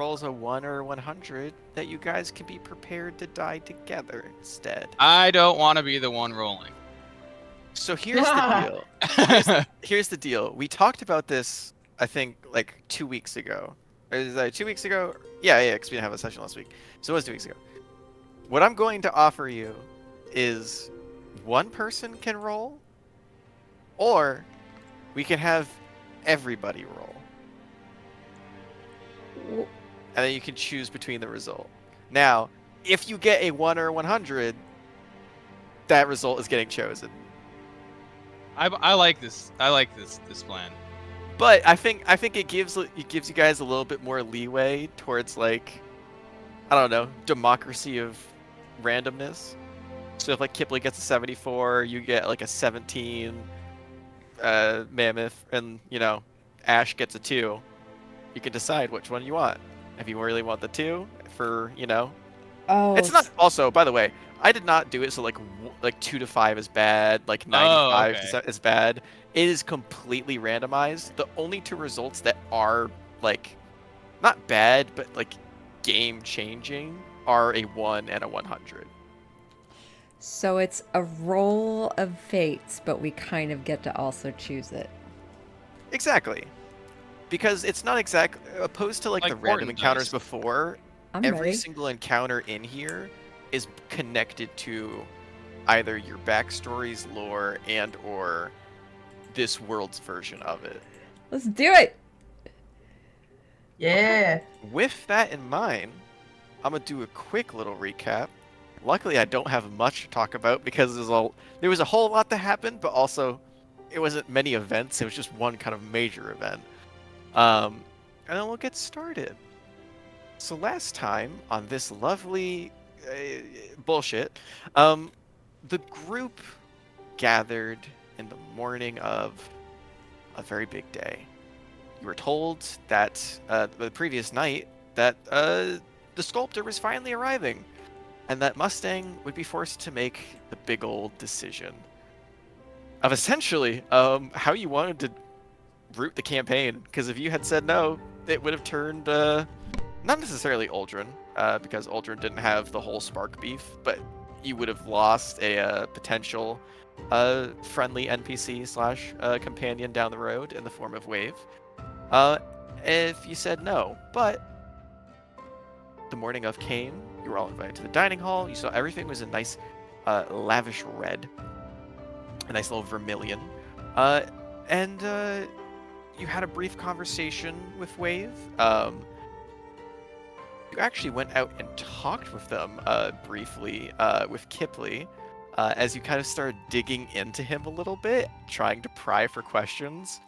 rolls a 1 or 100, that you guys can be prepared to die together instead. I don't want to be the one rolling. So here's the deal. Here's the deal. We talked about this, I think, like 2 weeks ago. Is that 2 weeks ago? Yeah, because we didn't have a session last week. So it was 2 weeks ago. What I'm going to offer you is one person can roll, or we can have everybody roll. And then you can choose between the result. Now, if you get a 1 or 100, that result is getting chosen. I like this. I like this plan. But I think it gives you guys a little bit more leeway towards, like, I don't know, democracy of randomness. So if like Kipley gets a 74, you get like a 17 mammoth, and Ash gets a 2. You can decide which one you want. If you really want the 2 for, Oh, it's not. Also, by the way, I did not do it so like 2 to 5 is bad, like 95 is bad. It is completely randomized. The only 2 results that are like not bad but like game changing are a 1 and a 100. So it's a roll of fates, but we kind of get to also choose it. Exactly. Because it's not opposed to like the random encounters before. Every single encounter in here is connected to either your backstory's lore and or this world's version of it. Let's do it! Yeah. Okay. With that in mind, I'm gonna do a quick little recap. Luckily, I don't have much to talk about because there was a whole lot that happened, but also it wasn't many events. It was just one kind of major event. And then we'll get started. So last time on this lovely bullshit, the group gathered in the morning of a very big day. You were told that the previous night that the sculptor was finally arriving, and that Mustang would be forced to make the big old decision of essentially how you wanted to route the campaign. Because if you had said no, it would have turned not necessarily Uldren, because Uldren didn't have the whole Spark beef, but you would have lost a potential friendly NPC slash companion down the road in the form of Wave. If you said no, but the morning of came, you were all invited to the dining hall. You saw everything was a nice, lavish red, a nice little vermilion, and you had a brief conversation with Wave. You actually went out and talked with them briefly with Kipley, as you kind of started digging into him a little bit, trying to pry for questions.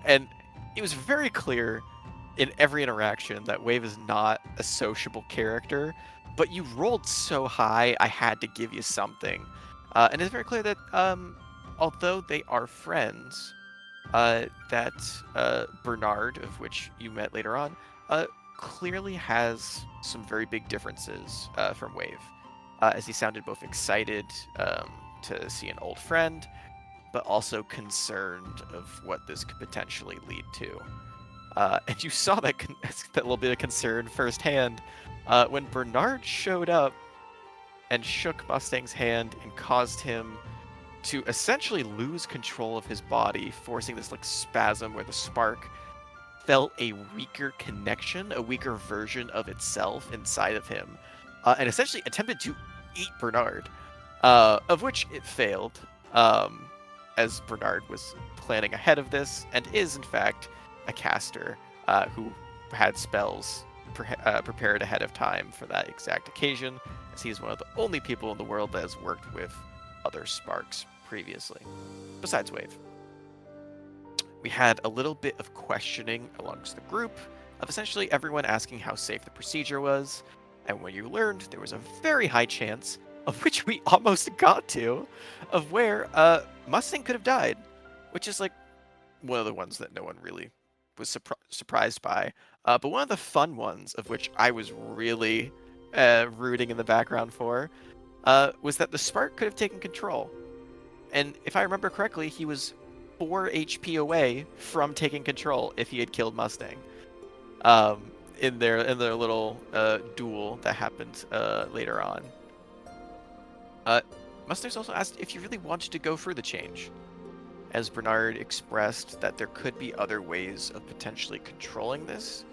And it was very clear in every interaction that Wave is not a sociable character, but you rolled so high, I had to give you something. And it's very clear that although they are friends, that Bernard, of which you met later on, clearly has some very big differences from Wave, as he sounded both excited to see an old friend, but also concerned of what this could potentially lead to. And you saw that little bit of concern firsthand when Bernard showed up and shook Mustang's hand and caused him to essentially lose control of his body, forcing this like spasm where the spark felt a weaker connection, a weaker version of itself inside of him, and essentially attempted to eat Bernard, of which it failed, as Bernard was planning ahead of this and is in fact a caster who had spells prepared ahead of time for that exact occasion, as he is one of the only people in the world that has worked with other sparks previously, besides Wave. We had a little bit of questioning amongst the group of essentially everyone asking how safe the procedure was, and when you learned there was a very high chance, of which we almost got to, of where Mustang could have died, which is like one of the ones that no one really was surprised by, but one of the fun ones, of which I was really rooting in the background for, was that the Spark could have taken control. And if I remember correctly, he was 4 HP away from taking control if he had killed Mustang. in their little duel that happened later on. Mustangs also asked if you really wanted to go through the change, as Bernard expressed that there could be other ways of potentially controlling this.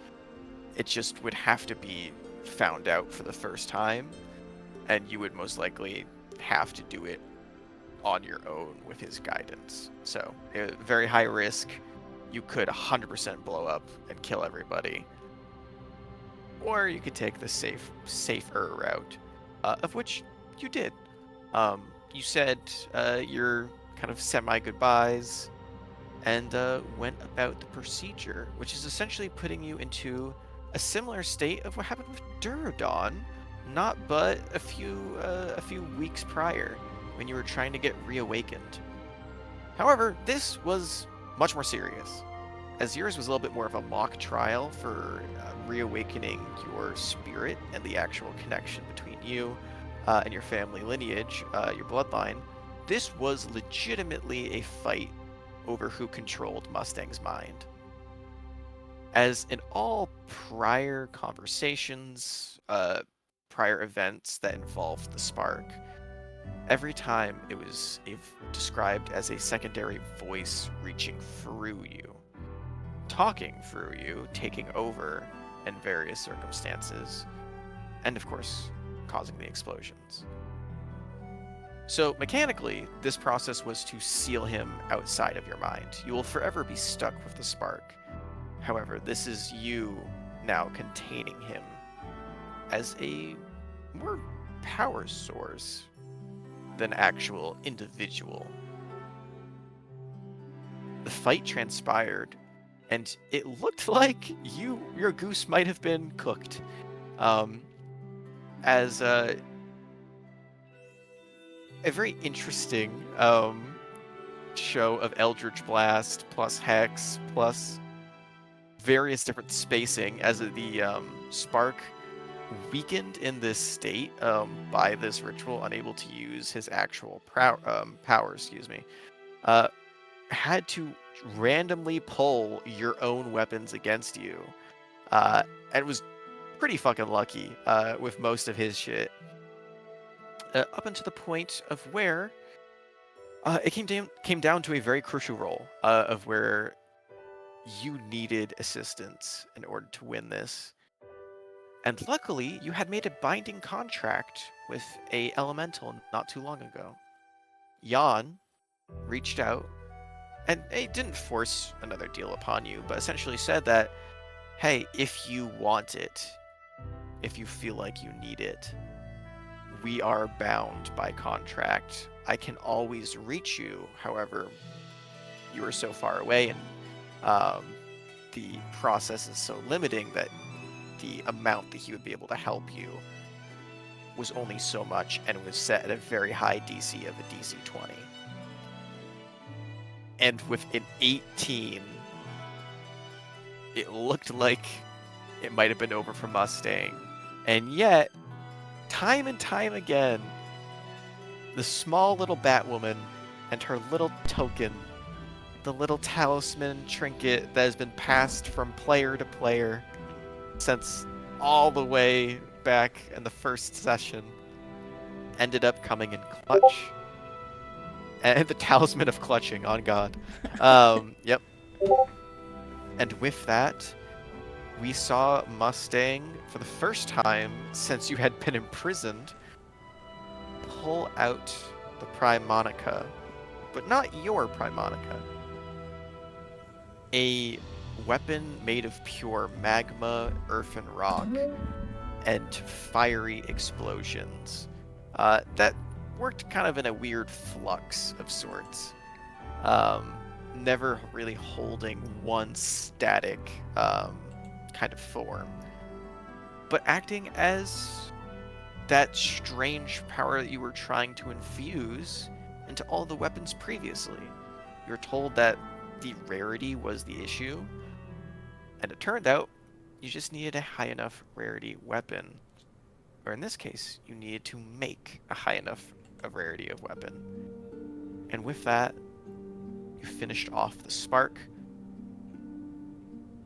It just would have to be found out for the first time, and you would most likely have to do it on your own with his guidance. So, very high risk. You could 100% blow up and kill everybody. Or you could take the safer route, of which you did. You said your kind of semi-goodbyes and went about the procedure, which is essentially putting you into a similar state of what happened with Durodon, not but a few weeks prior, when you were trying to get reawakened. However, this was much more serious, as yours was a little bit more of a mock trial for reawakening your spirit and the actual connection between you and your family lineage, your bloodline. This was legitimately a fight over who controlled Mustang's mind. As in all prior conversations, prior events that involved the spark, every time it was described as a secondary voice reaching through you, talking through you, taking over in various circumstances, and of course, causing the explosions. So, mechanically, this process was to seal him outside of your mind. You will forever be stuck with the spark. However, this is you now containing him as a more power source than actual individual. The fight transpired, and it looked like your goose might have been cooked. As a very interesting show of Eldritch Blast plus Hex plus various different spacing, as the spark weakened in this state by this ritual, unable to use his actual power, excuse me, had to randomly pull your own weapons against you. And was pretty fucking lucky with most of his shit. Up until the point of where it came down to a very crucial role of where you needed assistance in order to win this. And luckily, you had made a binding contract with a elemental not too long ago. Jan reached out, and he didn't force another deal upon you, but essentially said that, hey, if you want it, if you feel like you need it, we are bound by contract. I can always reach you, however, you are so far away, and the process is so limiting that the amount that he would be able to help you was only so much, and it was set at a very high DC of a DC 20. And with an 18, it looked like it might have been over for Mustang. And yet, time and time again, the small little Batwoman and her little token, the little talisman trinket that has been passed from player to player since all the way back in the first session, ended up coming in clutch. And the talisman of clutching, on God. Yep. And with that, we saw Mustang, for the first time since you had been imprisoned, pull out the Prime Monica, but not your Prime Monica. A weapon made of pure magma, earth, and rock, and fiery explosions that worked kind of in a weird flux of sorts. Never really holding one static kind of form, but acting as that strange power that you were trying to infuse into all the weapons previously. You were told that the rarity was the issue, and it turned out you just needed a high enough rarity weapon. Or in this case, you needed to make a high enough rarity of weapon. And with that, you finished off the spark.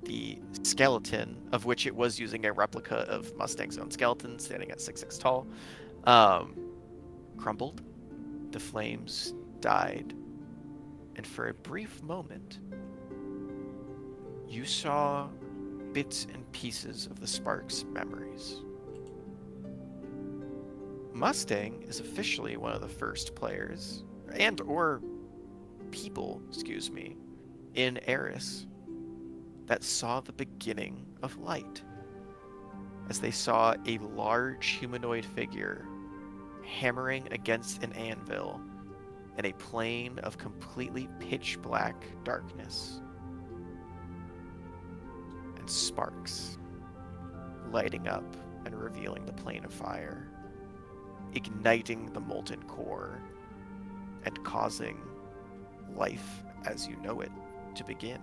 the skeleton, of which it was using a replica of Mustang's own skeleton, standing at 6'6" tall, crumbled. The flames died. And for a brief moment, you saw bits and pieces of the Sparks' memories. Mustang is officially one of the first players, or people, in Eris that saw the beginning of light, as they saw a large humanoid figure hammering against an anvil in a plane of completely pitch black darkness, and sparks lighting up and revealing the plane of fire, igniting the molten core and causing life as you know it to begin,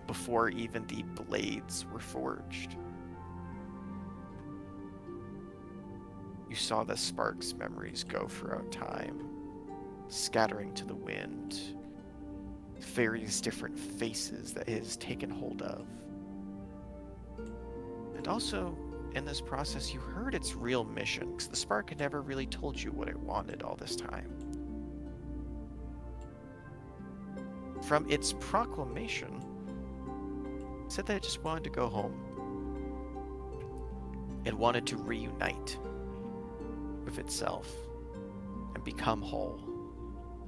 before even the blades were forged. You saw the Sparks' memories go throughout time, scattering to the wind, various different faces that it has taken hold of. And also, in this process, you heard its real mission, because the Spark had never really told you what it wanted all this time. From its proclamation, it said that it just wanted to go home. It wanted to reunite with itself and become whole.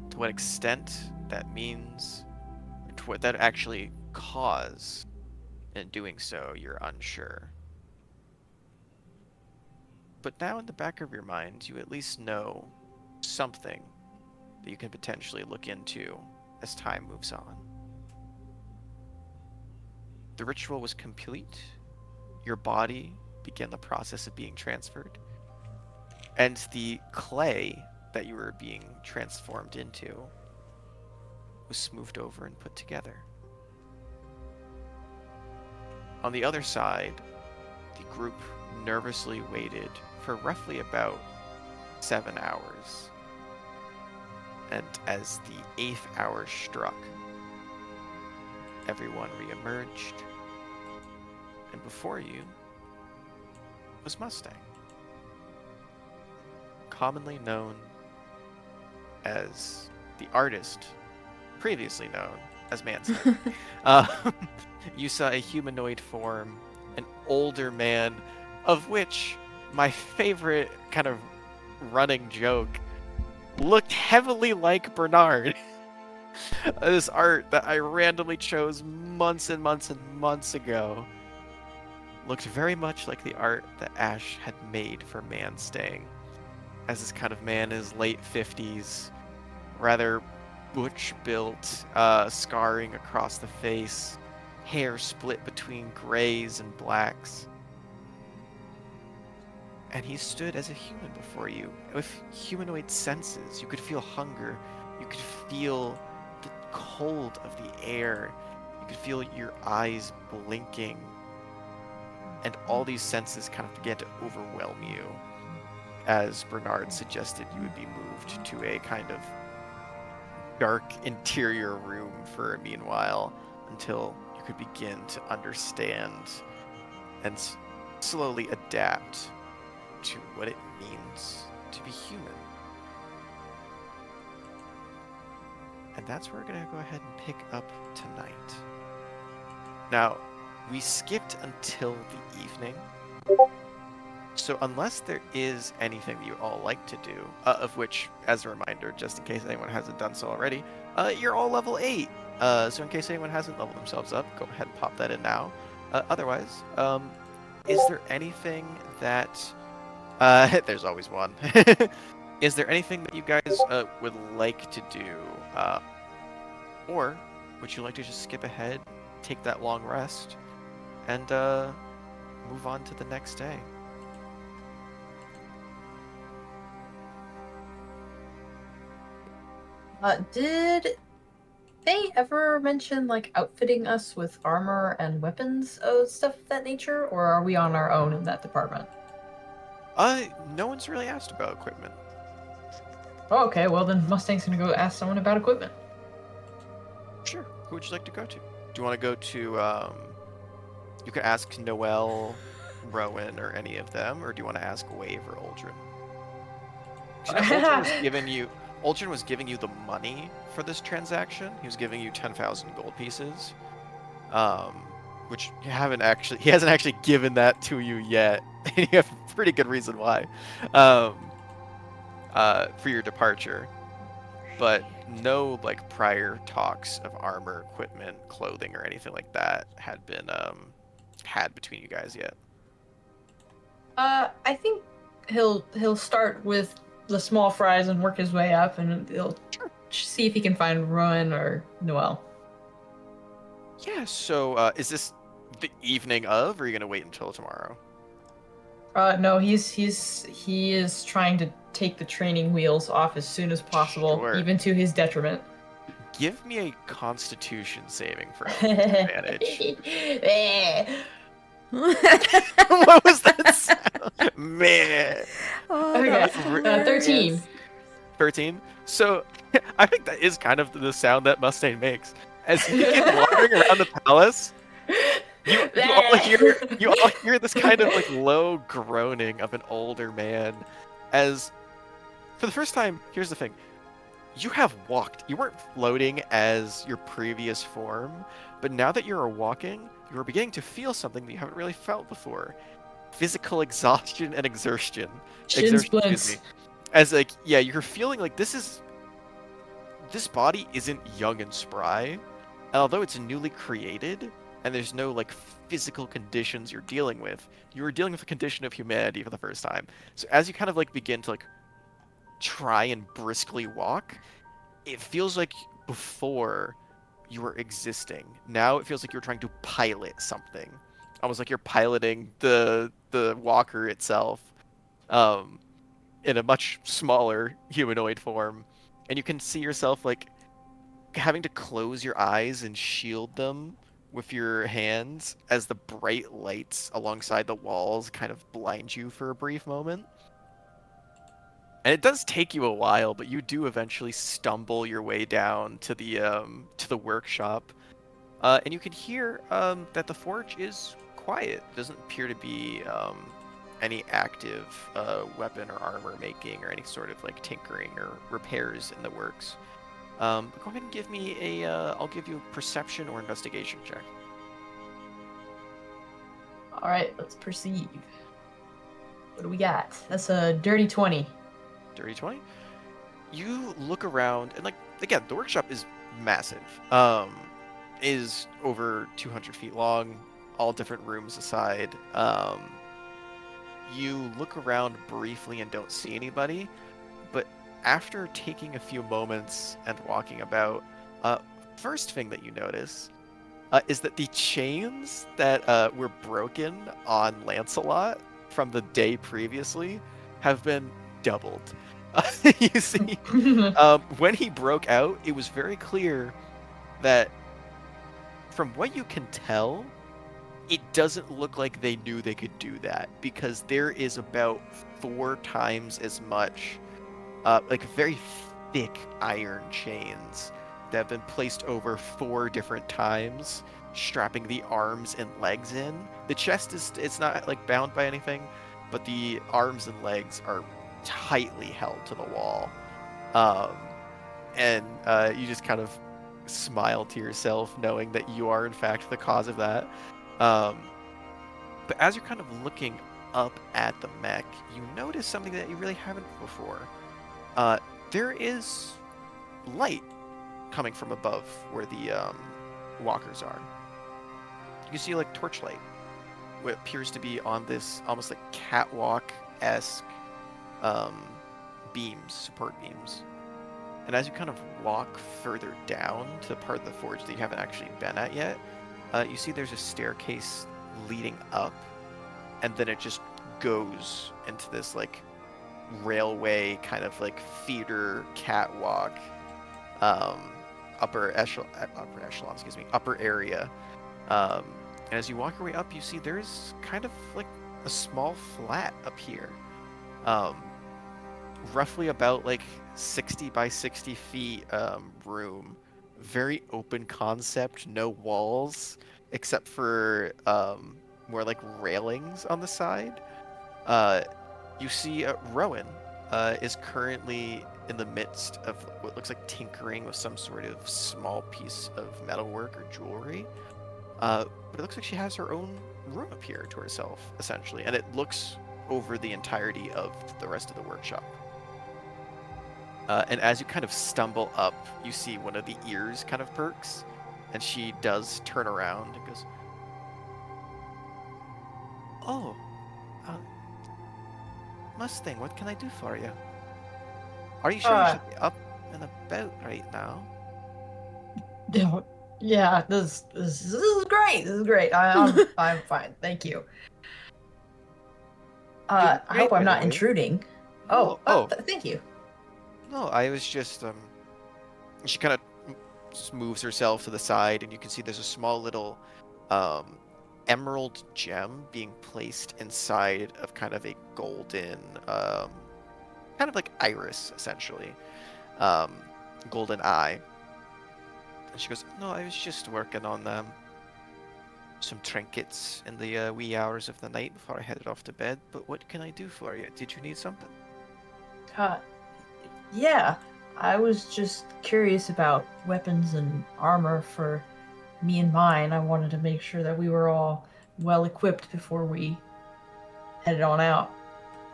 To what extent that means, and to what that actually cause in doing so, you're unsure. But now in the back of your mind, you at least know something that you can potentially look into as time moves on. The ritual was complete. Your body began the process of being transferred. And the clay that you were being transformed into was smoothed over and put together. On the other side, the group nervously waited for roughly about 7 hours. And as the 8th hour struck, everyone re-emerged, and before you was Mustang, commonly known as the artist, previously known as Manson. You saw a humanoid form, an older man, of which my favorite kind of running joke looked heavily like Bernard. This art that I randomly chose months and months and months ago looked very much like the art that Ash had made for Manstang, as this kind of man in his late 50s, rather butch built, scarring across the face, hair split between grays and blacks. And he stood as a human before you, with humanoid senses. You could feel hunger. You could feel the cold of the air. You could feel your eyes blinking. And all these senses kind of began to overwhelm you, as Bernard suggested you would be moved to a kind of dark interior room for a meanwhile, until you could begin to understand and slowly adapt to what it means to be human. And that's where we're going to go ahead and pick up tonight. Now, we skipped until the evening, so unless there is anything that you all like to do, of which, as a reminder, just in case anyone hasn't done so already, you're all level 8. So in case anyone hasn't leveled themselves up, go ahead and pop that in now. Otherwise, is there anything that... there's always one. Is there anything that you guys would like to do? Or would you like to just skip ahead, take that long rest, and move on to the next day? Did they ever mention, like, outfitting us with armor and weapons, stuff of that nature, or are we on our own in that department? No one's really asked about equipment. Oh, okay, well then Mustang's gonna go ask someone about equipment. Sure. Who would you like to go to? Do you want to go to You could ask Noel, Rowan, or any of them, or do you want to ask Wave or Uldren? 'Cause, you know, Uldren was giving you the money for this transaction. He was giving you 10,000 gold pieces, um, which he hasn't actually given that to you yet, and you have a pretty good reason why, um, for your departure. But no like prior talks of armor, equipment, clothing, or anything like that had been had between you guys yet. I think he'll start with the small fries and work his way up, and he'll see if he can find Rowan or Noel. Yeah. So, is this the evening of, or are you gonna wait until tomorrow? No, he is trying to take the training wheels off as soon as possible, Sure. even to his detriment. Give me a Constitution saving throw with advantage. What was that sound? Man. Oh, Okay, that's 13. hilarious. 13. So I think that is kind of the sound that Mustang makes. As you begin wandering around the palace, you all hear this kind of like low groaning of an older man. As for the first time, here's the thing. You have walked. You weren't floating as your previous form, but now that you are walking, you are beginning to feel something that you haven't really felt before. Physical exhaustion and exertion. Shin Excuse me. splints. As like, yeah, you're feeling like this body isn't young and spry. And although it's newly created and there's no like physical conditions you're dealing with, you are dealing with a condition of humanity for the first time. So as you kind of like begin to like try and briskly walk, it feels like before you were existing. Now it feels like you're trying to pilot something. Almost like you're piloting the walker itself. Um, in a much smaller humanoid form, and you can see yourself like having to close your eyes and shield them with your hands as the bright lights alongside the walls kind of blind you for a brief moment. And it does take you a while, but you do eventually stumble your way down to the workshop, and you can hear that the forge is quiet. Doesn't appear to be any active weapon or armor making or any sort of like tinkering or repairs in the works. But go ahead and give me I'll give you a perception or investigation check. All right, let's perceive. What do we got? That's a dirty 20. Dirty 20. You look around and like again, the workshop is massive. Is over 200 feet long, all different rooms aside. You look around briefly and don't see anybody, but after taking a few moments and walking about, first thing that you notice is that the chains that were broken on Lancelot from the day previously have been doubled. You see, when he broke out, it was very clear that, from what you can tell, it doesn't look like they knew they could do that, because there is about 4 times as much, like very thick iron chains that have been placed over 4 different times, strapping the arms and legs in. The chest it's not like bound by anything, but the arms and legs are tightly held to the wall. Um, and you just kind of smile to yourself, knowing that you are in fact the cause of that. Um, but as you're kind of looking up at the mech, you notice something that you really haven't before. There is light coming from above where the walkers are. You see like torchlight, what appears to be on this almost like catwalk-esque um, beams, support beams. And as you kind of walk further down to the part of the forge that you haven't actually been at yet, you see there's a staircase leading up, and then it just goes into this like railway kind of like feeder catwalk, upper echelon, upper area. And as you walk your way up, you see there's kind of like a small flat up here, um, roughly about like 60 by 60 feet room, very open concept, no walls. except for more like railings on the side. Uh, you see Rowan is currently in the midst of what looks like tinkering with some sort of small piece of metalwork or jewelry. But it looks like she has her own room up here to herself, essentially, and it looks over the entirety of the rest of the workshop. And as you kind of stumble up, you see one of the ears kind of perks, and she does turn around and goes, "Oh, uh, Mustang, what can I do for you? Are you sure you Uh, should be up and about right now?" yeah, this is great. This is great. I'm fine. Thank you. Doing I great, hope I'm by the not way. intruding. No, Thank you. no, I was just she kind of just moves herself to the side, and you can see there's a small little um, emerald gem being placed inside of kind of a golden, kind of like iris, essentially, um, golden eye. And she goes, "No, I was just working on some trinkets in the wee hours of the night before I headed off to bed. But what can I do for you? Did you need something?" Uh, yeah, I was just curious about weapons and armor for me and mine. I wanted to make sure that we were all well equipped before we headed on out,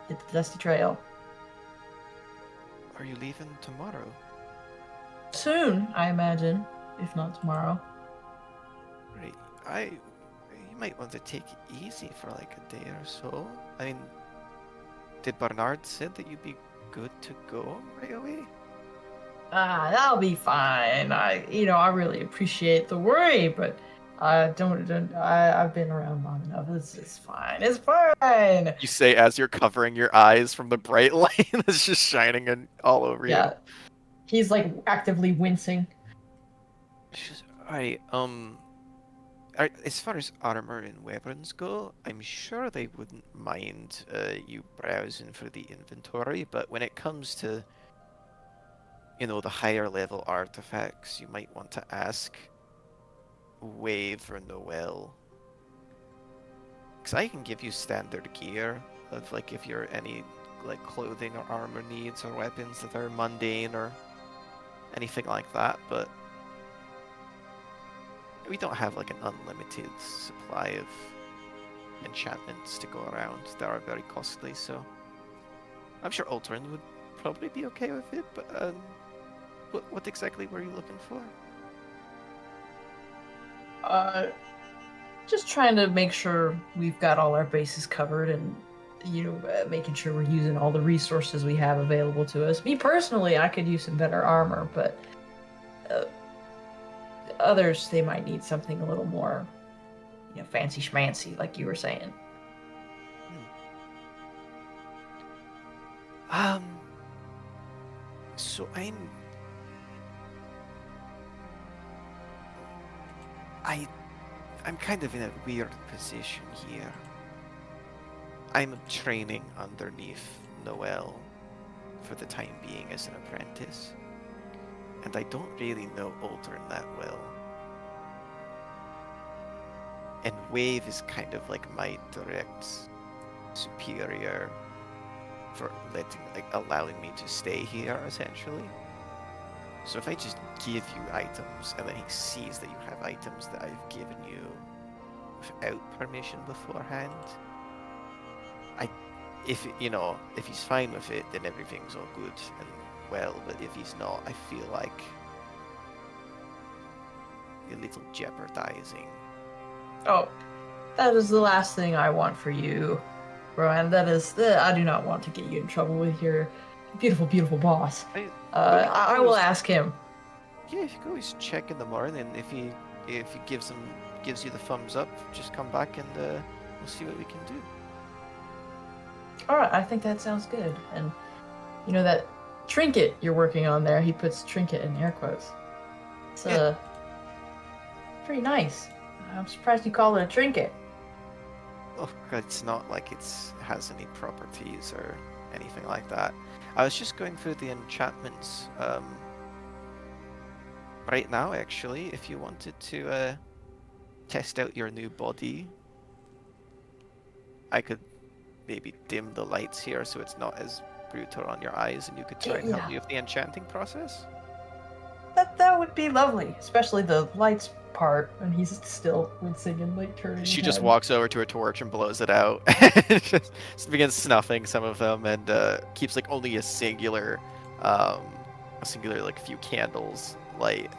hit the Dusty Trail. "Are you leaving tomorrow?" Soon, I imagine, if not tomorrow. Right. I You might want to take it easy for like a day or so. I mean, did Bernard said that you'd be good to go right away? Ah, that'll be fine. I really appreciate the worry, but I've been around long enough. It's fine. It's fine. You say as you're covering your eyes from the bright light that's just shining in all over you. Yeah, he's like actively wincing. She's, alright, as far as armor and weapons go, I'm sure they wouldn't mind you browsing for the inventory, but when it comes to, the higher level artifacts, you might want to ask Wave or Noel. Because I can give you standard gear of, like, if you're any, like, clothing or armor needs or weapons that are mundane or anything like that, but we don't have, like, an unlimited supply of enchantments to go around. They are very costly, so I'm sure Ultron would probably be okay with it, but, what exactly were you looking for? Uh, just trying to make sure we've got all our bases covered and making sure we're using all the resources we have available to us. Me personally, I could use some better armor, but uh, others, they might need something a little more, fancy schmancy, like you were saying. Um, so I, I'm kind of in a weird position here. I'm training underneath Noel for the time being as an apprentice, and I don't really know Aldrin that well. And Wave is kind of like my direct superior for allowing me to stay here, essentially. So if I just give you items and then he sees that you have items that I've given you without permission beforehand, if he's fine with it, then everything's all good and well. But if he's not, I feel like a little jeopardizing. Oh, that is the last thing I want for you, Rowan. I do not want to get you in trouble with your beautiful, beautiful boss. I will ask him. Yeah, if you can always check in the morning, if he gives you the thumbs up, just come back and we'll see what we can do. All right, I think that sounds good. And that trinket you're working on there, he puts trinket in air quotes. It's pretty nice. I'm surprised you call it a trinket. Oh, God, it's not like it has any properties or anything like that. I was just going through the enchantments right now, actually. If you wanted to test out your new body, I could maybe dim the lights here so it's not as brutal on your eyes, and you could try and help Yeah. me with the enchanting process. That would be lovely, especially the lights part. And he's still wincing and like turning his She just head. walks over to a torch and blows it out. Just begins snuffing some of them, and keeps like only um, a singular like few candlelight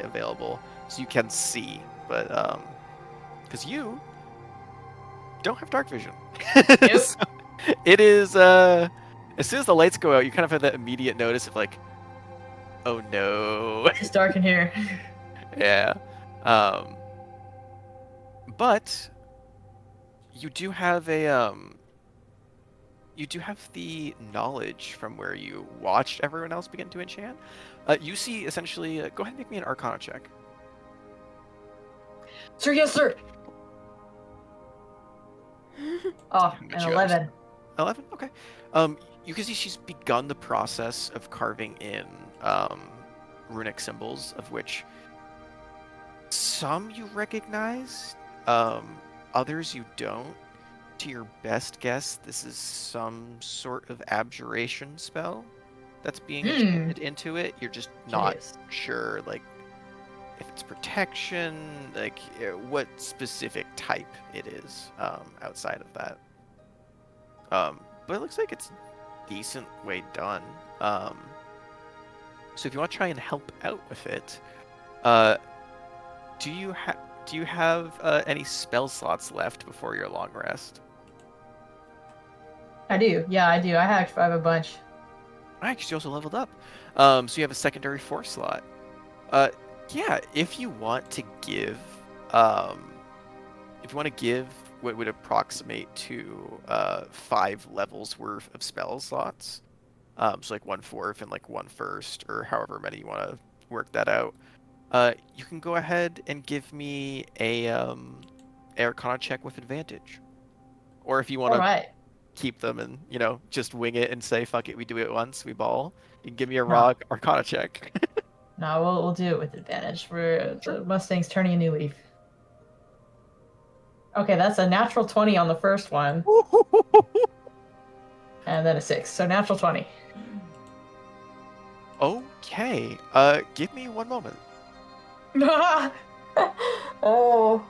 available, so you can see. But because you don't have dark vision, Yep. so it is as soon as the lights go out, you kind of have that immediate notice of like, oh no, It's dark in here. yeah. Um, but you do have you do have the knowledge from where you watched everyone else begin to enchant. You see essentially. Go ahead and make me an Arcana check. Sir, yes, sir. Oh, How an much you got? 11. 11. Okay. You can see she's begun the process of carving in runic symbols, of which some you recognize, others you don't. To your best guess, this is some sort of abjuration spell that's being Hmm. enchanted into it. You're just not Curious. sure, like, if it's protection, like, what specific type it is outside of that. But it looks like it's decent way done. So if you want to try and help out with it, uh, do you have any spell slots left before your long rest? I do. Yeah, I do. I have a bunch. Because you also leveled up. So you have a secondary force slot. Uh, yeah, um, if you want to give what would approximate to 5 levels worth of spell slots, so like 1/4 and like 1/1, or however many you want to work that out. You can go ahead and give me a Arcana check with advantage, or if you want All to right. keep them and just wing it and say fuck it, we do it once, we ball. You can give me a No, raw Arcana check. no, we'll do it with advantage. The Mustang's turning a new leaf. Okay, that's a natural 20 on the first one, and then a 6. So natural 20. Okay. Give me one moment. Oh.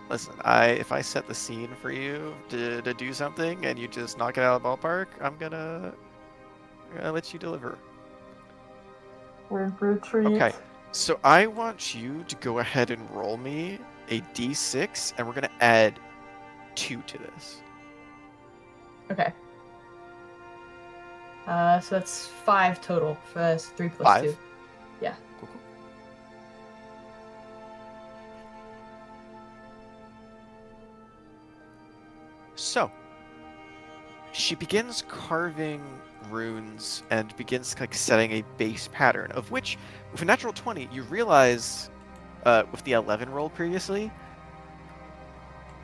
Listen, if I set the scene for you to do something and you just knock it out of the ballpark, I'm gonna let you deliver. We're in for a treat. Okay. So I want you to go ahead and roll me a d6, and we're gonna add 2 to this. Okay. So that's 5 total. That's 3 plus 2. 5. Yeah. Cool, cool. So she begins carving runes and begins like setting a base pattern, of which with a natural 20 you realize, with the 11 roll previously,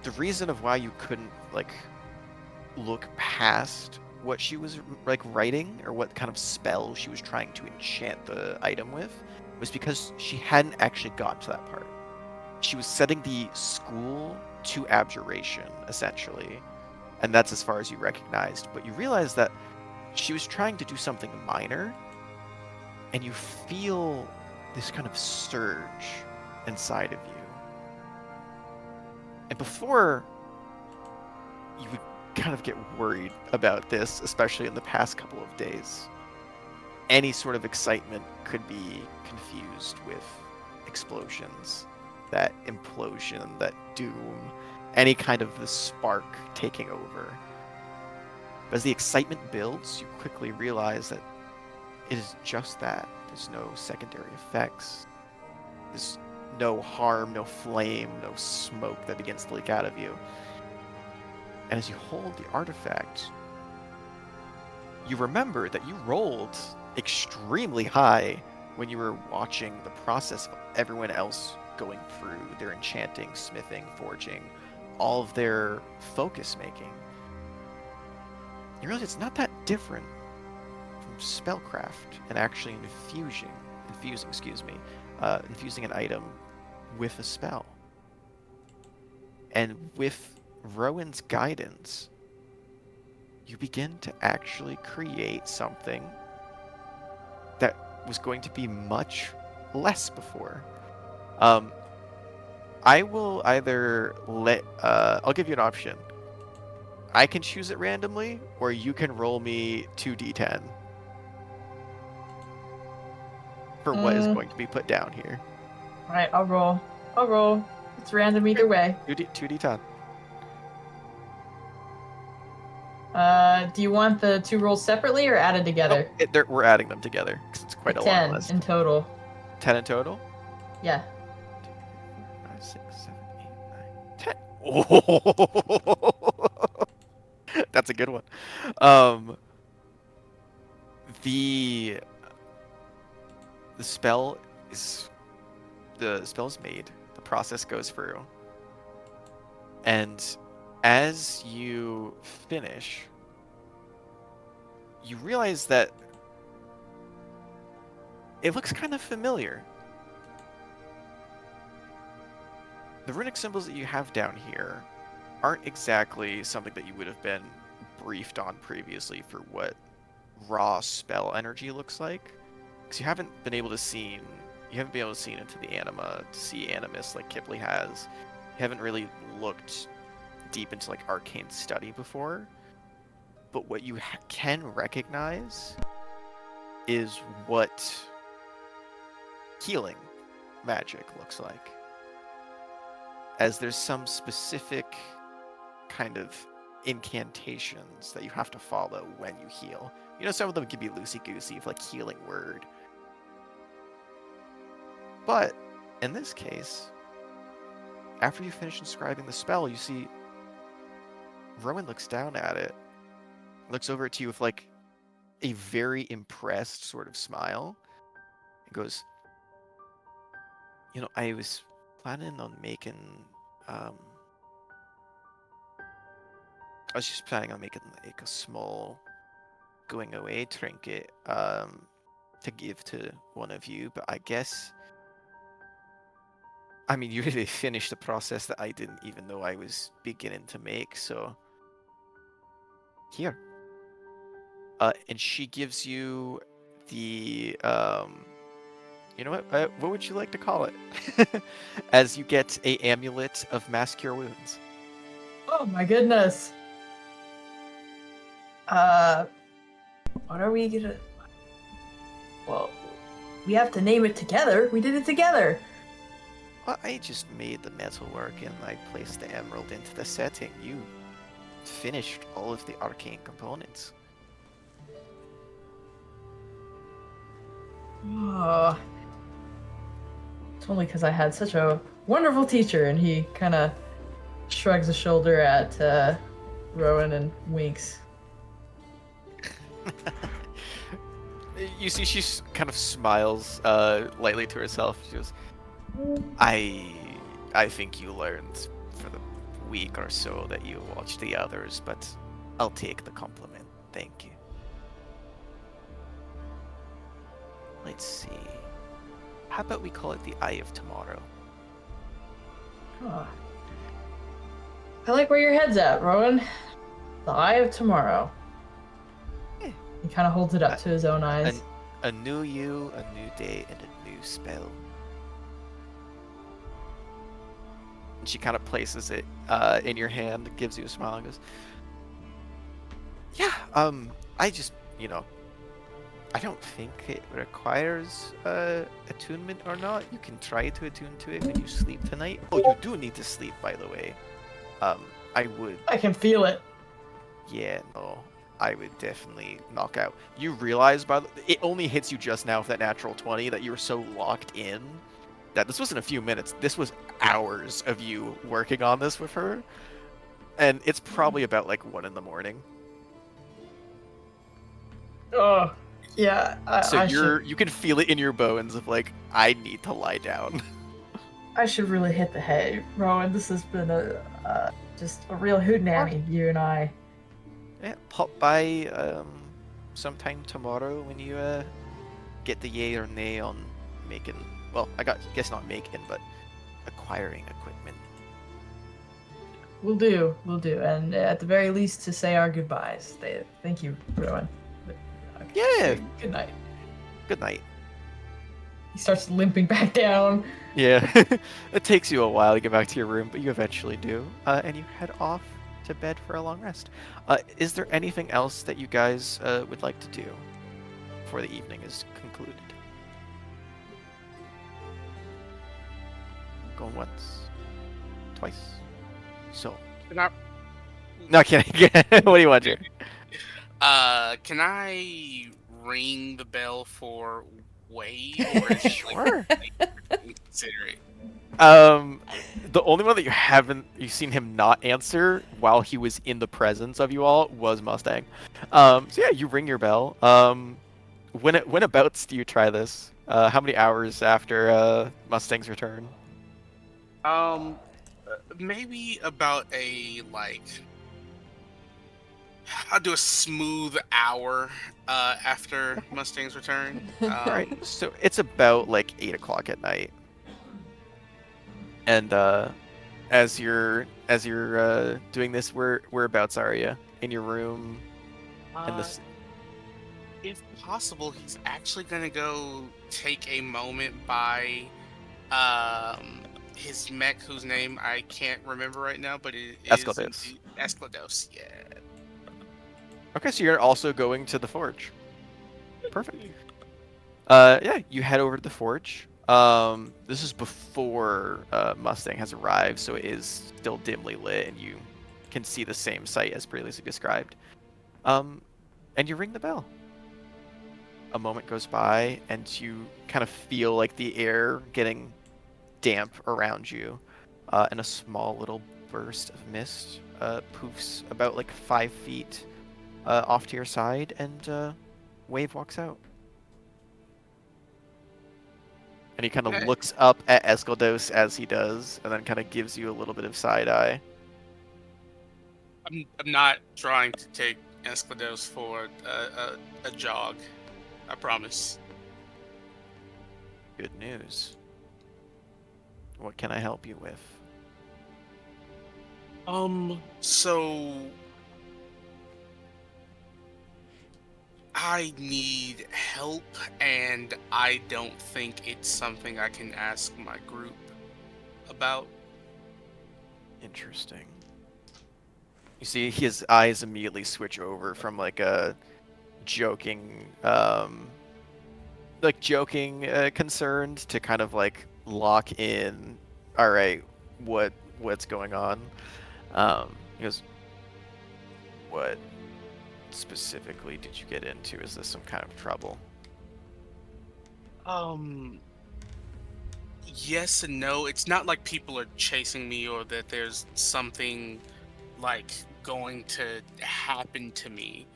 the reason of why you couldn't like look past what she was like writing or what kind of spell she was trying to enchant the item with was because she hadn't actually gotten to that part. She was setting the school to abjuration essentially, and that's as far as you recognized. But you realize that she was trying to do something minor, and you feel this kind of surge inside of you. And before you would kind of get worried about this, especially in the past couple of days, any sort of excitement could be confused with explosions, that implosion, that doom, any kind of the spark taking over. But as the excitement builds, you quickly realize that it is just that. There's no secondary effects. There's no harm, no flame, no smoke that begins to leak out of you. And as you hold the artifact, you remember that you rolled extremely high when you were watching the process of everyone else going through their enchanting, smithing, forging, all of their focus making. You realize it's not that different from spellcraft and actually infusing an item with a spell. And with Rowan's guidance, you begin to actually create something that was going to be much less before. I will either I'll give you an option. I can choose it randomly, or you can roll me 2d10 for what is going to be put down here. All right, I'll roll. I'll roll. It's random either way. 2d10. Do you want the 2 rolls separately or added together? We're adding them together because it's quite a long 10 list. in total. 10 in total? Yeah. 5, 6, 7, 8, 9, 10. Oh, that's a good one. The spell is made. The process goes through, and as you finish, you realize that it looks kind of familiar. The runic symbols that you have down here aren't exactly something that you would have been briefed on previously for what raw spell energy looks like, because you haven't been able to see into the anima to see animus like Kipley has. You haven't really looked deep into like arcane study before, but what you can recognize is what healing magic looks like, as there's some specific kind of incantations that you have to follow when you heal. You know, some of them can be loosey-goosey, like healing word. But in this case, after you finish inscribing the spell, you see Rowan looks down at it, looks over to you with like a very impressed sort of smile, and goes, "You know, I was planning on making I was just planning on making like a small going away trinket to give to one of you, but I guess, I mean, you really finished the process that I didn't even know I was beginning to make, so here." And she gives you the you know what would you like to call it? As you get a amulet of mass cure wounds. Oh my goodness. What are we gonna... Well, we have to name it together. We did it together. Well, I just made the metalwork and I placed the emerald into the setting. You finished all of the arcane components. Oh. It's only because I had such a wonderful teacher, and he kind of shrugs a shoulder at Rowan and winks. You see, she kind of smiles lightly to herself. She goes, I think you learned for the week or so that you watched the others, but I'll take the compliment. Thank you. Let's see. How about we call it the Eye of Tomorrow? Huh. I like where your head's at, Rowan. The Eye of Tomorrow. Yeah. He kind of holds it up to his own eyes. A new you, a new day, and a new spell. And she kind of places it in your hand, gives you a smile, and goes, "Yeah, I just, you know, I don't think it requires attunement or not. You can try to attune to it when you sleep tonight. Oh, you do need to sleep, by the way. I would. I can feel it. Yeah, no, I would definitely knock out. You realize, it only hits you just now with that natural 20 that you were so locked in that this wasn't a few minutes. This was hours of you working on this with her, and it's probably about like 1 in the morning. Oh, yeah. You can feel it in your bones of like, I need to lie down. I should really hit the hay, Rowan. This has been just a real hootenanny, you and I. Yeah, pop by sometime tomorrow when you get the yay or nay on making. Well, guess not making, but acquiring equipment. We'll do. We'll do. And at the very least, to say our goodbyes. Thank you, everyone. Yeah. Good night. Good night. He starts limping back down. Yeah, it takes you a while to get back to your room, but you eventually do, and you head off to bed for a long rest. Is there anything else that you guys would like to do before the evening is concluded? Going once, twice. So, Can I, no kidding. What do you want, Jerry? can I ring the bell for Wade, or is it Sure. consider it? The only one that you've seen him not answer while he was in the presence of you all was Mustang. So yeah, you ring your bell. Whenabouts do you try this? How many hours after Mustang's return? Maybe about I'll do a smooth hour after Mustang's return. All right, so it's about like 8 o'clock at night, and as you're doing this, whereabouts are you? In your room? In Uh, this? if possible, he's actually gonna go take a moment by um his mech, whose name I can't remember right now, but it is Esclados. indeed Esclados. Yeah. Okay, so you're also going to the forge. Perfect. Yeah, you head over to the forge. This is before Mustang has arrived, so it is still dimly lit, and you can see the same sight as previously described. And you ring the bell. A moment goes by, and you kind of feel like the air getting damp around you, and a small little burst of mist poofs about like 5 feet off to your side, and Wave walks out. And he kind of Okay. looks up at Escaldos as he does, and then kind of gives you a little bit of side eye. I'm not trying to take Esclados for a jog. I promise. Good news. What can I help you with? So I need help, and I don't think it's something I can ask my group about. Interesting. You see, his eyes immediately switch over from like a joking, concerned to kind of like lock in. All right, what's going on? He goes, what specifically did you get into? Is this some kind of trouble? Um, yes and no. It's not like people are chasing me or that there's something like going to happen to me.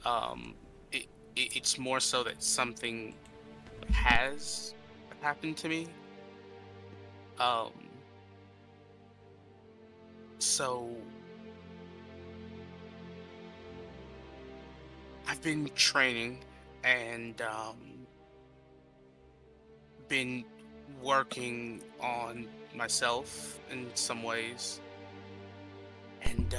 Um, it's more so that something has happened to me. Um, so I've been training and been working on myself in some ways, and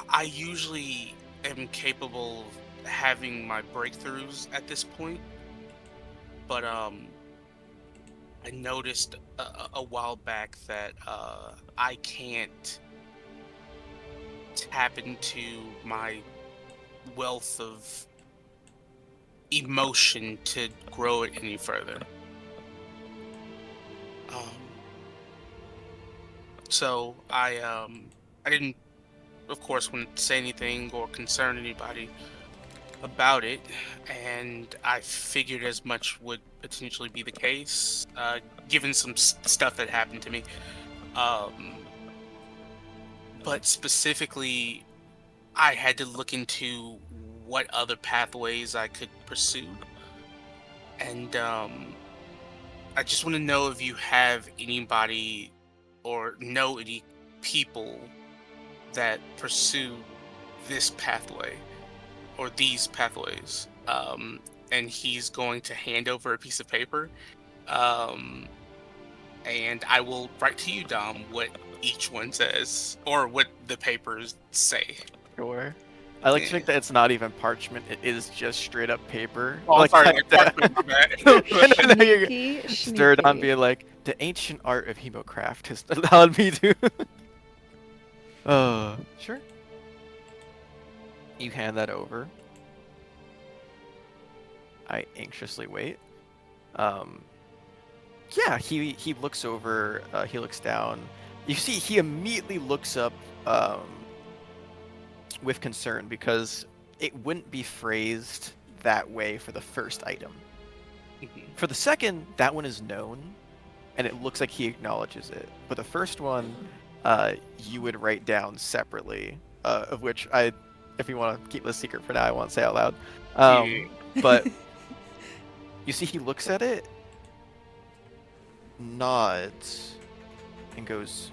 I usually am capable of having my breakthroughs at this point, but I noticed a while back that I can't tap into my wealth of emotion to grow it any further. Um, so I didn't, of course, wouldn't say anything or concern anybody about it, and I figured as much would potentially be the case, given some stuff that happened to me. Um, but specifically, I had to look into what other pathways I could pursue, and I just want to know if you have anybody or know any people that pursue this pathway or these pathways. And he's going to hand over a piece of paper. Um, and I will write to you, Dom, what each one says, or what the papers say. Sure. I like to Yeah. think that it's not even parchment; it is just straight up paper. Oh, I'm sorry, like that. parchment, my bad. And then you're Sneaky, stirred on schmeaky. being like, the ancient art of hemocraft has allowed me to. Sure. You hand that over. I anxiously wait. Um, yeah, he looks over. He looks down. You see, he immediately looks up with concern because it wouldn't be phrased that way for the first item. For the second, that one is known, and it looks like he acknowledges it. But the first one, you would write down separately, of which if you want to keep this secret for now, I won't say out loud. Yeah. But you see, he looks at it, nods, and goes,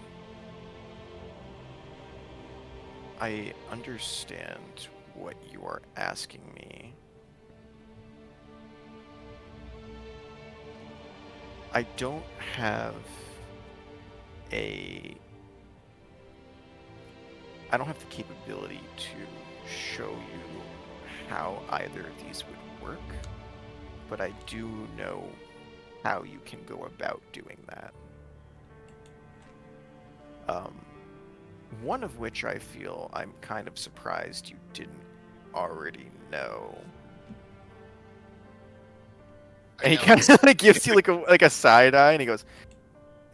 I understand what you are asking me. I don't have I don't have the capability to show you how either of these would work, but I do know how you can go about doing that. One of which I feel I'm kind of surprised you didn't already know. And he kind of like gives you like a side eye, and he goes,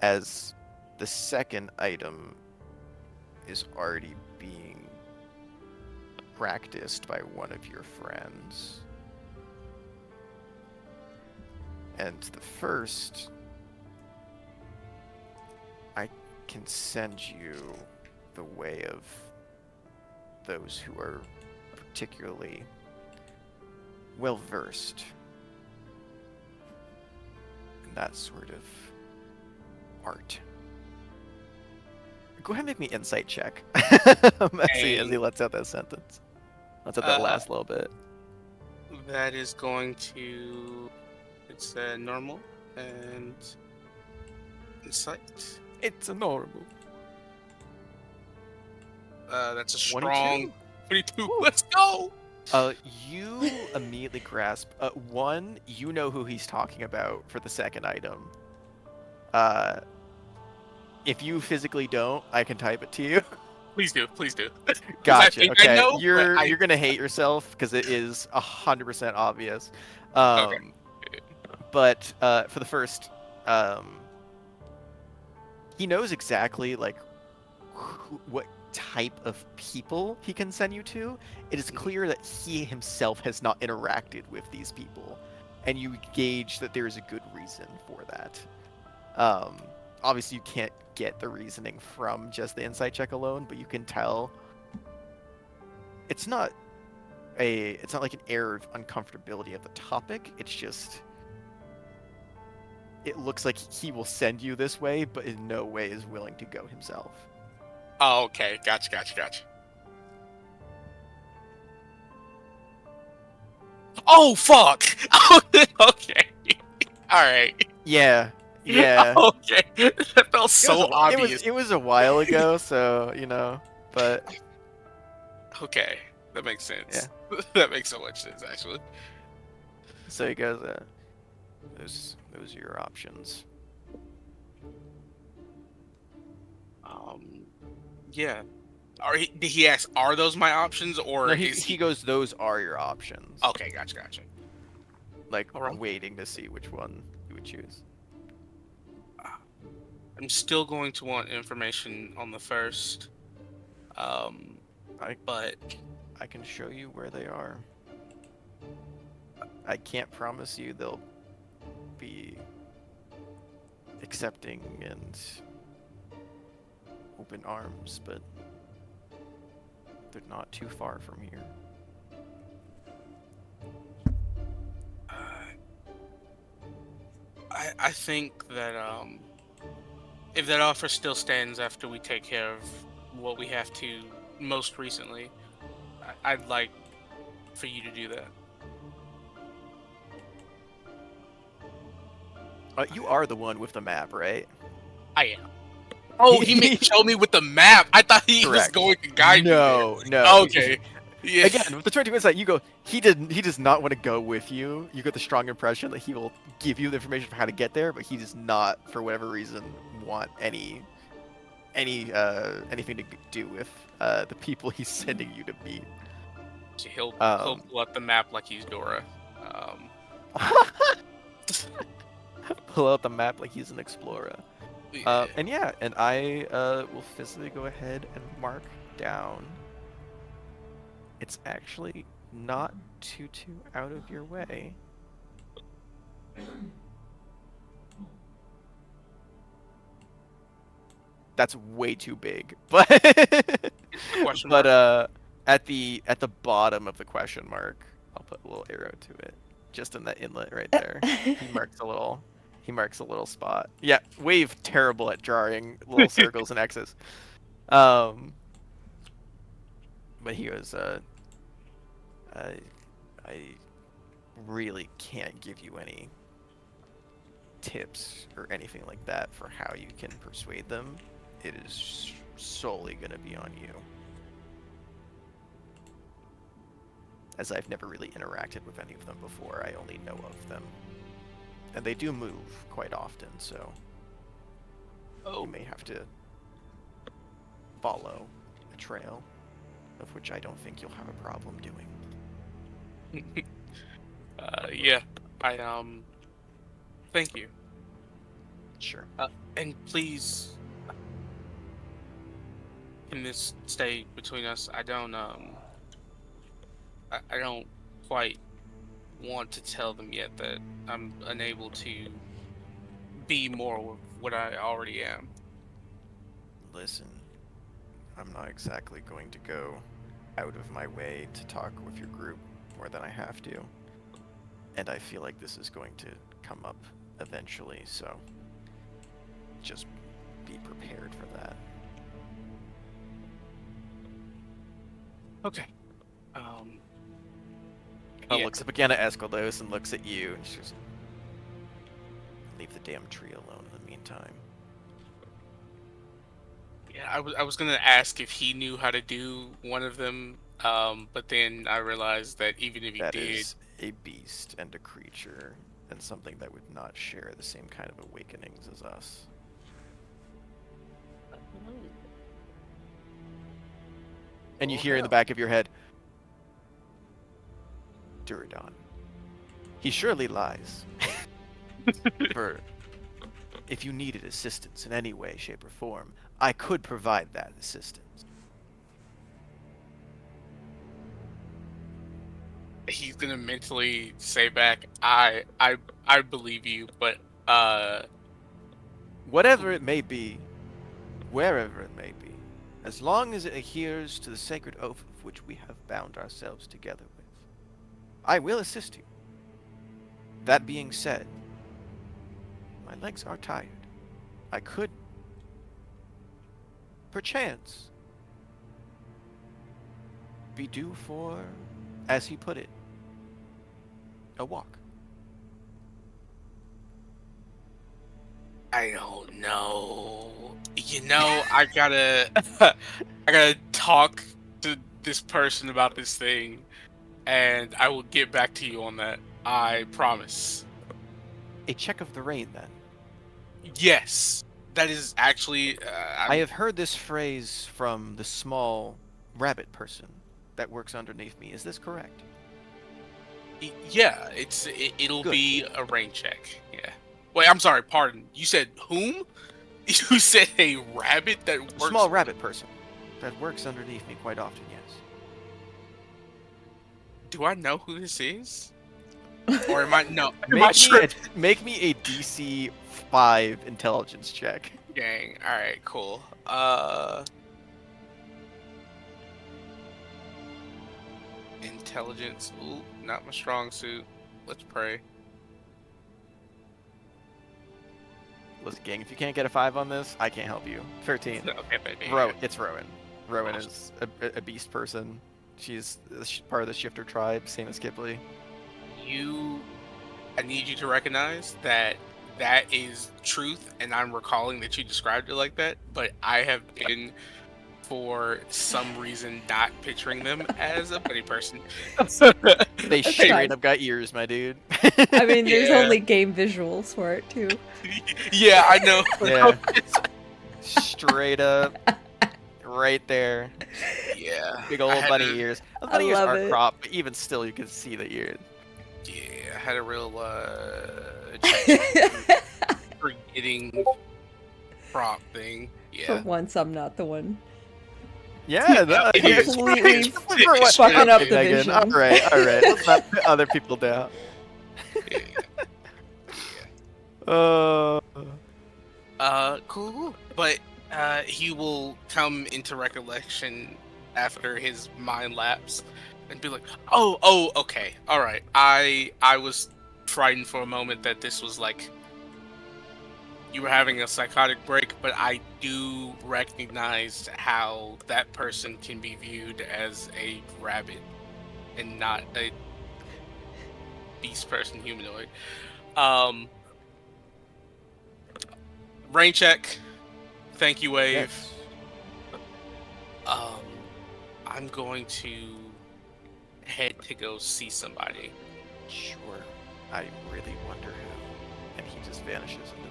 as the second item is already being practiced by one of your friends, and the first, I can send you the way of those who are particularly well versed in that sort of art. Go ahead and make me insight check as he lets out that sentence. Lets out that last little bit. That is going to. It's normal and insight. It's a normal. That's a 22? strong 22. Let's go! You immediately grasp. One, you know who he's talking about for the second item. If you physically don't, I can type it to you. Please do, please do. 'Cause I Gotcha. think Okay, I know, you're gonna hate yourself because it is 100% obvious. Okay. But for the first, he knows exactly like what type of people he can send you to. It is clear that he himself has not interacted with these people, and you gauge that there is a good reason for that. Obviously, you can't get the reasoning from just the insight check alone, but you can tell it's not like an air of uncomfortability of the topic. It's just it looks like he will send you this way, but in no way is willing to go himself. Oh, okay. Gotcha. Oh, fuck! Okay. Alright. Yeah. Okay. That felt so obvious. It was a while ago, so but Okay. That makes sense. Yeah. That makes so much sense, actually. So he goes, those are your options. Yeah. Did he ask, are those my options, or No, is he goes, those are your options. Okay, gotcha. Like, Alright. waiting to see which one you would choose. I'm still going to want information on the first. But I can show you where they are. I can't promise you they'll be accepting and open arms, but they're not too far from here. I think that if that offer still stands after we take care of what we have to most recently, I'd like for you to do that. You are the one with the map, right? I am. Oh, he showed me with the map. I thought he was Correct. going to guide me there. No. Okay. Yeah. Again, with the 20 insight, you go. He does not want to go with you. You get the strong impression that he will give you the information for how to get there, but he does not, for whatever reason, want anything to do with the people he's sending you to meet. He'll pull up the map like he's Dora. Um, Pull out the map like he's an explorer. yeah. And I will physically go ahead and mark down. It's actually not too out of your way. That's way too big, but Question mark. at the bottom of the question mark, I'll put a little arrow to it, just in that inlet right there. He marks a little spot. Yeah, Wave terrible at drawing little circles and X's. But he goes, I really can't give you any tips or anything like that for how you can persuade them. It is solely going to be on you. As I've never really interacted with any of them before, I only know of them. And they do move quite often, so you may have to follow a trail, of which I don't think you'll have a problem doing. Yeah. Thank you. Sure. And please, can this stay between us? I don't quite want to tell them yet that I'm unable to be more of what I already am. Listen, I'm not exactly going to go out of my way to talk with your group more than I have to. And I feel like this is going to come up eventually, so just be prepared for that. Okay. Looks up again at Escaldos and looks at you, and she goes, leave the damn tree alone in the meantime. Yeah, I was gonna ask if he knew how to do one of them, but then I realized that even if he That did, is a beast and a creature, and something that would not share the same kind of awakenings as us. And you hear in the back of your head, Duradon. He surely lies. For if you needed assistance in any way, shape, or form, I could provide that assistance. he's gonna mentally say back, I believe you, but Whatever it may be, wherever it may be, as long as it adheres to the sacred oath of which we have bound ourselves together with, I will assist you. That being said, my legs are tired. I could, perchance, be due for, as he put it, a walk. I don't know. I gotta I gotta talk to this person about this thing, and I will get back to you on that. I promise. A check of the rain, then. Yes, that is actually. I have heard this phrase from the small rabbit person that works underneath me. Is this correct? Yeah, it'll Good. be a rain check. Yeah. Wait, I'm sorry. Pardon. You said whom? You said a rabbit that works. Small rabbit person that works underneath me quite often. Yes. Do I know who this is? Or am I no? Make me a DC 5 intelligence check. Dang. All right. Cool. Intelligence. Ooh, not my strong suit. Let's pray. Listen, gang, if you can't get a 5 on this, I can't help you. 13. Okay, baby. It's Rowan. Rowan Awesome. is a beast person. She's part of the Shifter tribe, same as Ghibli. I need you to recognize that that is truth, and I'm recalling that you described it like that, but I have been, for some reason, not picturing them as a bunny person. They That's straight fine. up got ears, my dude. I mean, there's Yeah. only game visuals for it too. Yeah, I know. Yeah. Straight up, right there. Yeah. Big I old had bunny to- ears. The I bunny ears love are it. cropped, but even still, you can see the ears. Yeah, I had a real forgetting prop thing. For Yeah. once, I'm not the one. Yeah, no, It yeah, is. Completely It is. for what fucking up happened, the Megan. vision. All right. Let's not put other people down. Yeah. Uh, Cool. But he will come into recollection after his mind lapse and be like, "Oh, okay, all right. I was frightened for a moment that this was like you were having a psychotic break, but I do recognize how that person can be viewed as a rabbit and not a beast person humanoid." Um, Rain check. Thank you, Wave. yes. Um, I'm going to head to go see somebody. Sure. I really wonder who. And he just vanishes into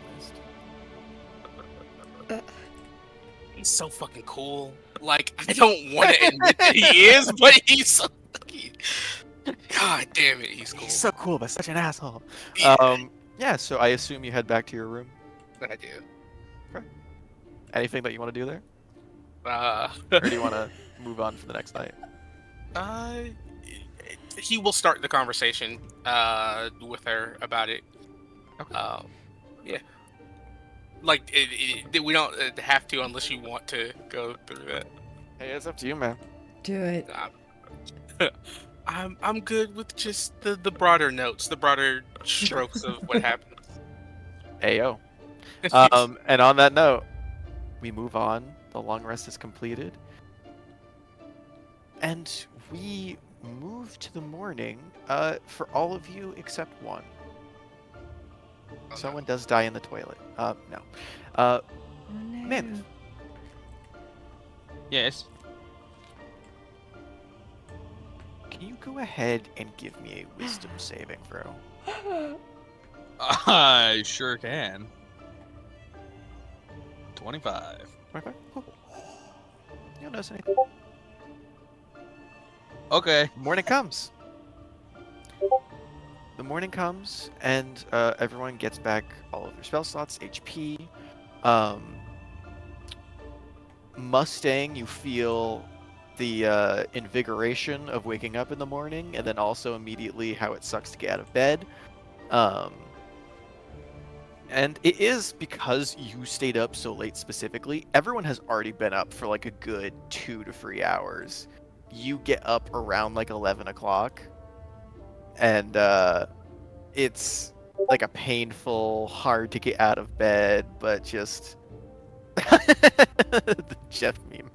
mist. He's so fucking cool. Like, I don't want to admit that he is, but he's so fucking... God damn it, he's cool. He's so cool, but such an asshole. Yeah, Yeah. So I assume you head back to your room. I do. Anything that you want to do there, Uh, or do you want to move on for the next night? uh, he will start the conversation with her about it. Okay. Yeah. Like, we don't have to unless you want to go through that. Hey, it's up to you, man. Do it. I'm good with just the broader notes, the broader strokes of what happens. Ayo. And on that note, we move on. The long rest is completed. And we move to the morning for all of you except one. Someone does die in the toilet. No. Oh, Myth. Yes. Can you go ahead and give me a wisdom saving throw? no. I sure can. 25. Okay, cool. You don't notice anything. Okay. Morning comes. The morning comes, and everyone gets back all of their spell slots, HP. Mustang, you feel the invigoration of waking up in the morning, and then also immediately how it sucks to get out of bed. And it is because you stayed up so late specifically. Everyone has already been up for like a good 2 to 3 hours. You get up around like 11 o'clock, and it's like a painful, hard to get out of bed, but just the Jeff meme.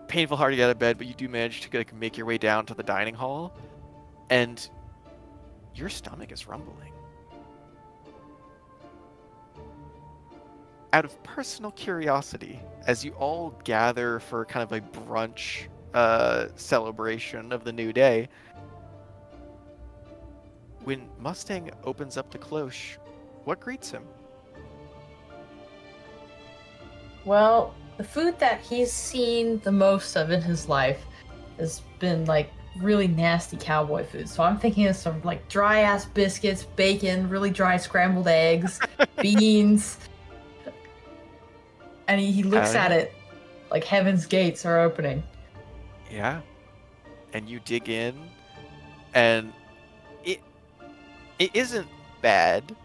Painful, hard to get out of bed, but you do manage to like make your way down to the dining hall, and your stomach is rumbling. Out of personal curiosity, as you all gather for kind of a brunch celebration of the new day, when Mustang opens up the cloche, what greets him? Well, the food that he's seen the most of in his life has been like really nasty cowboy food. So I'm thinking of some like dry ass biscuits, bacon, really dry scrambled eggs, beans. And he looks Hell at yeah. it like heaven's gates are opening. Yeah. And you dig in, and it isn't bad,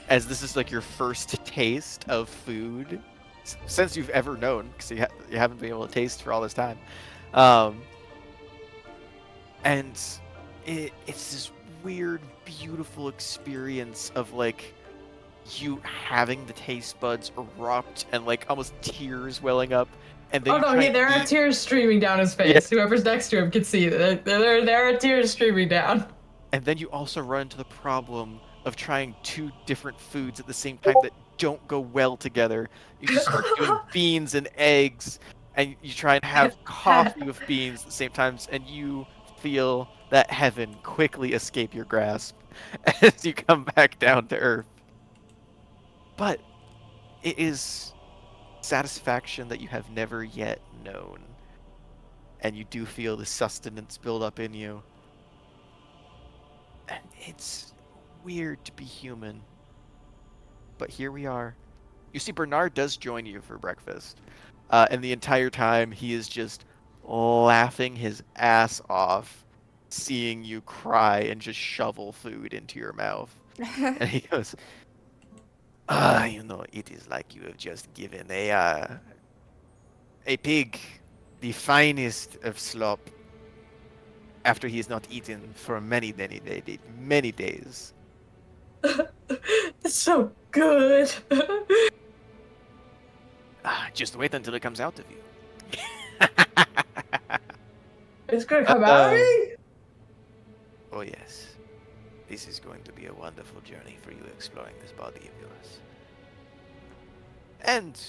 as this is like your first taste of food since you've ever known, because you haven't been able to taste for all this time. And it's this weird, beautiful experience of like you having the taste buds erupt and like almost tears welling up. And then Oh you no, try hey, and there are tears streaming down his face. Yeah. Whoever's next to him can see that there are tears streaming down. And then you also run into the problem of trying 2 different foods at the same time that don't go well together. You just start doing beans and eggs, and you try and have coffee with beans at the same times, and you feel that heaven quickly escape your grasp as you come back down to earth. But it is satisfaction that you have never yet known. And you do feel the sustenance build up in you. And it's weird to be human. But here we are. You see, Bernard does join you for breakfast. And the entire time, he is just laughing his ass off, seeing you cry and just shovel food into your mouth. And he goes, it is like you have just given a pig the finest of slop after he has not eaten for many days. It's so good. Just wait until it comes out of you. It's gonna come out of me? Oh yes. This is going to be a wonderful journey for you exploring this body of yours. And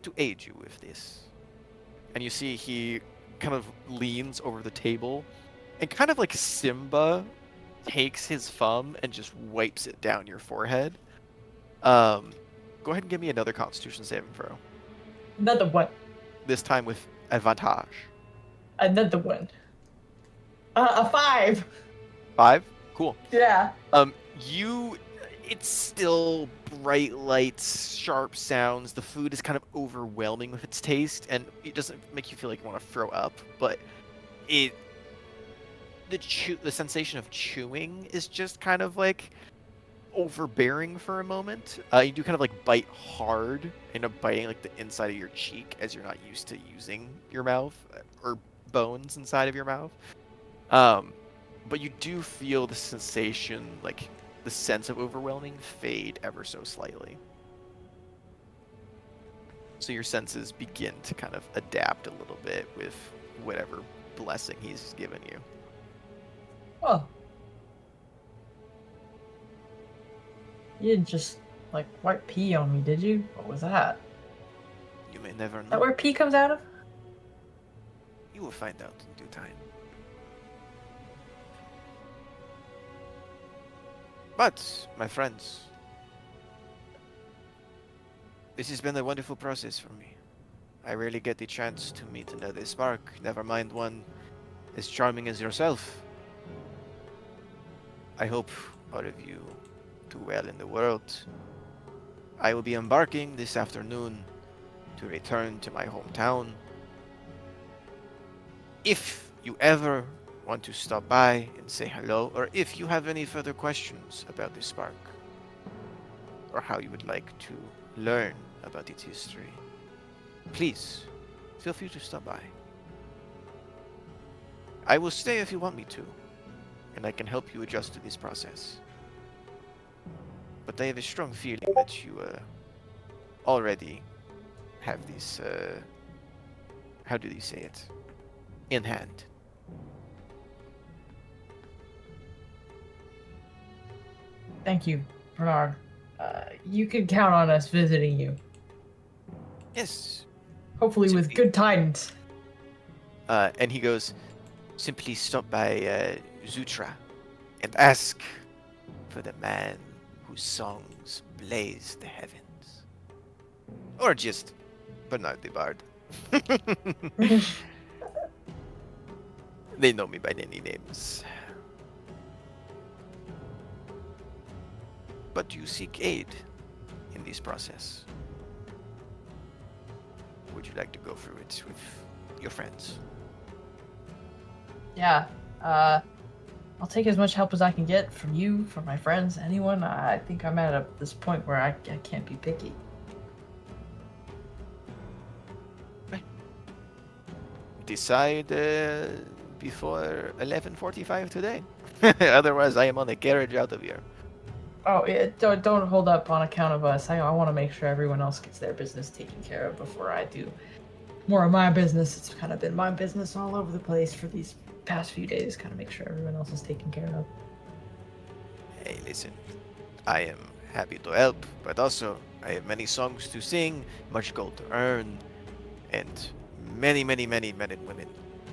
to aid you with this, and you see he kind of leans over the table, and kind of like Simba takes his thumb and just wipes it down your forehead. Go ahead and give me another Constitution saving throw. Another one. This time with advantage. Another one. A 5. 5? Cool. Yeah. It's still bright lights, sharp sounds. The food is kind of overwhelming with its taste, and it doesn't make you feel like you want to throw up, but the sensation of chewing is just kind of like overbearing for a moment. You do kind of like bite hard, end up biting like the inside of your cheek as you're not used to using your mouth or bones inside of your mouth. But you do feel the sensation, like the sense of overwhelming, fade ever so slightly. So your senses begin to kind of adapt a little bit with whatever blessing he's given you. Oh. You didn't just, like, wipe pee on me, did you? What was that? You may never Is that know. where pee comes out of? You will find out in due time. But, my friends, this has been a wonderful process for me. I rarely get the chance to meet another spark, never mind one as charming as yourself. I hope all of you do well in the world. I will be embarking this afternoon to return to my hometown. If you ever want to stop by and say hello, or if you have any further questions about the spark, or how you would like to learn about its history, please feel free to stop by. I will stay if you want me to, and I can help you adjust to this process. But I have a strong feeling that you already have this, how do you say it, in hand. Thank you, Bernard. You can count on us visiting you. Yes. Hopefully with good tidings. And he goes, simply stop by Zutra and ask for the man whose songs blaze the heavens. Or just Bernard the Bard. They know me by many names. But do you seek aid in this process? Would you like to go through it with your friends? Yeah. I'll take as much help as I can get from you, from my friends, anyone. I think I'm at this point where I can't be picky. Decide before 11:45 today. Otherwise, I am on a carriage out of here. Oh, yeah, don't hold up on account of us. I want to make sure everyone else gets their business taken care of before I do more of my business. It's kind of been my business all over the place for these past few days. Kind of make sure everyone else is taken care of. Hey, listen, I am happy to help, but also I have many songs to sing, much gold to earn, and many, many, many men and women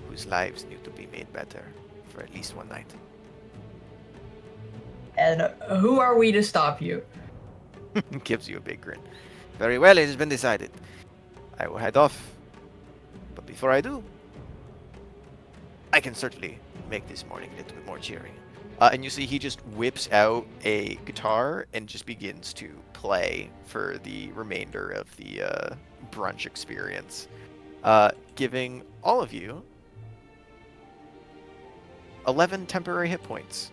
whose lives need to be made better for at least one night. And who are we to stop you? Gives you a big grin. Very well, it has been decided. I will head off, but before I do, I can certainly make this morning a little bit more cheering. And you see he just whips out a guitar and just begins to play for the remainder of the brunch experience, giving all of you 11 temporary hit points.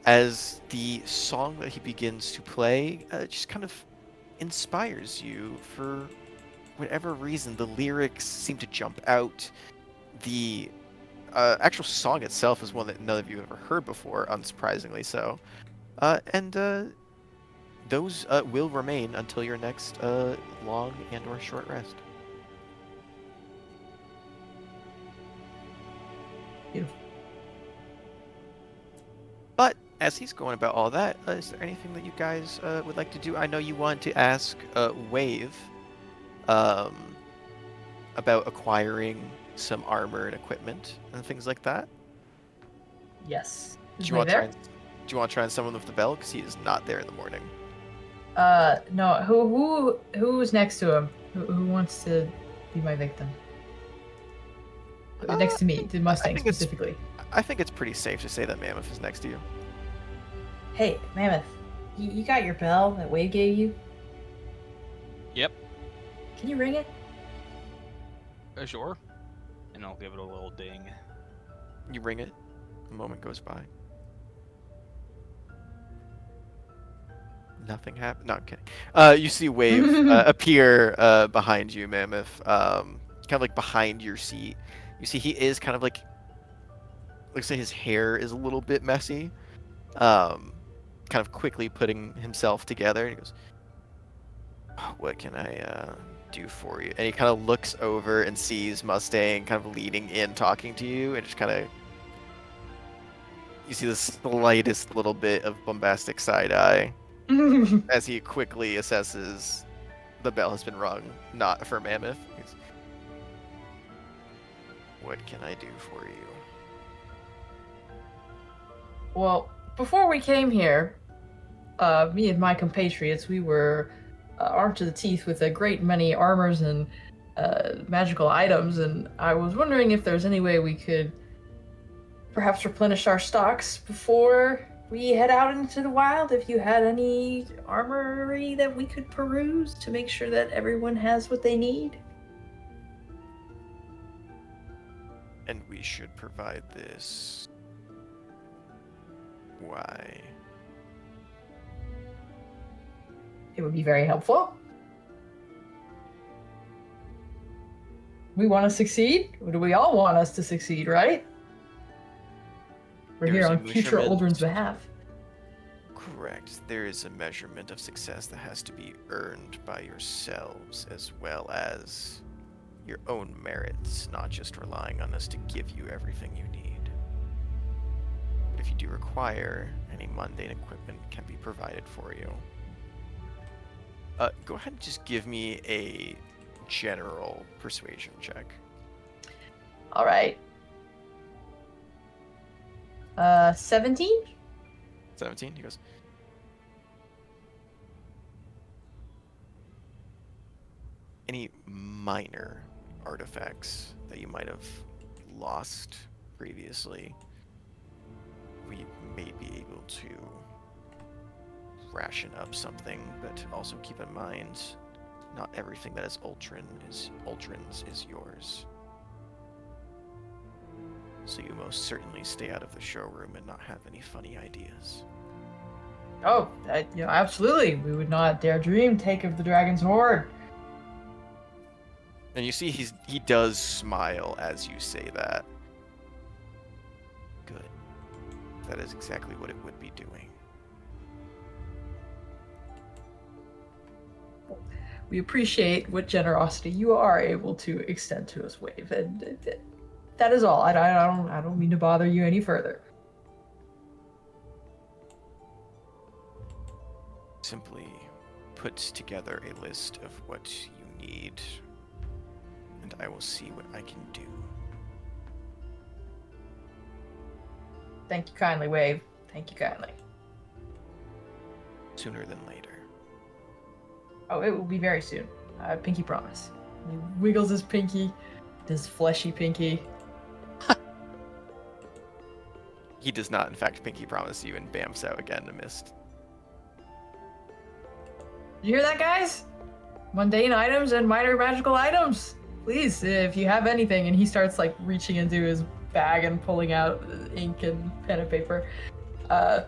As the song that he begins to play just kind of inspires you for whatever reason. The lyrics seem to jump out. The actual song itself is one that none of you have ever heard before, unsurprisingly so. And those will remain until your next long and or short rest. Beautiful. But as he's going about all that, is there anything that you guys would like to do? I know you want to ask Wave um, about acquiring some armor and equipment and things like that. Yes. Do Is you Wei want to try there? do you want to try and summon with the bell? Because he is not there in the morning. No. Who's next to him? Who wants to be my victim? Next to me, the I Mustang think it's specifically. I think it's pretty safe to say that Mammoth is next to you. Hey, Mammoth, you got your bell that Wade gave you? Yep. Can you ring it? Sure. And I'll give it a little ding. You ring it. A moment goes by. Nothing happened. No, I'm kidding. You see Wave appear behind you, Mammoth. Kind of like behind your seat. You see he is kind of like, looks like his hair is a little bit messy. Kind of quickly putting himself together. He goes, "Oh, what can I do for you?" And he kind of looks over and sees Mustang kind of leaning in, talking to you, and just kind of, you see the slightest little bit of bombastic side eye as he quickly assesses the bell has been rung, not for Mammoth. He's, what can I do for you? Well, before we came here, me and my compatriots, we were armed to the teeth with a great many armors and magical items, and I was wondering if there's any way we could perhaps replenish our stocks before we head out into the wild. If you had any armory that we could peruse to make sure that everyone has what they need. And we should provide this. Why? It would be very helpful. We want to succeed. Do we all want us to succeed, right? We're There here is a on future measurement. Aldrin's behalf. Correct. There is a measurement of success that has to be earned by yourselves as well as your own merits, not just relying on us to give you everything you need. But if you do require, any mundane equipment can be provided for you. Go ahead and just give me a general persuasion check. All right. 17? 17? He goes, any minor artifacts that you might have lost previously, we may be able to ration up something, but also keep in mind, not everything that is Ultran's is yours. So you most certainly stay out of the showroom and not have any funny ideas. Oh, absolutely. We would not dare dream take of the dragon's hoard. And you see he does smile as you say that. Good. That is exactly what it would be doing. We appreciate what generosity you are able to extend to us, Wave, and that is all. I don't mean to bother you any further. simply put together a list of what you need, and I will see what I can do. Thank you kindly, Wave. Thank you kindly. Sooner than later. Oh, it will be very soon. Pinky promise. He wiggles his pinky, his fleshy pinky. He does not, in fact, pinky promise you, and bamfs out again in mist. You hear that, guys? Mundane items and minor magical items. Please, if you have anything. And he starts like reaching into his bag and pulling out ink and pen and paper. I'll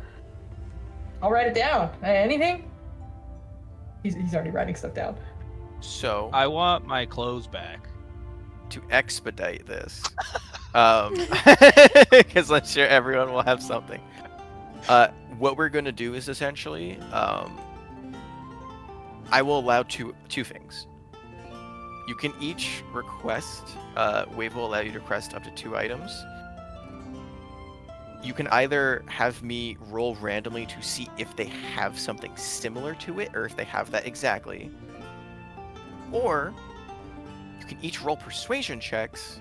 write it down. Anything? He's already writing stuff down. So, I want my clothes back. to expedite this, because I'm sure everyone will have something. What we're going to do is essentially, I will allow two things. You can each request, Wave will allow you to request up to 2 items. You can either have me roll randomly to see if they have something similar to it, or if they have that exactly. Or you can each roll persuasion checks,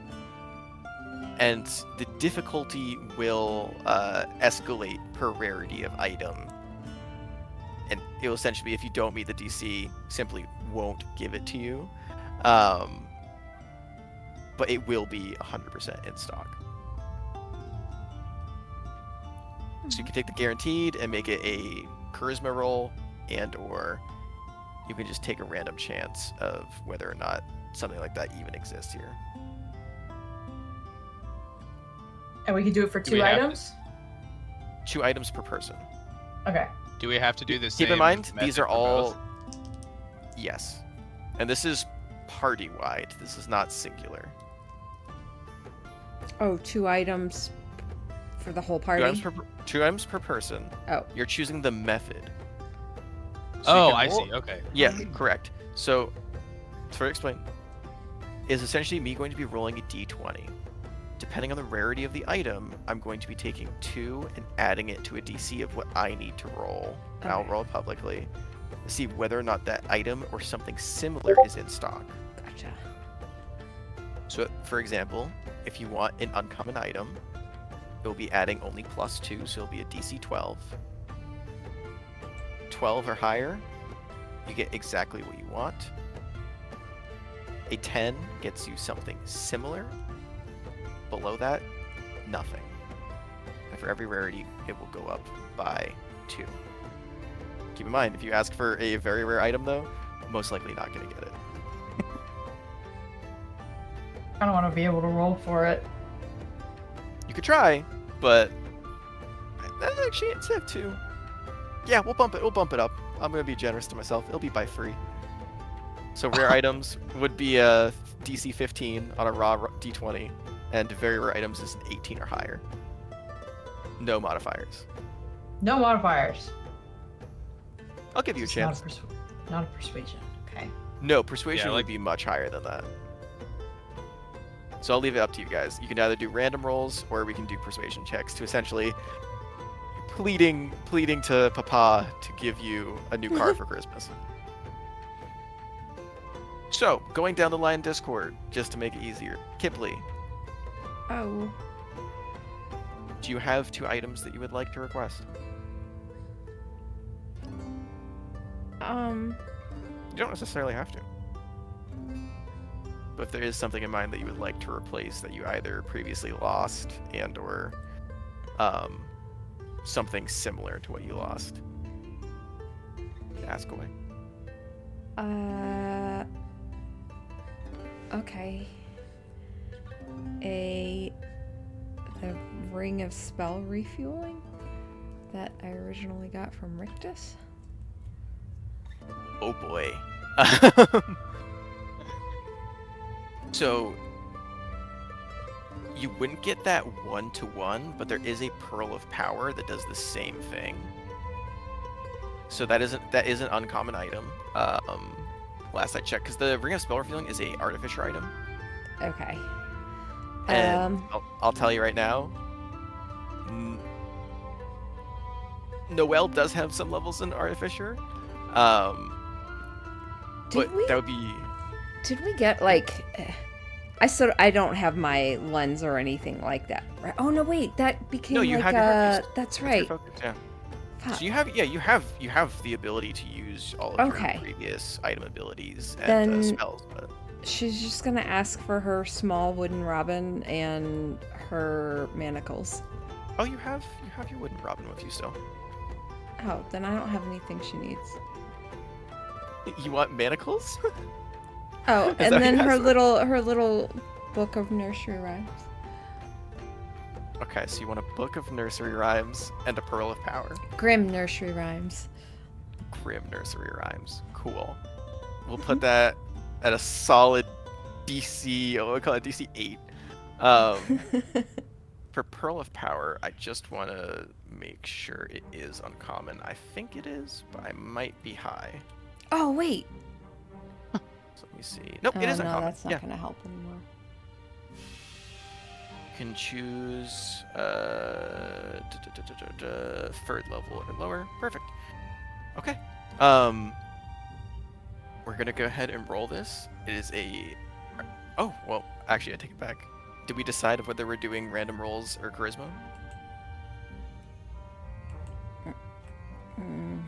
and the difficulty will escalate per rarity of item. And it will essentially be, if you don't meet the DC, simply won't give it to you. But it will be 100% in stock. So you can take the guaranteed and make it a charisma roll, and or you can just take a random chance of whether or not something like that even exists here. And we can do it for Do we 2 have to- items? 2 items per person. Okay. Do we have to do the same? Keep in mind, these method are for all... both? Yes. And this is party-wide. This is not singular. Oh, 2 items for the whole 2 party? items per person. Oh. You're choosing the method. So you Oh, can I roll- see. Okay. Yeah, correct. So, to explain, is essentially me going to be rolling a d20. Depending on the rarity of the item, I'm going to be taking 2 and adding it to a DC of what I need to roll. And I'll Okay. roll it publicly to see whether or not that item or something similar is in stock. Gotcha. So, for example, if you want an uncommon item, it will be adding only +2, so it'll be a DC 12. 12 or higher, you get exactly what you want. A 10 gets you something similar. Below that, nothing. And for every rarity, it will go up by 2. Keep in mind, if you ask for a very rare item, though, most likely not going to get it. I don't want to be able to roll for it. You could try, but actually, it's at 2. Yeah, we'll bump it. We'll bump it up. I'm gonna be generous to myself. It'll be by 3. So rare items would be a DC 15 on a raw D20, and very rare items is an 18 or higher. No modifiers. No modifiers. I'll give you a It's chance. Not a persuasion. Okay. No, persuasion Yeah, would like- be much higher than that. So I'll leave it up to you guys. You can either do random rolls, or we can do persuasion checks to essentially pleading to Papa to give you a new car for Christmas. So, going down the line Discord, just to make it easier. Kipley, Oh. do you have 2 items that you would like to request? You don't necessarily have to. But if there is something in mind that you would like to replace that you either previously lost and or something similar to what you lost, ask away. Okay. The ring of spell refueling that I originally got from Rictus. Oh boy. So you wouldn't get that 1-to-1, but there is a Pearl of Power that does the same thing. So that is an uncommon item. Last I checked, because the Ring of Spell Refueling is a artificer item. Okay. And I'll tell you right now, Noelle does have some levels in artificer, Um, Did but we? that would be. Did we get like? I don't have my lens or anything like that. Right? Oh no, wait, that became No, you like have your heart boost. That's Your right. focus, yeah. Fuck. So you have the ability to use all of your Okay. previous item abilities and Then- spells, but She's just gonna ask for her small wooden robin and her manacles. oh, you have your wooden robin with you still. Oh, then I don't have anything she needs. You want manacles? Oh, Is and that then what you her little book of nursery rhymes. Okay, so you want a book of nursery rhymes and a pearl of power. Grim nursery rhymes. Grim nursery rhymes. Cool. We'll put that at a solid DC. Oh, we'll call it DC 8. For pearl of power, I just want to make sure it is uncommon. I think it is, but I might be high. Oh wait. So let me see. Nope, Oh it is no, uncommon. that's not Yeah, gonna help anymore. you can choose third level or lower. Perfect. Okay. We're gonna go ahead and roll this. It is a. Oh well, actually, I take it back. Did we decide whether we're doing random rolls or charisma? Mm.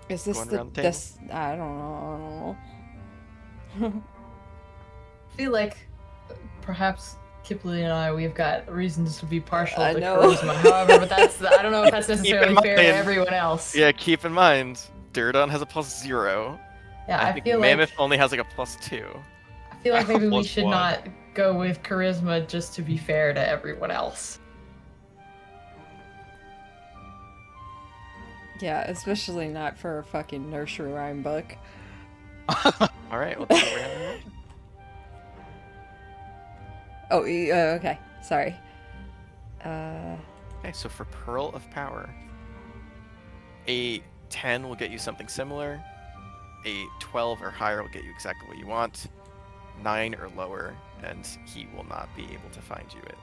Is this Going the around the table? this? I don't know. I feel like perhaps Kipley and I, we've got reasons to be partial I to know. charisma. However, but I don't know if that's Keep in necessarily fair to mind- everyone else. Yeah, keep in mind, Dirdon has a +0. Yeah, I think feel Mammoth like only has like a +2. I feel like maybe we Plus should one. not go with charisma just to be fair to everyone else. Yeah, especially not for a fucking nursery rhyme book. All right, we'll take a random roll. Oh, okay. Sorry. Okay, so for Pearl of Power, a 10 will get you something similar. A 12 or higher will get you exactly what you want. 9 or lower, and he will not be able to find you it.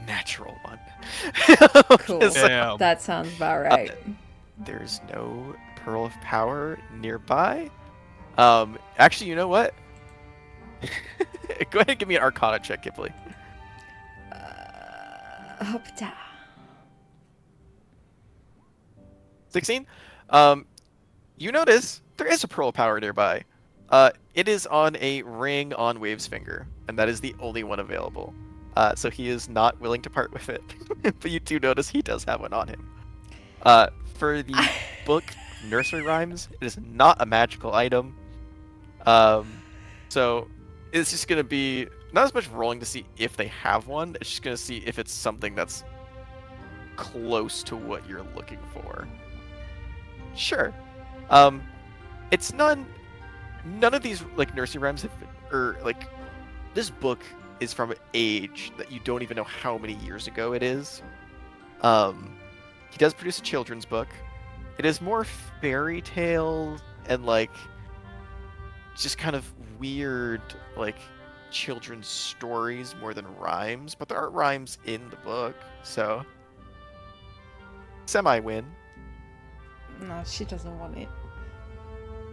Natural 1. Cool. So, Damn. That sounds about right. there's no Pearl of Power nearby. Actually, you know what? Go ahead and give me an Arcana check, Kipley. Hopta. 16. You notice there is a Pearl of Power nearby. It is on a ring on Wave's finger, and that is the only one available. So he is not willing to part with it. But you do notice he does have one on him. For the book Nursery Rhymes, it is not a magical item. So it's just gonna be not as much rolling to see if they have one. It's just gonna see if it's something that's close to what you're looking for. Sure. It's none of these like nursery rhymes have or like this book is from an age that you don't even know how many years ago it is. He does produce a children's book. It is more fairy tale and like just kind of weird like children's stories more than rhymes, but there are rhymes in the book, so semi win. No, she doesn't want it.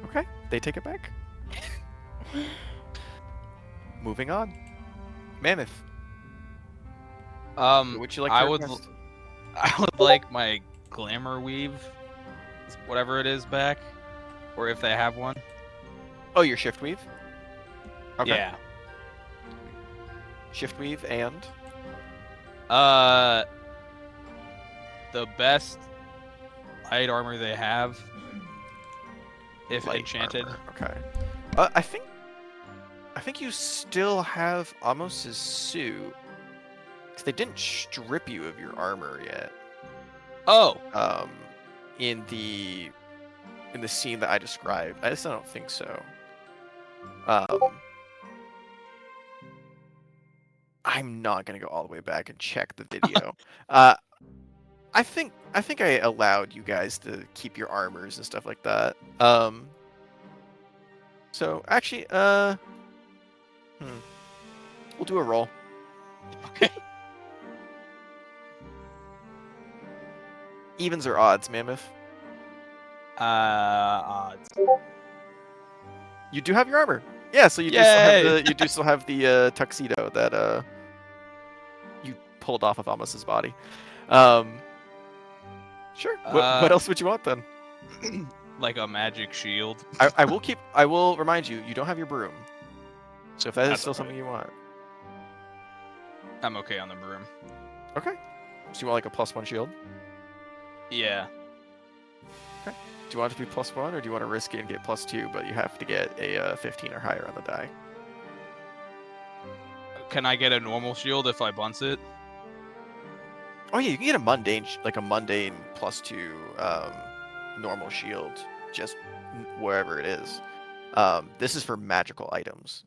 Okay, they take it back. Moving on. Mammoth, what would you like to I would request? I would like my glamour weave, whatever it is, back, or if they have one. Oh, your shift weave? Okay. Yeah. Shift weave and The best light armor they have, if light enchanted. armor. Okay. I think you still have Amos's suit. Because they didn't strip you of your armor yet. Oh, In the scene that I described. I just don't think so. I'm not gonna go all the way back and check the video. I think I allowed you guys to keep your armors and stuff like that. So actually, we'll do a roll. okay. Evens or odds, Mammoth? Odds. You do have your armor. Yeah, so you Yay! do still have the tuxedo that you pulled off of Amos's body. Um, sure. What else would you want then? Like a magic shield. I will remind you, you don't have your broom. So if that is That's still alright. something you want. I'm okay on the broom. Okay. So you want like a +1 shield? Yeah. Okay. Do you want it to be +1 or do you want to risk it and get +2, but you have to get a 15 or higher on the die? Can I get a normal shield if I bunce it? Oh yeah, you can get a mundane +2 normal shield, just wherever it is. This is for magical items.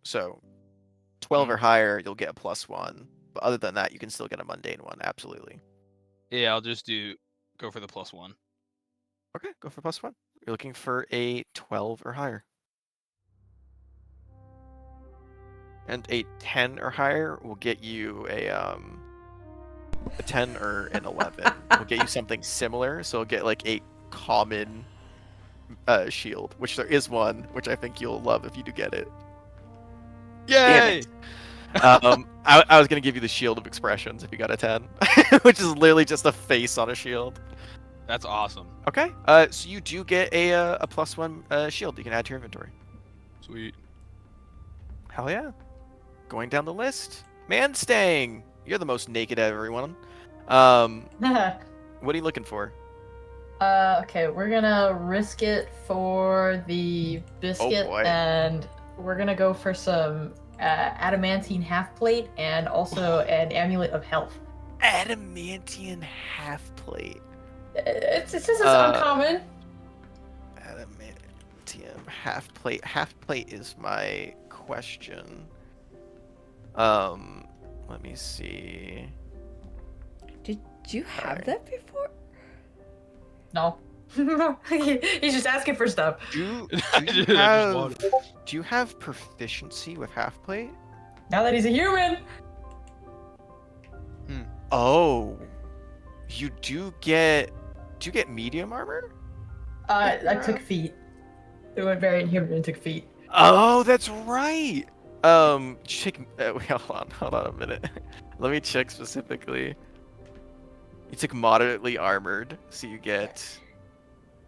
So 12 or higher, you'll get a +1. But other than that, you can still get a mundane one, absolutely. Yeah, I'll just go for the +1. Okay, go for +1. You're looking for a 12 or higher. And a 10 or higher will get you a 10 or an 11 will get you something similar. So it'll get like a common shield, which there is one, which I think you'll love if you do get it. Damn Yay! it. I was gonna give you the shield of expressions if you got a 10, which is literally just a face on a shield. That's awesome. Okay. So you do get a +1 shield you can add to your inventory. Sweet. Hell yeah. Going down the list, Manstang. You're the most naked of everyone. What are you looking for? Okay, we're gonna risk it for the biscuit, boy. and we're gonna go for some adamantine half plate and also an amulet of health. Adamantine half plate. It says it's uncommon. Adamantium half plate. Half plate is my question. Let me see. Did you have Alright. that before? No. He's just asking for stuff. Do I just you have proficiency with half plate? Now that he's a human. Oh, you do get. Do you get medium armor? I took feet. It went very inhuman and took feet. Oh, that's right. Check. Wait, hold on a minute. Let me check specifically. You took moderately armored, so you get.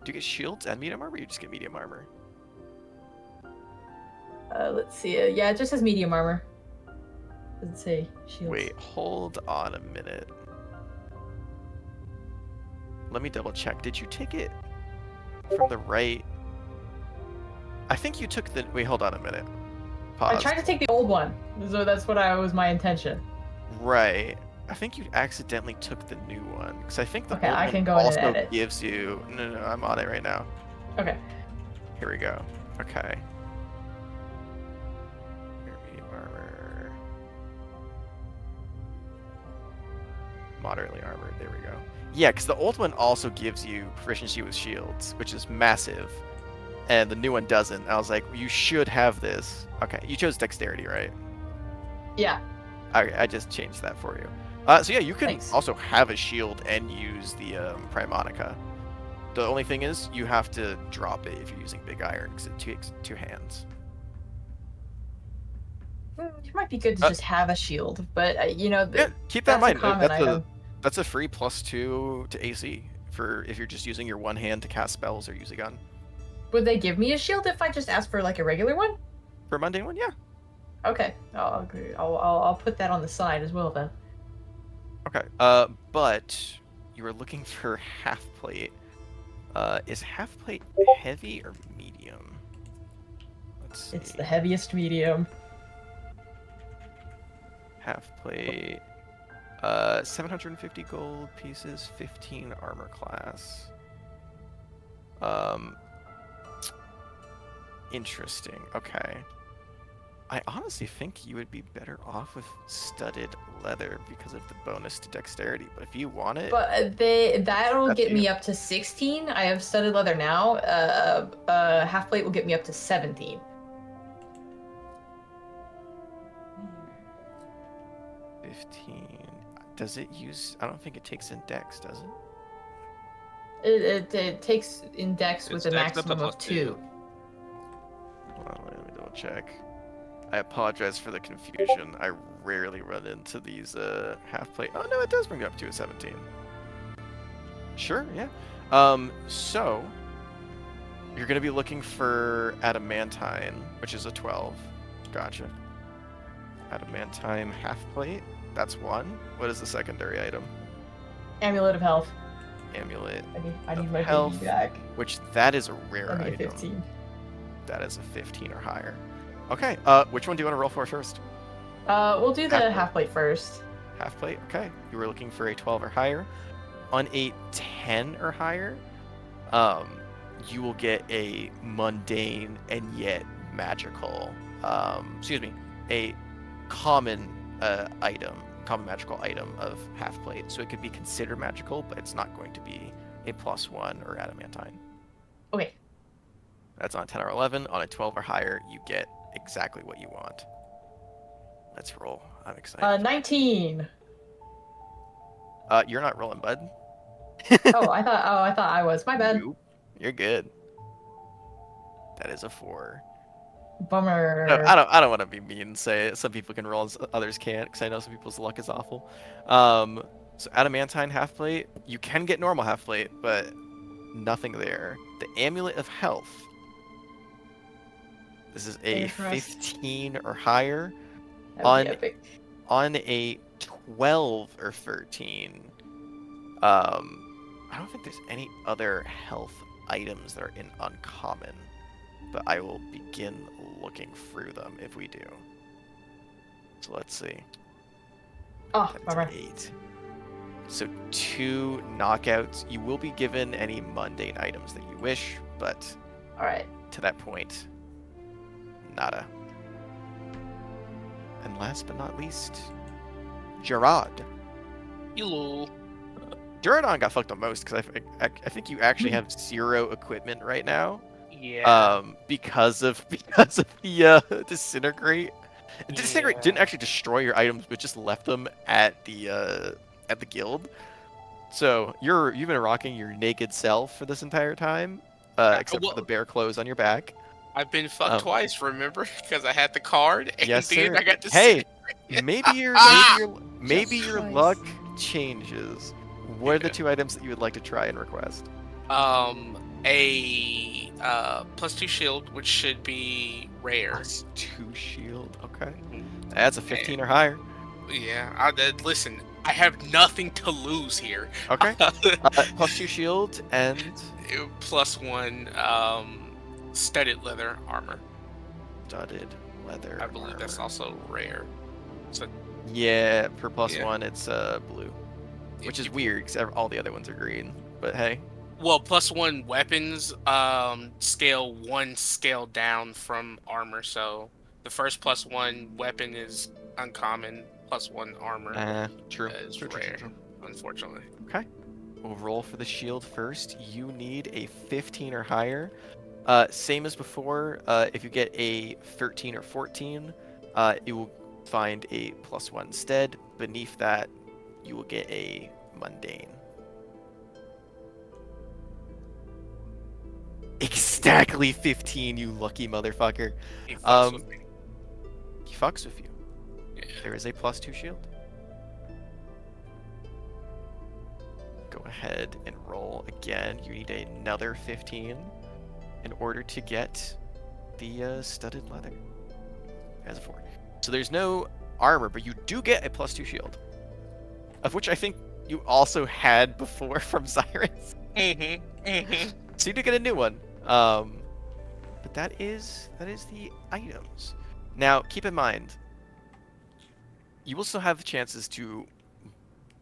Do you get shields and medium armor? Or you just get medium armor. Let's see. Yeah, it just says medium armor. Doesn't say shields. Wait, hold on a minute. Let me double check. Did you take it from the right? I think you took the. Wait, hold on a minute. Pause. I tried to take the old one, so that's what was my intention. Right. I think you accidentally took the new one because I think the Okay, old I one can go in and also edit. gives you. No, I'm on it right now. Okay. Here we go. Okay. Here, medium armor. Moderately armored. There we go. Yeah, because the old one also gives you proficiency with shields, which is massive, and the new one doesn't. I was like, you should have this. Okay, you chose dexterity, right? Yeah. I just changed that for you. So yeah, you can Thanks. also have a shield and use the Primonica. The only thing is, you have to drop it if you're using Big Iron, because it takes 2 hands. It might be good to just have a shield, but Yeah, keep that in that's a mind. common item. That's a free +2 to AC for if you're just using your one hand to cast spells or use a gun. Would they give me a shield if I just asked for like a regular one? For a mundane one, yeah. Okay, I'll put that on the side as well then. Okay. But you were looking for half plate. Is half plate heavy or medium? Let's see. It's the heaviest medium. Half plate. 750 gold pieces, 15 armor class. Interesting. Okay. I honestly think you would be better off with studded leather because of the bonus to dexterity. But if you want it, But that'll Up get to me you. up to 16. I have studded leather now. Half plate will get me up to 17. 15. Does it use? I don't think it takes in dex, does it? It takes index with It's a dex up to maximum of +2. 2. Hold on, let me double check. I apologize for the confusion. I rarely run into these half plate. Oh no, it does bring it up to a 17. Sure, yeah. So you're gonna be looking for adamantine, which is a 12. Gotcha. Adamantine half plate. That's one. What is the secondary item? Amulet of Health. Amulet I need of my health, baby back. which that is a rare Let me item. get 15. That is a 15 or higher. Okay. Which one do you want to roll for first? We'll do the Half-plate. half plate first. Half plate. Okay. You were looking for a 12 or higher. On a 10 or higher, you will get a mundane and yet magical. Excuse me, a common common magical item of half plate. So it could be considered magical, but it's not going to be a +1 or adamantine. Okay. That's on 10 or 11. On a 12 or higher, you get exactly what you want. Let's roll. I'm excited. 19. You're not rolling, bud. I thought I was. My bad. Nope. You're good. That is a 4. Bummer. No, I don't want to be mean and say some people can roll and others can't, because I know some people's luck is awful. So adamantine half plate, you can get normal half plate, but nothing there. The amulet of health. This is a Interesting. 15 or higher. That would be epic. On a 12 or 13, I don't think there's any other health items that are in uncommon, but I will begin looking through them if we do. So let's see. Oh, That's bummer. an 8. So 2 knockouts. You will be given any mundane items that you wish, but Alright. to that point, nada. And last but not least, Gerard. Hello. Duradon got fucked the most because I think you actually have 0 equipment right now. Yeah. Because of the disintegrate. Disintegrate didn't actually destroy your items, but just left them at the guild. So you've been rocking your naked self for this entire time, except for the bear clothes on your back. I've been fucked twice, remember? Because I had the card, and Yes, then sir. I got to Hey, maybe your Just luck twice. changes. What are the 2 items that you would like to try and request? A +2 shield, which should be rare. +2 shield. Okay, Mhm. that's a 15 or higher. Yeah. Listen, I have nothing to lose here. Okay. +2 shield and +1 studded leather armor. studded leather. I believe that's armor. also rare. So Yeah, for +1 Yeah. it's blue, which is weird because all the other ones are green. But hey, Well, +1 weapons scale 1 scale down from armor. So the first +1 weapon is uncommon. +1 armor true. is True, true, rare, true, true. unfortunately. Okay, we'll roll for the shield first. You need a 15 or higher. Same as before. If you get a 13 or 14, you will find a +1 instead. Beneath that, you will get a mundane. Exactly 15, you lucky motherfucker. He fucks with me. He fucks with you. Yeah. There is a +2 shield. Go ahead and roll again. You need another 15 in order to get the studded leather. As a 4. So there's no armor, but you do get a +2 shield, of which I think you also had before from Sirens. So you do get a new one. But that is the items. Now keep in mind, you will still have the chances to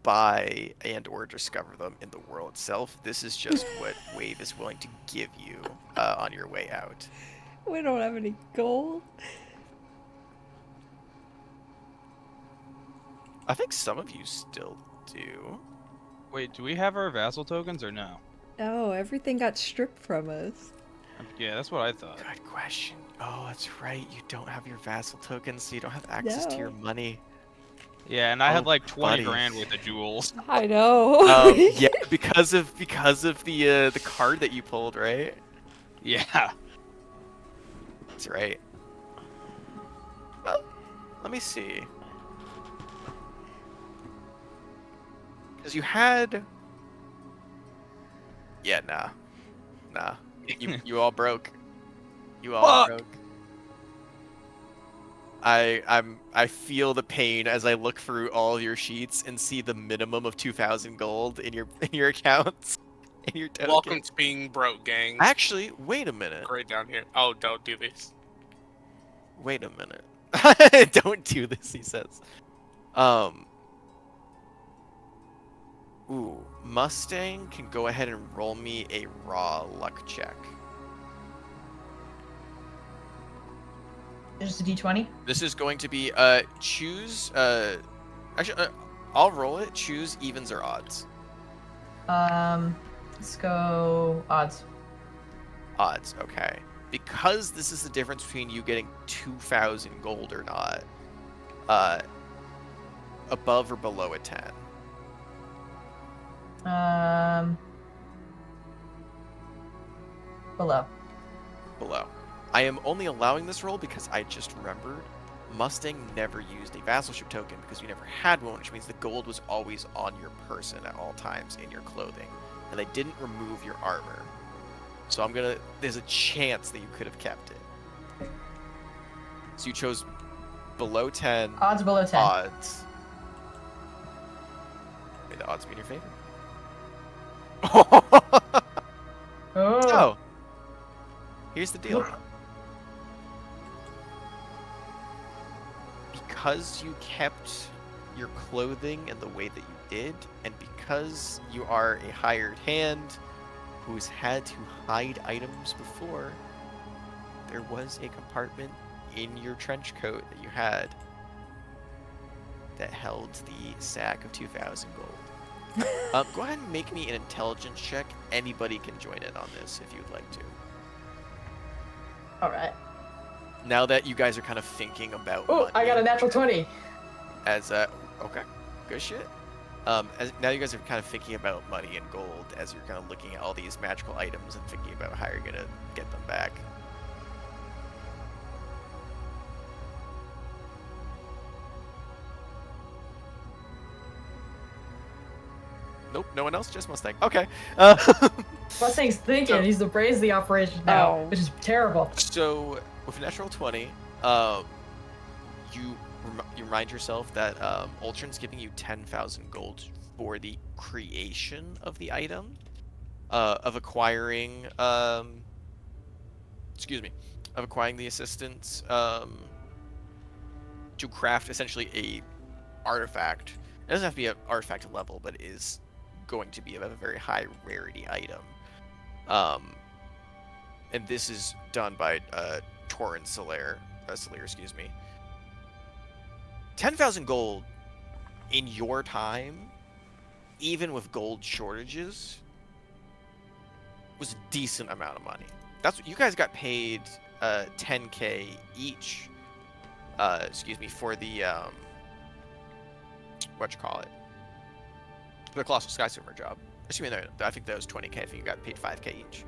buy and or discover them in the world itself. This is just what Wave is willing to give you on your way out. We don't have any gold. I think some of you still do. Wait, do we have our vassal tokens or no? Oh, everything got stripped from us. Yeah, that's what I thought. Good question. Oh, that's right. You don't have your vassal tokens, so you don't have access to your No. money. Yeah, and I had Oh, like 20 buddy. grand worth of jewels. I know. Yeah, because of the card that you pulled, right? Yeah. That's right. Well, let me see. Because you had. Yeah, nah. You all broke. You all Fuck! broke. I feel the pain as I look through all of your sheets and see the minimum of 2,000 gold in your accounts, in your Welcome token. to being broke, gang. Actually, wait a minute. Right down here. Oh, don't do this. Wait a minute. Don't do this, he says. Ooh, Mustang can go ahead and roll me a raw luck check. Just a d20. This is going to be choose actually I'll roll it. Choose evens or odds. Let's go odds. Odds, okay. Because this is the difference between you getting 2,000 gold or not, above or below a 10. Below. Below. I am only allowing this roll because I just remembered Mustang never used a vassalship token because you never had one, which means the gold was always on your person at all times in your clothing, and they didn't remove your armor. So there's a chance that you could have kept it. So you chose below 10. Odds below 10. Odds. May the odds be in your favor. Oh. So, here's the deal. Because you kept your clothing in the way that you did, and because you are a hired hand who's had to hide items before, there was a compartment in your trench coat that you had that held the sack of 2,000 gold. Go ahead and make me an intelligence check. Anybody can join in on this if you'd like to. Alright. Now that you guys are kind of thinking about Oh, money I got a natural 20. as okay, good shit. As now you guys are kind of thinking about money and gold as you're kind of looking at all these magical items and thinking about how you're gonna get them back. Nope, no one else, just Mustang. Okay. Mustang's thinking So- he's the brains of the operation now, Oh. which is terrible. So with a natural 20, you remind yourself that Ultron's giving you 10,000 gold for the creation of the item, of acquiring, excuse me, of acquiring the assistance to craft essentially a artifact. It doesn't have to be an artifact level, but it is going to be of a very high rarity item. And this is done by Torrent Solaire, excuse me. 10,000 gold in your time, even with gold shortages, was a decent amount of money. That's what you guys got paid 10K each. Excuse me, for the whatchamacallit, for the Colossal Sky Swimmer job. Excuse me, no, I think that was 20K. I think you got paid 5K each.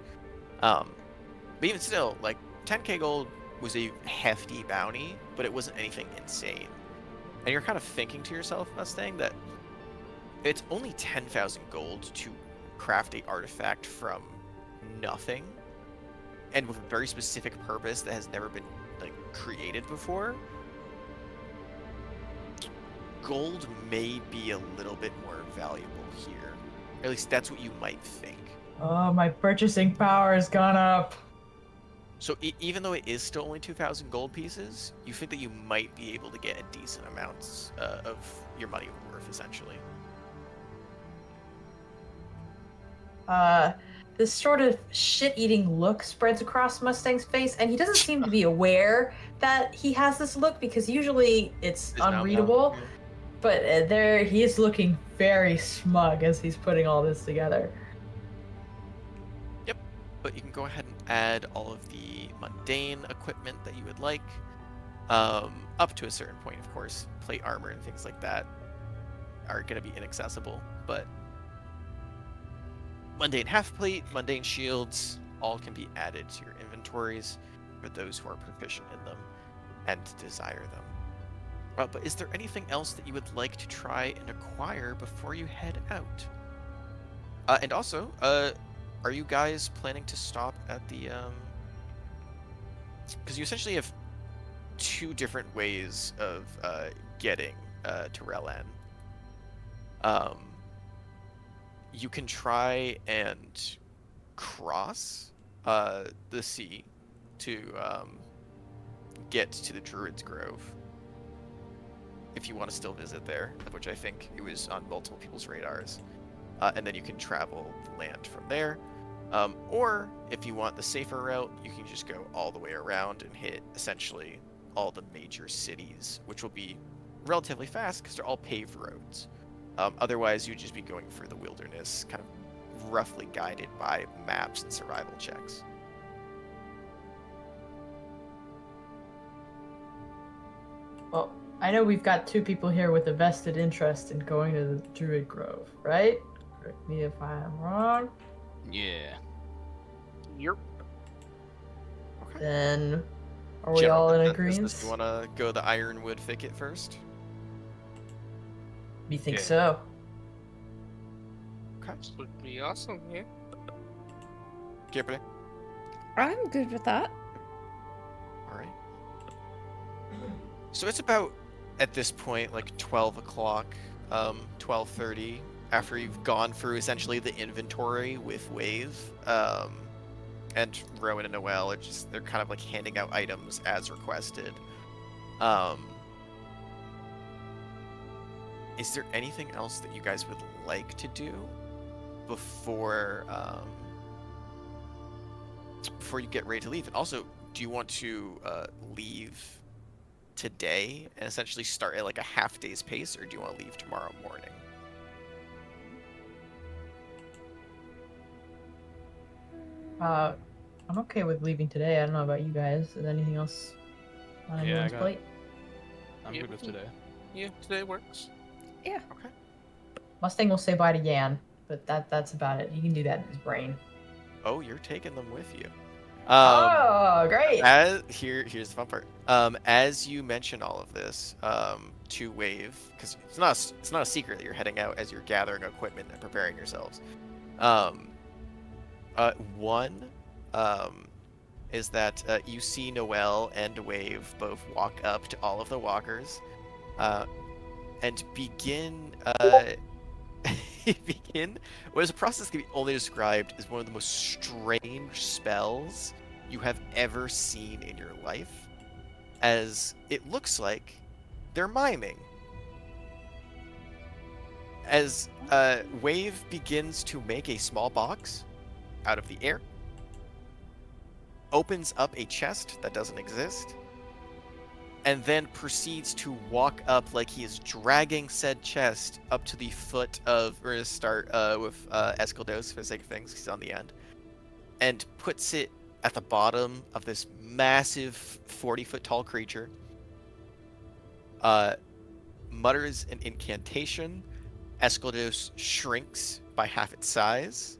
But even still, like 10K gold was a hefty bounty, but it wasn't anything insane. And you're kind of thinking to yourself, Mustang, that it's only 10,000 gold to craft a artifact from nothing, and with a very specific purpose that has never been like created before. Gold may be a little bit more valuable here. At least that's what you might think. Oh, my purchasing power has gone up. So even though it is still only 2,000 gold pieces, you think that you might be able to get a decent amount of your money worth, essentially. This sort of shit-eating look spreads across Mustang's face, and he doesn't seem to be aware that he has this look because usually it's Is now- unreadable. yeah. But there, he is looking very smug as he's putting all this together. Yep, but you can go ahead and add all of the mundane equipment that you would like, up to a certain point, of course. Plate armor and things like that are going to be inaccessible, but Mundane half plate, mundane shields, all can be added to your inventories for those who are proficient in them and desire them. But is there anything else that you would like to try and acquire before you head out? And also, are you guys planning to stop at the because you essentially have two different ways of getting to Relan. Um, you can try and cross the sea to get to the Druid's Grove if you want to still visit there, which I think it was on multiple people's radars. And then you can travel the land from there. Or if you want the safer route, you can just go all the way around and hit essentially all the major cities, which will be relatively fast because they're all paved roads. Otherwise, you'd just be going through the wilderness, kind of roughly guided by maps and survival checks. Well, I know we've got two people here with a vested interest in going to the Druid Grove, right? Correct me if I am wrong. Yeah. Yep. Okay. Then, are we General all in consensus, agreement? do you want to go the Ironwood Thicket first? You think Yeah. so? Okay. This would be awesome, yeah. Gabriel? I'm good with that. All right. So it's about, at this point, like 12 o'clock, 12:30, after you've gone through essentially the inventory with Wave, and Rowan and Noel are just, they're kind of like handing out items as requested. Is there anything else that you guys would like to do before, before you get ready to leave? And also, do you want to leave today and essentially start at like a half day's pace, or do you want to leave tomorrow morning? I'm okay with leaving today. I don't know about you guys. Is there anything else on Yeah, anyone's plate? I'm Yeah, good with we can- today. Yeah, today works. Yeah. Okay. Mustang will say bye to Yan, but that's about it. He can do that in his brain. Oh, you're taking them with you. Oh, great! Here's the fun part. As you mention all of this, to Wave, because it's not a secret that you're heading out as you're gathering equipment and preparing yourselves. One, is that you see Noel and Wave both walk up to all of the walkers, and begin begin what is a process that can be only described as one of the most strange spells you have ever seen in your life, as it looks like they're miming. As Wave begins to make a small box out of the air, opens up a chest that doesn't exist, and then proceeds to walk up like he is dragging said chest up to the foot of, we're going to start with Escaldos for the sake of things, he's on the end, and puts it at the bottom of this massive 40-foot tall creature, mutters an incantation, Escaldos shrinks by half its size,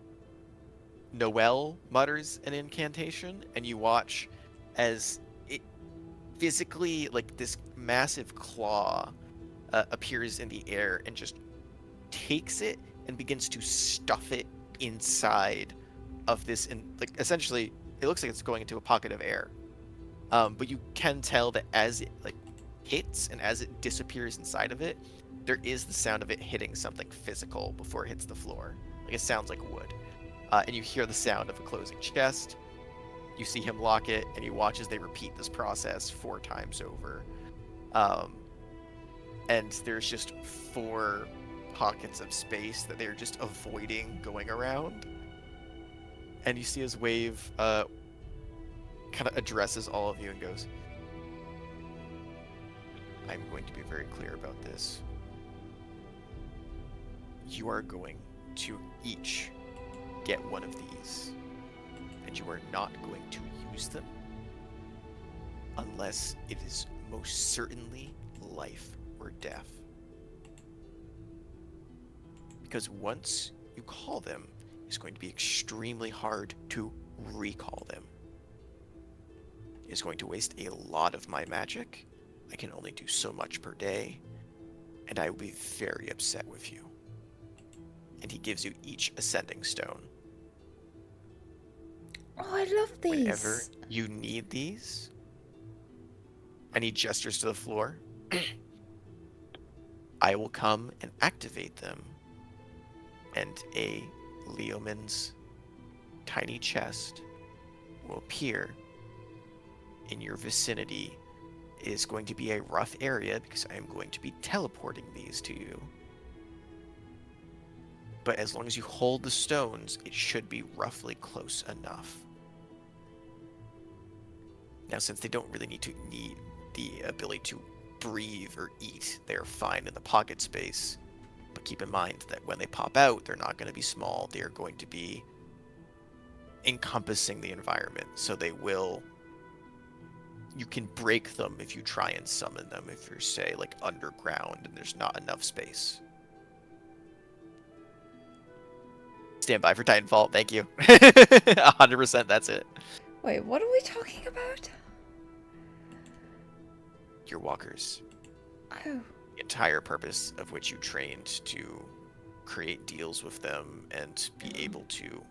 Noel mutters an incantation, and you watch as it physically, like this massive claw, appears in the air and just takes it and begins to stuff it inside of this, and like essentially it looks like it's going into a pocket of air. But you can tell that as it like hits and as it disappears inside of it, there is the sound of it hitting something physical before it hits the floor. Like it sounds like wood. And you hear the sound of a closing chest. You see him lock it, and you watch as they repeat this process 4 times over. And there's just 4 pockets of space that they're just avoiding going around. And you see his Wave kind of addresses all of you and goes, I'm going to be very clear about this. You are going to each get one of these, and you are not going to use them unless it is most certainly life or death. Because once you call them, you is going to be extremely hard to recall them. It's going to waste a lot of my magic. I can only do so much per day, and I will be very upset with you. And he gives you each ascending stone. Oh, I love these. Whenever you need these, and he gestures to the floor, I will come and activate them, and a Leoman's tiny chest will appear in your vicinity. It is going to be a rough area because I am going to be teleporting these to you. But as long as you hold the stones, it should be roughly close enough. Now, since they don't really need the ability to breathe or eat, they're fine in the pocket space. But keep in mind that when they pop out, they're not going to be small. They are going to be encompassing the environment. So they will... You can break them if you try and summon them, if you're, say, like, underground and there's not enough space. Stand by for Titanfall, thank you. 100%, that's it. Wait, what are we talking about? Your walkers. Oh, The entire purpose of which you trained to create deals with them and be able to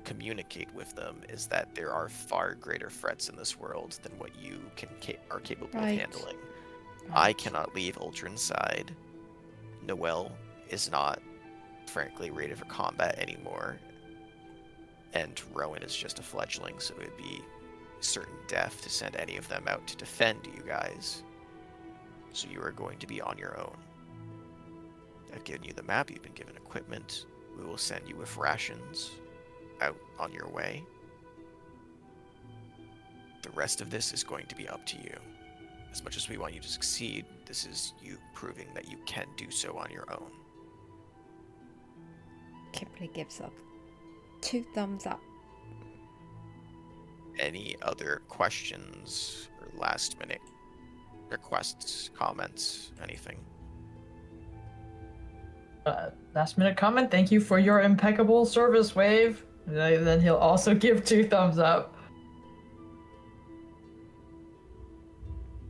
communicate with them is that there are far greater threats in this world than what you are capable of Right. handling. I right. cannot leave Ultron's side. Noelle is not, frankly, rated for combat anymore. And Rowan is just a fledgling, so it would be certain death to send any of them out to defend you guys. So you are going to be on your own. I've given you the map, you've been given equipment. We will send you with rations out on your way. The rest of this is going to be up to you. As much as we want you to succeed, this is you proving that you can do so on your own. Kimberly gives up 2 thumbs up. Any other questions or last minute requests, comments, anything? Last minute comment. Thank you for your impeccable service, Wave. And then he'll also give 2 thumbs up.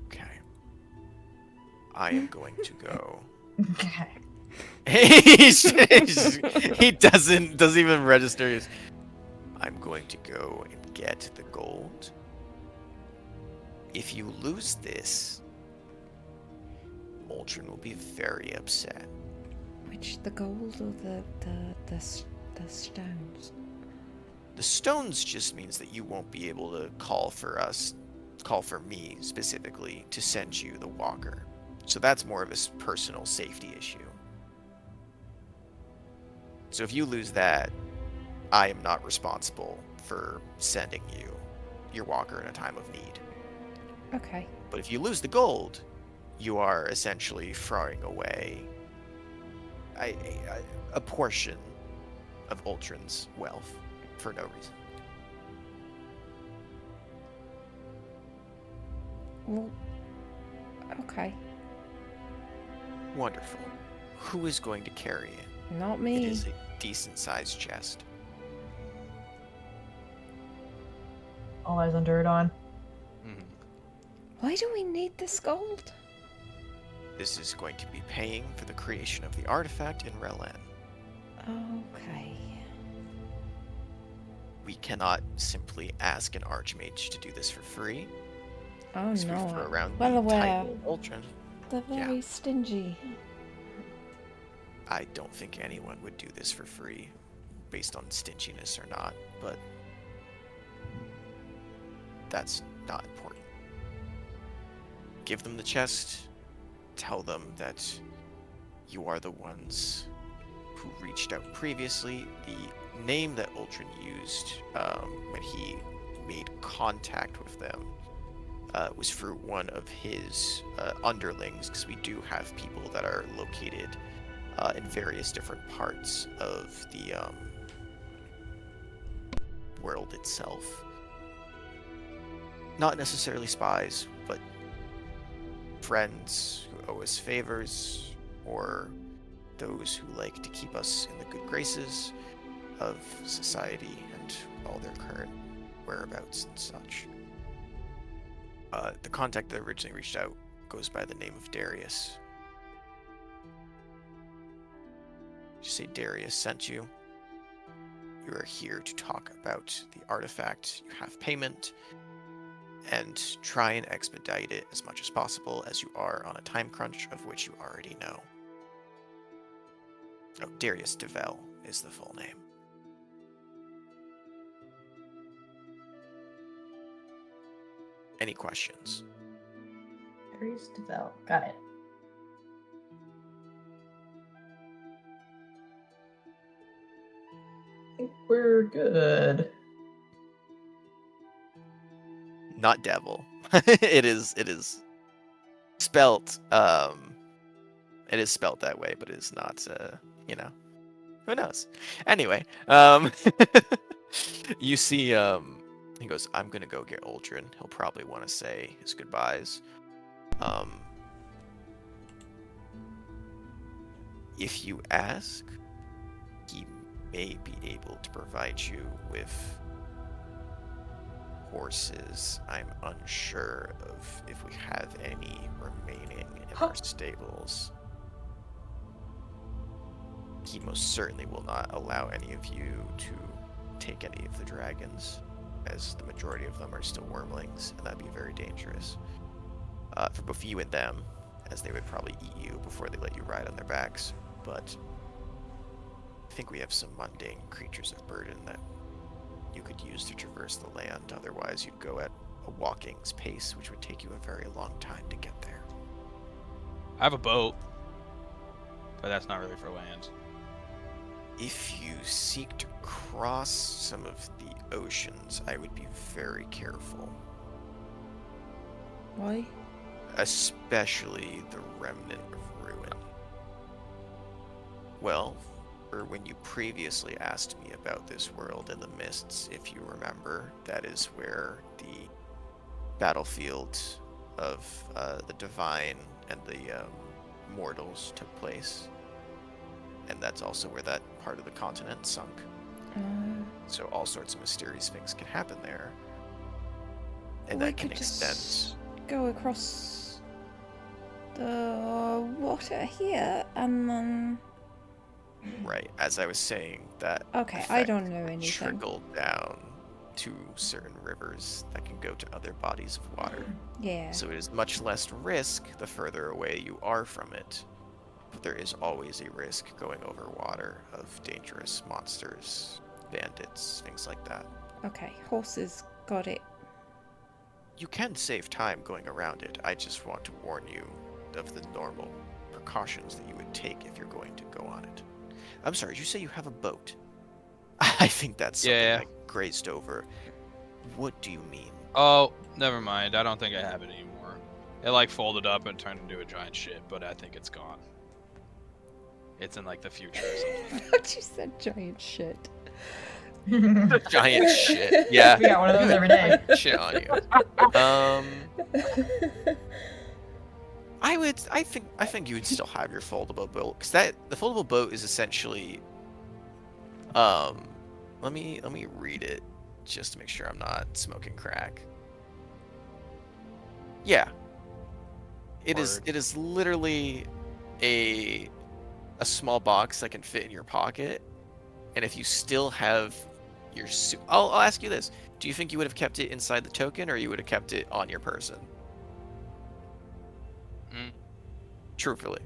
Okay. I am going to go. Okay. He doesn't even register. I'm going to go and get the gold. If you lose this, Ultron will be very upset. Which, the gold or the stones? The stones just means that you won't be able to call for me specifically to send you the walker. So that's more of a personal safety issue. So if you lose that, I am not responsible for sending you your walker in a time of need. Okay. But if you lose the gold, you are essentially throwing away a portion of Ultron's wealth for no reason. Well, okay. Wonderful. Who is going to carry it? Not It me. is a decent-sized chest. All eyes on Duradon. Mhm. Why do we need this gold? This is going to be paying for the creation of the artifact in Relan. Okay. We cannot simply ask an Archmage to do this for free. Oh So we no. throw around Well the aware. title Ultron. They're very stingy. I don't think anyone would do this for free, based on stinginess or not, but that's not important. Give them the chest, tell them that you are the ones who reached out previously. The name that Ultron used when he made contact with them was for one of his underlings, because we do have people that are located in various different parts of the world itself. Not necessarily spies, but friends who owe us favors, or those who like to keep us in the good graces. of society and all their current whereabouts and such. The contact that originally reached out goes by the name of Darius. You say Darius sent you. You are here to talk about the artifact. You have payment, and try and expedite it as much as possible, as you are on a time crunch, of which you already know. Oh, Darius DeVell is the full name. Any questions? Darius DeVell. Got it. I think we're good. Not devil. It is spelt it is spelt that way, but it is not who knows. Anyway, you see he goes, I'm gonna go get Uldren. He'll probably want to say his goodbyes. If you ask, he may be able to provide you with horses. I'm unsure of if we have any remaining in our stables. He most certainly will not allow any of you to take any of the dragons, as the majority of them are still wormlings, and that'd be very dangerous for both you and them, as they would probably eat you before they let you ride on their backs. But I think we have some mundane creatures of burden that you could use to traverse the land. Otherwise, you'd go at a walking's pace, which would take you a very long time to get there. I have a boat, but that's not really for land. If you seek to cross some of the oceans, I would be very careful. Why? Especially the remnant of ruin. Well, or when you previously asked me about this world in the mists, if you remember, that is where the battlefield of the divine and the mortals took place. And that's also where that part of the continent sunk. So all sorts of mysterious things can happen there. And We that can could extend. just go across the water here and then. Right, as I was saying, that Okay, I don't effect know would anything. trickle down to certain rivers that can go to other bodies of water. Yeah. So it is much less risk the further away you are from it. But there is always a risk going over water of dangerous monsters, bandits, things like that. Okay, horses, got it. You can save time going around it. I just want to warn you of the normal precautions that you would take if you're going to go on it. I'm sorry, did you say you have a boat? I think that's something Yeah. I grazed over. What do you mean? Oh, never mind. I don't think I have it anymore. It like folded up and turned into a giant ship, but I think it's gone. It's in like the future or I something. thought you said giant shit. Giant shit. Yeah. We got one of those every day. Shit on you. I think you would still have your foldable boat, because the foldable boat is essentially let me read it just to make sure I'm not smoking crack. Yeah. It is literally a small box that can fit in your pocket, and if you still have your suit, I'll ask you this: do you think you would have kept it inside the token, or you would have kept it on your person? Truthfully.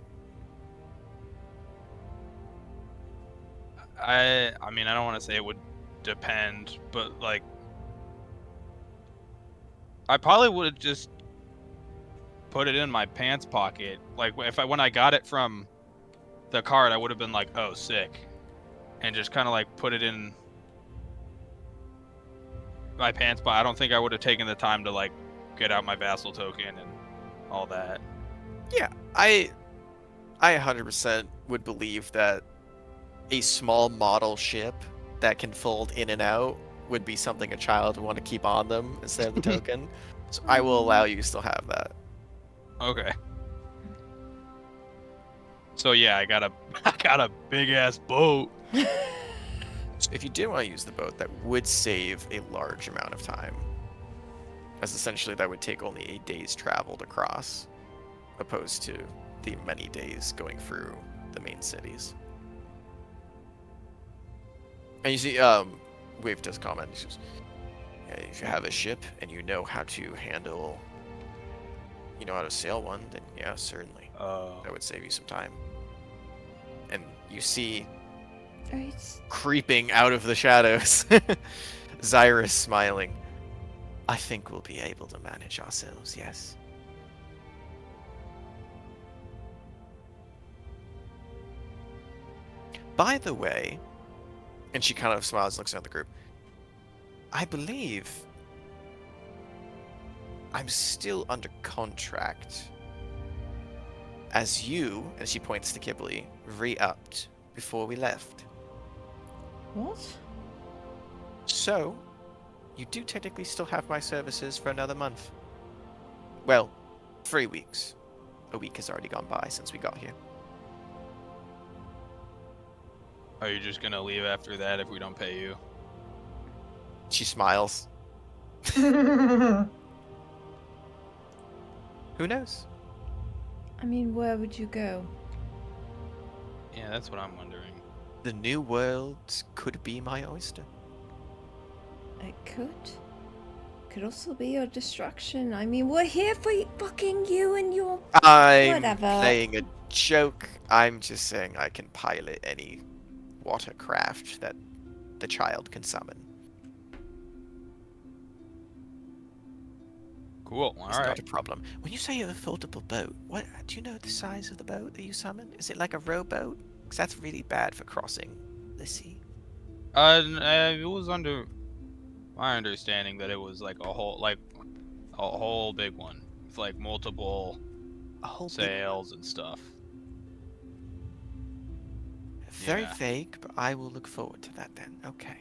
I mean, I don't want to say it would depend, but like, I probably would have just put it in my pants pocket. Like, when I got it from the card, I would have been like, oh, sick, and just kind of like put it in my pants pocket. I don't think I would have taken the time to like get out my vassal token and all that. Yeah, I 100% would believe that a small model ship that can fold in and out would be something a child would want to keep on them instead of the token. So I will allow you to still have that. Okay. So yeah, I got a big ass boat. So if you did want to use the boat, that would save a large amount of time. As essentially that would take only a day's travel to cross, opposed to the many days going through the main cities. And you see, Wave does comment. He says, yeah, if you have a ship and you know how to handle, you know how to sail one, then yeah, certainly. That would save you some time. And you see, Right. creeping out of the shadows, Zyrus smiling. I think we'll be able to manage ourselves, yes. By the way, and she kind of smiles, looks at the group. I believe I'm still under contract. As you, and she points to Kibbley, re-upped before we left. What? So, you do technically still have my services for another month. Well, 3 weeks. A week has already gone by since we got here. Are you just gonna leave after that if we don't pay you? She smiles. Who knows? I mean, where would you go? Yeah, that's what I'm wondering. The new world could be my oyster. It could. Could also be your destruction. I mean, we're here for fucking you and your I'm whatever. playing a joke. I'm just saying I can pilot any watercraft that the child can summon. Cool. All It's right. not a problem. When you say a foldable boat, what do you know the size of the boat that you summoned? Is it like a rowboat? Because that's really bad for crossing the sea. It was under my understanding that it was like a whole big one with like multiple A whole big sails and stuff. Very Yeah. vague, but I will look forward to that then. Okay.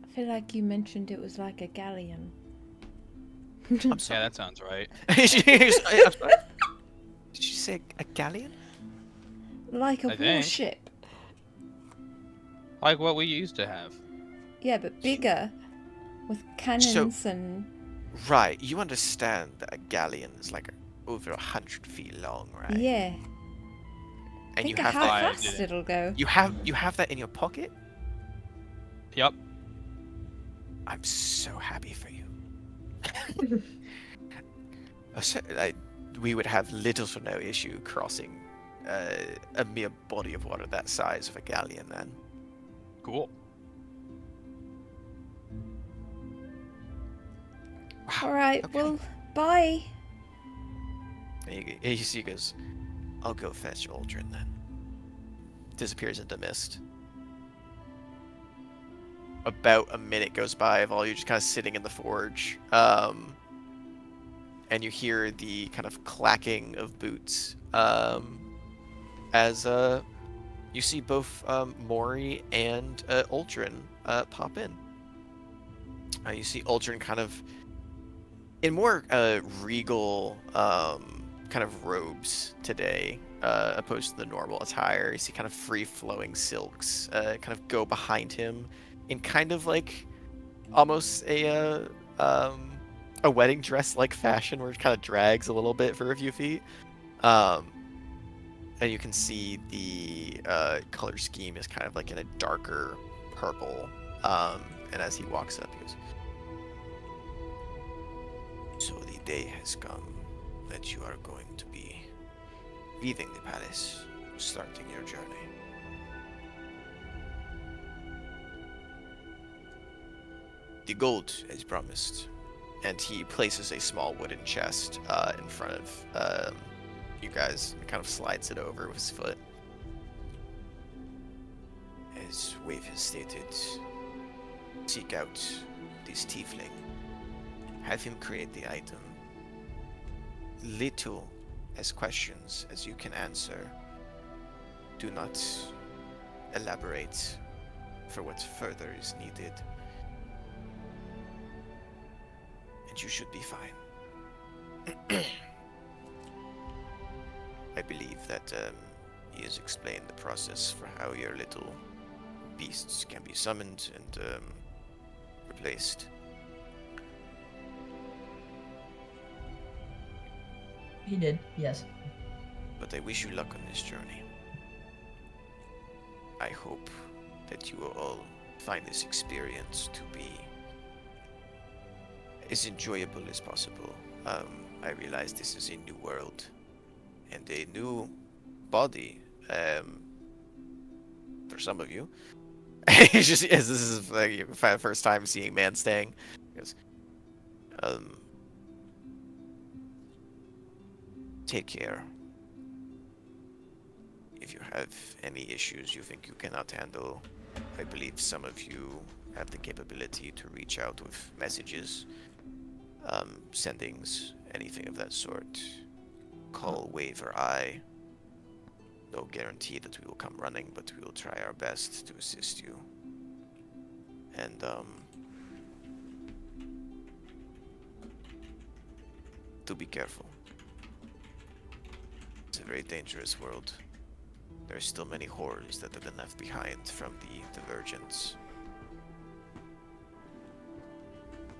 I feel like you mentioned it was like a galleon. I'm Yeah, sorry. that sounds right. I'm sorry. Did you say a galleon? Like a I think. warship. Like what we used to have. Yeah, but bigger. With cannons and... Right, you understand that a galleon is like over 100 feet long, right? Yeah. And Think you of have how I that. fast didn't. it'll go. You have that in your pocket. Yep. I'm so happy for you. We would have little to no issue crossing a mere body of water that size of a galleon then. Cool. Wow. Alright, Okay. well, bye. And you see he goes, I'll go fetch Aldrin then. Disappears into mist. About a minute goes by of all you just kind of sitting in the forge. And you hear the kind of clacking of boots as you see both Maury and Aldrin pop in. You see Aldrin kind of in more regal kind of robes today, opposed to the normal attire. You see kind of free-flowing silks kind of go behind him in kind of like almost a wedding dress like fashion where it kind of drags a little bit for a few feet. And you can see the color scheme is kind of like in a darker purple. And as he walks up, he goes, so the day has come that you are going to be leaving the palace, starting your journey. The gold, as promised. And he places a small wooden chest in front of you guys and kind of slides it over with his foot. As Wave has stated, seek out this tiefling. Have him create the item. Little as questions as you can answer. Do not elaborate for what further is needed. And you should be fine. I believe that he has explained the process for how your little beasts can be summoned and replaced. He did, yes. But I wish you luck on this journey. I hope that you will all find this experience to be as enjoyable as possible. I realize this is a new world and a new body for some of you. It's just this is like your first time seeing Manstang. He goes, take care. If you have any issues you think you cannot handle, I believe some of you have the capability to reach out with messages, sendings, anything of that sort. Call, wave, or I. No guarantee that we will come running, but we will try our best to assist you. And, do be careful. It's a very dangerous world. There are still many horrors that have been left behind from the divergence.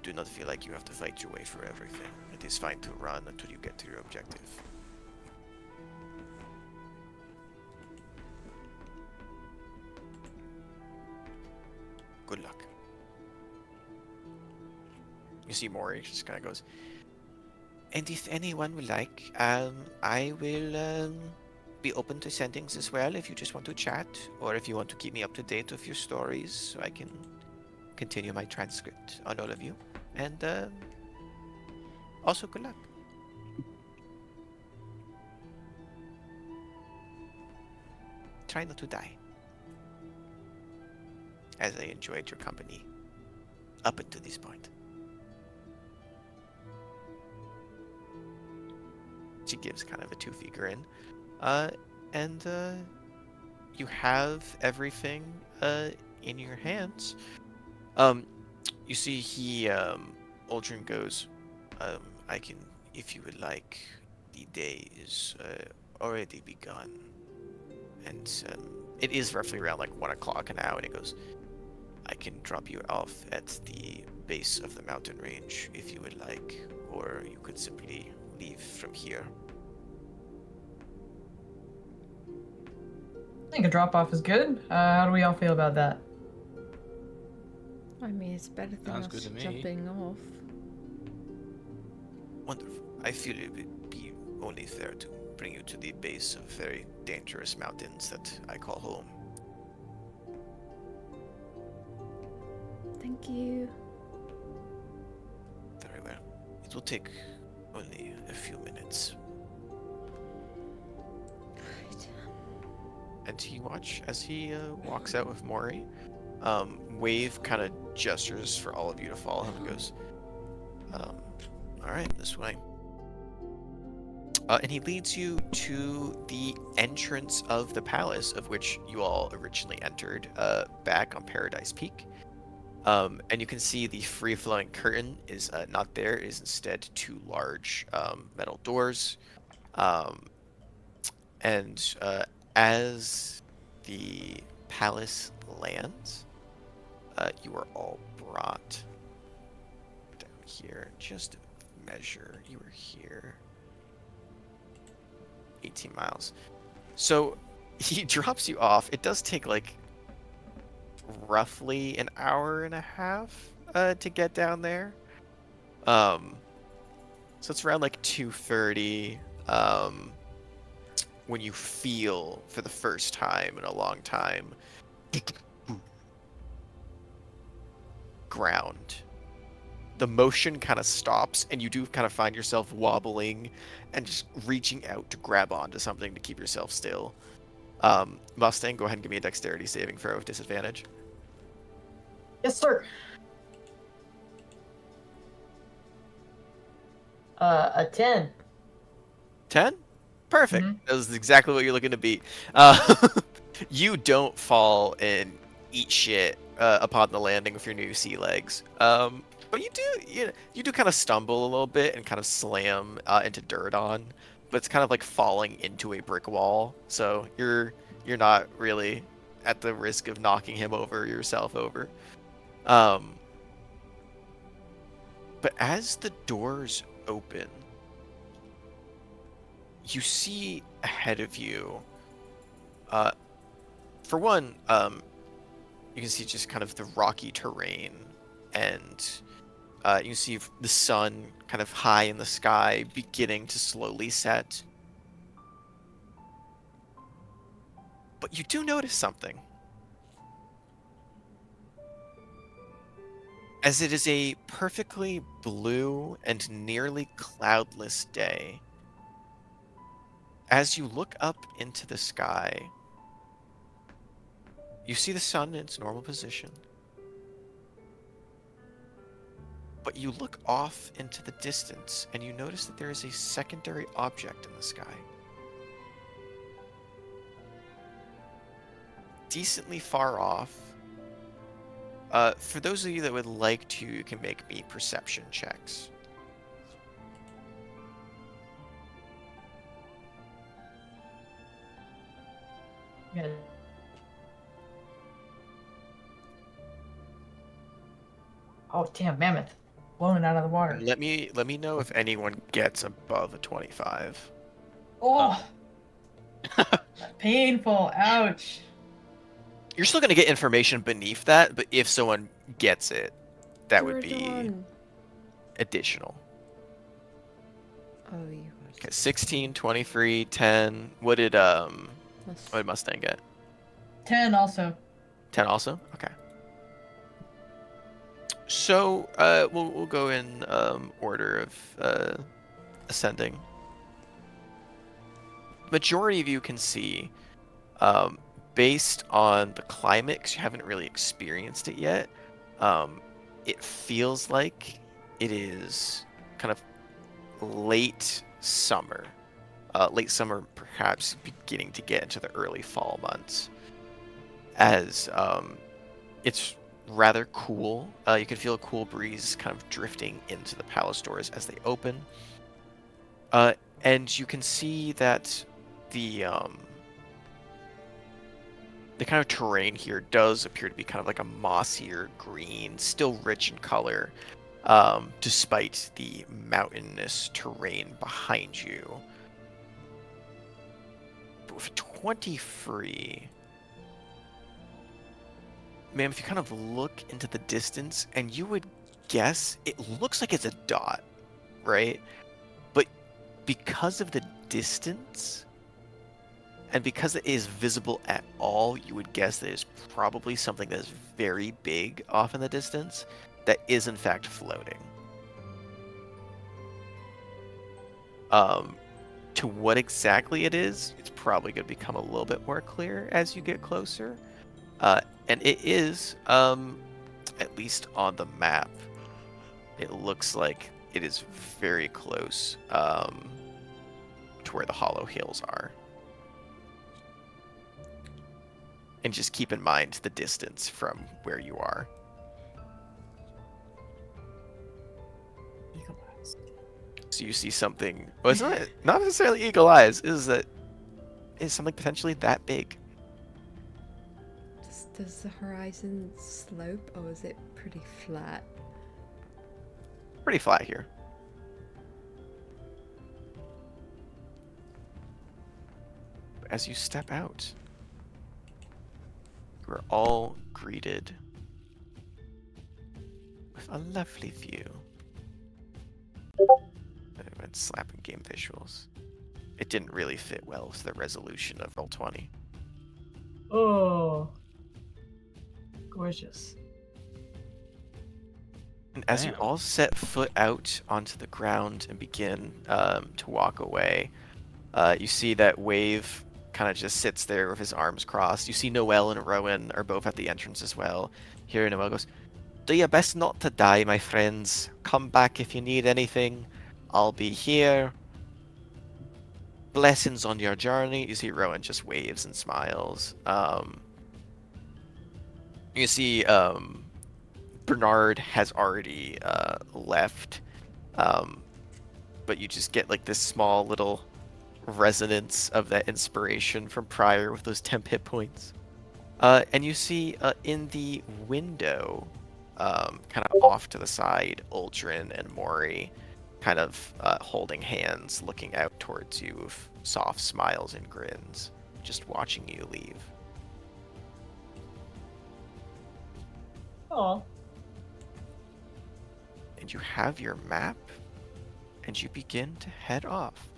Do not feel like you have to fight your way through everything. It is fine to run until you get to your objective. Good luck. You see Mori just kind of goes, and if anyone would like, I will be open to sendings as well if you just want to chat, or if you want to keep me up to date with your stories so I can continue my transcript on all of you. And also good luck. Try not to die. As I enjoyed your company up until this point. She gives kind of a toothy grin. And you have everything in your hands. You see he, Aldrin goes, I can, if you would like, the day is already begun. And it is roughly around like 1 o'clock now, and he goes, I can drop you off at the base of the mountain range if you would like, or you could simply leave from here. I think a drop off is good. How do we all feel about that? I mean, it's better than Sounds us good to me. jumping off. Wonderful. I feel it would be only fair to bring you to the base of very dangerous mountains that I call home. Thank you. Very well. It will take only a few minutes. Right. And he watch as he walks out with Mori. Wave kind of gestures for all of you to follow him and goes, all right, this way. And he leads you to the entrance of the palace, of which you all originally entered back on Paradise Peak. And you can see the free-flowing curtain is not there. It is instead 2 large metal doors. And as the palace lands, you are all brought down here. Just measure. You were here. 18 miles. So he drops you off. It does take like roughly an hour and a half to get down there. So it's around like 2:30 when you feel for the first time in a long time ground. The motion kind of stops, and you do kind of find yourself wobbling and just reaching out to grab onto something to keep yourself still. Mustang, go ahead and give me a dexterity saving throw with disadvantage. Yes, sir. A 10. 10? Perfect. Mhm. That was exactly what you're looking to beat. You don't fall and eat shit upon the landing with your new sea legs. But you do kind of stumble a little bit and kind of slam into dirt on, but it's kind of like falling into a brick wall. So you're not really at the risk of knocking him over yourself over. Um, but as the doors open, you see ahead of you, uh, for one, you can see just kind of the rocky terrain, and you can see the sun kind of high in the sky beginning to slowly set. But you do notice something. As it is a perfectly blue and nearly cloudless day, as you look up into the sky, you see the sun in its normal position. But you look off into the distance and you notice that there is a secondary object in the sky. Decently far off. For those of you that would like to, you can make me perception checks. Yeah. Oh damn, mammoth, blowing out of the water. Let me know if anyone gets above a 25. Oh, painful. Ouch. You're still going to get information beneath that, but if someone gets it, that would be Jordan. additional. Oh, you Okay, 16, 23, 10. What did Mustang get? 10 also. 10 also? Okay. So, we'll go in order of ascending. Majority of you can see, based on the climate, 'cause you haven't really experienced it yet, it feels like it is kind of late summer. Late summer, perhaps beginning to get into the early fall months. As it's rather cool. You can feel a cool breeze kind of drifting into the palace doors as they open. And you can see that the kind of terrain here does appear to be kind of like a mossier green, still rich in color, despite the mountainous terrain behind you. But with 20 free, ma'am, if you kind of look into the distance, and you would guess it looks like it's a dot, right? But because of the distance, and because it is visible at all, you would guess that it's probably something that is very big off in the distance that is in fact floating. To what exactly it is, it's probably going to become a little bit more clear as you get closer. And it is, at least on the map, it looks like it is very close to where the Hollow Hills are. And just keep in mind the distance from where you are. Eagle eyes. So you see something. Well, it's not necessarily eagle eyes. Is something potentially that big? Does the horizon slope, or is it pretty flat? Pretty flat here. As you step out, you are all greeted with a lovely view. I went slapping game visuals. It didn't really fit well with the resolution of Roll20. Oh, gorgeous. And as you Damn. all set foot out onto the ground and begin to walk away, you see that Wave kind of just sits there with his arms crossed. You see Noel and Rowan are both at the entrance as well. Here Noel goes, "Do your best not to die, my friends. Come back if you need anything. I'll be here. Blessings on your journey." You see Rowan just waves and smiles. You see Bernard has already left, but you just get like this small little resonance of that inspiration from prior with those temp hit points. And you see in the window, kind of off to the side, Uldrin and Mori kind of holding hands, looking out towards you with soft smiles and grins, just watching you leave. Oh, And you have your map, and you begin to head off.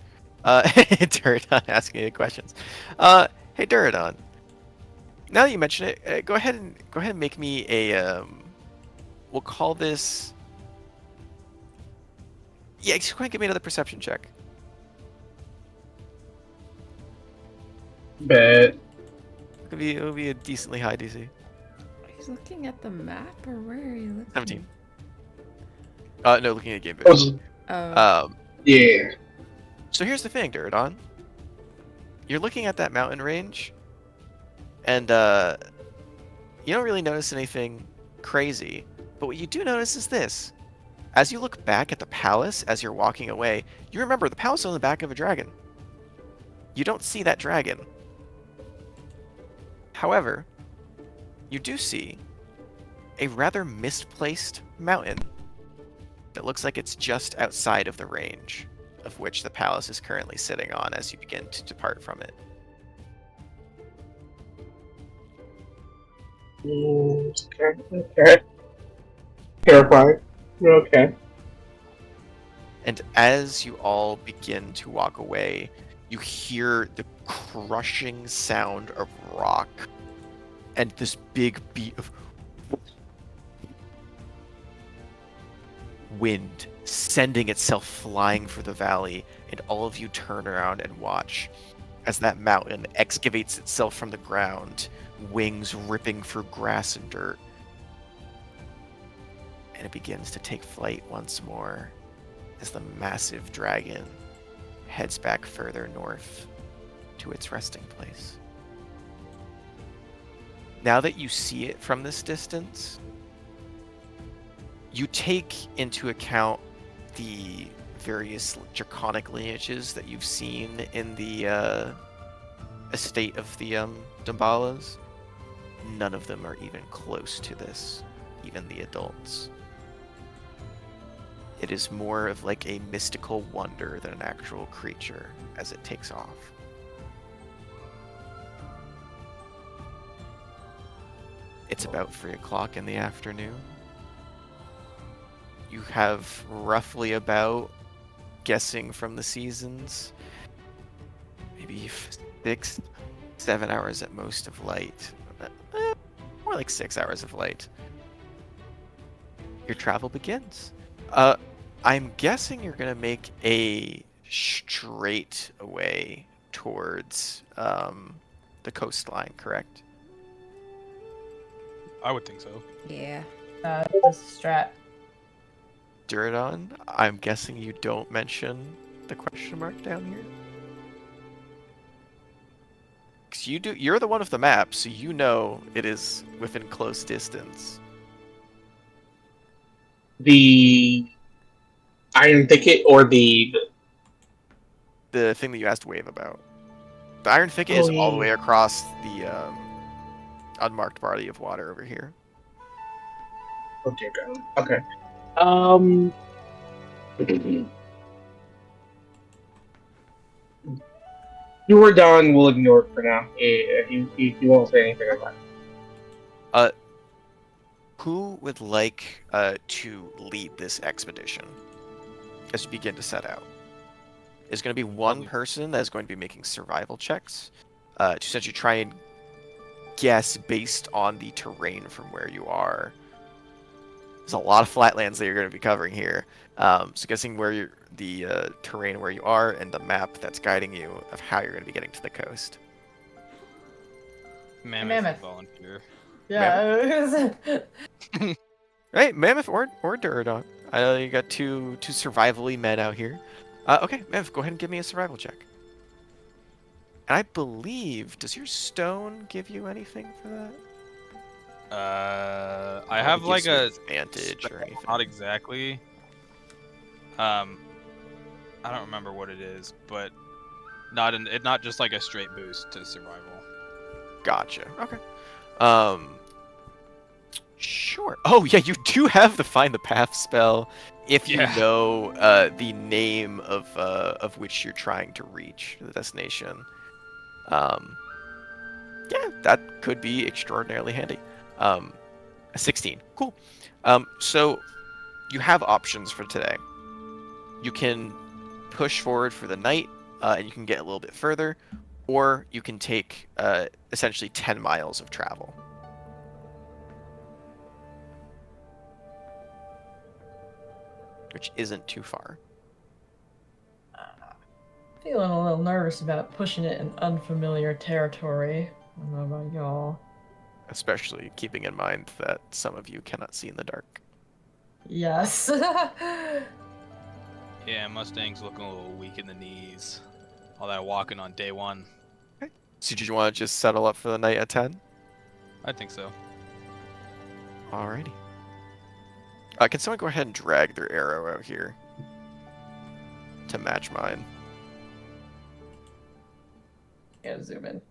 Duradon asking you questions. Hey Duradon, now that you mention it, go ahead and make me a we'll call this. Yeah, just go ahead and give me another perception check. Bet. It'll be a decently high DC. He's looking at the map, or where are you looking? 17. No, looking at game I vision. was, Oh, yeah. So here's the thing, Duradon. You're looking at that mountain range, and you don't really notice anything crazy. But what you do notice is this. As you look back at the palace as you're walking away, you remember the palace is on the back of a dragon. You don't see that dragon. However, you do see a rather misplaced mountain that looks like it's just outside of the range of which the palace is currently sitting on as you begin to depart from it. Okay. Okay. Terrifying. Okay. And as you all begin to walk away, you hear the crushing sound of rock and this big beat of wind sending itself flying for the valley, and all of you turn around and watch as that mountain excavates itself from the ground, wings ripping through grass and dirt. And it begins to take flight once more as the massive dragon heads back further north to its resting place. Now that you see it from this distance, you take into account the various draconic lineages that you've seen in the estate of the Dambalas. None of them are even close to this, even the adults. It is more of like a mystical wonder than an actual creature as it takes off. It's about 3 o'clock in the afternoon. You have roughly about, guessing from the seasons, maybe 6, 7 hours at most of light. More like 6 hours of light. Your travel begins. I'm guessing you're gonna make a straight away towards the coastline, correct? I would think so. yeah. this is strat. Duradon, I'm guessing you don't mention the question mark down here? 'Cause you do. You're the one with the map, so you know it is within close distance. The Iron Thicket or the The thing that you asked Wave about. The Iron Thicket Oh, is all the yeah. way across the unmarked body of water over here. Oh dear God. Okay. Um. Duradon will ignore it for now. He won't say anything about it. Who would like to lead this expedition as you begin to set out? There's going to be one person that's going to be making survival checks to essentially try and guess based on the terrain from where you are. There's a lot of flatlands that you're going to be covering here. So guessing where the terrain where you are and the map that's guiding you of how you're going to be getting to the coast. Mammoth. Volunteer. Yeah. Right, Mammoth or Duradon. I know you got two survivally men out here. Okay, Mammoth, go ahead and give me a survival check. And I believe, does your stone give you anything for that? I have like a advantage or anything. Not exactly. I don't remember what it is, but not just like a straight boost to survival. Gotcha. Okay. Um, sure. Oh yeah, you do have the find the path spell if you Yeah. know the name of which you're trying to reach the destination. Um, yeah, that could be extraordinarily handy. A 16. Cool. So you have options for today. You can push forward for the night, and you can get a little bit further, or you can take essentially 10 miles of travel. Which isn't too far. Feeling a little nervous about pushing it in unfamiliar territory. I don't know about y'all. Especially keeping in mind that some of you cannot see in the dark. Yes. Yeah, Mustang's looking a little weak in the knees. All that walking on day one. Okay. So did you want to just settle up for the night at 10? I think so. Alrighty. Can someone go ahead and drag their arrow out here to match mine? Gotta zoom in.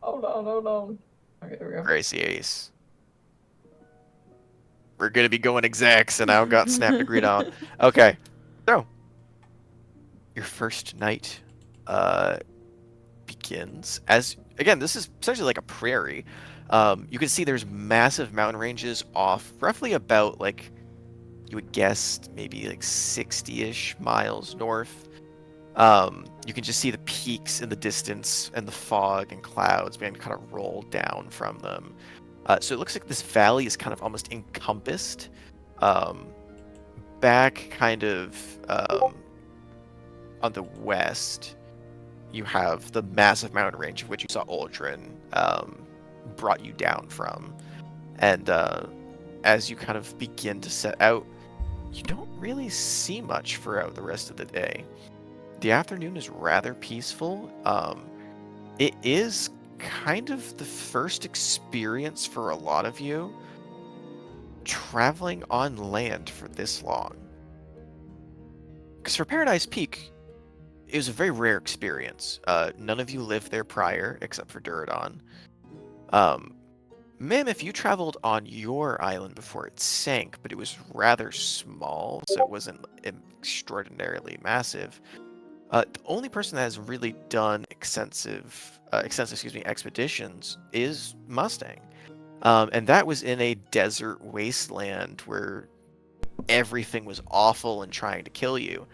Hold on, hold on. Okay, there we go. Gracie Ace. We're gonna be going exacts, and I've got Snap agreed on. Okay, so your first night begins as again. This is essentially like a prairie. You can see there's massive mountain ranges off, roughly about like you would guess maybe like 60-ish miles north. You can just see the peaks in the distance and the fog and clouds being kind of rolled down from them. So it looks like this valley is kind of almost encompassed. Back kind of on the west, you have the massive mountain range of which you saw Uldren brought you down from. And as you kind of begin to set out, you don't really see much throughout the rest of the day. The afternoon is rather peaceful. It is kind of the first experience for a lot of you traveling on land for this long. Because for Paradise Peak, it was a very rare experience. None of you lived there prior, except for Duradon. Mim, if you traveled on your island before it sank, but it was rather small, so it wasn't extraordinarily massive. The only person that has really done extensive expeditions is Mustang. And that was in a desert wasteland where everything was awful and trying to kill you.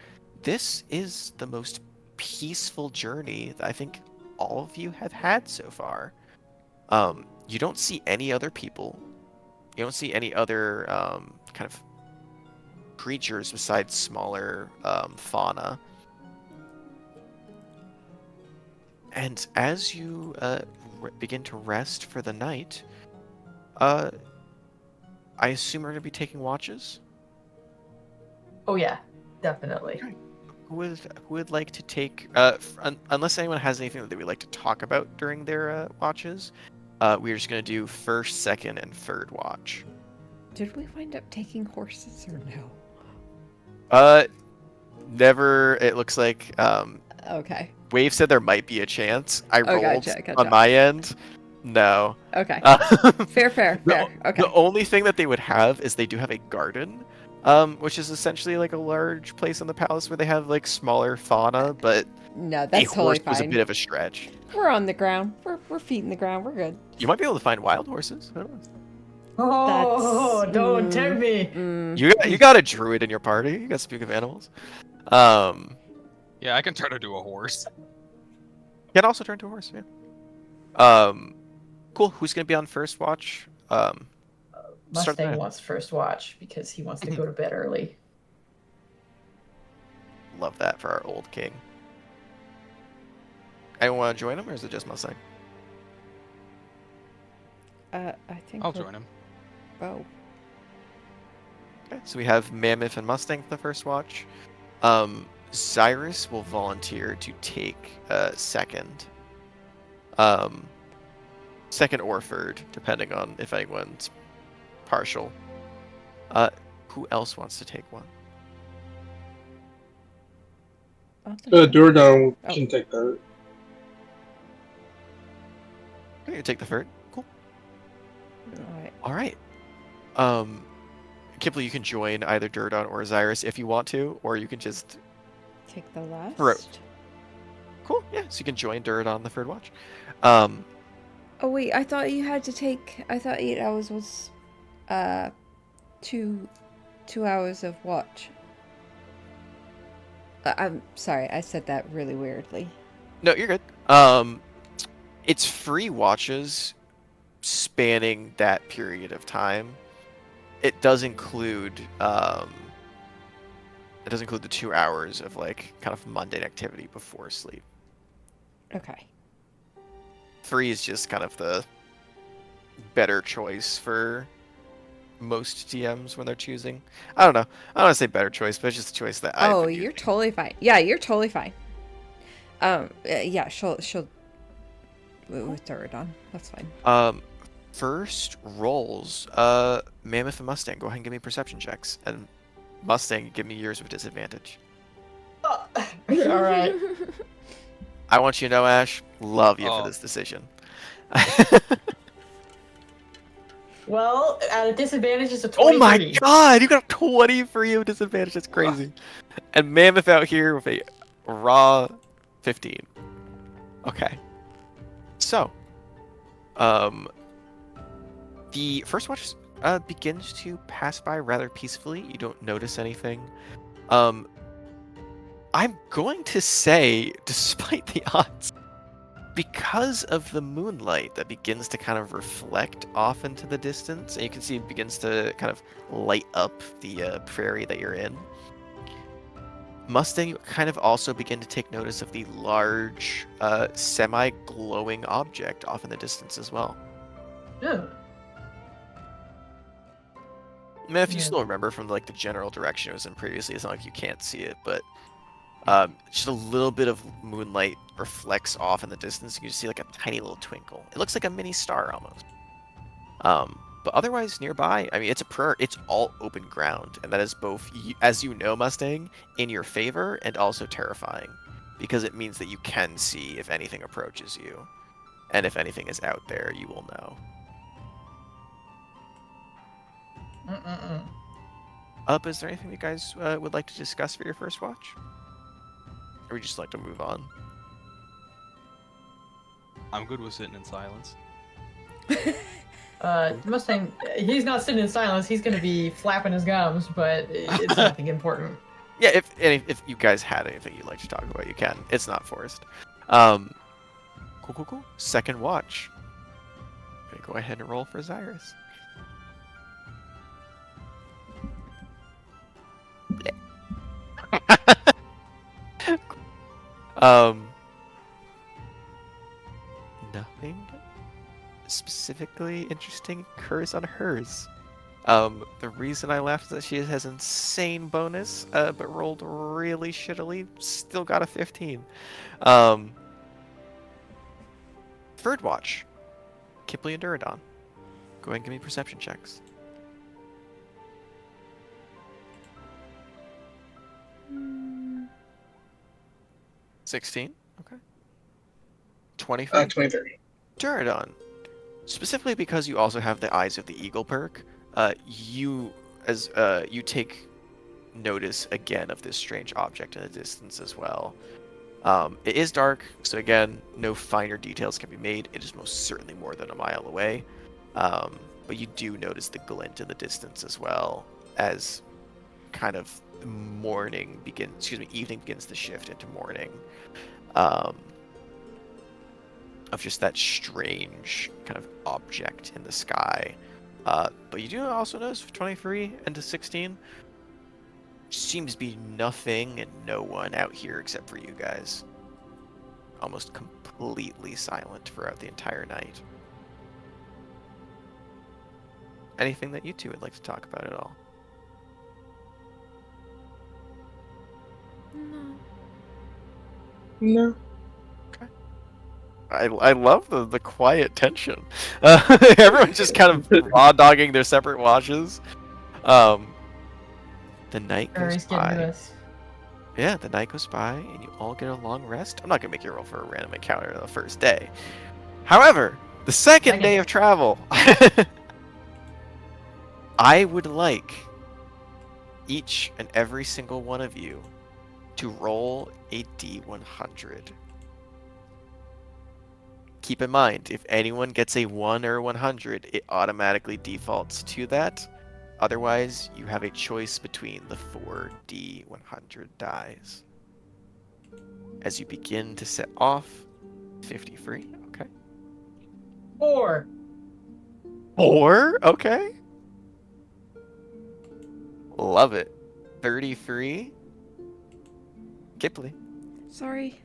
This is the most peaceful journey that I think all of you have had so far. You don't see any other people. You don't see any other kind of creatures besides smaller fauna. And as you begin to rest for the night, I assume we're going to be taking watches. Oh yeah, definitely. Okay. Who would like to take? Unless anyone has anything that they would like to talk about during their watches, we're just going to do first, second, and third watch. Did we wind up taking horses or no? Never. It looks like Okay. Wave said there might be a chance. I Oh, rolled gotcha. on my end. No. Okay. Uh, Fair. Okay. The only thing that they would have is they do have a garden, which is essentially like a large place in the palace where they have like smaller fauna, but No, a that's horse totally was a fine. bit of a stretch. We're on the ground. We're feet in the ground. We're good. You might be able to find wild horses. I don't know. Oh, That's- don't tempt me. You got a druid in your party. You got Speak of Animals. Yeah, I can try to do a horse. Can also turn to a horse. Yeah. Cool. Who's gonna be on first watch? Start Mustang there. wants first watch because he wants to go to bed early. Love that for our old king. Anyone want to join him, or is it just Mustang? I think I'll we're- join him. Oh. Okay, so we have Mammoth and Mustang for the first watch. Cyrus will volunteer to take second. Second or third, depending on if anyone's partial. Who else wants to take one? Duradon Oh. can take that. Okay, you take the third. Cool. Alright. All right. Um, Kipling, you can join either Durdon or Osiris if you want to, or you can just Take the last. Cool. Yeah, so you can join Durdon the third watch. Um, Oh wait, I thought you had to take. I thought 8 hours was, uh, 2 hours of watch. I'm sorry, I said that really weirdly. no, you're good. It's free watches spanning that period of time. It does include the 2 hours of like kind of mundane activity before sleep. Okay. Free is just kind of the better choice for most DMs when they're choosing. I don't know. I don't want to say better choice, but it's just a choice that I've Oh, been you're using. totally fine. Yeah, you're totally fine. Yeah, she'll with Duradon. That's fine. First rolls. Mammoth and Mustang, go ahead and give me perception checks, and Mustang, give me yours with disadvantage. All right. I want you to know, Ash, love you for Oh. this decision. Well, at a disadvantage, it's a Oh 23. my god, you got a 20 for you disadvantage. That's crazy. And Mammoth out here with a raw 15. Okay. So, the first watch begins to pass by rather peacefully. You don't notice anything. I'm going to say, despite the odds, because of the moonlight that begins to kind of reflect off into the distance, and you can see it begins to kind of light up the prairie that you're in. Mustang kind of also begin to take notice of the large, semi-glowing object off in the distance as well. Yeah. I mean, if you Yeah. still remember from like the general direction it was in previously, it's not like you can't see it, but just a little bit of moonlight reflects off in the distance. You can see like a tiny little twinkle. It looks like a mini star almost. But otherwise nearby, I mean, it's all open ground, and that is both, as you know, Mustang, in your favor and also terrifying, because it means that you can see if anything approaches you, and if anything is out there, you will know. Is there anything you guys would like to discuss for your first watch? Or would you just like to move on? I'm good with sitting in silence. Mustang, he's not sitting in silence. He's going to be flapping his gums, but it's nothing important. Yeah, if you guys had anything you'd like to talk about, you can. It's not forced. Cool. Second watch. I'm gonna go ahead and roll for Zyrus. 'Nothing specifically interesting occurs on hers. The reason I left is that she has insane bonus, but rolled really shittily. Still got a 15. Third watch. Kipling and Duradon. Go ahead and give me perception checks. 16. Okay. 23. 23. Duradon. Specifically because you also have the Eyes of the Eagle perk, you take notice again of this strange object in the distance as well. It is dark, so again, no finer details can be made. It is most certainly more than a mile away, but you do notice the glint in the distance as well as kind of evening begins to shift into morning. Of just that strange kind of object in the sky. But you do also notice 23 into 16 seems to be nothing and no one out here except for you guys. Almost completely silent throughout the entire night. Anything that you two would like to talk about at all? No. I love the quiet tension. Everyone's just kind of raw dogging their separate watches. The night goes He's getting to by. us. Yeah, the night goes by and you all get a long rest. I'm not gonna make you roll for a random encounter the first day. However, the second day of travel, I would like each and every single one of you to roll a D100. Keep in mind, if anyone gets a 1 or 100, it automatically defaults to that. Otherwise, you have a choice between the 4 D100 dies. As you begin to set off, 50 free, okay. 4. 4, okay. Love it. 33. Kipley. Sorry.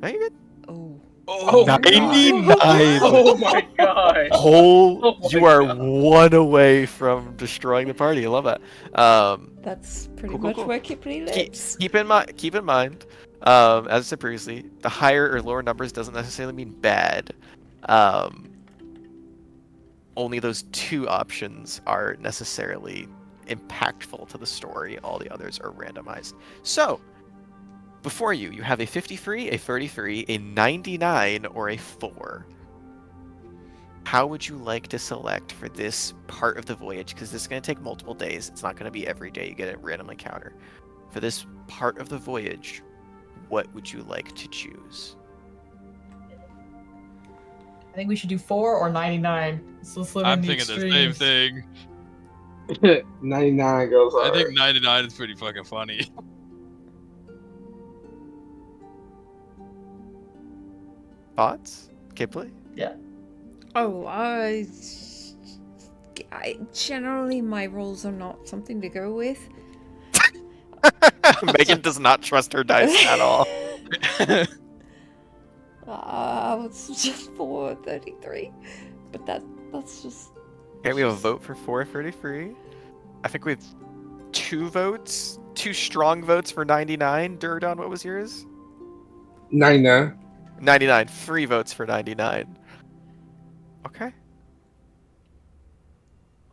No, you're good. Oh. Oh my god. 99! Oh my god. Oh, my you are God. 1 away from destroying the party. I love that. That's pretty Cool, cool, much cool. where Kipri lives. Keep in mind, as I said previously, the higher or lower numbers doesn't necessarily mean bad. Only those 2 options are necessarily impactful to the story. All the others are randomized. So, before you, you have a 53, a 33, a 99, or a 4. How would you like to select for this part of the voyage? Because this is going to take multiple days. It's not going to be every day you get a random encounter. For this part of the voyage, what would you like to choose? I think we should do 4 or 99. So let's live I'm in the thinking the same extremes. thing. 99 goes I hard. think 99 is pretty fucking funny. Thoughts? Kipley? Yeah. Oh, I generally my rolls are not something to go with. Megan does not trust her dice at all. It's just 433, but that's just. Okay, we have a vote for 433. I think we have 2 votes, 2 strong votes for 99. Durdon, what was yours? 99. 99. 3 votes for 99. Okay.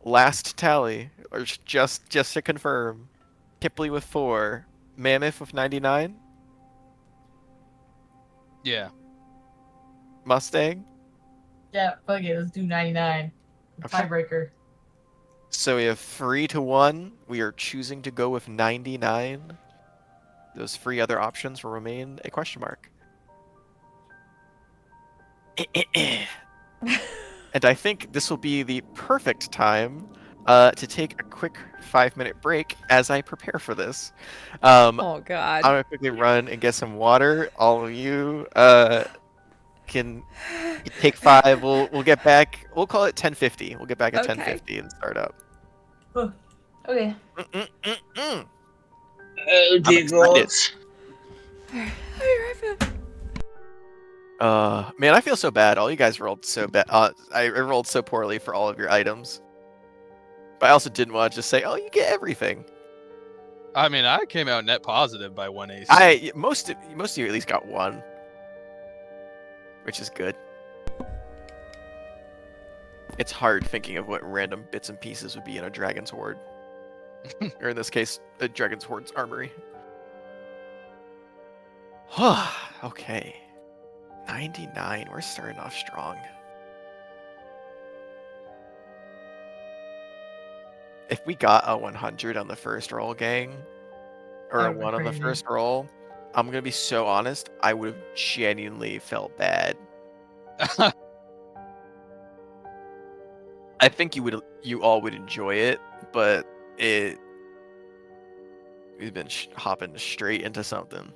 Last tally, or just to confirm. Kipley with 4. Mammoth with 99. Yeah. Mustang. Yeah, fuck it. Let's do 99. Okay. Tiebreaker. So we have 3-1. We are choosing to go with 99. Those 3 other options will remain a question mark. And I think this will be the perfect time to take a quick 5-minute break as I prepare for this. Oh God. I'm gonna quickly run and get some water. All of you can take 5. We'll get back. We'll call it 10:50. We'll get back at Okay. 10:50 and start up. Okay. Oh, I'm dear excited. God. Man, I feel so bad. All you guys rolled so bad. I rolled so poorly for all of your items. But I also didn't want to just say, "Oh, you get everything." I mean, I came out net positive by 1 AC. Most of you at least got 1, which is good. It's hard thinking of what random bits and pieces would be in a dragon's hoard, or in this case, a dragon's hoard's armory. Okay, 99. We're starting off strong. If we got a 100 on the first roll, gang, or That a would've been 1 on the crazy. first roll, I'm gonna be so honest. I would have genuinely felt bad. I think you all would enjoy it, but we've been hopping straight into something.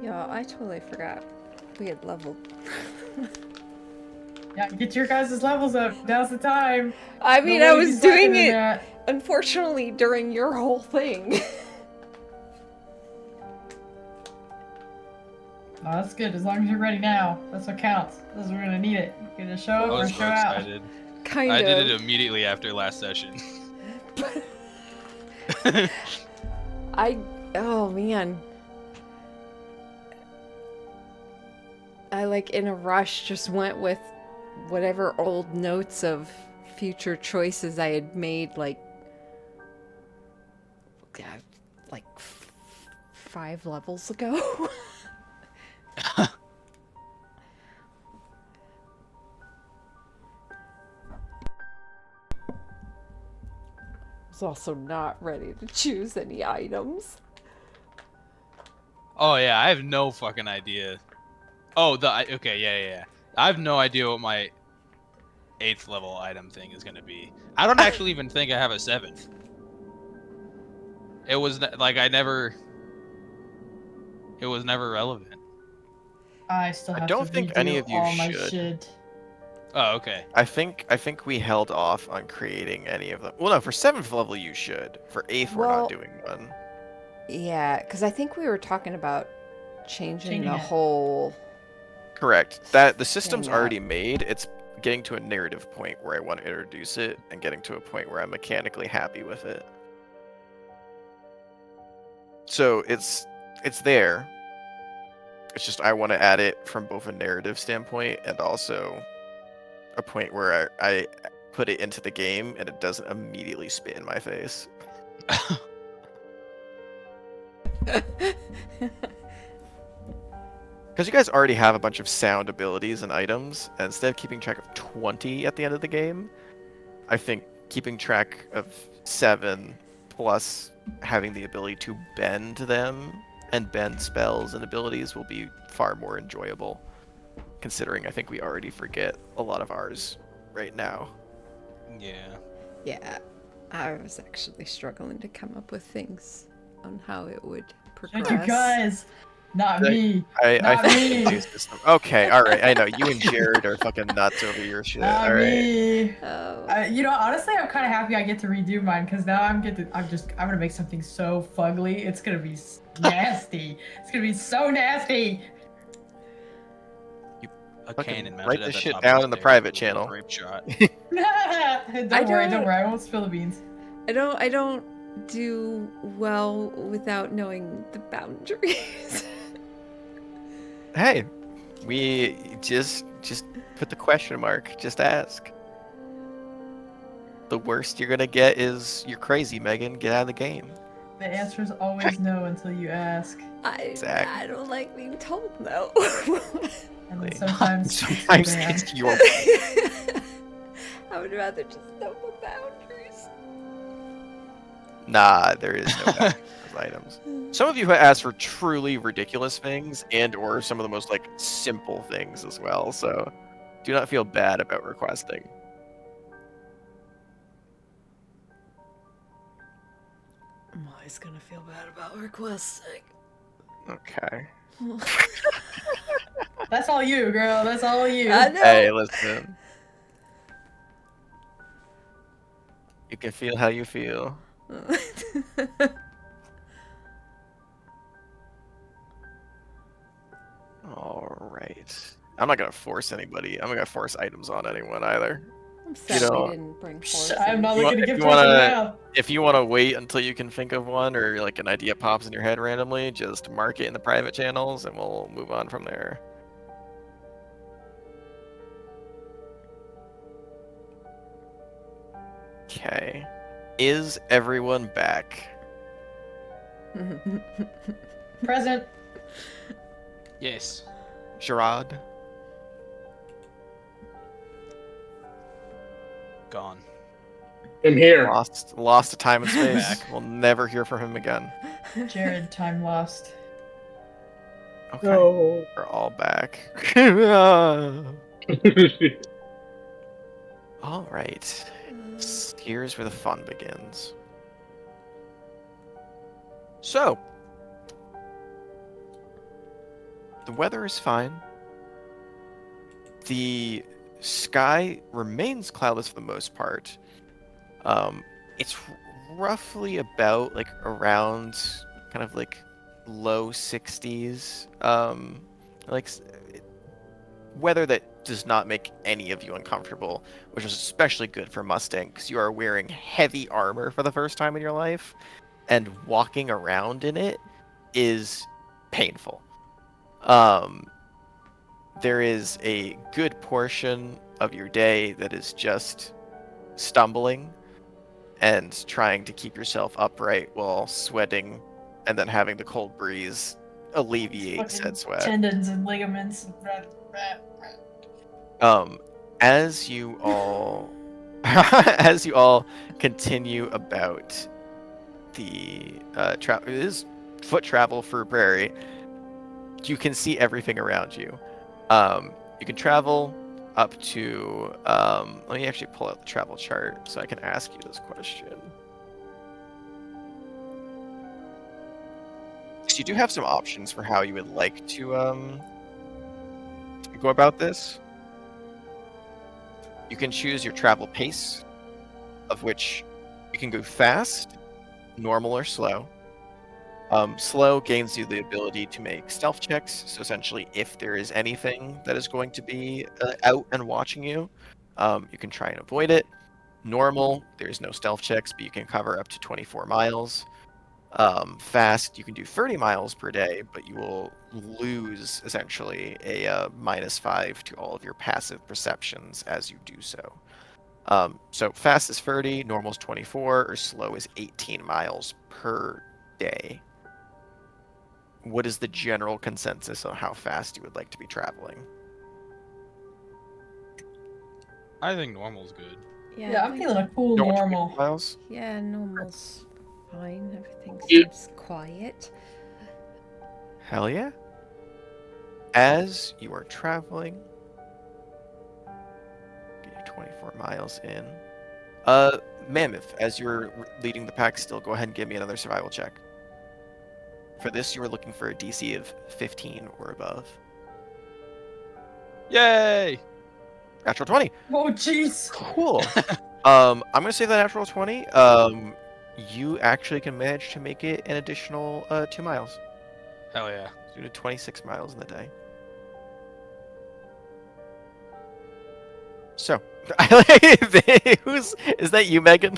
Yeah, I totally forgot we had leveled. Yeah, get your guys' levels up. Now's the time. I No mean, way I to be was slacking doing in it, that. unfortunately, during your whole thing. Oh, that's good. As long as you're ready now. That's what counts. That's what we're gonna need it. You're gonna show I up or was show so out. excited. Kind I of. did it immediately after last session. Oh man. I like in a rush just went with whatever old notes of future choices I had made yeah, like 5 levels ago. Was also not ready to choose any items. Oh yeah, I have no fucking idea. Oh, okay, yeah. I have no idea what my 8th level item thing is gonna be. I don't actually even think I have a 7th. It was like it was never relevant. I still I have to don't think any redo of you all my should. shit. Oh, okay. I think we held off on creating any of them. Well, no, for 7th level you should. For 8th, we're Well- not doing one. Yeah, because I think we were talking about changing the it. whole. Correct. That the system's Hang up. already made. It's getting to a narrative point where I want to introduce it, and getting to a point where I'm mechanically happy with it. So it's there. It's just I want to add it from both a narrative standpoint and also a point where I put it into the game and it doesn't immediately spit in my face. Because you guys already have a bunch of sound abilities and items, and instead of keeping track of 20 at the end of the game, I think keeping track of 7 plus having the ability to bend them and bend spells and abilities will be far more enjoyable, considering I think we already forget a lot of ours right now. Yeah. Yeah, I was actually struggling to come up with things on how it would progress. Shut you guys. Not Like, me. I Not think me. the system. Okay, all right. I know you and Jared are fucking nuts over your shit. Not All right. me. Oh. You know, honestly, I'm kind of happy I get to redo mine because now I'm gonna make something so fugly. It's gonna be nasty. It's gonna be so nasty. A Fucking cannon write mounted at this the shit top down of in the stairs private with a little channel. grape shot. Don't worry, I won't spill the beans. I don't do well without knowing the boundaries. Hey, we just put the question mark. Just ask. The worst you're gonna get is you're crazy, Megan. Get out of the game. The answer is always no until you ask. Exactly. I don't like being told no. And then Really. sometimes Sometimes it's it's your. I would rather just know the boundaries. Nah, there is no boundaries for those items. Some of you have asked for truly ridiculous things and/or some of the most like simple things as well. So, do not feel bad about requesting. I'm always gonna feel bad about requesting. Okay. That's all you, girl. That's all you. I know. Hey, listen. You can feel how you feel. All right. I'm not gonna force anybody. I'm not gonna force items on anyone either. I'm sad know, we didn't bring horses. I'm not You looking want- to if get you personal wanna- now. If you want to wait until you can think of one or like an idea pops in your head randomly, just mark it in the private channels and we'll move on from there. Okay. Is everyone back? Present. Yes. Gerard? Gone. I'm here. Lost to time and space. Back. We'll never hear from him again. Jared, time lost. Okay. No. We're all back. All right. Here's where the fun begins. So, the weather is fine. The sky remains cloudless for the most part. It's roughly about like around kind of like low 60s. Like weather that does not make any of you uncomfortable, which is especially good for Mustang because you are wearing heavy armor for the first time in your life, and walking around in it is painful. Um, there is a good portion of your day that is just stumbling and trying to keep yourself upright while sweating and then having the cold breeze alleviate Fucking said sweat. tendons and ligaments. As you all as you all continue about the it is foot travel for prairie, you can see everything around you. You can travel up to let me actually pull out the travel chart so I can ask you this question. So you do have some options for how you would like to go about this. You can choose your travel pace, of which you can go fast, normal, or slow. Slow gains you the ability to make stealth checks. So essentially, if there is anything that is going to be out and watching you, you can try and avoid it. Normal, there's no stealth checks, but you can cover up to 24 miles. Fast, you can do 30 miles per day, but you will lose essentially a -5 to all of your passive perceptions as you do so. So fast is 30, normal is 24, or slow is 18 miles per day. What is the general consensus on how fast you would like to be traveling? I think normal's good. Yeah, I'm feeling a cool Don't want 24 normal. miles? Yeah, normal's fine. Everything You- seems quiet. Hell yeah. As you are traveling, get your 24 miles in. Mammoth, as you're leading the pack still, go ahead and give me another survival check. For this, you are looking for a DC of 15 or above. Yay! Natural 20. Oh, jeez. Cool. I'm gonna say that natural 20. You actually can manage to make it an additional 2 miles. Hell yeah. So you do 26 miles in the day. So, is that you, Megan?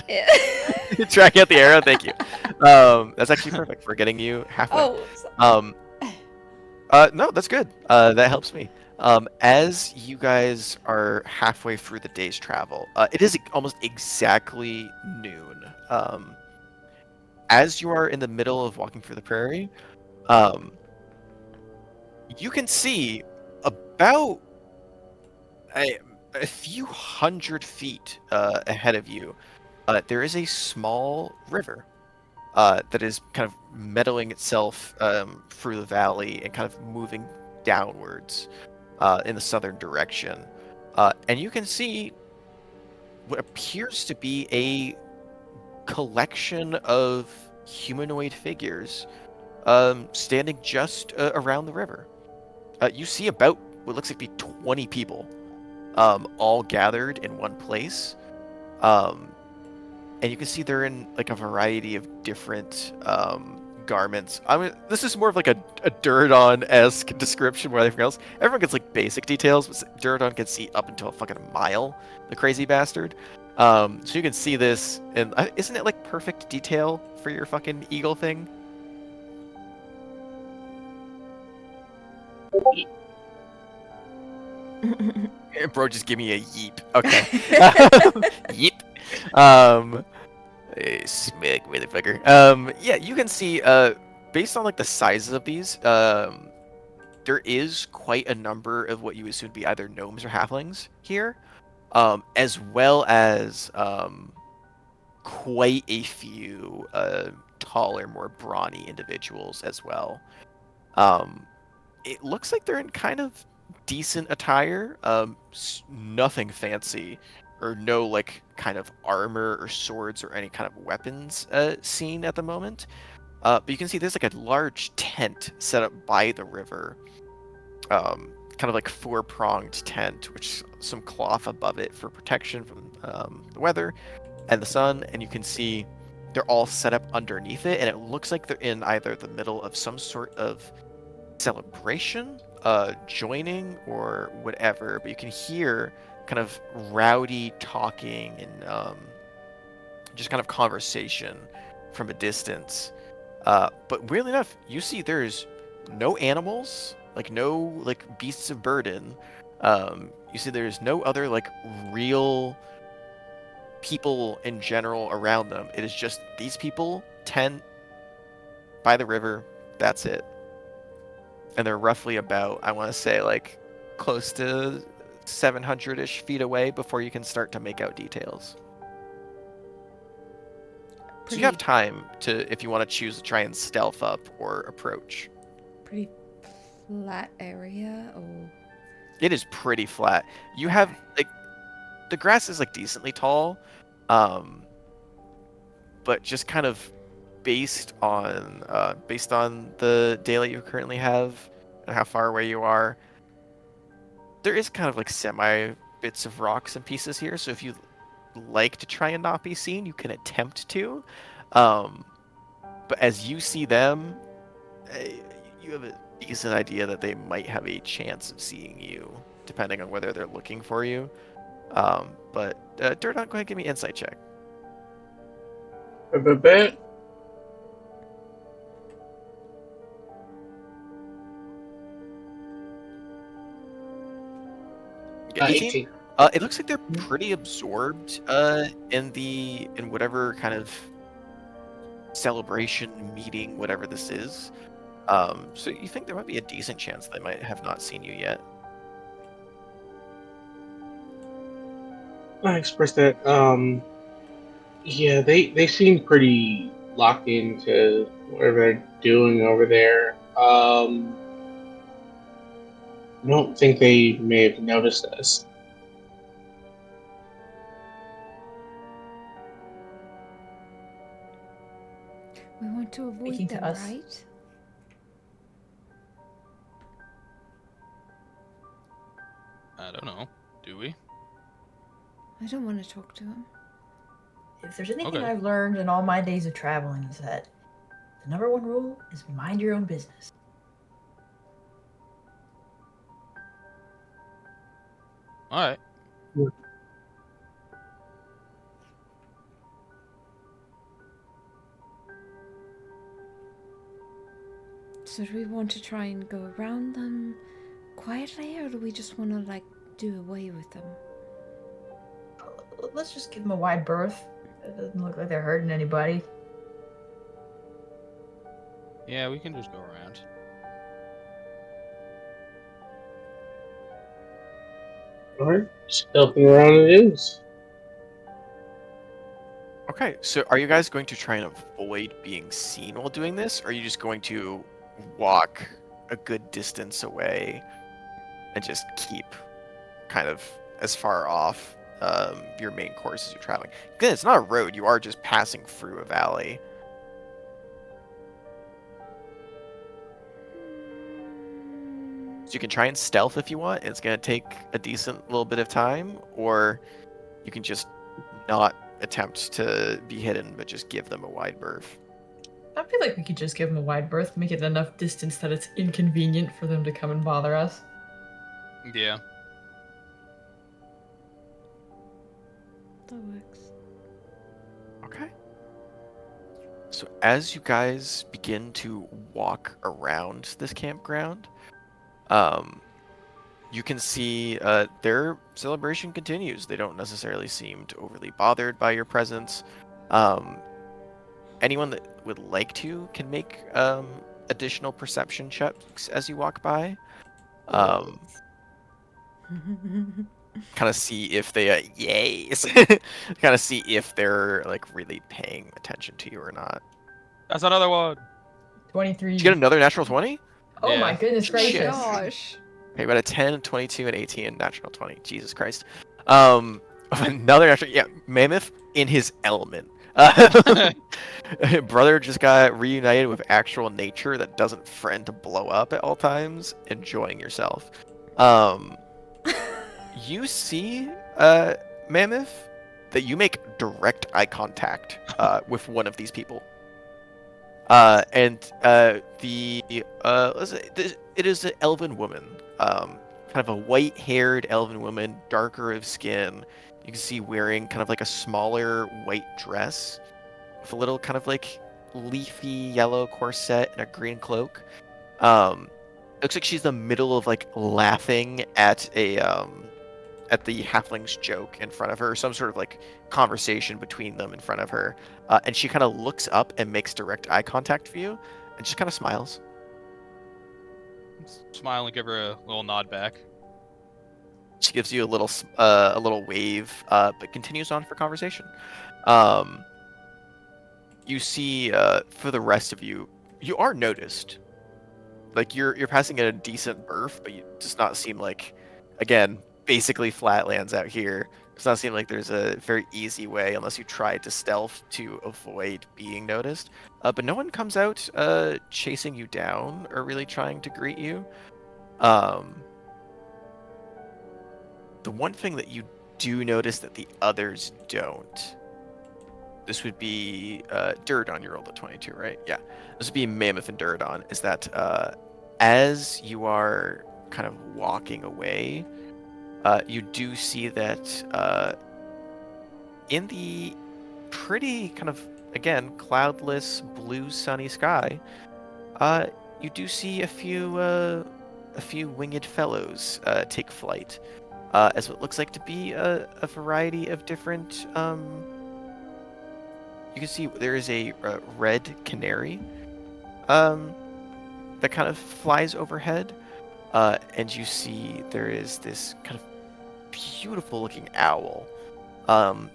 Tracking out the arrow. Thank you. That's actually perfect for getting you halfway. Oh, Um, no, that's good. That helps me. As you guys are halfway through the day's travel, it is almost exactly noon. As you are in the middle of walking through the prairie, you can see about a few hundred feet ahead of you, there is a small river that is kind of meadowing itself through the valley and kind of moving downwards in the southern direction. And you can see what appears to be a collection of humanoid figures standing just around the river. You see about what looks like to be 20 people all gathered in one place. And you can see they're in like a variety of different garments. I mean, this is more of like a Duradon-esque description where everything else, everyone gets like basic details, but Duradon can see up until a fucking mile, the crazy bastard. So you can see this, and isn't it like perfect detail for your fucking eagle thing? Bro, just give me a yeep. Okay. Yeep. Smeg, motherfucker. Yeah, you can see, based on like the sizes of these, there is quite a number of what you assume to be either gnomes or halflings here, as well as quite a few taller, more brawny individuals as well. It looks like they're in kind of decent attire, nothing fancy, or no like kind of armor or swords or any kind of weapons seen at the moment. But you can see there's like a large tent set up by the river, kind of like four-pronged tent, which some cloth above it for protection from the weather and the sun, and you can see they're all set up underneath it, and it looks like they're in either the middle of some sort of celebration, joining, or whatever. But you can hear kind of rowdy talking and just kind of conversation from a distance. But weirdly enough, you see there's no animals, like no like beasts of burden. You see there's no other like real people in general around them. It is just these people, tent by the river. That's it. And they're roughly about, I want to say, like close to 700-ish feet away before you can start to make out details. So you have Pretty, time to, if you want to choose to try and stealth up or approach. pretty flat area. Oh, It is pretty flat. You have like the grass is like decently tall, but just kind of based on the daylight you currently have and how far away you are, there is kind of like semi bits of rocks and pieces here. So if you like to try and not be seen, you can attempt to. But as you see them, eh, you have a decent idea that they might have a chance of seeing you, depending on whether they're looking for you. But Durdon, go ahead and give me an insight check. A bit. Get 18? 18. It looks like they're pretty absorbed in whatever kind of celebration meeting, whatever this is. So you think there might be a decent chance they might have not seen you yet. I expressed that. Yeah, they seem pretty locked into whatever they're doing over there. I don't think they may have noticed us. we want to avoid Speaking to them, us. right? I don't know. Do we? I don't want to talk to him. If there's anything Okay. I've learned in all my days of traveling is that the number one rule is mind your own business. All right. So do we want to try and go around them quietly, or do we just want to like do away with them? Let's just give them a wide berth. It doesn't look like they're hurting anybody. Yeah, we can just go around. Alright, stealthing around it is. Okay, so are you guys going to try and avoid being seen while doing this, or are you just going to walk a good distance away and just keep kind of as far off your main course as you're traveling? Again, it's not a road, you are just passing through a valley. So you can try and stealth if you want, and it's going to take a decent little bit of time, or you can just not attempt to be hidden, but just give them a wide berth. I feel like we could just give them a wide berth, make it enough distance that it's inconvenient for them to come and bother us. Yeah. That works. Okay. So as you guys begin to walk around this campground, you can see their celebration continues. They don't necessarily seem overly bothered by your presence. Anyone that would like to can make additional perception checks as you walk by. Kind of see if they yays. Kind of see if they're like really paying attention to you or not. That's another one. 23. Did you get another natural 20? Oh Yeah. my goodness Oh my Shit. gracious. gosh. Okay, about a 10, 22, and 18 natural 20. Jesus Christ. Another natural, yeah, Mammoth in his element. Brother just got reunited with actual nature that doesn't threaten to blow up at all times. Enjoying yourself. Um, you see, Mammoth, that you make direct eye contact with one of these people. It is an elven woman, kind of a white-haired elven woman, darker of skin. You can see wearing kind of like a smaller white dress with a little kind of like leafy yellow corset and a green cloak. Looks like she's in the middle of like laughing at the halfling's joke in front of her, some sort of like conversation between them in front of her. And she kind of looks up and makes direct eye contact for you and just kind of smiles. Smile and give her a little nod back. She gives you a little wave, but continues on for conversation. Um, you see, for the rest of you, you are noticed. Like you're passing at a decent berth, but you does not seem like, again, basically flatlands out here. Does not seem like there's a very easy way unless you try to stealth to avoid being noticed. But no one comes out chasing you down or really trying to greet you. The one thing that you do notice that the others don't. This would be Duradon. You rolled a 22, right? Yeah. This would be Mammoth and Duradon. Is that as you are kind of walking away, you do see that in the pretty kind of, again, cloudless, blue, sunny sky, you do see a few winged fellows take flight, as what looks like to be a variety of different. You can see there is a red canary that kind of flies overhead, and you see there is this kind of beautiful looking owl,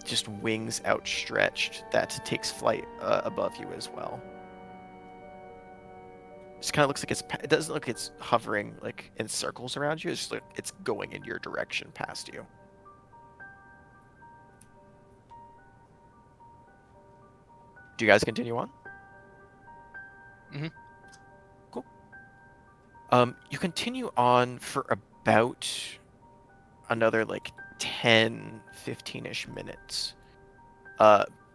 just wings outstretched, that takes flight above you as well. Just kind of looks like it doesn't look like it's hovering like in circles around you. It's just like it's going in your direction past you. Do you guys continue on? Mhm. Cool. You continue on for about another like 10, 15-ish minutes.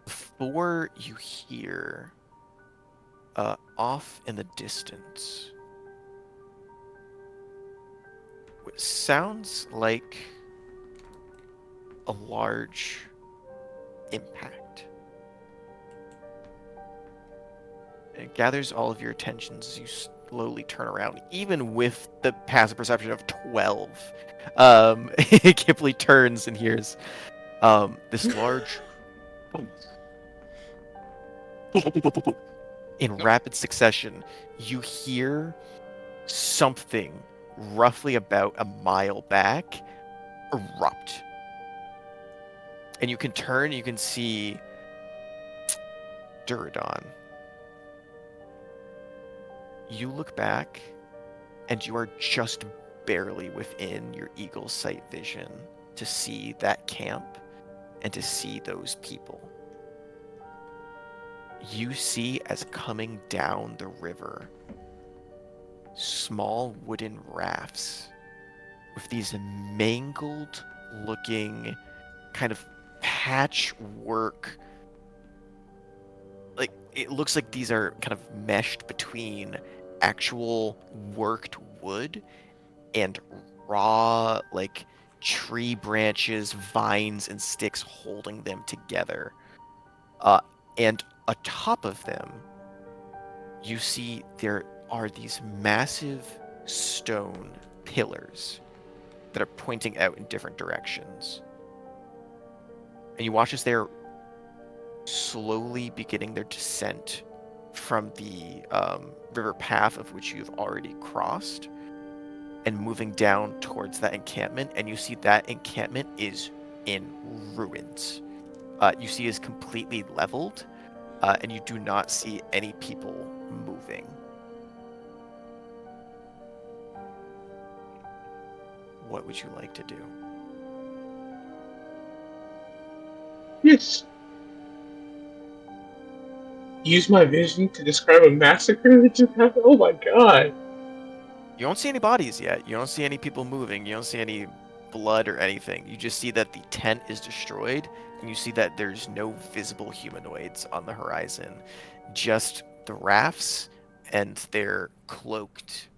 Before you hear off in the distance what sounds like a large impact. It gathers all of your attentions as you slowly turn around, even with the passive perception of 12. Kipley turns and hears this large in rapid succession. You hear something roughly about a mile back erupt. And you can turn, you can see Duradon. You look back, and you are just barely within your eagle's sight vision to see that camp and to see those people. You see, as coming down the river, small wooden rafts with these mangled looking kind of patchwork, like it looks like these are kind of meshed between actual worked wood and raw like tree branches, vines, and sticks holding them together. And atop of them, you see there are these massive stone pillars that are pointing out in different directions. And you watch as they're slowly beginning their descent from the river path of which you've already crossed and moving down towards that encampment. And you see that encampment is in ruins. You see is completely leveled, and you do not see any people moving. What would you like to do? Yes. Use my vision to describe a massacre that just happened. Oh my god. You don't see any bodies yet. You don't see any people moving. You don't see any blood or anything. You just see that the tent is destroyed, and you see that there's no visible humanoids on the horizon. Just the rafts and their cloaked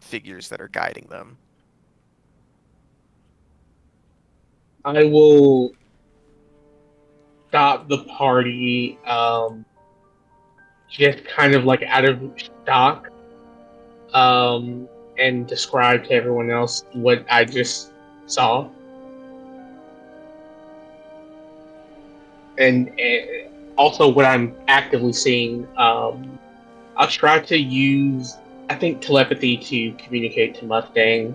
figures that are guiding them. I will stop the party, just kind of like out of shock, and describe to everyone else what I just saw. And also what I'm actively seeing. I'll try to use, I think, telepathy to communicate to Mustang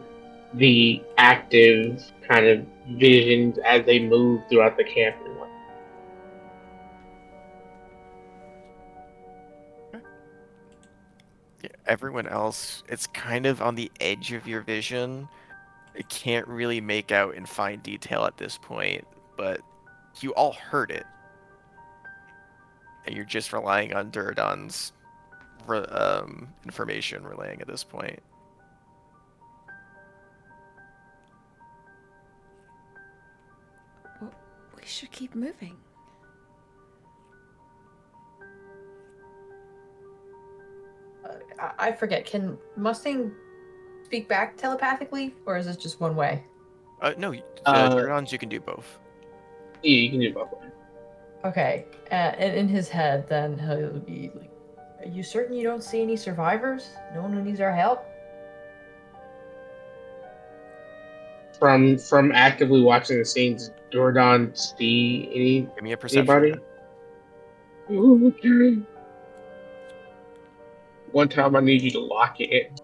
the active kind of visions as they move throughout the camp. Yeah, everyone else, it's kind of on the edge of your vision. It can't really make out in fine detail at this point, but you all heard it. And you're just relying on Duradon's information relaying at this point. Well, we should keep moving. I forget. Can Mustang speak back telepathically, or is this just one way? No, Uh, Duradon's, you can do both. yeah, you can do both. Okay. And in his head, then he'll be like, "Are you certain you don't see any survivors? No one who needs our help?" From actively watching the scenes, Jordan see Give me a perception, anybody? man. Okay. One time I need you to lock it.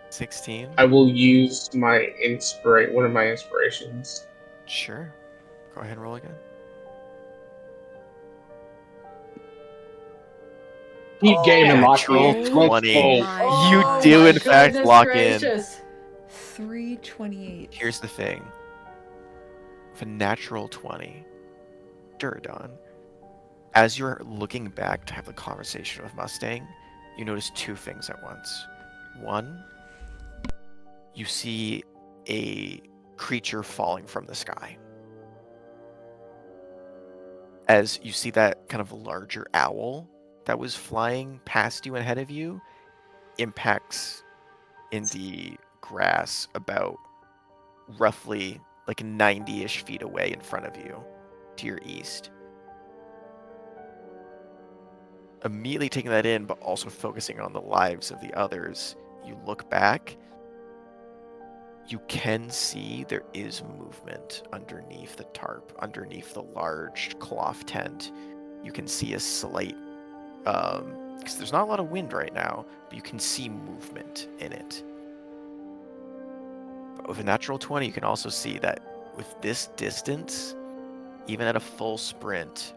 16? I will use my one of my inspirations. Sure. Go ahead and roll again. Keep gaming, lock Natural in. Let's 20. go. My You Oh do, my in fact, goodness lock in. gracious! 328. Here's the thing. With a natural 20, Duradon, as you're looking back to have the conversation with Mustang, you notice two things at once. One, you see a creature falling from the sky. As you see that kind of larger owl that was flying past you and ahead of you impacts in the grass about roughly like 90-ish feet away in front of you to your east. Immediately taking that in, but also focusing on the lives of the others, you look back. You can see there is movement underneath the tarp, underneath the large cloth tent. You can see a slight, because there's not a lot of wind right now, but you can see movement in it. But with a natural 20, you can also see that with this distance, even at a full sprint,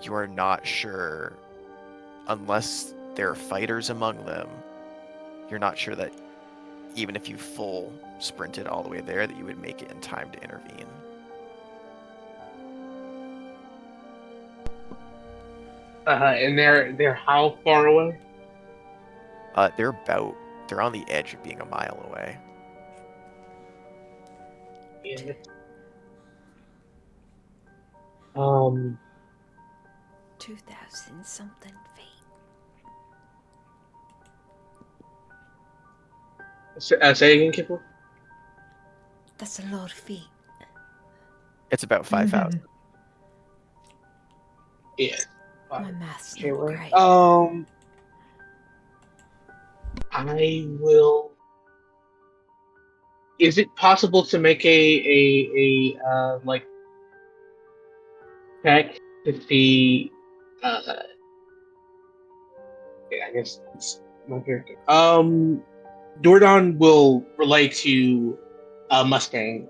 you are not sure, unless there are fighters among them, you're not sure that even if you full sprinted all the way there, that you would make it in time to intervene. And they're how far away? They're on the edge of being a mile away. Yeah. Um. 2,000 something feet. Say again, Kipper. That's a lot of feet. It's about 5,000. Yeah. My math's Okay, not right. great. I will. Is it possible to make a like check to see? Yeah, I guess it's my character. Dordon will relay to Mustang.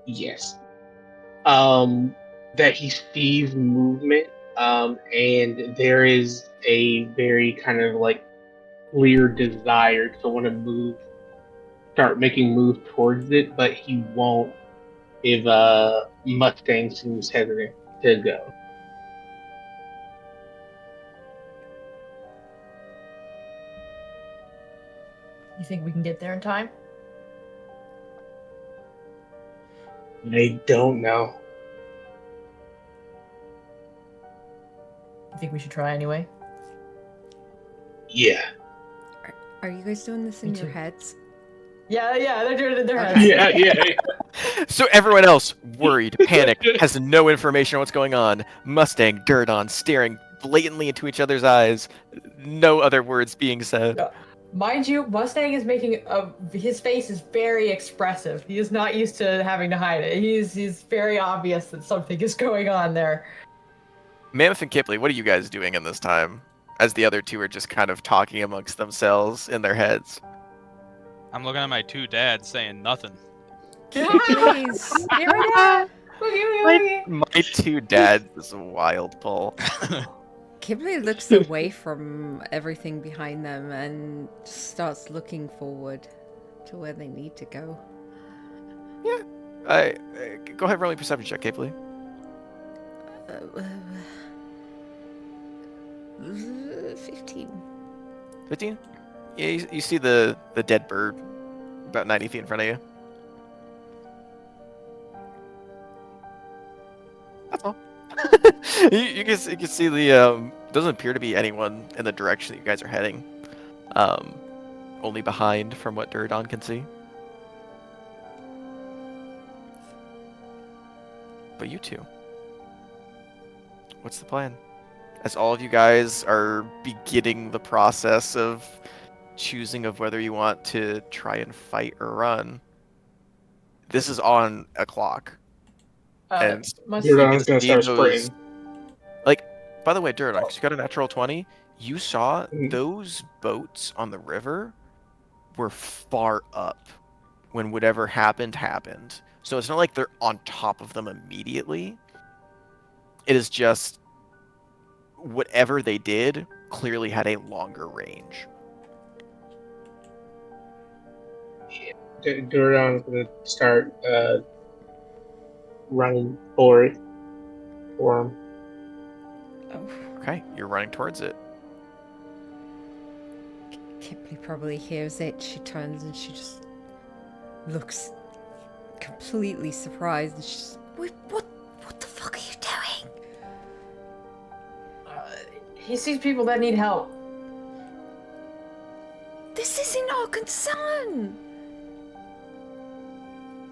Yes. That he sees movement. And there is a very kind of like clear desire to want to start making moves towards it, but he won't if Mustang seems hesitant to go. You think we can get there in time? I don't know. You think we should try anyway? Yeah. Are you guys doing this Me in your too. heads? Yeah, they're doing it in their Okay. heads. Yeah. So everyone else, worried, panicked, has no information on what's going on. Mustang, Gurdon, staring blatantly into each other's eyes. No other words being said. Yeah. Mind you, Mustang is making his face is very expressive. He is not used to having to hide it. He's very obvious that something is going on there. Mammoth and Kipley, what are you guys doing in this time? As the other two are just kind of talking amongst themselves in their heads. I'm looking at my two dads saying nothing. Kipley's. Here we go. Boogie. My two dads is a wild pull. Kipley looks away from everything behind them and just starts looking forward to where they need to go. Go ahead, roll a perception check, Kipley. 15. 15? Yeah, you see the dead bird about 90 feet in front of you. That's all. you can see the doesn't appear to be anyone in the direction that you guys are heading. Only behind from what Duradon can see. But you two, what's the plan? As all of you guys are beginning the process of choosing of whether you want to try and fight or run, this is on a clock. And Mustang. Duradon's gonna see start those- sprinting. Like, by the way, Duradon, because you got a natural 20, you saw Mhm. those boats on the river were far up when whatever happened. So it's not like they're on top of them immediately. It is just whatever they did clearly had a longer range. Duradon's gonna start running for him. Oh, Okay, you're running towards it. Kipley probably hears it. She turns and she just looks completely surprised. And she's, "Wait, what the fuck are you doing?" He sees people that need help. This isn't our concern.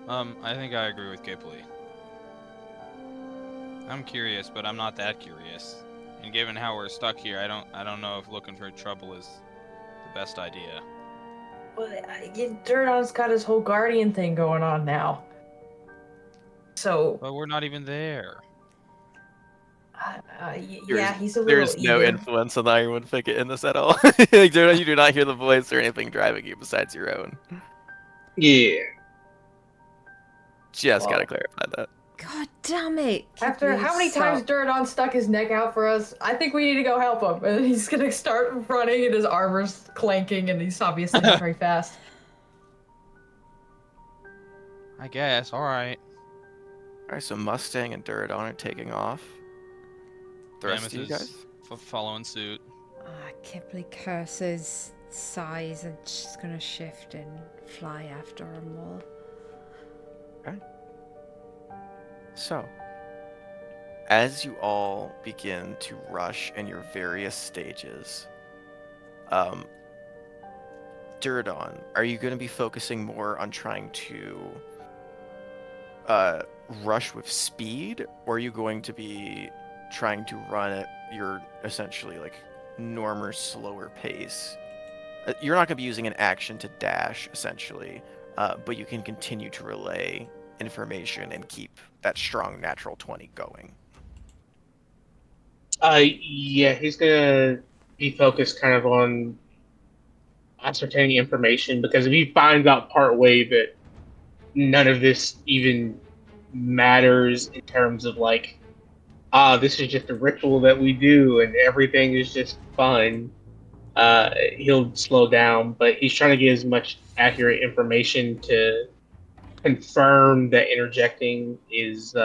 I think I agree with Kipley. I'm curious, but I'm not that curious. And given how we're stuck here, I don't know if looking for trouble is the best idea. Well, Duradon's got his whole guardian thing going on now. So, But we're not even there. yeah, he's a little There's no eager. influence on the Ironwood Thicket in this at all. Like, Duradon, you do not hear the voice or anything driving you besides your own. Yeah. Just Well, gotta clarify that. God damn it. After Kipley, how many times stop. Duradon stuck his neck out for us, I think we need to go help him. And he's gonna start running and his armor's clanking and he's obviously not very fast. I guess. All right. Alright, so Mustang and Duradon are taking off. The rest of you Mammoth guys? is following suit. Kipley curses, sighs, and she's gonna shift and fly after them all. So, as you all begin to rush in your various stages, Duradon, are you going to be focusing more on trying to rush with speed, or are you going to be trying to run at your essentially like normal, slower pace? You're not going to be using an action to dash, essentially, but you can continue to relay information and keep that strong natural 20 going. Yeah, he's gonna be focused kind of on ascertaining information, because if he finds out part way that none of this even matters in terms of like, this is just a ritual that we do and everything is just fun, he'll slow down. But he's trying to get as much accurate information to confirm that interjecting is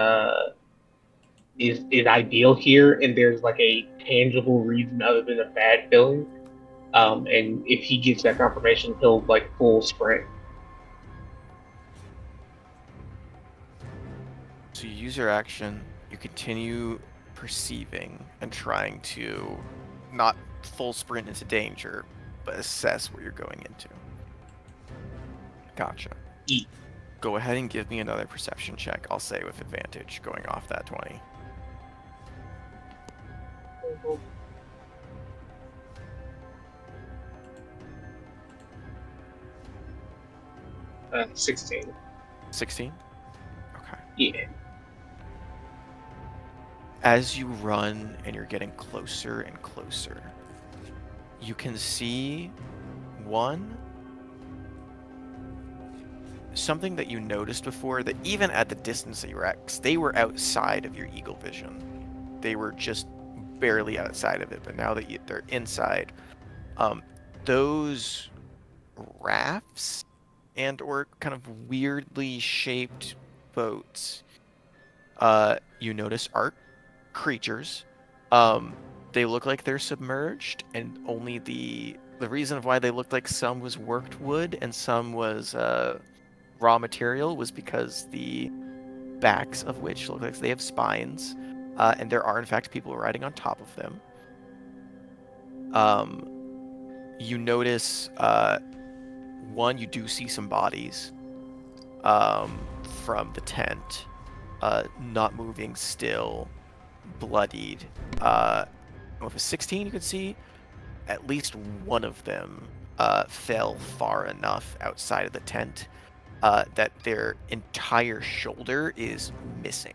ideal here, and there's like a tangible reason other than a bad feeling. And if he gets that confirmation, he'll like full sprint. So you use your action, you continue perceiving and trying to not full sprint into danger, but assess what you're going into. Gotcha. Eat. Go ahead and give me another perception check, I'll say with advantage, going off that 20. 16. 16? Okay. Yeah. As you run and you're getting closer and closer, you can see something that you noticed before, that even at the distance that you were at, 'cause they were outside of your eagle vision. They were just barely outside of it, but now that they're inside, those rafts and or kind of weirdly shaped boats, you notice aren't creatures. They look like they're submerged, and only the reason of why they looked like some was worked wood and some was raw material was because the backs of which look like they have spines, and there are in fact people riding on top of them. You notice you do see some bodies from the tent, not moving still, bloodied. With a 16, you can see at least one of them fell far enough outside of the tent that their entire shoulder is missing.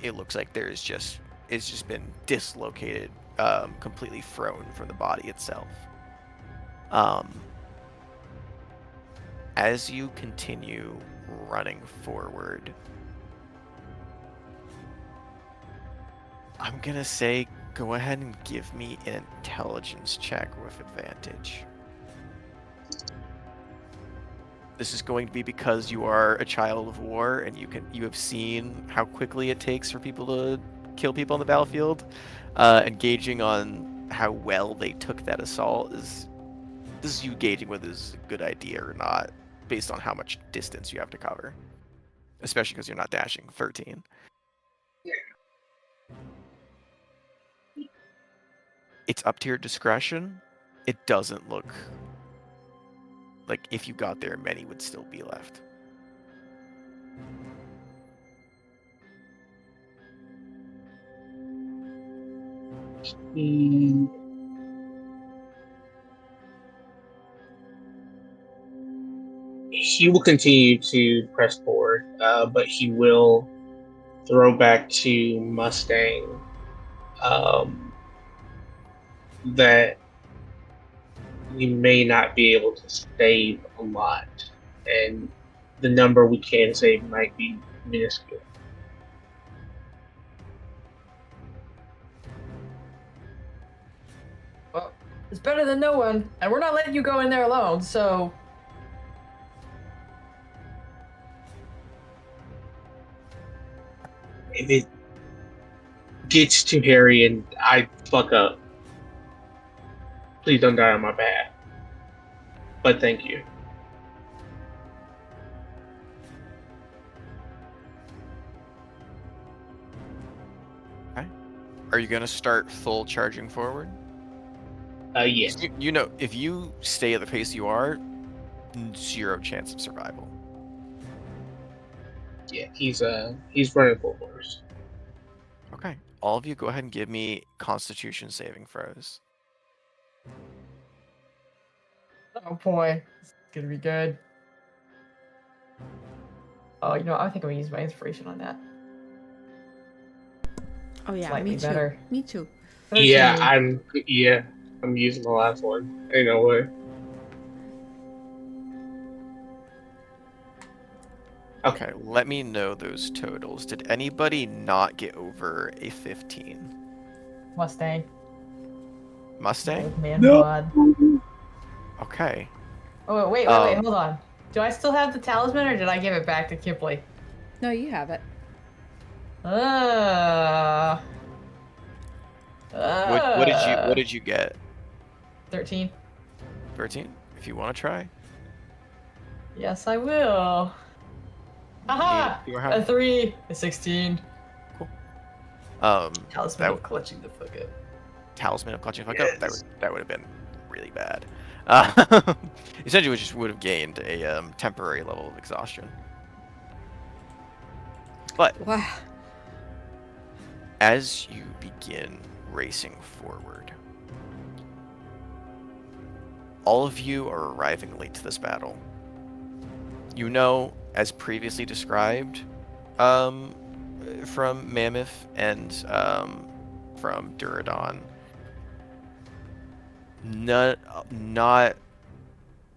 It looks like it's just been dislocated, completely thrown from the body itself. As you continue running forward, I'm gonna say go ahead and give me an intelligence check with advantage. This is going to be because you are a child of war and you have seen how quickly it takes for people to kill people on the battlefield. Engaging on how well they took that assault this is you gauging whether this is a good idea or not, based on how much distance you have to cover. Especially because you're not dashing 13. It's up to your discretion. It doesn't look like if you got there, many would still be left. He will continue to press forward, but he will throw back to Mustang that we may not be able to save a lot, and the number we can save might be minuscule. Well, it's better than no one, and we're not letting you go in there alone, so... If it gets too hairy and I fuck up, please don't die on my behalf. But thank you. Okay. Are you going to start full charging forward? Yes. You know, if you stay at the pace you are, 0 chance of survival. Yeah, he's running full force. Okay. All of you go ahead and give me Constitution saving throws. Oh boy, it's gonna be good. Oh, you know, I think I'm gonna use my inspiration on that. Oh yeah, Slightly me too. better. Me too. 13. I'm using the last one. Ain't no way. Okay, let me know those totals. Did anybody not get over a 15? Mustang. Mustang? Old man bod. Okay. Oh, wait, hold on. Do I still have the talisman, or did I give it back to Kipley? No, you have it. What did you get? 13. 13. If you want to try. Yes, I will. Aha! Need your A help. 3, a 16. Cool. Talisman of clutching the fuck up. Talisman of clutching fuck up. Yes. That would have been really bad. Uh, essentially, we just would have gained a temporary level of exhaustion. But Wow. as you begin racing forward, all of you are arriving late to this battle. You know, as previously described, from Mammoth and from Duradon, not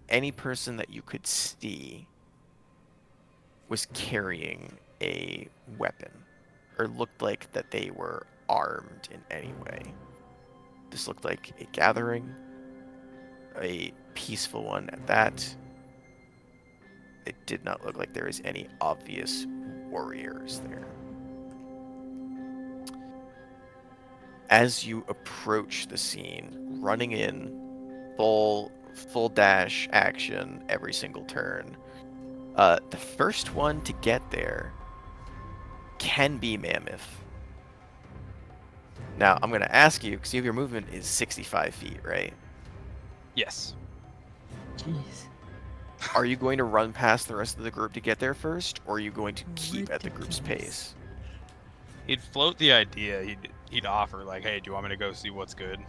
any person that you could see was carrying a weapon or looked like that they were armed in any way. This looked like a gathering, a peaceful one at that. It did not look like there was any obvious warriors there. As you approach the scene, running in, full dash action every single turn, the first one to get there can be Mammoth. Now, I'm going to ask you, because your movement is 65 feet, right? Yes. Jeez. Are you going to run past the rest of the group to get there first, or are you going to keep at the group's Ridiculous. pace? He'd float the idea. He'd offer like, "Hey, do you want me to go see what's good?"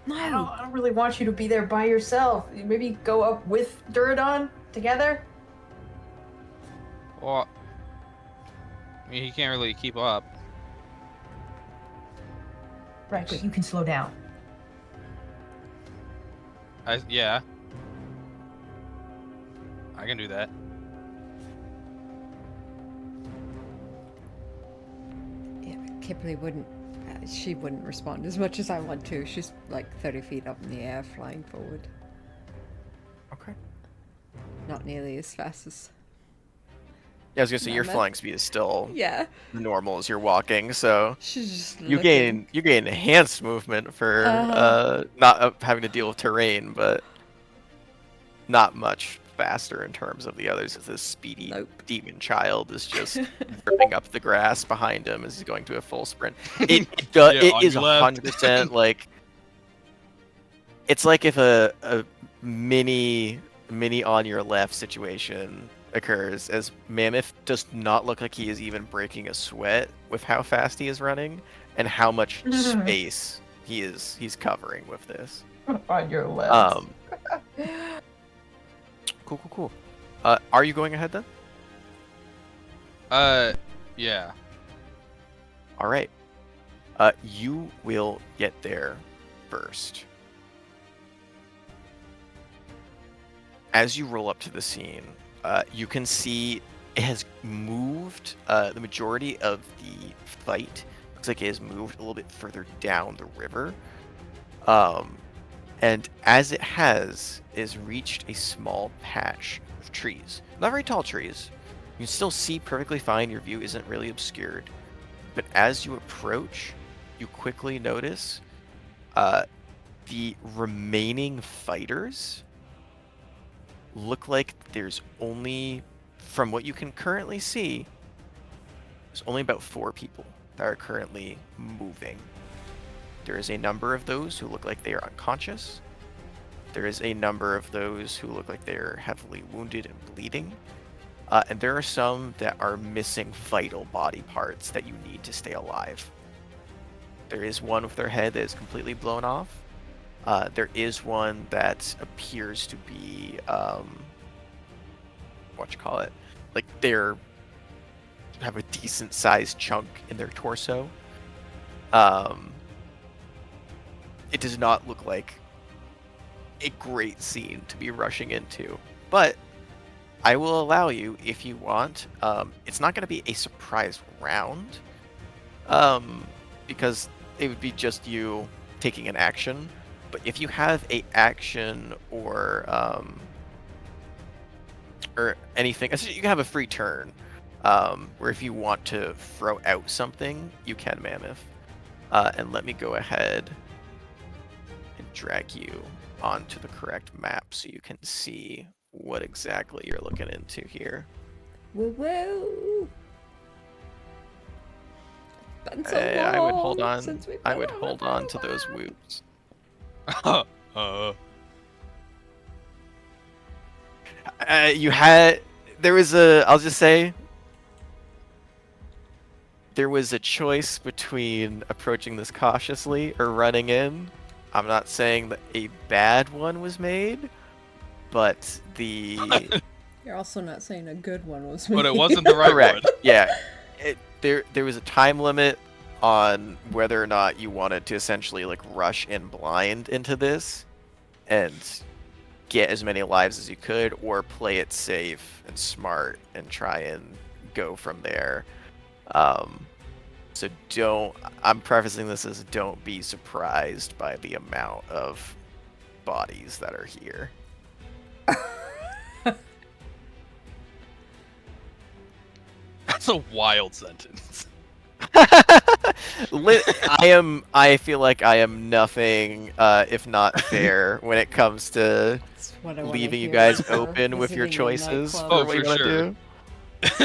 No. I don't really want you to be there by yourself. Maybe go up with Duradon together? Well, I mean, he can't really keep up. Right, but you can slow down. Yeah. I can do that. Yeah, but Kippley wouldn't. She wouldn't respond as much as I want to. She's like 30 feet up in the air, flying forward. Okay. Not nearly as fast as. Yeah, I was gonna say your Mammoth. flying speed is still Yeah. normal as you're walking, so She's just you looking. gain enhanced movement for not having to deal with terrain, but not much faster in terms of the others. As this speedy Nope. demon child is just ripping up the grass behind him as he's going to a full sprint. It Yeah, it on is your left. 100% like it's like if a mini on your left situation occurs, as Mammoth does not look like he is even breaking a sweat with how fast he is running and how much space he's covering with this. On your left. Cool. Are you going ahead then? Yeah. All right. You will get there first. As you roll up to the scene, you can see it has moved. The majority of the fight looks like it has moved a little bit further down the river. And as it has reached a small patch of trees. Not very tall trees. You can still see perfectly fine. Your view isn't really obscured. But as you approach, you quickly notice the remaining fighters look like there's only, from what you can currently see, there's only about 4 people that are currently moving. There is a number of those who look like they are unconscious. There is a number of those who look like they're heavily wounded and bleeding. And there are some that are missing vital body parts that you need to stay alive. There is one with their head that is completely blown off. There is one that appears to be, like they're have a decent sized chunk in their torso. It does not look like a great scene to be rushing into, but I will allow you if you want. It's not going to be a surprise round, because it would be just you taking an action. But if you have a action or anything, essentially you can have a free turn, where if you want to throw out something, you can, Mammoth. And let me go ahead and drag you onto the correct map so you can see what exactly you're looking into here. Woo woo! Been so I would hold long on. since we've I been would on hold a on to battle those map. whoops. You had. There was a. I'll just say. There was a choice between approaching this cautiously or running in. I'm not saying that a bad one was made, but the You're also not saying a good one was But it made. wasn't the right one. correct. Yeah, there was a time limit on whether or not you wanted to essentially like rush in blind into this and get as many lives as you could, or play it safe and smart and try and go from there. So don't. I'm prefacing this as don't be surprised by the amount of bodies that are here. That's a wild sentence. I feel like I am nothing if not fair when it comes to That's what I wanna leaving you hear guys before open with your visiting a choices nightclub. for Oh, what you for want to sure. do.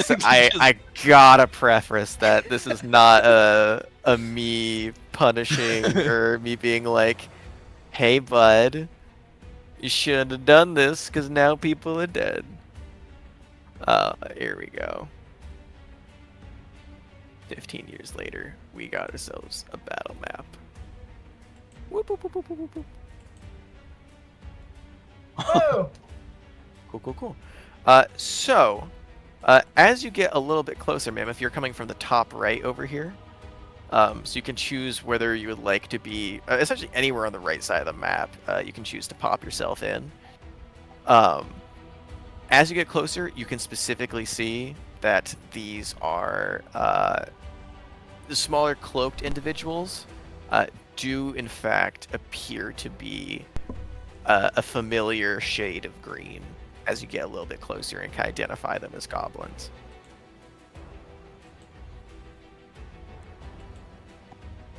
So Just- I gotta preface that this is not a me punishing or me being like, hey bud, you shouldn't have done this because now people are dead. Here we go. 15 years later, we got ourselves a battle map. Whoop, whoop, whoop, whoop, whoop, whoop. Oh, Cool. So, as you get a little bit closer, ma'am, if you're coming from the top right over here, so you can choose whether you would like to be essentially anywhere on the right side of the map. You can choose to pop yourself in. As you get closer, you can specifically see that these are the smaller cloaked individuals do in fact appear to be a familiar shade of green as you get a little bit closer and can identify them as goblins.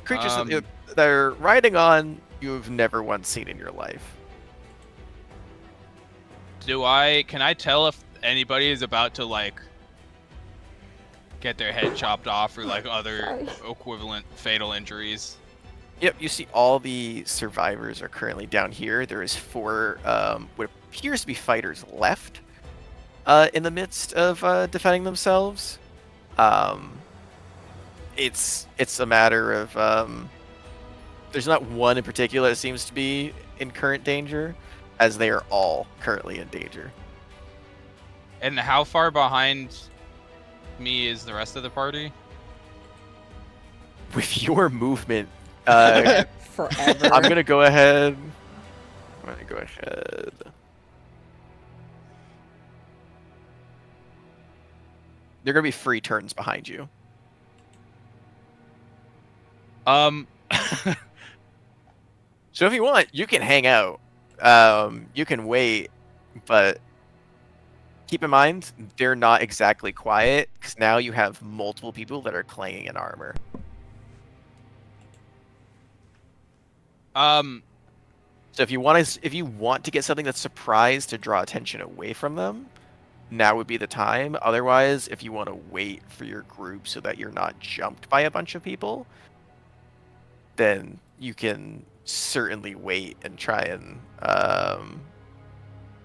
Creatures that they're riding on you've never once seen in your life. Can I tell if anybody is about to like get their head chopped off or like other Sorry. equivalent fatal injuries? Yep, you see all the survivors are currently down here. There is 4 what appears to be fighters left in the midst of defending themselves. It's a matter of there's not one in particular that seems to be in current danger, as they are all currently in danger. And how far behind me is the rest of the party? With your movement, Forever. I'm gonna go ahead. I'm gonna go ahead. They're gonna be free turns behind you. So if you want, you can hang out. You can wait, but keep in mind they're not exactly quiet because now you have multiple people that are clanging in armor. So if you want to get something that's surprise to draw attention away from them, now would be the time. Otherwise, if you want to wait for your group so that you're not jumped by a bunch of people, then you can certainly wait and try and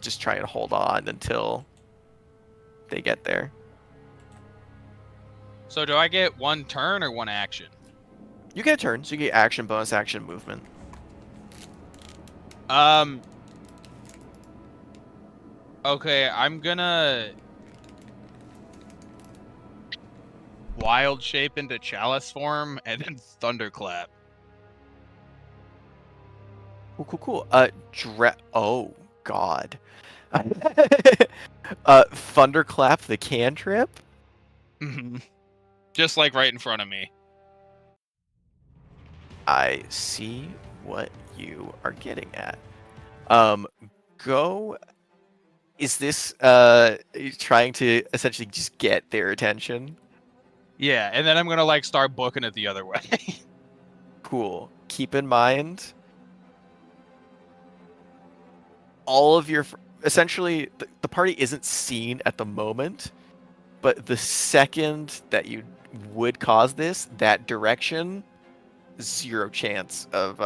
just try and hold on until they get there. So do I get one turn or one action? You get a turn, so you get action, bonus action, movement. Okay, I'm gonna wild shape into chalice form and then thunderclap. Cool. Oh god. Thunderclap the cantrip. Just like right in front of me. I see what you are getting at. Go. Is this trying to essentially just get their attention? Yeah, and then I'm gonna like start booking it the other way. Cool. Keep in mind, all of your essentially the party isn't seen at the moment, but the second that you would cause this, that direction, 0 chance of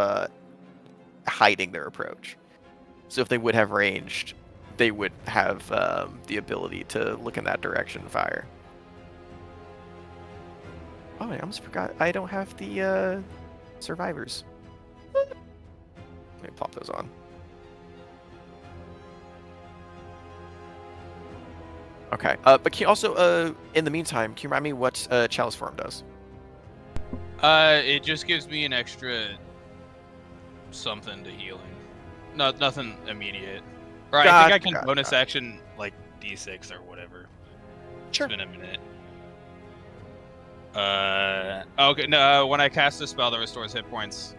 hiding their approach. So if they would have ranged, they would have the ability to look in that direction and fire. Oh, I almost forgot. I don't have the survivors. Let me pop those on. Okay. But can you also, in the meantime, can you remind me what Chalice Form does? It just gives me an extra something to healing. No, nothing immediate. Or I think I can bonus action like D6 or whatever. Sure. It's been a minute. Okay. No. When I cast a spell that restores hit points,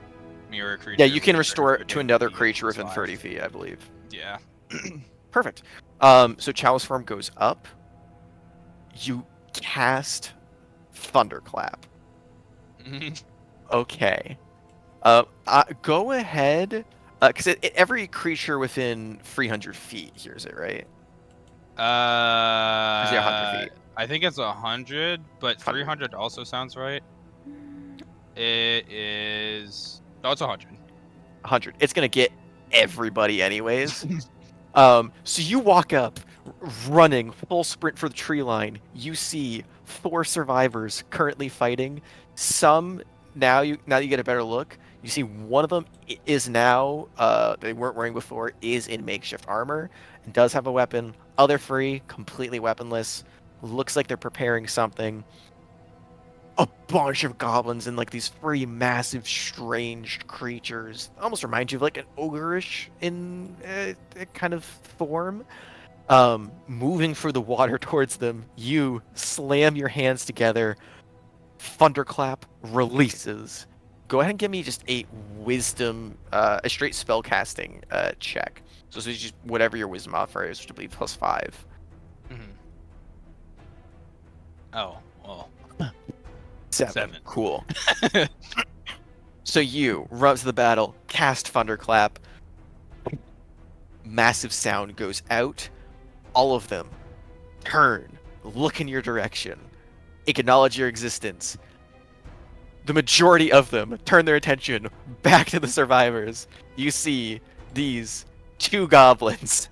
mirror creature. Yeah, you can within restore 30 it to feet, another you get creature plus within 5. 30 feet, I believe. Yeah. Perfect. So Chalice Form goes up. You cast Thunderclap. Okay. Go ahead. Because every creature within 300 feet hears it, right? Or is it 100 feet? I think it's 100, but 100. 300 also sounds right. It is. No, it's 100. 100. It's gonna get everybody anyways. So you walk up, running full sprint for the tree line. You see 4 survivors currently fighting. Some now you get a better look. You see one of them is now they weren't wearing before, is in makeshift armor and does have a weapon. Other 3 completely weaponless. Looks like they're preparing something. A bunch of goblins and like these 3 massive strange creatures. Almost remind you of like an ogreish in a kind of form. Moving through the water towards them. You slam your hands together. Thunderclap releases. Go ahead and give me just a wisdom, a straight spellcasting check. So this is just whatever your wisdom modifier is, which I believe +5. Mm-hmm. Oh, well. 7. Cool. So you run to the battle, cast Thunderclap. Massive sound goes out. All of them turn, look in your direction, acknowledge your existence. The majority of them turn their attention back to the survivors. You see these 2 goblins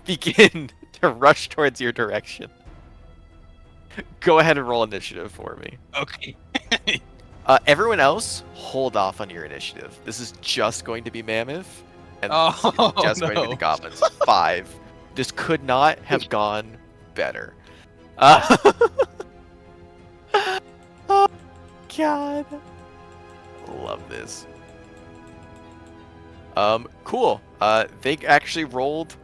begin to rush towards your direction. Go ahead and roll initiative for me. Okay. Everyone else, hold off on your initiative. This is just going to be Mammoth, and Oh, just going to be the goblins. 5. This could not have gone better. Oh, God. Love this. Cool. They actually rolled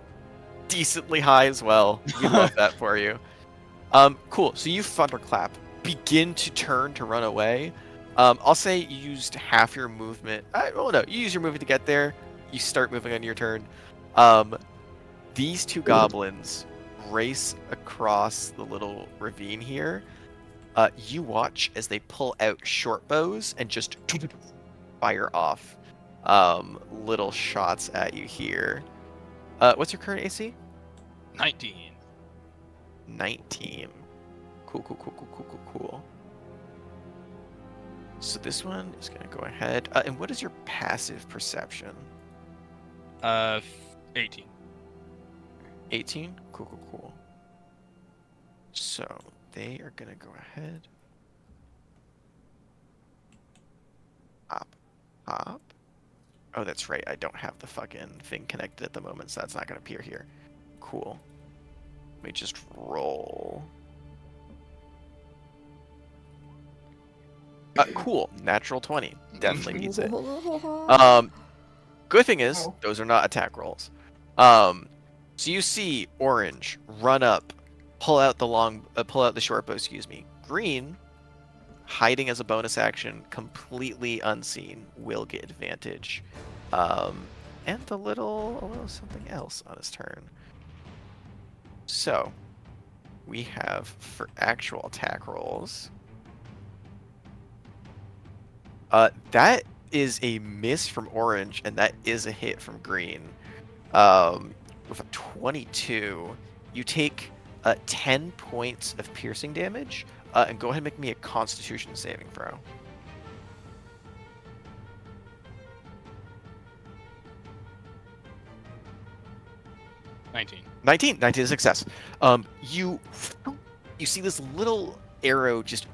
decently high as well. We love that for you. Cool. So you Thunderclap, begin to turn to run away. I'll say you used half your movement. Well, no, you use your movement to get there. You start moving on your turn. These 2 goblins race across the little ravine here. You watch as they pull out short bows and just fire off little shots at you here. What's your current AC? 19. 19. Cool. So this one is going to go ahead. And what is your passive perception? 18. 18? Cool. So they are going to go ahead. Hop. Oh, that's right. I don't have the fucking thing connected at the moment, so that's not going to appear here. Cool. Let me just roll. Cool. Natural 20. Definitely beats it. Good thing is, those are not attack rolls. So you see Orange run up, pull out the short bow, Green, hiding as a bonus action, completely unseen, will get advantage. And a little something else on his turn. So, we have, for actual attack rolls, that is a miss from orange, and that is a hit from green. With a 22, you take 10 points of piercing damage, and go ahead and make me a Constitution saving throw. 19. 19 is a success. You see this little arrow just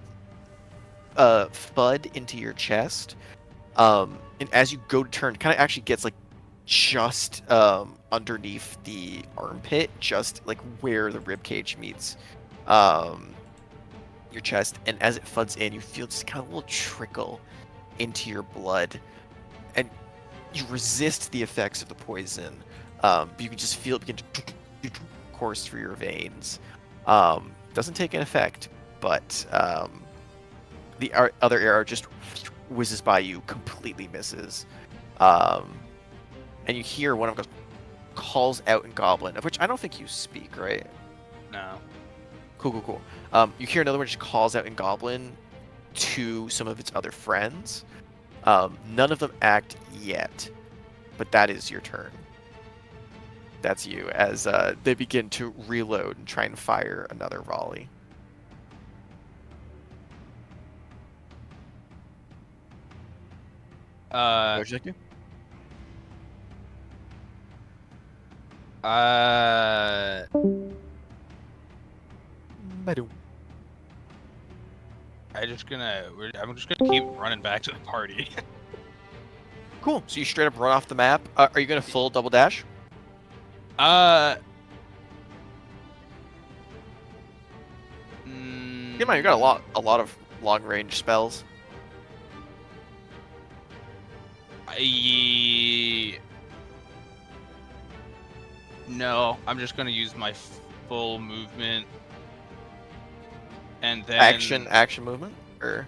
thud into your chest, and as you go to turn, kind of actually gets like just underneath the armpit, just like where the rib cage meets your chest, and as it thuds in, you feel just kind of a little trickle into your blood, and you resist the effects of the poison, but you can just feel it begin to course through your veins. Doesn't take an effect, but the other arrow just whizzes by you, completely misses. And you hear one of them calls out in Goblin, of which I don't think you speak, right? No. Cool. You hear another one just calls out in Goblin to some of its other friends. None of them act yet, but that is your turn. That's you, as they begin to reload and try and fire another volley. What would you like to do? Ba-doom. I'm just gonna keep running back to the party. Cool. So you straight up run off the map. Are you gonna full double dash? Keep in mind, you got a lot of long range spells. No, I'm just gonna use my full movement, and then Action movement, or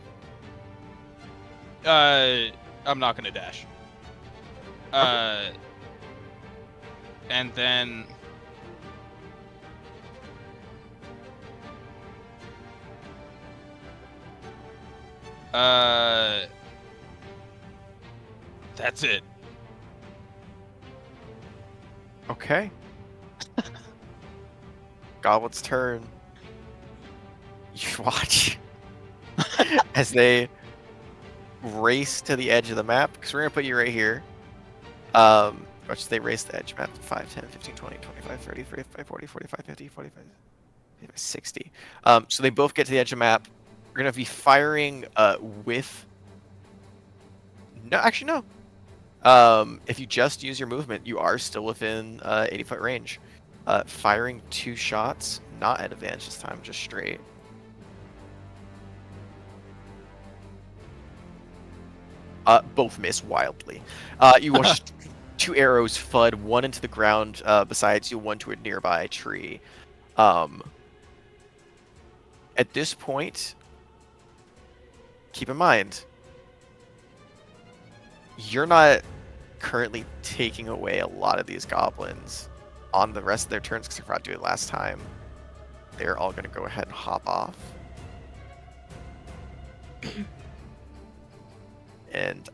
I'm not gonna dash. Okay. And then that's it. okay. Goblet's turn. You watch as they race to the edge of the map, because we're gonna put you right here. Watch as they race the edge map. 5, 10, 15, 20, 25, 30, 35, 40, 45, 50, 45, 60. So they both get to the edge of the map. We're gonna be firing with. No, actually no. If you just use your movement, you are still within 80-foot range. Firing 2 shots, not at advantage this time, just straight. Both miss wildly. You watch 2 arrows thud, one into the ground besides you, one to a nearby tree. At this point, keep in mind, you're not currently taking away a lot of these goblins on the rest of their turns, because I forgot to do it last time. They're all going to go ahead and hop off. And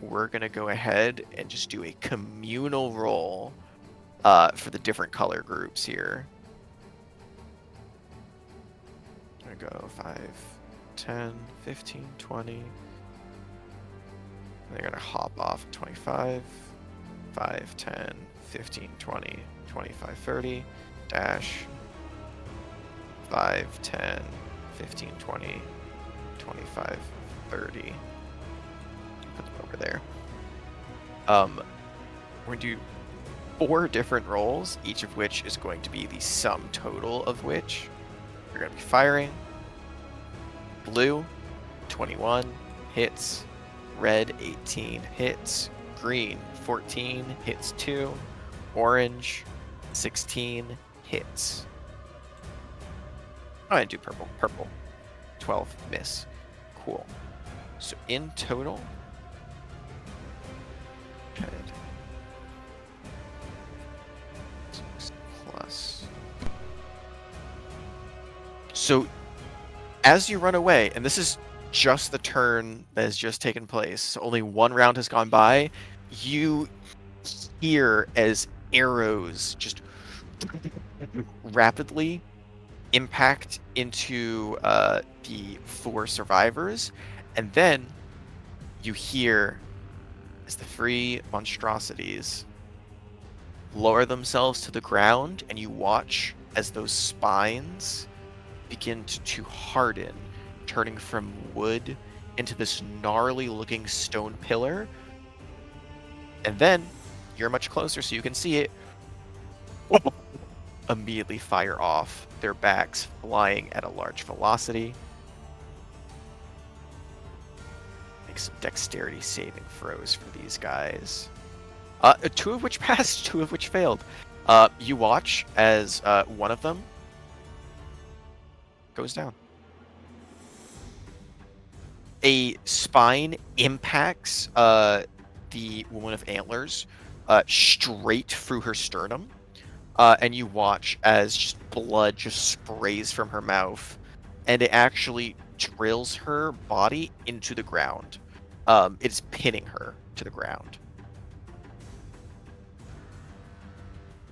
we're going to go ahead and just do a communal roll for the different color groups here. I'm going to go 5, 10, 15, 20. They're going to hop off 25, 5, 10, 15, 20, 25, 30, dash, 5, 10, 15, 20, 25, 30. Put them over there. We're going to do 4 different rolls, each of which is going to be the sum total of which you're going to be firing. Blue, 21, hits. Red, 18, hits. Green, 14, hits 2. Orange, 16, hits. Oh, I do purple. Purple, 12, miss. Cool. So in total, plus. So as you run away, and this is just the turn that has just taken place, so only one round has gone by, you hear as arrows just rapidly impact into the 4 survivors, and then you hear as the 3 monstrosities lower themselves to the ground, and you watch as those spines begin to harden, turning from wood into this gnarly looking stone pillar. And then you're much closer so you can see it immediately fire off, their backs flying at a large velocity. Make some dexterity saving throws for these guys. 2 of which passed, 2 of which failed. You watch as one of them goes down. A spine impacts the woman with antlers straight through her sternum. And you watch as just blood just sprays from her mouth, and it actually drills her body into the ground. It's pinning her to the ground.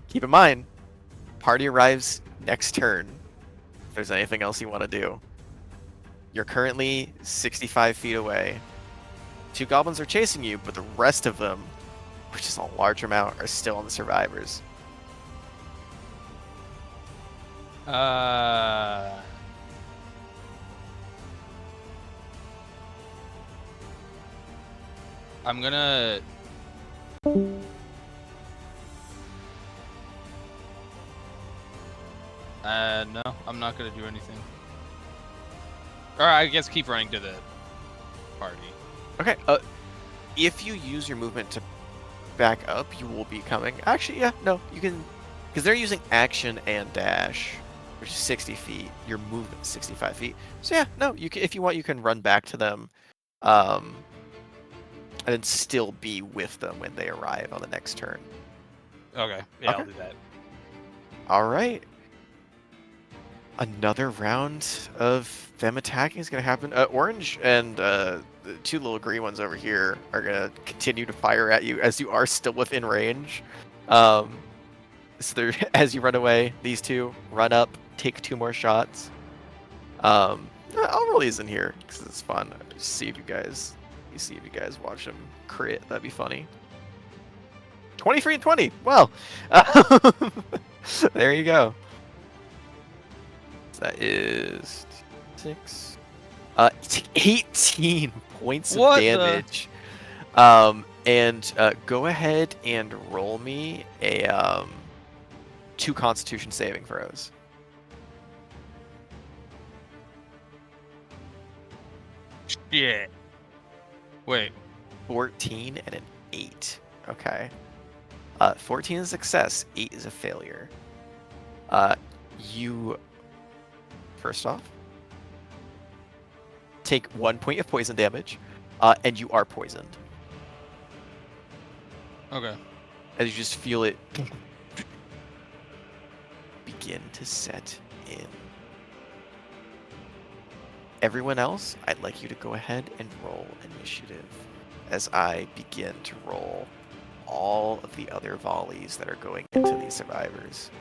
Keep in mind, party arrives next turn. If there's anything else you want to do. You're currently 65 feet away. 2 goblins are chasing you, but the rest of them, which is a large amount, are still on the survivors. I'm gonna. No, I'm not gonna do anything. Or I guess keep running to the party. Okay. If you use your movement to back up, you will be coming. Actually, yeah, no, you can, because they're using action and dash, which is 60 feet. Your movement is 65 feet. So yeah, no, you can, if you want, you can run back to them, and then still be with them when they arrive on the next turn. Okay, yeah, Okay. I'll do that. All right. Another round of them attacking is going to happen. Orange and the 2 little green ones over here are going to continue to fire at you as you are still within range. So as you run away, these 2 run up, take 2 more shots. I'll roll these in here because it's fun. See if you guys watch them crit. That'd be funny. 23 and 20. Well, there you go. That is 6. It's 18 points of damage. And go ahead and roll me a 2 Constitution saving throws. Shit. Wait. 14 and an 8. Okay. 14 is a success. 8 is a failure. You first off take 1 point of poison damage, and you are poisoned. Okay. As you just feel it begin to set in. Everyone else, I'd like you to go ahead and roll initiative as I begin to roll all of the other volleys that are going into these survivors.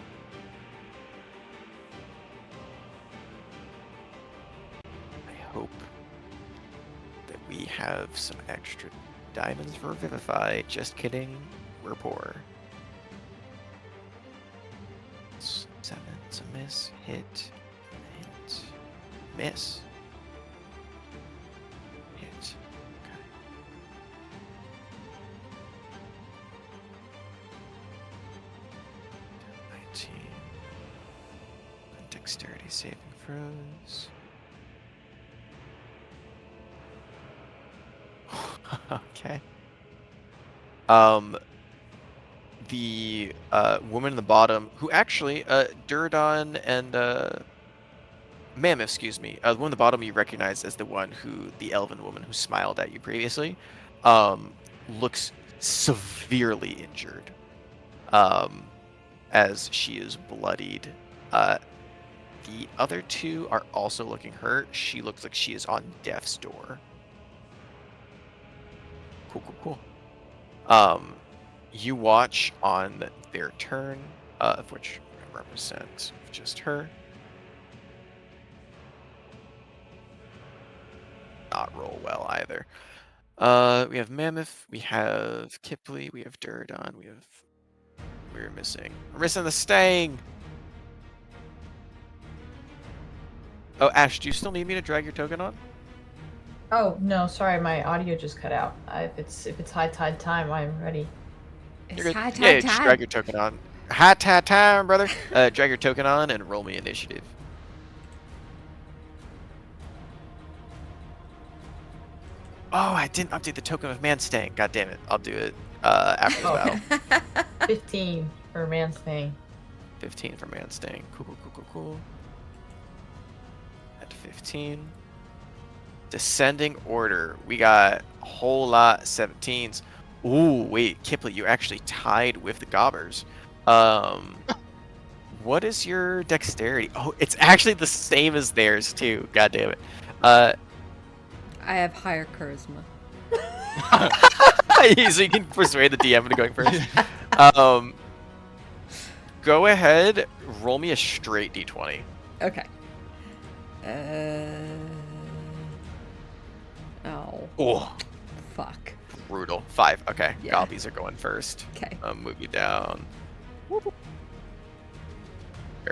I hope that we have some extra diamonds for Vivify. Just kidding, we're poor. 7, it's a miss, hit, miss. Hit. Okay. Dexterity saving throws. Okay. The woman in the bottom, who actually, Duradon and Mammoth, excuse me. The one in the bottom you recognize as the one who, the elven woman who smiled at you previously, looks severely injured, as she is bloodied. The other two are also looking hurt. She looks like she is on death's door. Cool. You watch on their turn, of which represent just her. Not roll well either. We have Mammoth, we have Kipley, we have Duradon, we're missing the Stang. Oh, Ash, do you still need me to drag your token on? Oh no, sorry, my audio just cut out. If it's high tide time, I'm ready. It's high Yeah, tide just time. drag your token on. High tide time, brother. Drag your token on and roll me initiative. Oh, I didn't update the token of Man Stang. God damn it. I'll do it after the battle. 15 for man's thing. 15 for Man Stang. Cool. At 15. Descending order. We got a whole lot 17s. Ooh, wait, Kipley, you actually tied with the Gobbers. What is your dexterity? Oh, it's actually the same as theirs too. God damn it. I have higher charisma. So you can persuade the DM into going first. Go ahead, roll me a straight d20. Okay. Oh. Fuck. Brutal. 5. Okay. Yeah. Gobbies are going first. Okay. Move you down. There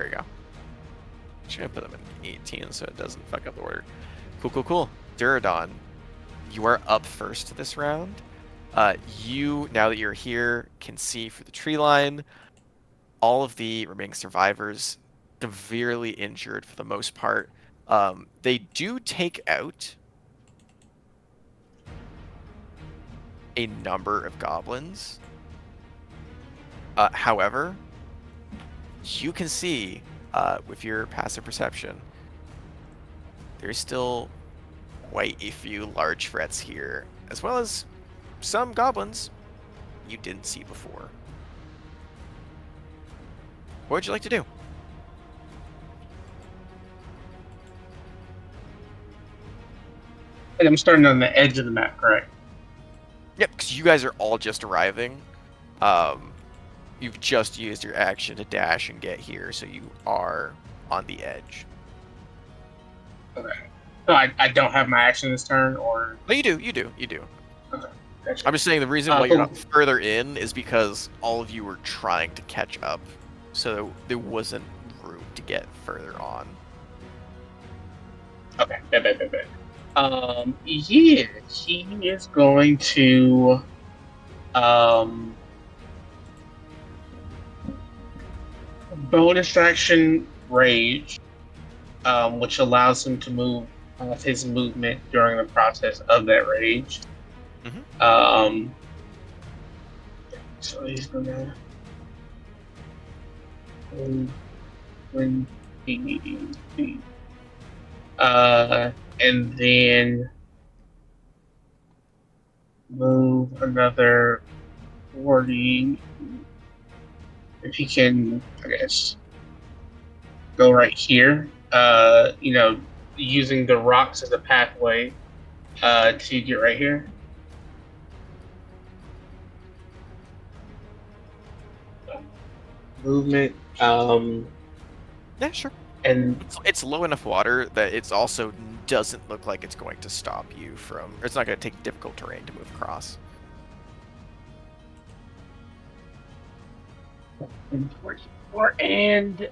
we go. Just gonna put them in 18 so it doesn't fuck up the order. Cool. Duradon, you are up first this round. You, now that you're here, can see through the tree line. All of the remaining survivors, severely injured for the most part. They do take out a number of goblins. However, you can see with your passive perception, there's still quite a few large threats here, as well as some goblins you didn't see before. What would you like to do? And I'm starting on the edge of the map, correct? Yep, because you guys are all just arriving. You've just used your action to dash and get here, so you are on the edge. Okay. So I don't have my action this turn, or... But you do. Okay. Gotcha. I'm just saying the reason why you're not further in is because all of you were trying to catch up, so there wasn't room to get further on. Okay, bet. Yeah, he is going to, bonus action Rage, which allows him to move his movement during the process of that Rage. Mm-hmm. So he's gonna when and then move another 40. If he can, I guess, go right here. Using the rocks as a pathway to get right here. Movement. Yeah, sure. And It's low enough water that it's also doesn't look like it's going to stop you from, or it's not going to take difficult terrain to move across. And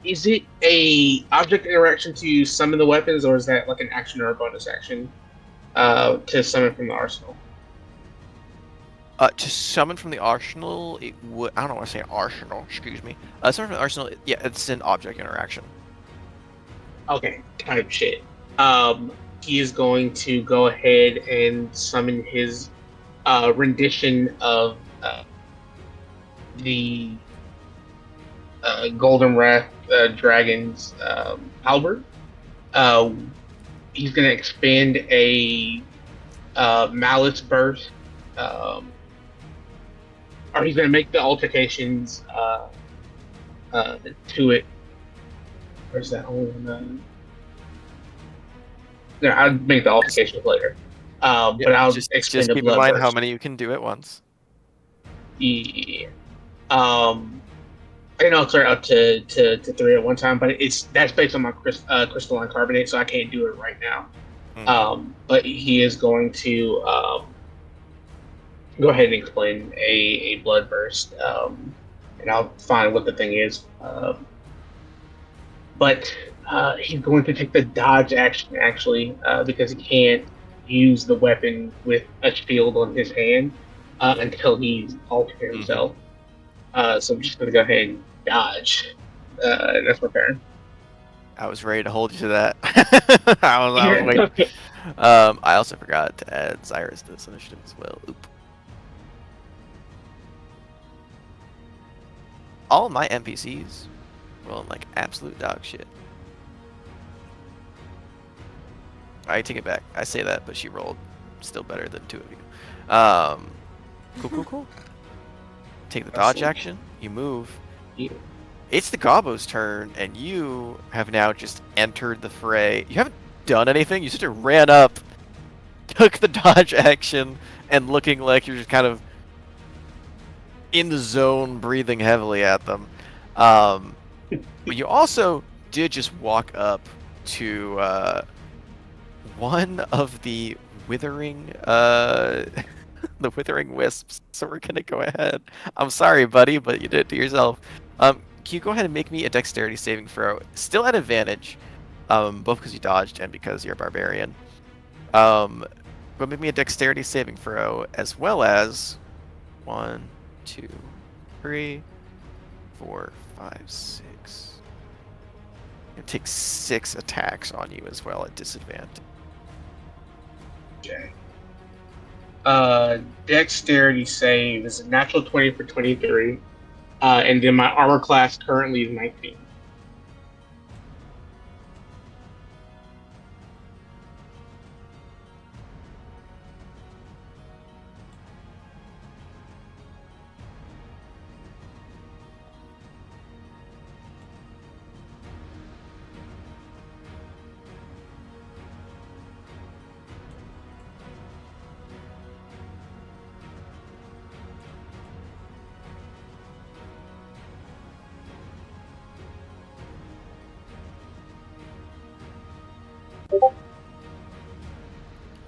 is it a object interaction to summon the weapons, or is that like an action or a bonus action to summon from the arsenal? To summon from the arsenal, it would. I don't want to say arsenal. Excuse me. Summon from the arsenal. Yeah, it's an object interaction. Okay, type shit. He is going to go ahead and summon his rendition of the Golden Wrath Dragon's halberd. He's going to expand a Malice Burst, or he's going to make the altercations to it Or is that only on the... No, I'll make the altercations later. But I'll explain just the keep in mind how bloodburst. many you can do at once. Yeah. I can also up to 3 at one time, but that's based on my crystalline carbonate, so I can't do it right now. But he is going to go ahead and explain a blood burst, and I'll find what the thing is. But he's going to take the dodge action actually, because he can't use the weapon with a shield on his hand until he's altered himself. So I'm just going to go ahead and dodge. That's my turn. I was ready to hold you to that. I was waiting. I also forgot to add Zyrus to this initiative as well. Oop. All my NPCs rolling like absolute dog shit. I take it back. I say that, but she rolled still better than 2 of you. Cool. Take the dodge action. You move. Yeah. It's the Gobbo's turn, and you have now just entered the fray. You haven't done anything. You just ran up, took the dodge action, and looking like you're just kind of in the zone, breathing heavily at them. But you also did just walk up to one of the withering the withering wisps. So we're gonna go ahead. I'm sorry, buddy, but you did it to yourself. Can you go ahead and make me a dexterity saving throw? Still at advantage, both because you dodged and because you're a barbarian. But make me a dexterity saving throw, as well as 1, 2, 3, 4, 5, 6. It takes 6 attacks on you as well at disadvantage. Okay. Dexterity save is a natural 20 for 23. And then my armor class currently is 19.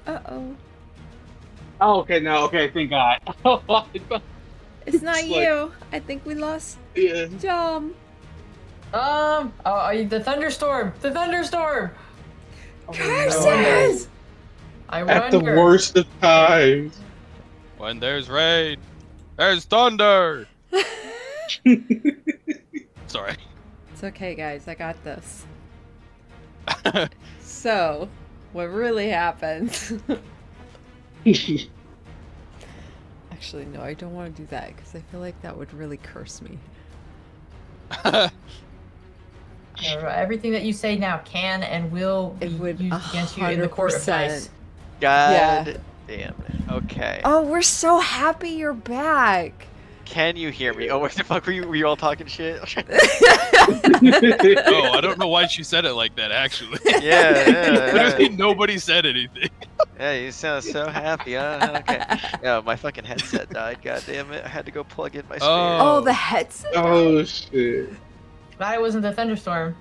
Uh-oh. Oh, okay, no, okay, thank God. It's not It's like- you. I think we lost Yeah. Jom. The thunderstorm! The thunderstorm! Curses! I At the wonder. worst of times. When there's rain, there's thunder. Sorry. It's okay, guys. I got this. So, what really happened... Actually, no, I don't want to do that, because I feel like that would really curse me. Everything that you say now can and will be It would used against you in the court of 100%. dice. God damn it. Okay. Oh, we're so happy you're back! Can you hear me? Oh, what the fuck were you all talking shit? Oh, I don't know why she said it like that, actually. Yeah. Literally nobody said anything. Yeah, you sound so happy, huh? Okay. Yeah, my fucking headset died, god damn it. I had to go plug in my spear. Oh, the headset? Oh, shit. Glad it wasn't the thunderstorm.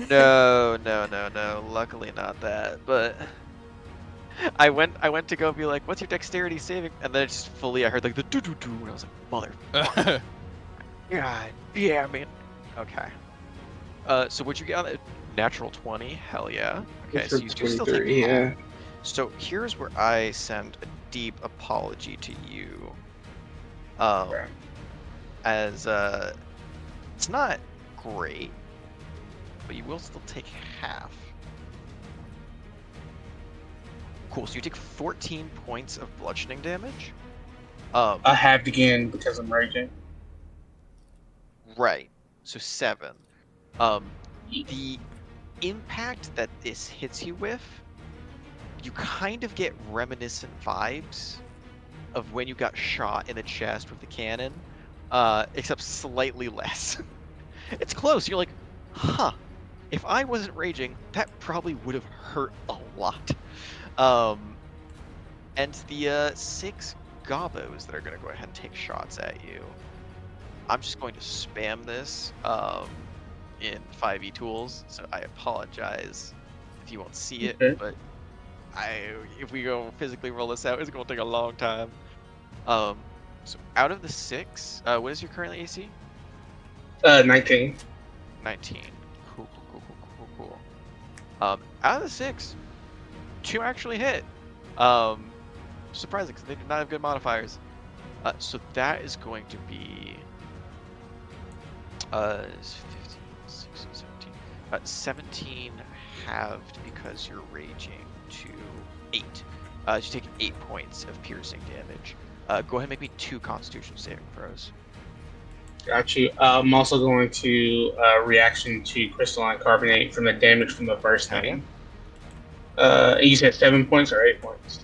No. Luckily not that, but I went to go be like, what's your dexterity saving? And then it's just fully I heard like the doo-doo-doo, and I was like, mother. God damn it. Okay. So what'd you get on it? Natural 20? Hell yeah. Okay, so you do still take half. Yeah. So here's where I send a deep apology to you. As it's not great, but you will still take half. Cool, so you take 14 points of bludgeoning damage. I halved again because I'm raging. Right, so 7. The impact that this hits you with, you kind of get reminiscent vibes of when you got shot in the chest with the cannon, except slightly less. It's close. You're like, huh, if I wasn't raging, that probably would have hurt a lot. Um, and the 6 gobos that are going to go ahead and take shots at you. I'm just going to spam this in 5e tools, so I apologize if you won't see it, Okay. but if we go physically roll this out, it's going to take a long time. So out of the 6, what is your current AC? 19. 19. Cool. Out of the 6, 2 actually hit. Surprising, because they did not have good modifiers. So that is going to be 15, 16, 17. 17 halved because you're raging to 8. You take 8 points of piercing damage. Go ahead and make me 2 Constitution saving throws. Got you. I'm also going to reaction to crystalline carbonate from the damage from the first Hell yeah. thing. You said 7 points or 8 points?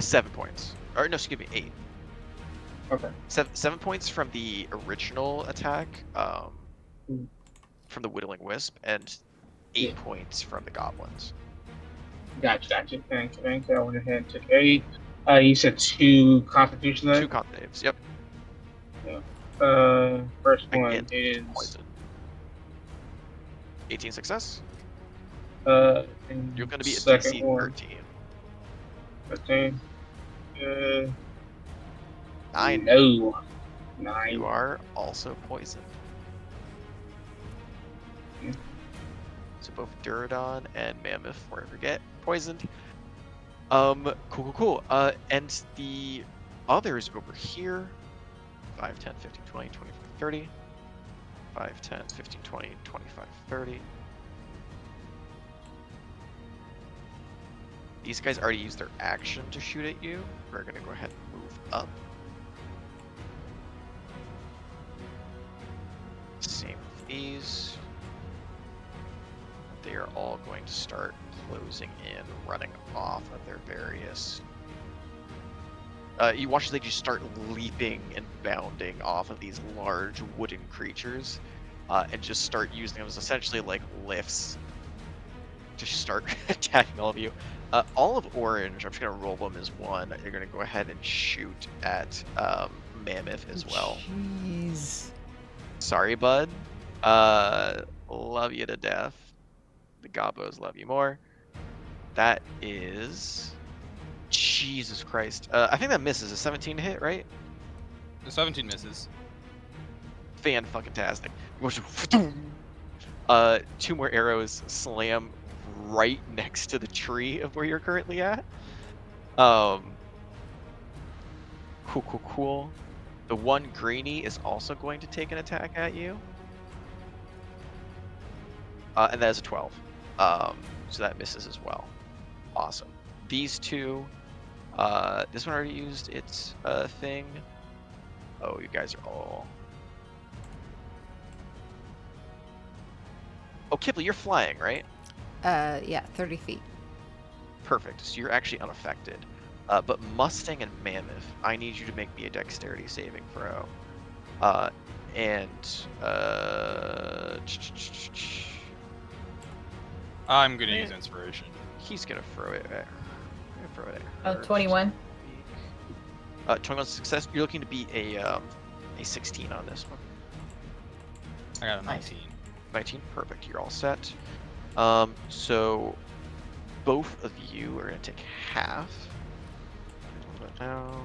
7 points. Or no, excuse me, 8. Okay. 7 points from the original attack, from the Whittling Wisp, and 8 Yeah. points from the goblins. Gotcha. Thank you. I went ahead and took 8. You said 2 constitution then? 2 con saves, yep. Yeah. First one Against is poison. 18 success. and You're going to be a second DC one 13. 13. 9. No. 9. You are also poisoned. Yeah. So both Duradon and Mammoth, before I forget, poisoned. Cool. And the others over here, 5, 10, 15, 20, 25, 30. 5, 10, 15, 20, 25, 30. These guys already used their action to shoot at you. We're going to go ahead and move up. Same with these. They are all going to start closing in, running off of their various... you watch as they just start leaping and bounding off of these large wooden creatures, and just start using them as essentially like lifts to start attacking all of you. All of orange, I'm just going to roll them as 1. You're going to go ahead and shoot at Mammoth as well. Jeez. Sorry, bud. Love you to death. The Gobos love you more. That is... Jesus Christ. I think that misses. A 17 hit, right? The 17 misses. Fan-fucking-tastic. 2 more arrows slam right next to the tree of where you're currently at. Cool. The one greenie is also going to take an attack at you. And that is a 12. So that misses as well. Awesome. These 2, this one already used its thing. Oh, you guys are all... Oh, Kibble, you're flying, right? Yeah, 30 feet. Perfect. So you're actually unaffected. But Mustang and Mammoth, I need you to make me a dexterity saving throw. I'm gonna use inspiration. He's gonna throw it at her. 21. 21 success. You're looking to beat a 16 on this one. I got a 19. 19, perfect. You're all set. So both of you are gonna take half. Now,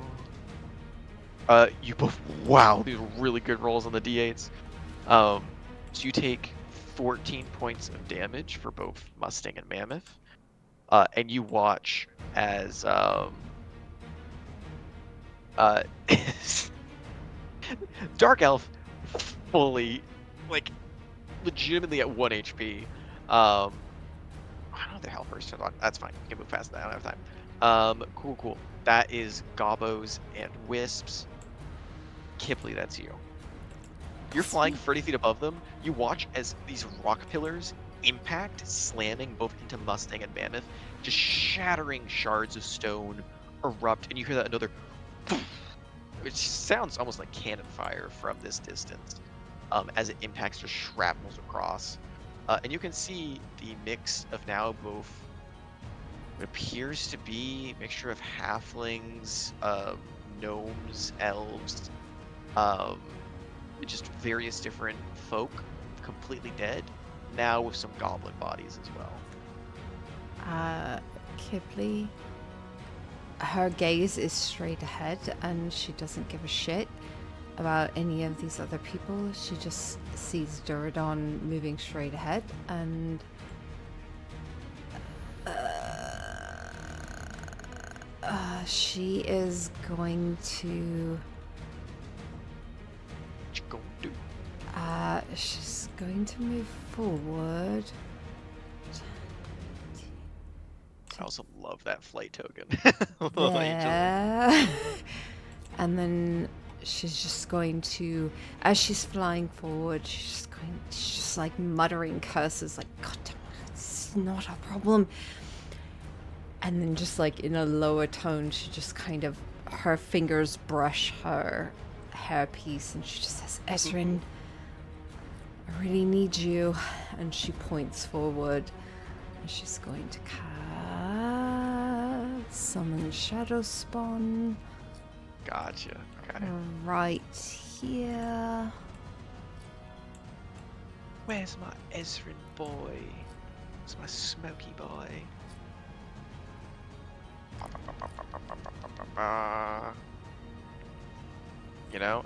you both. Wow, these are really good rolls on the d8s. So you take 14 points of damage for both Mustang and Mammoth, and you watch as Dark Elf fully, like, legitimately at 1 HP. I don't know the health first. That's fine. You can move past that. I don't have time. Cool. That is Gobos and Wisps. Kipley, that's you. You're flying 30 feet above them. You watch as these rock pillars impact, slamming both into Mustang and Mammoth, just shattering shards of stone erupt, and you hear that another, which sounds almost like cannon fire from this distance, as it impacts, just shrapnels across. And you can see the mix of now both what appears to be a mixture of halflings, gnomes, elves, um, just various different folk, completely dead, now with some goblin bodies as well. Kibli, her gaze is straight ahead and she doesn't give a shit about any of these other people. She just sees Duradon moving straight ahead and she is going to What you gonna do? she's going to move forward. I also love that flight token. Like, There. And then she's just going to, as she's flying forward, she's just like muttering curses like, God damn it, it's not a problem. And then just like in a lower tone, she just kind of, her fingers brush her hairpiece and she just says, Ezrin, I really need you. And she points forward and she's going to cast summon Shadow Spawn. Gotcha. Okay. Right here. Where's my Ezrin boy? Where's my smoky boy? You know,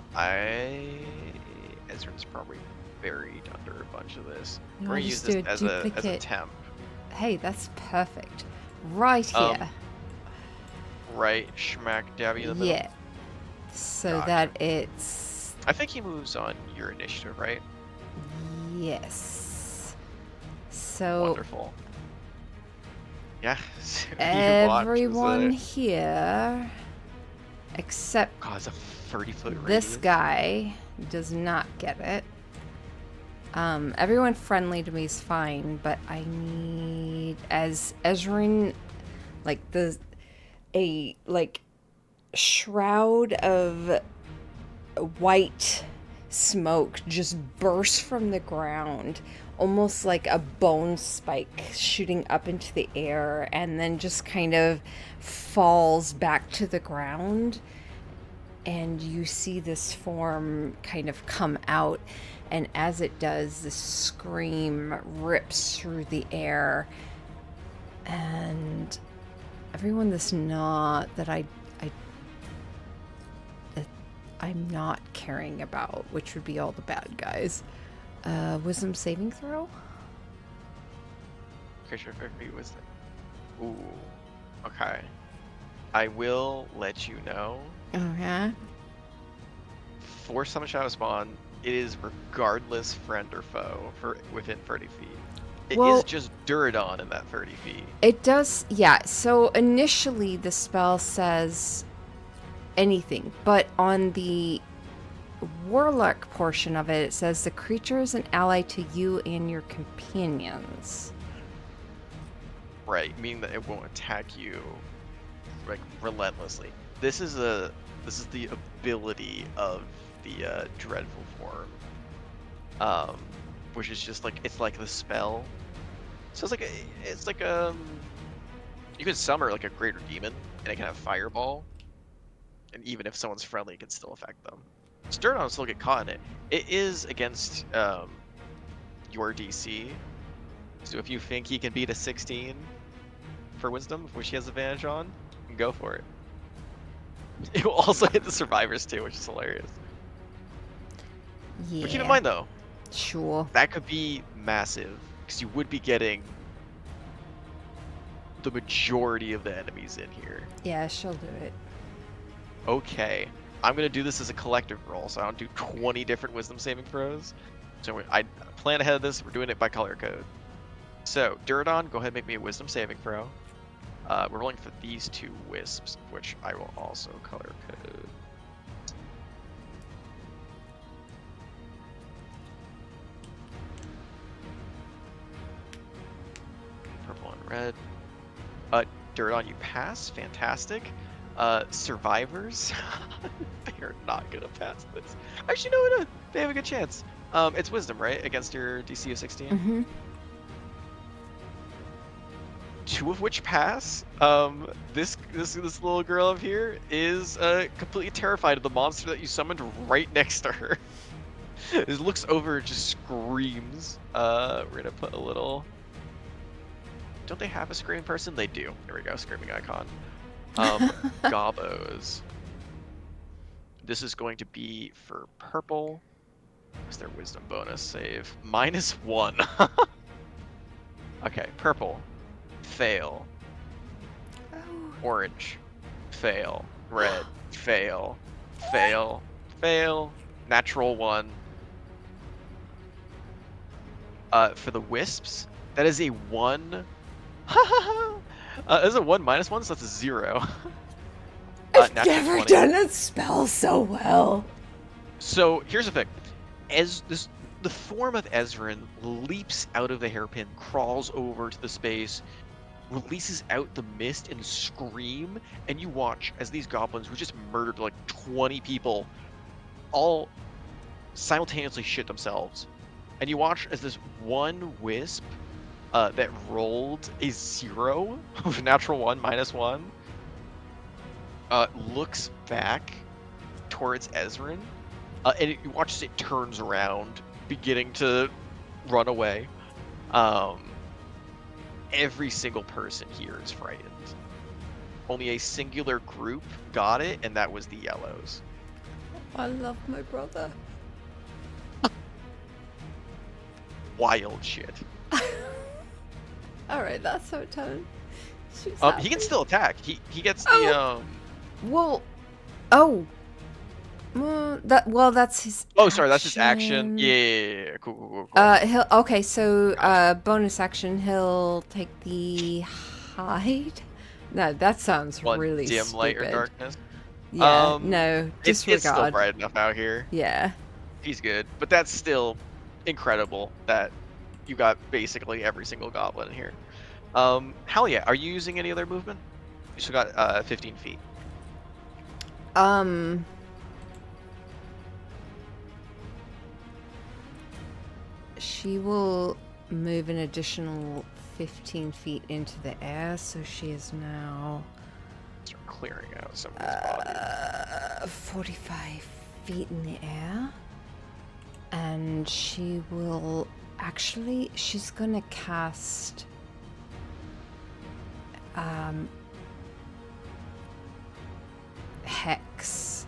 Ezrin's probably buried under a bunch of this. You We're wanna gonna use just this do a as a duplicate? temp. Hey, that's perfect. Right here. Right smack dab in the middle. Yeah. So Gotcha. that it's... I think he moves on your initiative, right? Yes. So Wonderful. Yeah. so you watch as everyone here, except God, it's a 30-foot this radius. guy, does not get it. Everyone friendly to me is fine, but I need, as Ezrin, like a shroud of white smoke just bursts from the ground, almost like a bone spike shooting up into the air, and then just kind of falls back to the ground. And you see this form kind of come out, and as it does, this scream rips through the air, and everyone that's not that I'm not caring about, which would be all the bad guys. Wisdom saving throw? Creature effect wisdom. Ooh. Okay. I will let you know. Okay. For Summon Shadow Spawn, it is regardless friend or foe for within 30 feet. It Well- is just Duradon in that 30 feet. It does, yeah. So initially the spell says anything, but on the warlock portion of it, it says the creature is an ally to you and your companions. Right, meaning that it won't attack you like relentlessly. This is the ability of the dreadful form, which is just like it's like the spell. So it's like you can summon like a greater demon and it can have fireball, and even if someone's friendly, it can still affect them. Sternum will still get caught in it. It is against your DC, so if you think he can beat a 16 for Wisdom, which he has advantage on, go for it. It will also hit the survivors too, which is hilarious. Yeah. But keep in mind though, Sure. that could be massive because you would be getting the majority of the enemies in here. Yeah, she'll do it. Okay, I'm gonna do this as a collective roll, so I don't do 20 different Wisdom saving throws. So I plan ahead of this. We're doing it by color code. So Duradon, go ahead and make me a Wisdom saving throw. We're rolling for these two wisps, which I will also color code. Purple and red. Duradon, you pass. Fantastic. Survivors, they are not gonna pass this. Actually, no, they have a good chance. It's Wisdom, right, against your DC of 16. Mm-hmm. 2 of which pass. This little girl up here is completely terrified of the monster that you summoned right next to her. It looks over, just screams. We're gonna put a little. Don't they have a screaming person? They do. There we go, screaming icon. Gobbos. This is going to be for purple. What's their wisdom bonus save? -1. Okay, purple. Fail. Oh. Orange. Fail. Red. Fail. Fail. Fail. Natural 1. For the wisps, that is a 1. That is a 1 -1, so that's a 0. I've natural never 20. done a spell so well. So here's the thing. The form of Ezrin leaps out of the hairpin, crawls over to the space, releases out the mist and scream, and you watch as these goblins who just murdered like 20 people all simultaneously shit themselves. And you watch as this one wisp that rolled a 0 of natural 1 -1 looks back towards Ezrin, and you watch as it turns around, beginning to run away. Every single person here is frightened. Only a singular group got it, and that was the yellows. I love my brother. Wild shit. Alright, that's her turn. She's He happy. can still attack. He gets the Well, oh. That's his. Oh, sorry, that's his action. Yeah. Cool. Okay, so bonus action, he'll take the hide. No, that sounds One really dim stupid. light or darkness. Yeah, no, It's still disregard. bright enough out here. Yeah. He's good, but that's still incredible that you got basically every single goblin in here. Hell yeah. Are you using any other movement? You still got 15 feet. She will move an additional 15 feet into the air, so she is now Start clearing out some of these bodies. 45 feet in the air. And she will actually, she's gonna cast Hex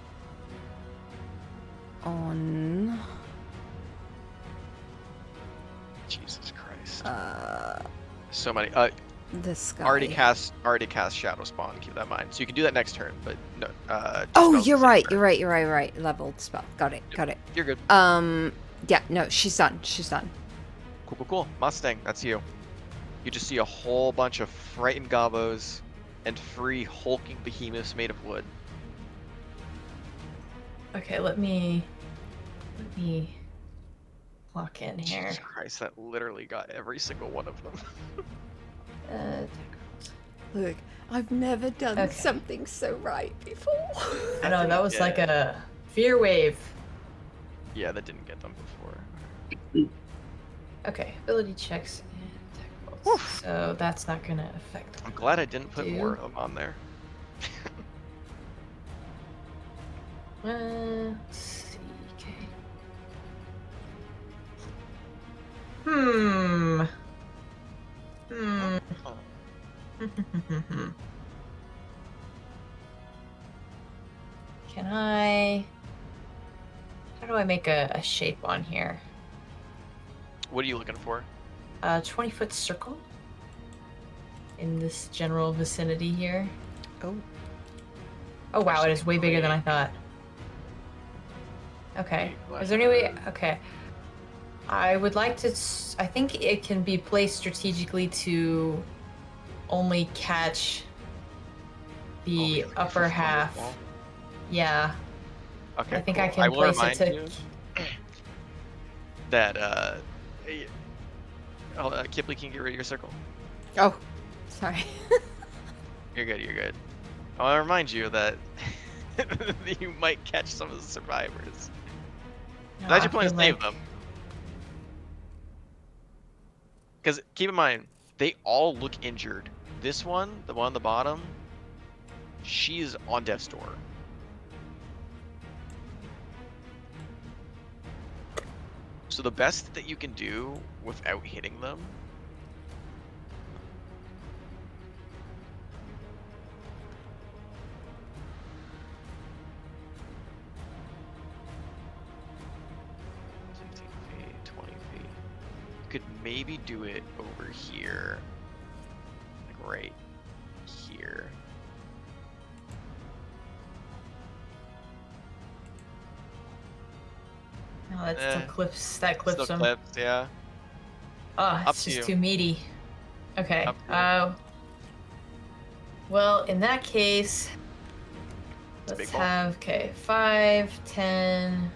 on Jesus Christ. So many. this guy. Already cast Shadow Spawn. Keep that in mind. So you can do that next turn, but no. Oh, spells you're the same right. turn. You're right. You're right. Right. Leveled spell. Got it. Got it. You're good. Yeah. No, she's done. She's done. Cool. Mustang, that's you. You just see a whole bunch of frightened gobbos and 3 hulking behemoths made of wood. Okay, let me clock in here. Jesus Christ, that literally got every single one of them. Look, I've never done Okay. something so right before. I know that was Yeah. like a fear wave. Yeah, that didn't get them before. Okay, ability checks and attack rolls. So that's not gonna affect. I'm glad I didn't put Do. more of them on there. Let's see. Okay. Can I? How do I make a shape on here? What are you looking for? 20-foot circle in this general vicinity here. Oh. Oh wow, it is way bigger than I thought. Okay. Is there any way? Okay. I would like to. I think it can be placed strategically to only catch the Oh, upper for half. fireball? Yeah. Okay, I think cool. I can will place remind it to. you that Kipley can get rid of your circle. Oh, sorry. You're good. I want to remind you that you might catch some of the survivors. No, That's I your plan to feel save like- them. Because keep in mind, they all look injured. This one, the one on the bottom, she is on death's door. So the best that you can do without hitting them could maybe do it over here, like right here. No, that still clips. That clips Still him. clips, yeah. Oh, Up it's to just you. too meaty. Okay. Up to Well, in that case, It's a let's big ball. have 5, 10,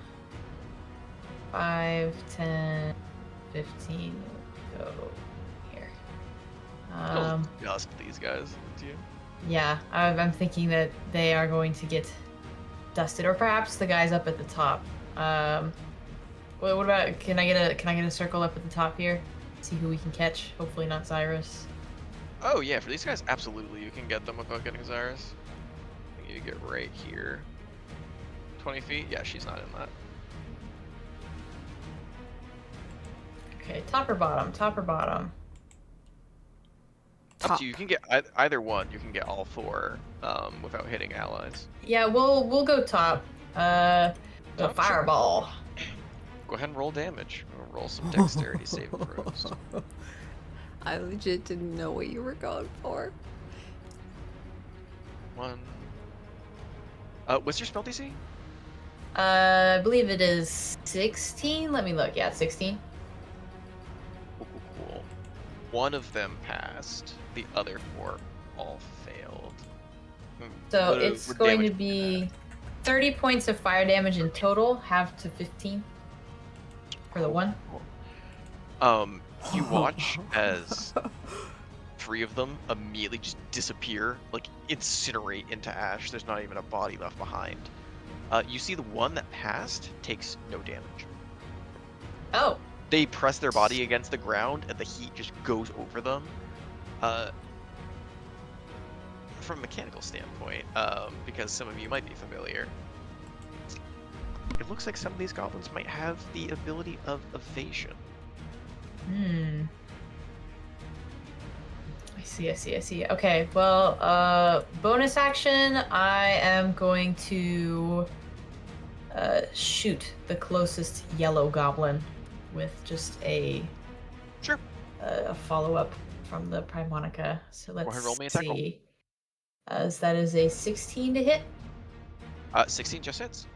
5, 10, 15. Go here. Just these guys. Do you? Yeah, I'm thinking that they are going to get dusted, or perhaps the guys up at the top. What about? Can I get a circle up at the top here? See who we can catch. Hopefully not Cyrus. Oh yeah, for these guys, absolutely, you can get them without getting Cyrus. I think you get right here. 20 feet? Yeah, she's not in that. Okay, top or bottom? Top or bottom? Up to you. You can get either one. You can get all four without hitting allies. Yeah, we'll go top. The Top, sure. fireball. Go ahead and roll damage. Roll some dexterity saving throws. I legit didn't know what you were going for. 1. What's your spell DC? I believe it is 16. Let me look. Yeah, 16. Cool. One of them passed. The other 4 all failed. So What it's what going to damage be 30 points of fire damage in total, half to 15 for the one. You watch as 3 of them immediately just disappear, like incinerate into ash. There's not even a body left behind. You see the one that passed takes no damage. Oh. They press their body against the ground and the heat just goes over them. From a mechanical standpoint, because some of you might be familiar, it looks like some of these goblins might have the ability of evasion. I see. Okay, well, bonus action, I am going to shoot the closest yellow goblin with just a follow-up from the Primonica. So let's Go ahead, roll me a attack roll. see. As that is a 16 to hit. 16 just hits.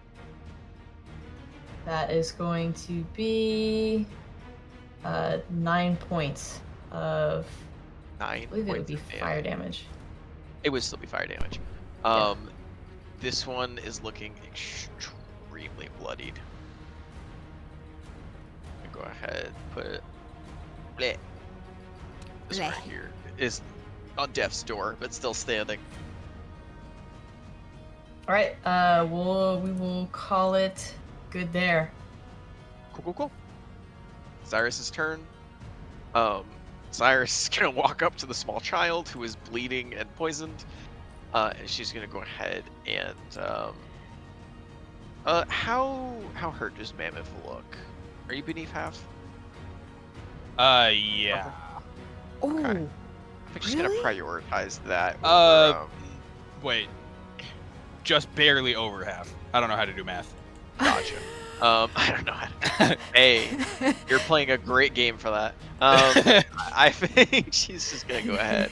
That is going to be 9 points of. 9 I believe it would points be of fire damage. It would still be fire damage. Yeah. This one is looking extremely bloodied. Go ahead, put it. Bleh. This one right here is on death's door, but still standing. All right. We will call it good there. Cool. Cyrus's turn. Cyrus is gonna walk up to the small child who is bleeding and poisoned, and she's gonna go ahead and how hurt does Mammoth look? Are you beneath half? Yeah. Okay. Oh, I think she's gonna prioritize that. Wait. Just barely over half. I don't know how to do math. Gotcha. I don't know how to. Hey, you're playing a great game for that. I think she's just gonna go ahead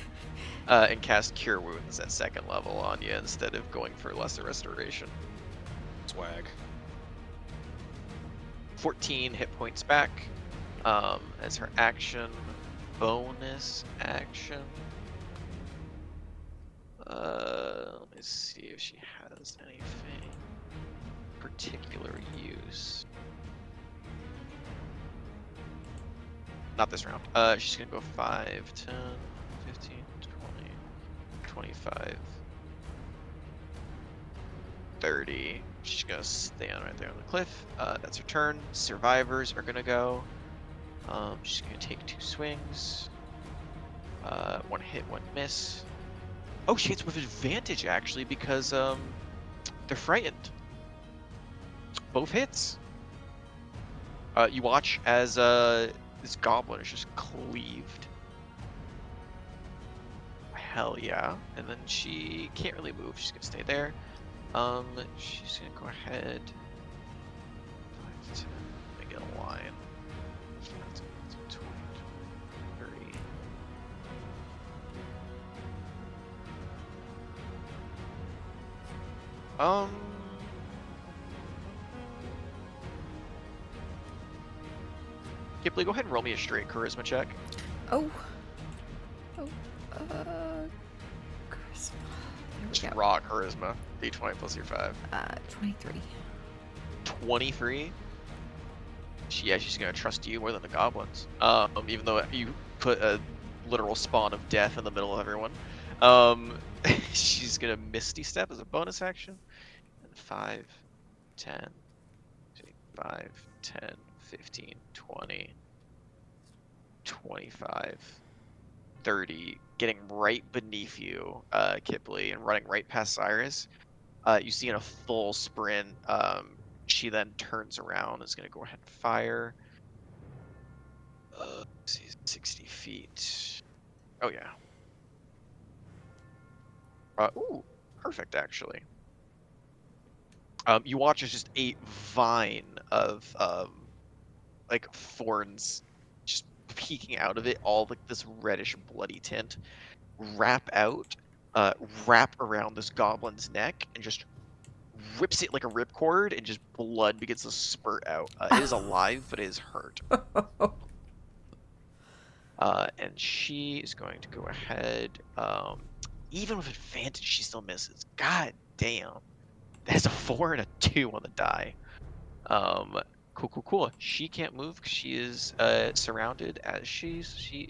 and cast Cure Wounds at 2nd level on you instead of going for Lesser Restoration. Swag. 14 hit points back as her action. Bonus action. Let me see if she has anything particular use. Not this round. She's gonna go 5, 10, 15, 20, 25, 30. She's gonna stand right there on the cliff. That's her turn. Survivors are gonna go. She's gonna take 2 swings. One hit, one miss. Oh, she hits with advantage actually because they're frightened. Both hits. You watch as this goblin is just cleaved. Hell yeah. And then she can't really move. She's gonna stay there. She's gonna go ahead. 5, 10, make it a line. 20, 30. Kipley, go ahead and roll me a straight charisma check. Oh. Oh. Charisma. There we Just go. raw charisma. D20 plus your 5. 23. 23? She's gonna trust you more than the goblins. Even though you put a literal spawn of death in the middle of everyone. She's gonna Misty Step as a bonus action. And 5, 10, 5, 10, 15, 20, 25, 30, getting right beneath you, Kipley, and running right past Cyrus. You see in a full sprint, she then turns around, is going to go ahead and fire. Let's see, 60 feet. Oh, yeah. Ooh, perfect, actually. You watch as just a vine of, like, thorns just peeking out of it, all like this reddish bloody tint, wrap out, wrap around this goblin's neck, and just rips it like a ripcord, and just blood begins to spurt out. It is alive, but it is hurt. And she is going to go ahead. Even with advantage, she still misses. God damn. That's a 4 and a 2 on the die. Cool. She can't move because she is surrounded as she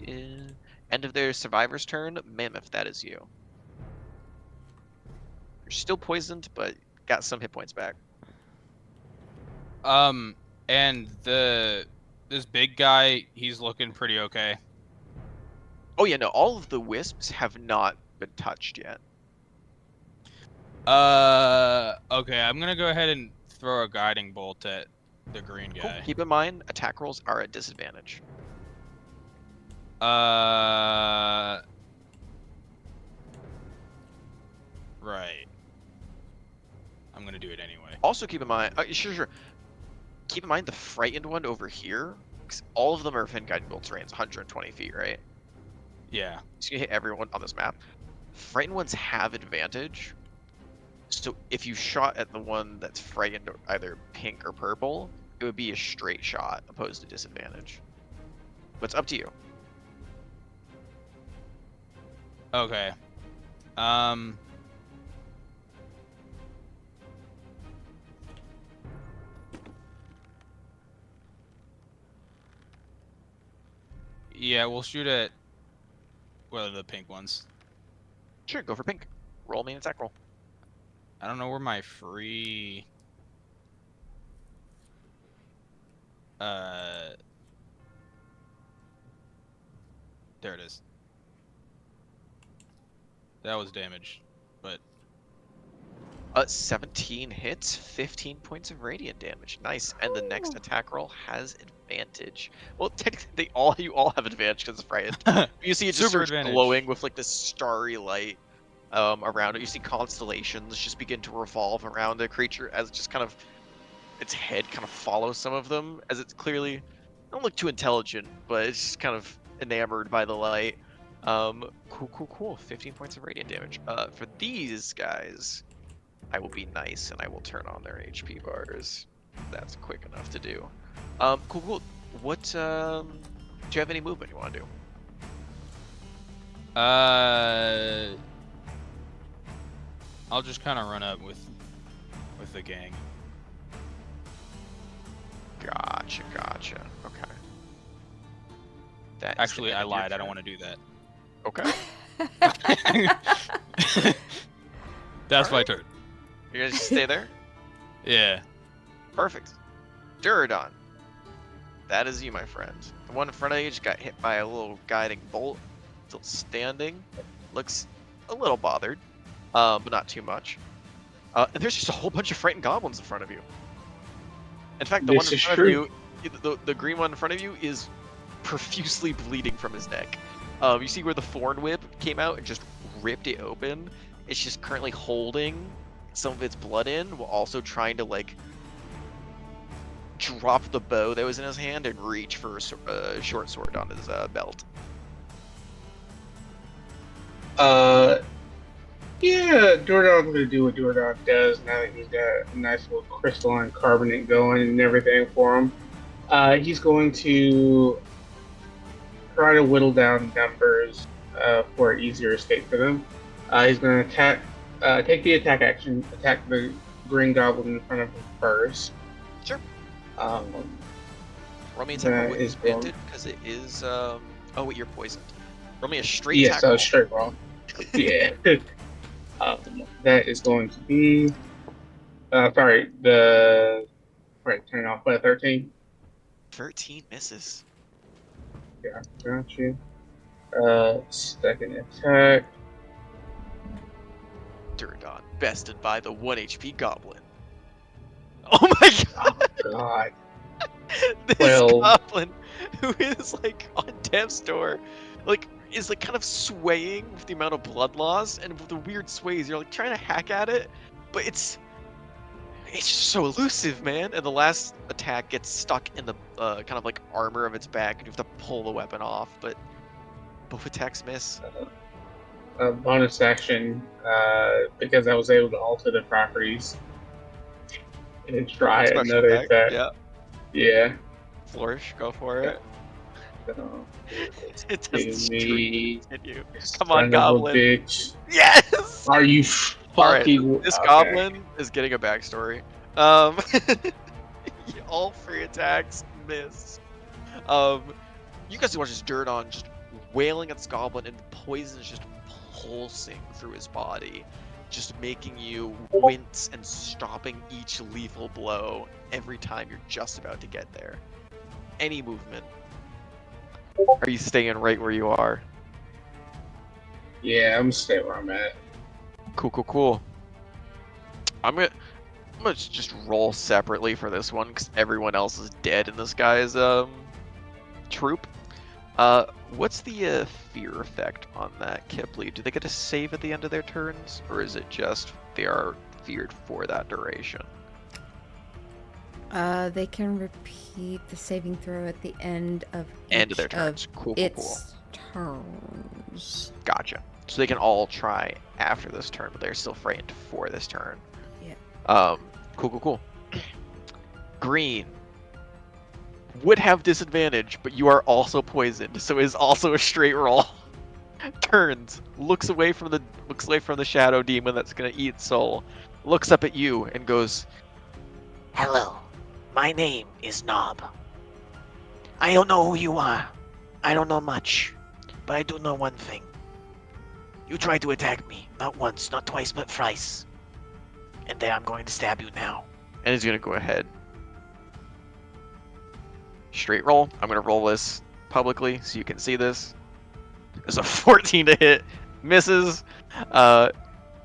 is. End of their survivor's turn. Mammoth, that is you. You're still poisoned, but got some hit points back. And this big guy, he's looking pretty okay. Oh yeah, no, all of the wisps have not been touched yet. Okay, I'm gonna go ahead and throw a guiding bolt at the green guy. Cool. Keep in mind, attack rolls are at disadvantage. Right. I'm gonna do it anyway. Also keep in mind, sure. Keep in mind the frightened one over here, because all of them are within guiding bolt's range, 120 feet, right? Yeah. So you hit everyone on this map. Frightened ones have advantage. So if you shot at the one that's frightened, either pink or purple, it would be a straight shot opposed to disadvantage. But it's up to you. Okay. Yeah, we'll shoot at one of the pink ones. Sure, go for pink. Roll me an attack roll. I don't know where my free there it is. That was damage, but 17 hits, 15 points of radiant damage. Nice. And the next attack roll has advantage. Well, technically, you all have advantage because it's frightened. You see it just Super starts advantage. glowing with like this starry light around it. You see constellations just begin to revolve around the creature as it just kind of its head kind of follows some of them as it's clearly don't look too intelligent, but it's just kind of enamored by the light. Cool. 15 points of radiant damage. For these guys, I will be nice and I will turn on their HP bars. That's quick enough to do. Cool. What, do you have any movement you want to do? I'll just kind of run up with the gang. Gotcha. Okay. That is Actually, the I end of your lied. I don't turn. want to do that. Okay. That's my Alright. turn. You're gonna stay there? Yeah. Perfect. Duradon. That is you, my friend. The one in front of you just got hit by a little guiding bolt. still standing, looks a little bothered, but not too much. And there's just a whole bunch of frightened goblins in front of you. In fact, the one This in is front of true. you, the green one in front of you, is profusely bleeding from his neck. You see where the thorn whip came out and just ripped it open. It's just currently holding some of its blood in, while also trying to like drop the bow that was in his hand and reach for a short sword on his belt. Yeah, Jordan's gonna do what Jordan does now that he's got a nice little crystalline carbonate going and everything for him. He's going to try to whittle down numbers for easier escape for them. He's going to take the attack action, attack the green goblin in front of him first. Sure. Um, Roll me attack roll with is advantage because it is. Oh wait, you're poisoned. Roll me a straight yes, attack roll. straight roll. Yeah. That is going to be. Sorry, turn off by 13. 13 misses. Yeah, got you. Second attack. Duradon, bested by the 1 HP goblin. Oh my god! Oh god. This 12. goblin, who is like on death's door, like is like kind of swaying with the amount of blood loss and with the weird sways. You're like trying to hack at it, but it's just so elusive, man. And the last attack gets stuck in the kind of like armor of its back, and you have to pull the weapon off. But both attacks miss. Bonus action, because I was able to alter the properties and try Special another attack, attack. yeah. Yeah. Flourish, go for it. So, It give doesn't me continue. Come son on, of goblin. a bitch. Yes. Are you All right, fucking this okay. goblin is getting a backstory. All 3 attacks miss. You guys watch this Duradon just wailing at this goblin, and the poison is just pulsing through his body, just making you wince and stopping each lethal blow every time you're just about to get there. Any movement? Are you staying right where you are? Yeah, I'm gonna stay where I'm at. Cool. I'm gonna just roll separately for this one because everyone else is dead in this guy's troop. What's the fear effect on that, Kipley? Do they get a save at the end of their turns, or is it just they are feared for that duration? They can repeat the saving throw at the end of End of their each turns. Cool. its turns. Gotcha. So they can all try after this turn, but they're still frightened for this turn. Yeah. Cool. Green would have disadvantage, but you are also poisoned, so it is also a straight roll. Turns, looks away from the shadow demon that's gonna eat soul, looks up at you and goes, Hello, my name is Knob. I don't know who you are. I don't know much, but I do know one thing. You tried to attack me, not once, not twice, but thrice. And then I'm going to stab you now. and he's gonna go ahead. Straight roll. I'm gonna roll this publicly so you can see this. There's a 14 to hit, misses,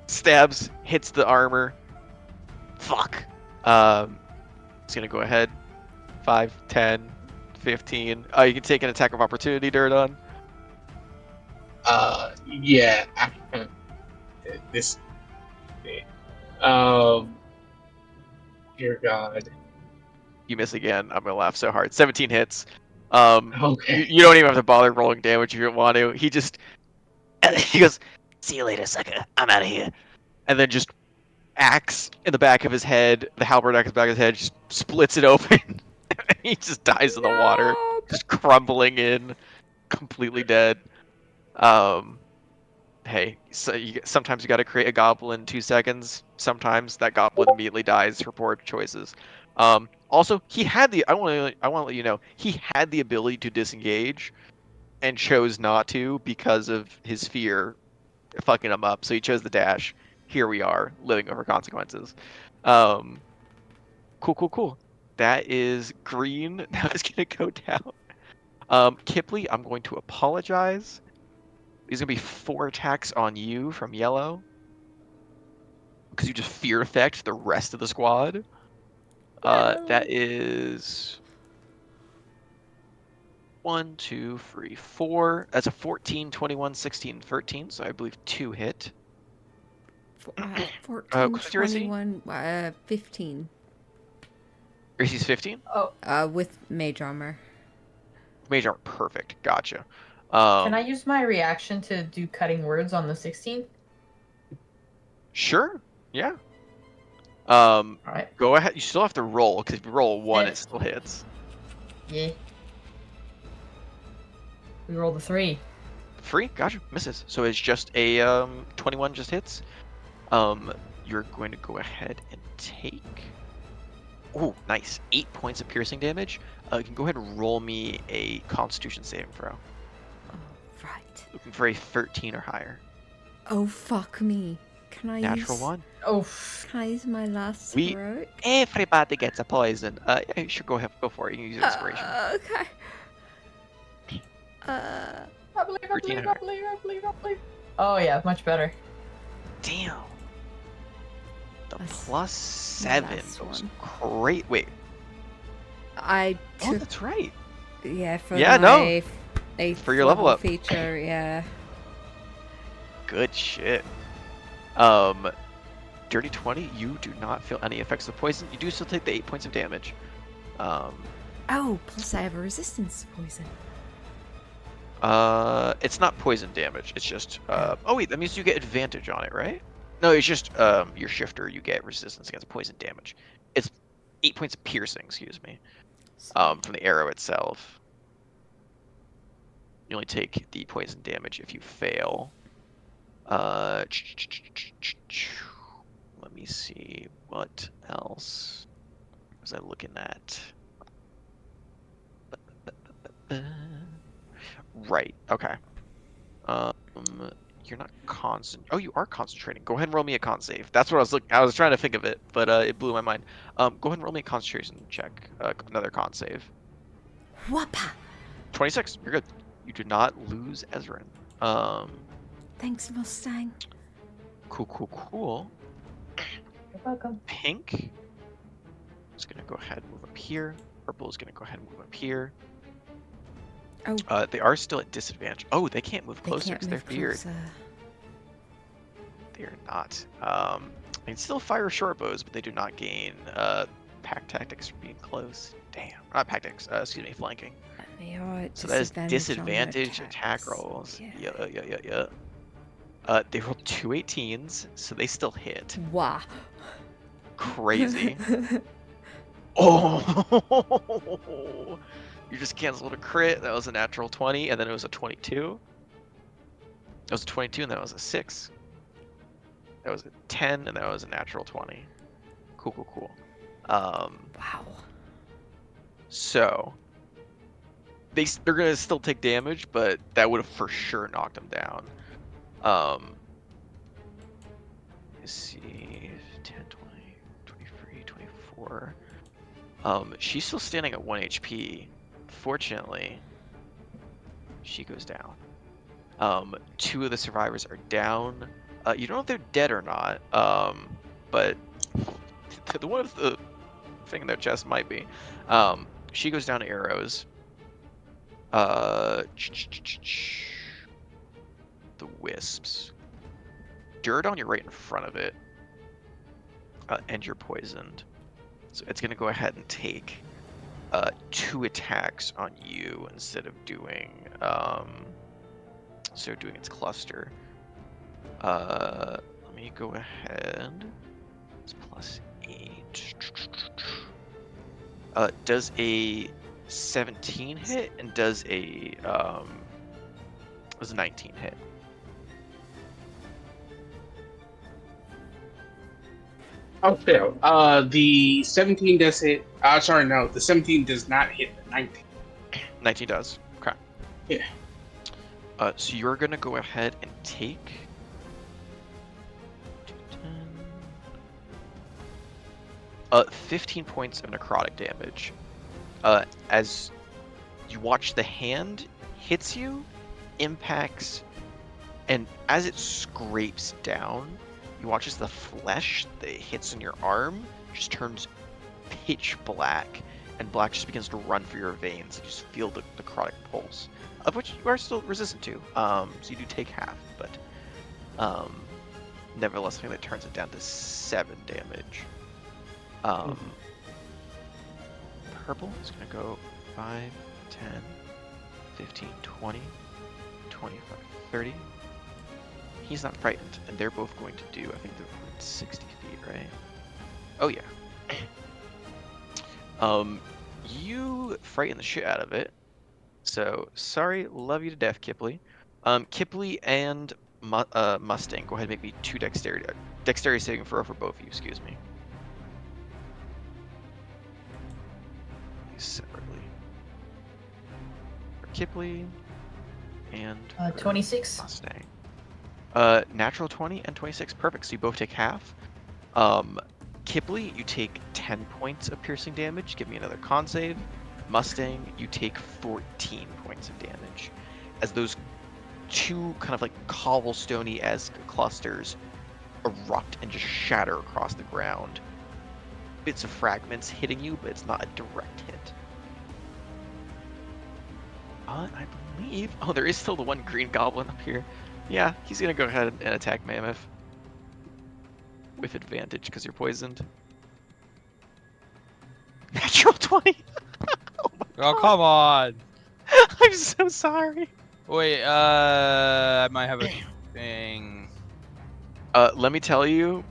stabs, hits the armor. Fuck. He's gonna go ahead. 5, 10, 15. You can take an attack of opportunity, Duradon. Yeah. This. Dear God. You miss again. I'm gonna laugh so hard. 17 hits. Okay. You don't even have to bother rolling damage if you don't want to. He goes, See you later, sucker. I'm out of here. and then just axe in the back of his head, the halberd axe in the back of his head, just splits it open. He just dies in the water, just crumbling in, completely dead. Hey, so sometimes you got to create a goblin in 2 seconds. Sometimes that goblin immediately dies for poor choices. Also, he had I want to let you know he had the ability to disengage, and chose not to because of his fear fucking him up. So he chose the dash. Here we are, living over consequences. Cool. That is green. Now it's gonna go down. Kipley, I'm going to apologize. These are gonna be 4 attacks on you from yellow. Because you just fear effect the rest of the squad. That is 1, 2, 3, 4. That's a 14, 21, 16, 13. So I believe 2 hit. 14, What's your AC? 21, 15. AC's 15? Oh, With mage armor. Mage armor, perfect. Gotcha. can I use my reaction to do cutting words on the 16? Sure. Yeah. All right. Go ahead. You still have to roll, because if you roll a 1, Yeah. it still hits. Yeah. We rolled a 3. 3? Gotcha. Misses. So it's just a 21 just hits. You're going to go ahead and take... Oh, nice. 8 points of piercing damage. You can go ahead and roll me a Constitution saving throw. Oh, right. Looking for a 13 or higher. Oh, fuck me. Can I Natural use... 1. Oh. Can I use my last We- heroic? Everybody gets a poison. Yeah, you should go for it. You can use your inspiration. Okay. I believe. 13 Oh yeah, much better. Damn. The That's plus my 7 last goes one. great. Wait. I Oh, took... that's right. Yeah, for Yeah, no. my 8th For your level up. feature, yeah. Good shit. Dirty 20, you do not feel any effects of poison. You do still take the 8 points of damage. Oh, plus I have a resistance to poison. It's not poison damage. It's just, oh wait, that means you get advantage on it, right? No, it's just, your shifter, you get resistance against poison damage. It's 8 points of piercing, excuse me, from the arrow itself. You only take the poison damage if you fail. Let me see, what else was I looking at? Right, okay. You're not constant. Oh, you are concentrating. Go ahead and roll me a con save. That's what I was looking. I was trying to think of it, but it blew my mind. Go ahead and roll me a concentration check. Another con save. Whoppa! 26. You're good. You do not lose Ezrin. Thanks, Mustang. Cool. You're welcome. Pink is gonna go ahead and move up here. Purple is gonna go ahead and move up here. Oh. They are still at disadvantage. Oh, they can't move They closer can't because they're move feared. closer. They are not. They can still fire short bows, but they do not gain pack tactics from being close. Damn. Not pack tactics, excuse me, flanking. They are at So that is on their disadvantage attack attacks. rolls. Yeah. Yeah. They rolled 2 18s, so they still hit. Wow. Crazy. Oh! You just canceled a crit. That was a natural 20, and then it was a 22. That was a 22, and that was a 6. That was a 10, and that was a natural 20. Cool. Wow. So they're gonna still take damage, but that would have for sure knocked them down. Let's see, 10, 20, 23, 24. She's still standing at 1 HP. Fortunately, she goes down. 2 of the survivors are down. You don't know if they're dead or not, but the one with the thing in their chest might be. She goes down to arrows. The wisps. Dirt on your right in front of it. And you're poisoned. So it's going to go ahead and take 2 attacks on you instead of doing doing its cluster. Let me go ahead. It's plus 8. Does a 17 hit and does a 19 hit? Okay. The 17 does hit. Sorry, no. The 17 does not hit the 19. 19 does. Okay. Yeah. So you're gonna go ahead and take 15 points of necrotic damage. As you watch the hand hits you, impacts And as it scrapes down, you watch as the flesh that hits in your arm just turns pitch black, and black just begins to run through your veins. You just feel the necrotic pulse, of which you are still resistant to. So you do take half, but nevertheless, I think that turns it down to 7 damage. Purple is going to go 5, 10, 15, 20, 25, 30. He's not frightened, and they're both going to do, I think they're 60 feet, right? Oh, yeah. You frighten the shit out of it. So, sorry, love you to death, Kipley. Kipley and Mustang, go ahead and make me 2 dexterity saving throw for both of you, excuse me. Separately. For Kipley and 26. Mustang. Natural 20 and 26, perfect. So you both take half. Kipley, you take 10 points of piercing damage. Give me another con save. Mustang, you take 14 points of damage. As those 2 kind of like cobblestone-esque clusters erupt and just shatter across the ground. Bits of fragments hitting you, but it's not a direct hit. I believe... Oh, there is still the one green goblin up here. Yeah, he's gonna go ahead and attack Mammoth. With advantage, because you're poisoned. Natural 20! Oh my Oh, god. come on! I'm so sorry. Wait, I might have a thing. Let me tell you,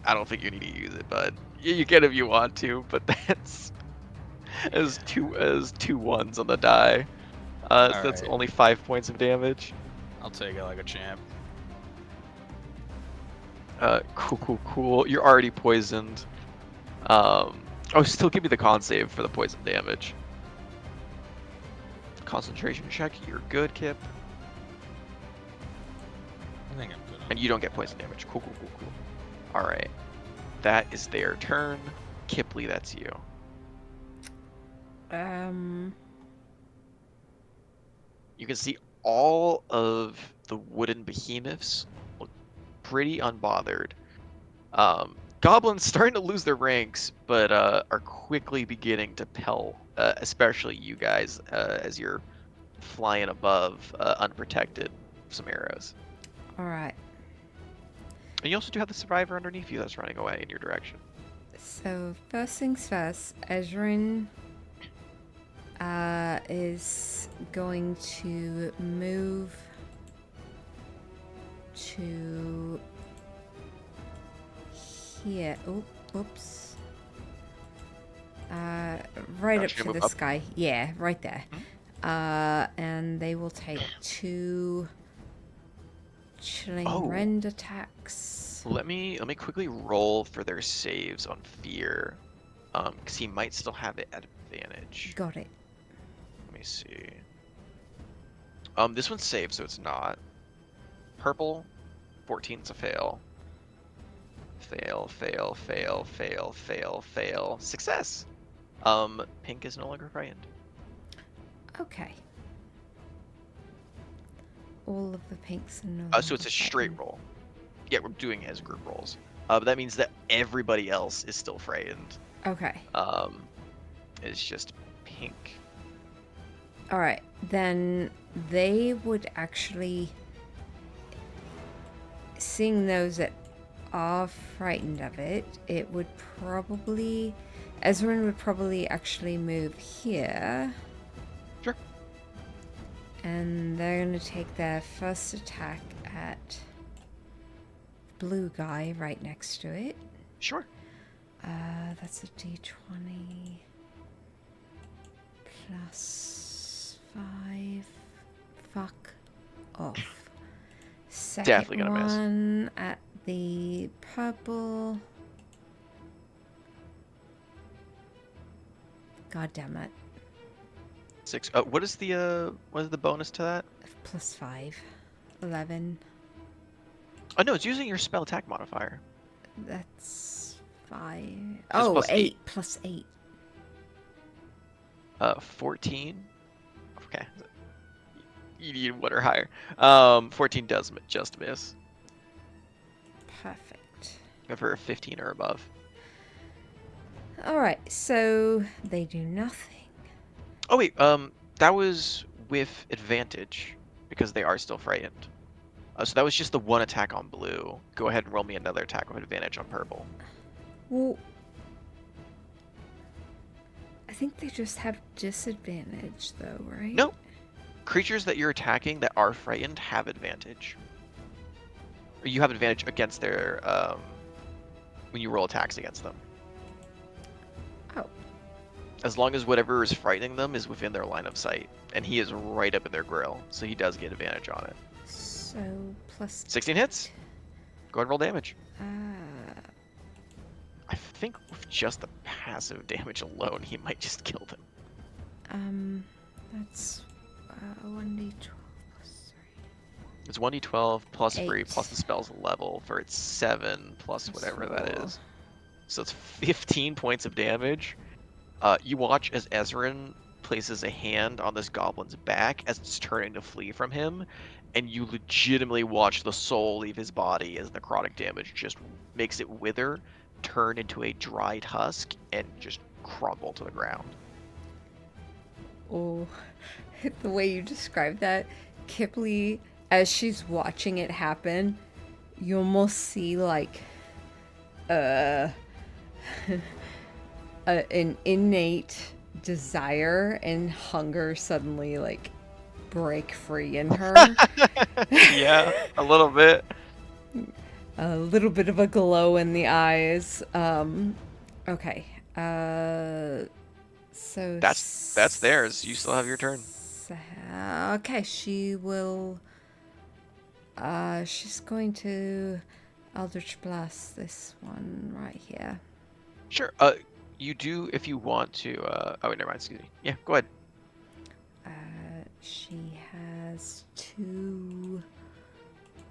I don't think you need to use it, bud. You can if you want to, but that's as two ones on the die. So that's Alright. only 5 points of damage. I'll take it like a champ. Cool. You're already poisoned. Oh, still give me the con save for the poison damage. Concentration check. You're good, Kip. I think I'm good. And you don't get poison damage. Cool. All right. That is their turn. Kipley, that's you. You can see all of the wooden behemoths look pretty unbothered. Goblins starting to lose their ranks, but are quickly beginning to pelt, especially you guys, as you're flying above, unprotected, some arrows. All right. And you also do have the survivor underneath you that's running away in your direction. So first things first, Ezrin is going to move to here. Oh, oops. Right Oh, up should to I move this up? guy. Yeah, right there. And they will take 2 chilling rend attacks. Let me quickly roll for their saves on fear, because he might still have it at advantage. Got it. Let me see. This one's saved, so it's not. Purple, 14's a fail. Fail. Success. Pink is no longer frightened. Okay. All of the pinks are no So it's longer a straight frightened. roll. Yeah, we're doing it as group rolls. But that means that everybody else is still frightened. Okay. It's just pink. All right. Then they would actually, seeing those that are frightened of it, it would probably, Ezrin would probably actually move here. Sure. And they're going to take their first attack at the blue guy right next to it. Sure. That's a d20 plus 5. Fuck off. Second Definitely gonna miss. one at the purple. God damn it. 6. What is the bonus to that? Plus 5. 11. Oh no, it's using your spell attack modifier. That's 5. Just Oh, plus 8. Plus 8. 14. Okay. You need 1 or higher. 14 does just miss. Perfect. For 15 or above. Alright, so they do nothing. Oh wait, that was with advantage because they are still frightened. So that was just the 1 attack on blue. Go ahead and roll me another attack with advantage on purple. Well, I think they just have disadvantage, though, right? No. Creatures that you're attacking that are frightened have advantage. Or you have advantage against their, when you roll attacks against them. Oh. As long as whatever is frightening them is within their line of sight. And he is right up in their grill, so he does get advantage on it. So, plus... 16 hits. Go ahead and roll damage. Uh, I think with just the passive damage alone, he might just kill them. that's 1d12 plus 3. It's 1d12 plus 3 8. plus the spell's level for its 7 plus Plus whatever that 4. is. So it's 15 points of damage. You watch as Ezrin places a hand on this goblin's back as it's turning to flee from him, and you legitimately watch the soul leave his body as necrotic damage just makes it wither, turn into a dried husk, and just crumble to the ground. Oh, the way you describe that, Kipley, as she's watching it happen, you almost see like an innate desire and hunger suddenly like break free in her. Yeah, a little bit. A little bit of a glow in the eyes. Okay. So That's theirs. You still have your turn. Okay, she will. She's going to Eldritch Blast this one right here. Sure. You do if you want to. Oh, wait, never mind. Excuse me. Yeah, go ahead. She has two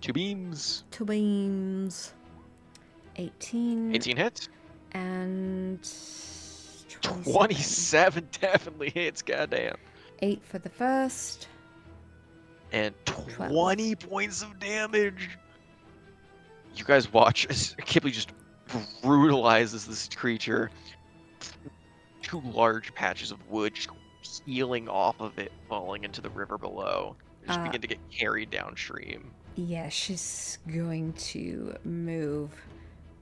2 beams. beams. 18. 18 hits. And 27 definitely hits. Goddamn. 8 for the first. And 20 points of damage. You guys watch as Kipley just brutalizes this creature. 2 large patches of wood just peeling off of it, falling into the river below. They just begin to get carried downstream. Yeah, she's going to move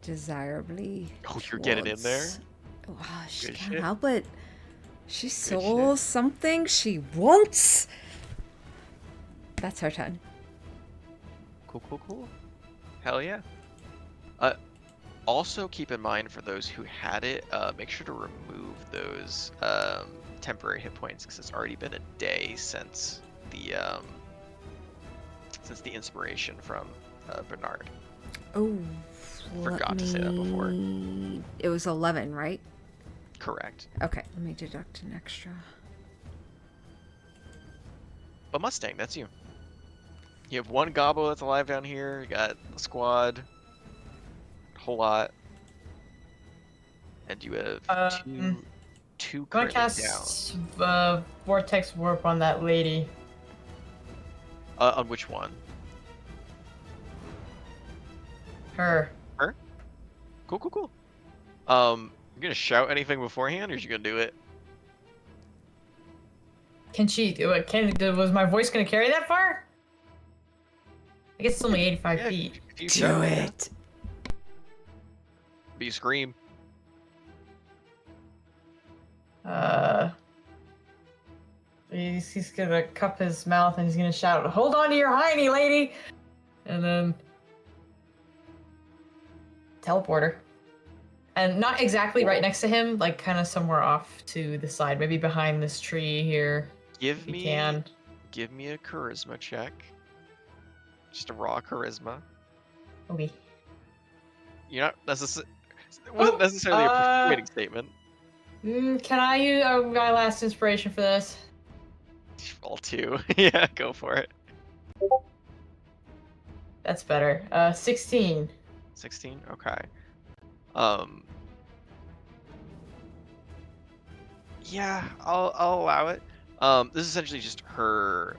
desirably. Oh, you're getting in there? Oh, she Good can't shit. help it. She Good saw shit. something she wants. That's her turn. Cool. Hell yeah. Also keep in mind for those who had it, make sure to remove those temporary hit points because it's already been a day since the inspiration from Bernard. Oh, Forgot to say that before. It was 11, right? Correct. Okay, let me deduct an extra. But Mustang, that's you. You have 1 gobbo that's alive down here. You got the squad. A whole lot. And you have two I'm gonna currently cast Vortex Warp on that lady. down. On which one? Her. Her? Cool. You gonna shout anything beforehand, or you gonna do it? Can she do it? Was my voice gonna carry that far? I guess it's only 85 Yeah, feet. if you Do shout, it. Be scream. He's gonna cup his mouth and he's gonna shout, "Hold on to your hiney, lady!" And then teleporter. And not exactly right next to him, like kind of somewhere off to the side, maybe behind this tree here. Give If you me can. Give me a charisma check. Just a raw charisma. Okay. You're not wasn't necessarily a persuading statement. Can I use my last inspiration for this? All 2. Yeah, go for it. That's better. 16. 16. Okay. Yeah, I'll allow it. This is essentially just her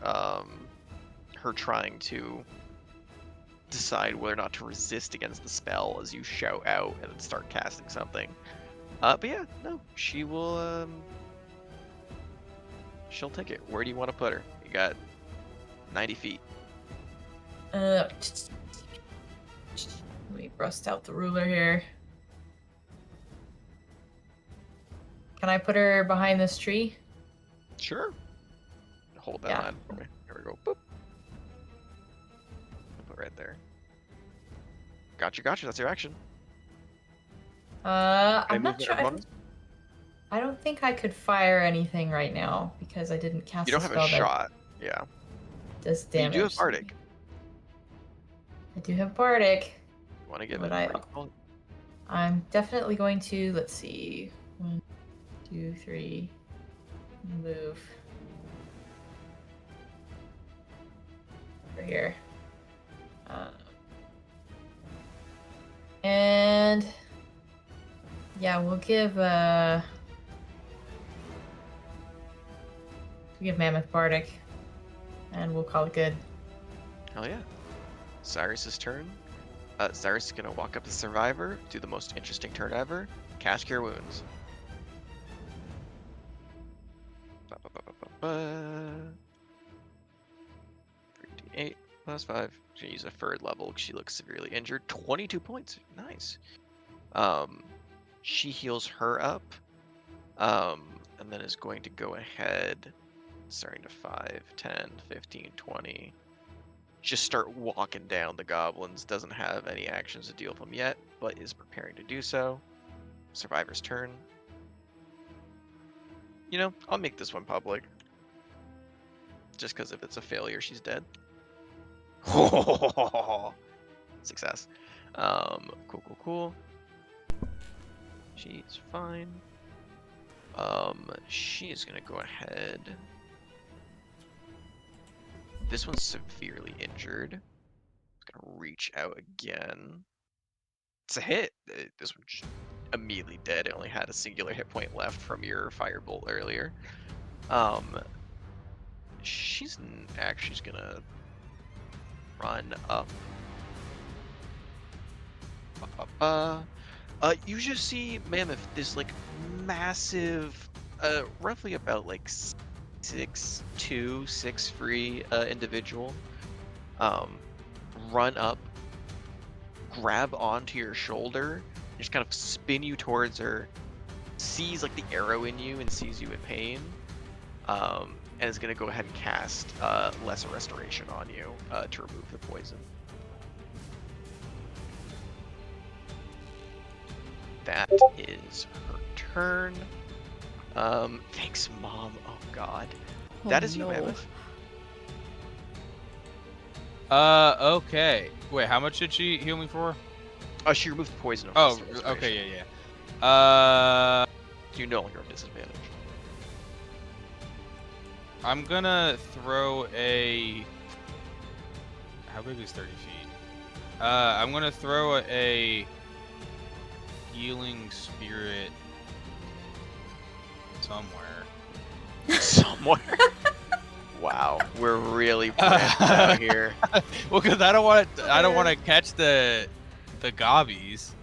her trying to decide whether or not to resist against the spell as you shout out and then start casting something. But yeah, no, she will. She'll take it. Where do you want to put her? You got 90 feet. Let me rust out the ruler here. Can I put her behind this tree? Sure. Hold that Yeah. line for me. Here we go. Boop. Put it right there. Gotcha. That's your action. I'm Any not movement sure. or bonus? I don't think I could fire anything right now because I didn't cast You don't a have spell a shot. Yeah. that does But you damage. do have Bardic. I do have Bardic. You want to give But it? What do you call it? I'm definitely going to, let's see, 1, 2, 3, move over here. And yeah, we'll give Mammoth Bardic, and we'll call it good. Hell yeah. Cyrus's turn. Cyrus is gonna walk up to Survivor, do the most interesting turn ever, cast Cure Wounds. 3d8 plus 5. She's gonna use a third level. She looks severely injured. 22 points. Nice. She heals her up. And then is going to go ahead, starting to 5, 10, 15, 20. Just start walking down the goblins. Doesn't have any actions to deal with them yet, but is preparing to do so. Survivor's turn. You know, I'll make this one public. Just because if it's a failure, she's dead. Success. Cool. She's fine. She's gonna go ahead. This one's severely injured. Gonna reach out again. It's a hit. This one's just immediately dead. It only had a singular hit point left from your firebolt earlier. She's actually gonna run up. You just see Mammoth, this like massive, roughly about like 6'2", 6'3" individual, run up, grab onto your shoulder, just kind of spin you towards her, sees like the arrow in you and sees you in pain, and is gonna go ahead and cast Lesser Restoration on you to remove the poison. That is her turn. Thanks, Mom. Oh God, that is you, Mammoth. Okay. Wait, how much did she heal me for? Oh, she removed the poison. Oh, okay, yeah. You no longer have disadvantage. I'm gonna throw a. How big is 30 feet? I'm gonna throw a healing spirit somewhere. Somewhere. Wow, we're really branched out here. Well, because I don't want to catch the gobbies.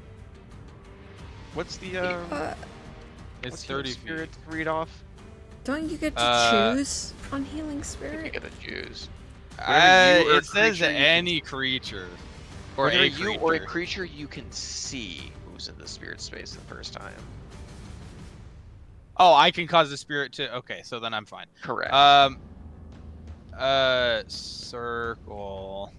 What's the It's what's 30 feet. spirit read off? Don't you get to choose on Healing I think Spirit? you get to choose. Whatever you or a It says creature you can- any creature. Or Whether a you creature. or a creature you can see moves in the spirit space the first time. Oh, I can cause the spirit to. Okay, so then I'm fine. Correct. Circle.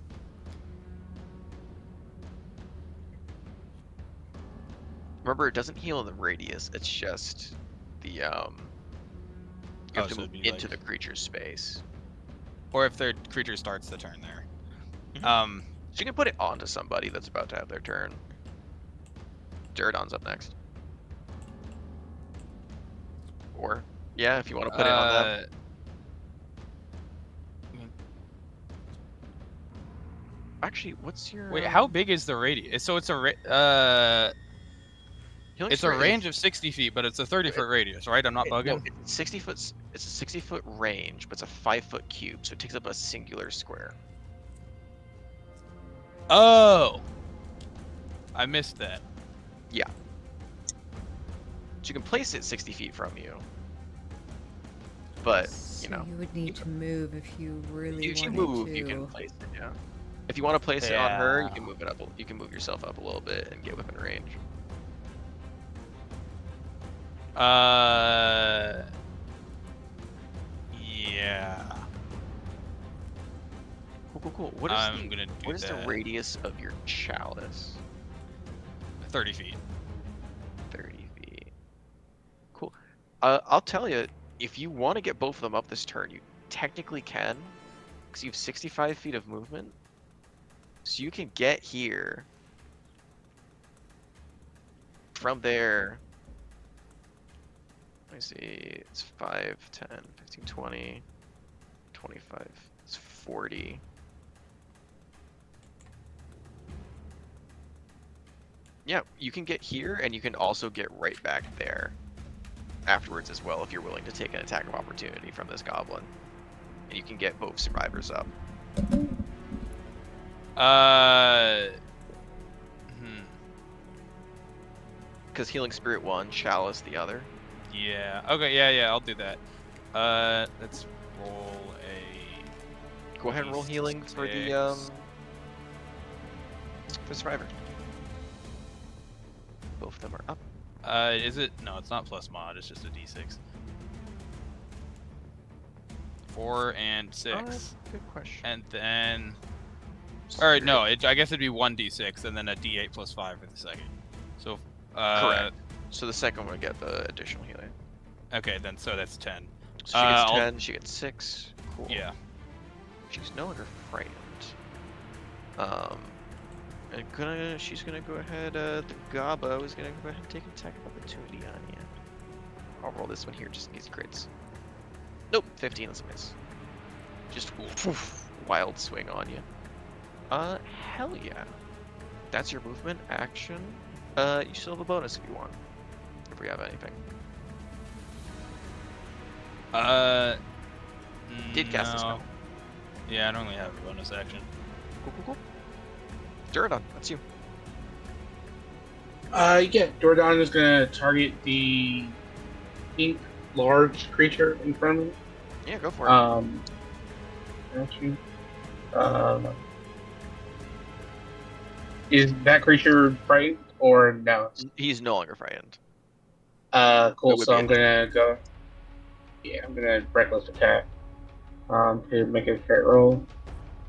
Remember, it doesn't heal in the radius. It's just the You have to so move it'd be into like- the creature's space. Or if the creature starts the turn there. Mhm. So you can put it onto somebody that's about to have their turn. Duradon's up next. Or, yeah, if you want to put it on them. Actually, what's your... Wait, how big is the radius? So it's a Healing It's a Spirit range of 60 feet, but it's a 30-foot radius, right? I'm not No, bugging. it's 60 foot. It's a 60-foot range, but it's a 5-foot cube, so it takes up a singular square. Oh, I missed that. Yeah. So you can place it 60 feet from you, but So you know, you would need to move if you really if you wanted move, you can to. place it. Yeah. If you want to place it on her, you Yeah. can move it up. You can move yourself up a little bit and get within range. Yeah. Cool. What is I'm gonna do the that. radius of your chalice? 30 feet. 30 feet. Cool. I'll tell you, if you want to get both of them up this turn, you technically can, because you have 65 feet of movement. So you can get here. From there, let me see, it's 5, 10, 15, 20, 25, it's 40. Yeah, you can get here, and you can also get right back there afterwards as well if you're willing to take an attack of opportunity from this goblin. And you can get both survivors up. Because Healing Spirit one, Chalice the other. Yeah. Okay. Yeah. I'll do that. Let's roll a. Go ahead and roll healing for the survivor. Both of them are up. Is it? No, it's not plus mod. It's just a d6. 4 and 6. Good question. And then. All right. No. I guess it'd be 1d6 and then a d8 plus 5 for the second. So. Correct. So the second one would get the additional healing. Okay. Then so that's 10. So she gets 10. She gets 6. Cool. Yeah. She's no longer frightened. She's gonna go ahead. The Gabo is gonna go ahead and take an attack of opportunity on you. I'll roll this one here just in case he crits. Nope, 15. That's a miss. Just wild swing on you. Hell yeah. That's your movement action. You still have a bonus if you want. If we have anything. Did cast a spell. Yeah, I don't really have a bonus action. Cool. Duradon, that's you. Yeah, Dordan is gonna target the pink large creature in front of him. Yeah, go for it. Actually, is that creature frightened or no? He's no longer frightened. Cool. So I'm gonna go. Yeah, I'm gonna reckless attack. To make a threat roll.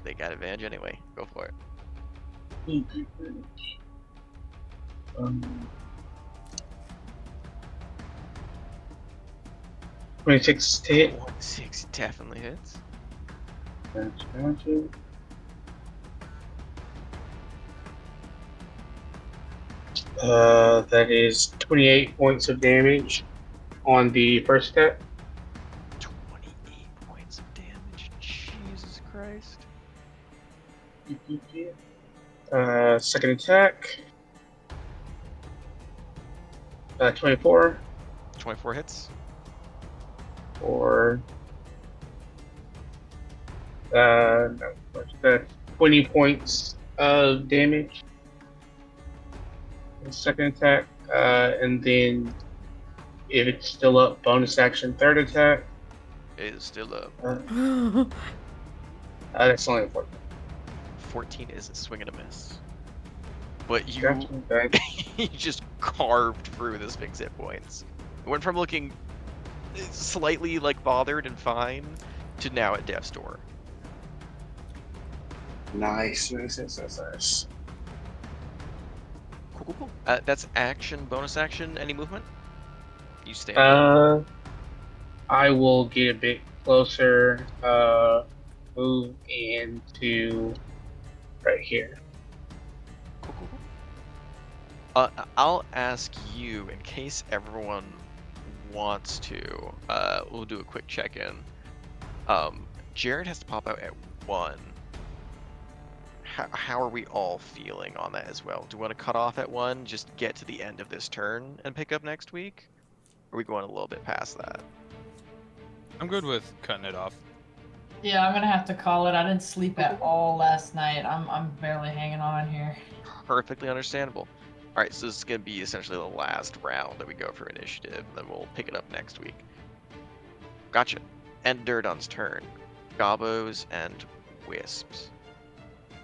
They got advantage anyway. Go for it. 26 to hit. 6 definitely hits. That's gotcha. That is 28 points of damage on the first attack. 28 points of damage. Jesus Christ. Second attack. 24. 24 hits. Or no, what's that? 20 points of damage. Second attack, and then if it's still up, bonus action, third attack. It is still up. That's only a 14. 14 is a swing and a miss. But you, Gotcha, okay. you just carved through this thing's hit points. It went from looking slightly like bothered and fine to now at death's door. Nice. Cool. That's action, bonus action, any movement? You stay. I will get a bit closer. Move into right here. Cool. I'll ask you in case everyone wants to. We'll do a quick check-in. Jared has to pop out at 1. how are we all feeling on that as well? Do we want to cut off at 1, just get to the end of this turn and pick up next week? Or are we going a little bit past that? I'm good with cutting it off. Yeah, I'm gonna have to call it. I didn't sleep at all last night. I'm barely hanging on here. Perfectly understandable. All right, so this is going to be essentially the last round that we go for initiative, and then we'll pick it up next week. Gotcha. End Durdon's turn. Gobos and Wisps.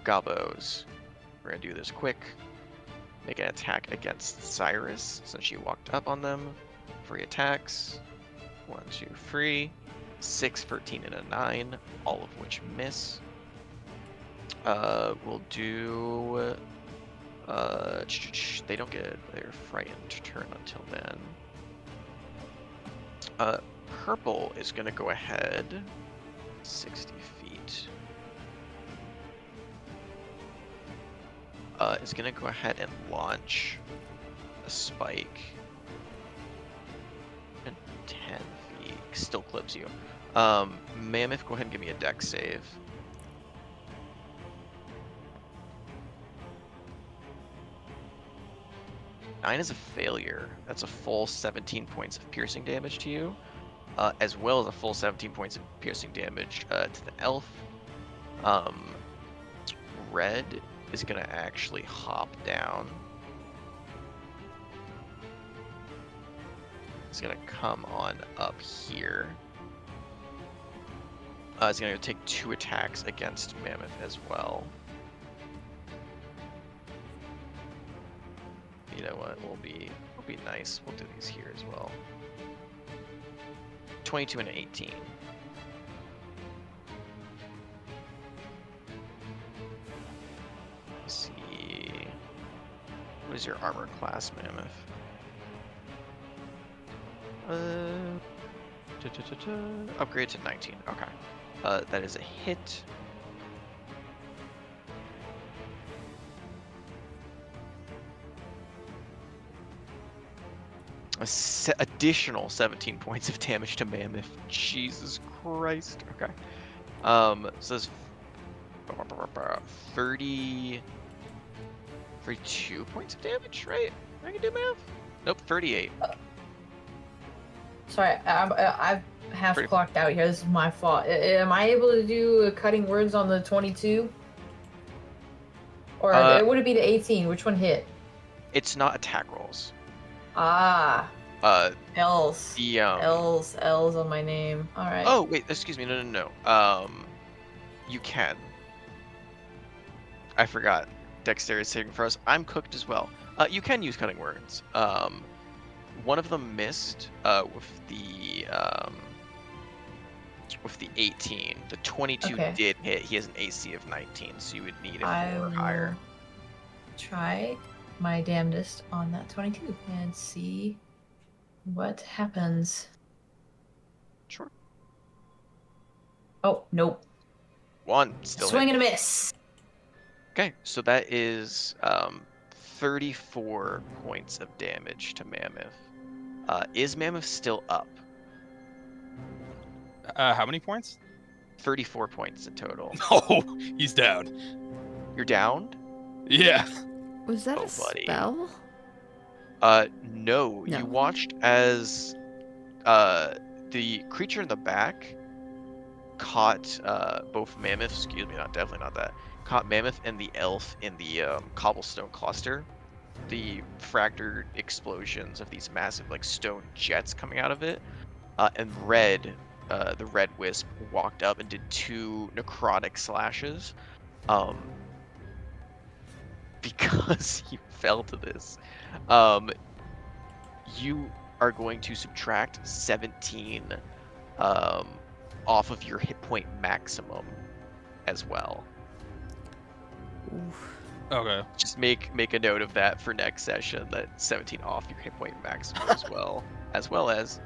Gobos. We're going to do this quick. Make an attack against Cyrus, since she walked up on them. 3 attacks. 1, 2, 3. 6, 13, and a 9, all of which miss. We'll do... they don't get their frightened turn until then. Purple is going to go ahead 60 feet. Is going to go ahead and launch a spike. And 10 feet. Still clips you. Mammoth, go ahead and give me a dex save. 9 is a failure. That's a full 17 points of piercing damage to you, as well as a full 17 points of piercing damage to the elf. Red is going to actually hop down. It's going to come on up here. It's going to take 2 attacks against Mammoth as well. You know what? We'll be nice. We'll do these here as well. 22 and 18. Let's see. What is your armor class, Mammoth? Upgrade to 19. Okay. That is a hit. Additional 17 points of damage to Mammoth. Jesus Christ. Okay. So that's 32 points of damage, right? I can do math? Nope, 38. Sorry, I've half clocked out here. This is my fault. Am I able to do cutting words on the 22? Or would it be the 18? Which one hit? It's not attack rolls. Ah. L's. The L's on my name. All right. Oh wait, excuse me. No. You can. I forgot. Dexterity saving throws. I'm cooked as well. You can use cutting words. One of them missed. With the 18. The 22 did hit. He has an AC of 19, so you would need it 4 or higher. Try my damnedest on that 22 and see what happens. Sure. Oh, nope. 1 still swing hit. And a miss. Okay, so that is 34 points of damage to Mammoth. Is Mammoth still up? How many points? 34 points in total. Oh, he's down. You're downed? Yeah. Was that a spell? No. You watched as the creature in the back caught both Mammoth, definitely not that, caught Mammoth and the elf in the cobblestone cluster. The fractured explosions of these massive stone jets coming out of it. And the red wisp walked up and did 2 necrotic slashes. Because you fell to this, you are going to subtract 17 off of your hit point maximum as well. Oof. Okay. Just make a note of that for next session, that 17 off your hit point maximum as well as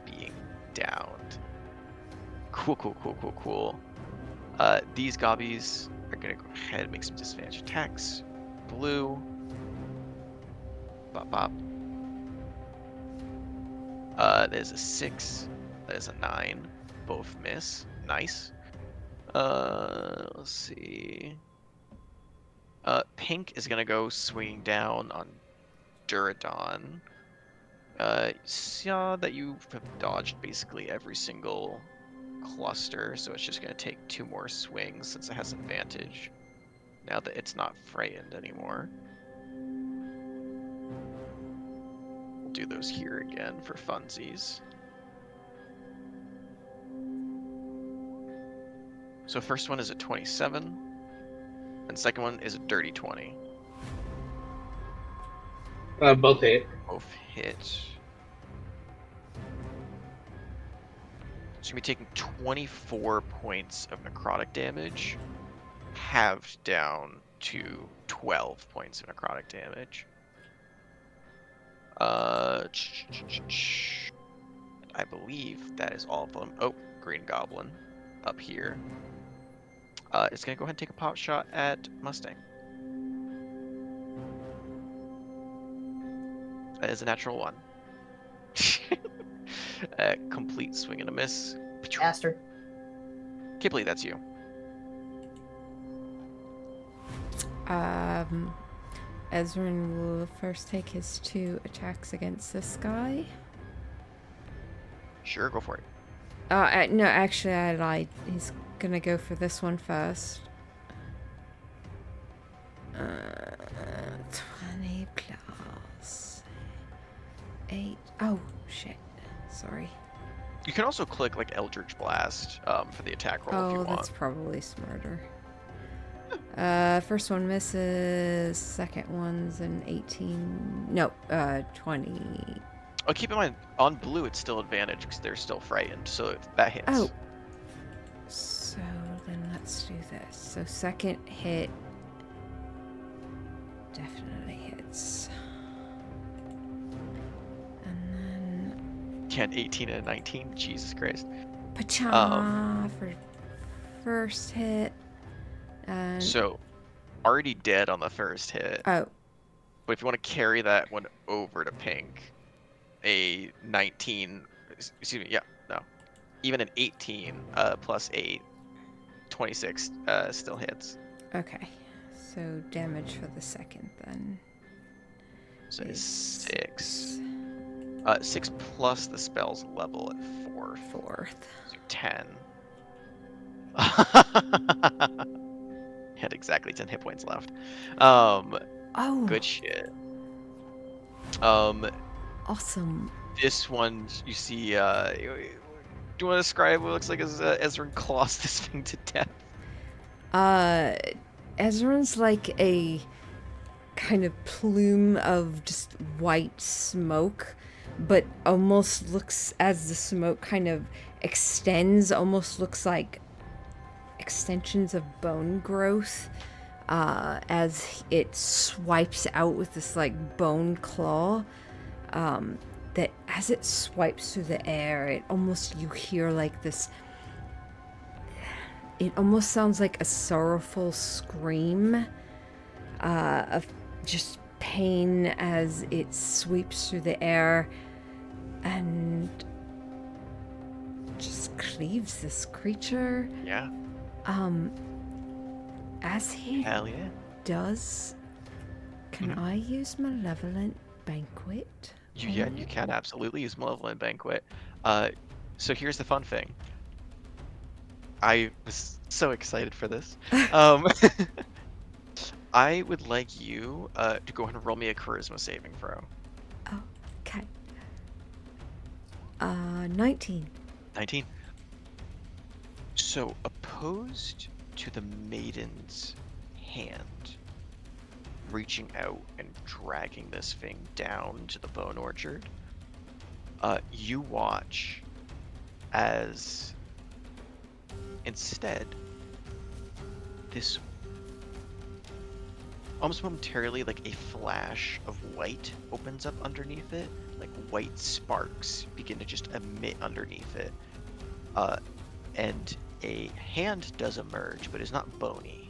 being downed. Cool. These gobbies are gonna go ahead and make some disadvantage attacks. Blue. Bop. There's a 6. There's a 9. Both miss. Nice. Let's see. Pink is gonna go swinging down on Duradon. Saw that you have dodged basically every single cluster, so it's just gonna take 2 more swings since it has advantage. Now that it's not frightened anymore. We'll do those here again for funsies. So first one is a 27, and second one is a dirty 20. Both hit. Both hit. So you're taking 24 points of necrotic damage, halved down to 12 points of necrotic damage. I believe that is all of them. Oh, Green Goblin up here. It's gonna go ahead and take a pot shot at Mustang. That is a natural 1. Complete swing and a miss. Bastard. Can't believe that's you. Ezrin will first take his 2 attacks against this guy. Sure, go for it. No, actually, I lied. He's gonna go for this one first. 20 plus 8. Oh, shit. Sorry. You can also click like Eldritch Blast for the attack roll if you Oh, want. that's probably smarter. First one misses. Second one's an 18. No, 20. Oh, keep in mind, on blue it's still advantage because they're still frightened, so that hits. Oh. So then let's do this. So second hit definitely hits. And then Yeah, an 18 and a 19. Jesus Christ. Pacha for first hit. And So, already dead on the first hit. oh, But if you want to carry that one over to pink, a 19, excuse me, yeah, no. Even an 18 plus 8, 26 still hits. okay. So damage for the second then. So it's is 6. 6 plus the spell's level at 4. Fourth. So 10. Had exactly 10 hit points left. Oh, Good shit. awesome. This one you see. Do you want to describe what it looks like as Ezra claws this thing to death? Ezra's like a kind of plume of just white smoke, but almost looks, as the smoke kind of extends, almost looks like extensions of bone growth, as it swipes out with this like bone claw, that as it swipes through the air, it almost, you hear like this, it almost sounds like a sorrowful scream of just pain as it sweeps through the air and just cleaves this creature. Yeah. As he Hell yeah. does, can I use Malevolent Banquet? Yeah, you can absolutely use Malevolent Banquet. So here's the fun thing. I was so excited for this. I would like you to go ahead and roll me a charisma saving throw. Okay. 19. 19. So opposed to the maiden's hand reaching out and dragging this thing down to the bone orchard, you watch as instead this almost momentarily, like a flash of white opens up underneath it, like white sparks begin to just emit underneath it, and a hand does emerge, but it's not bony.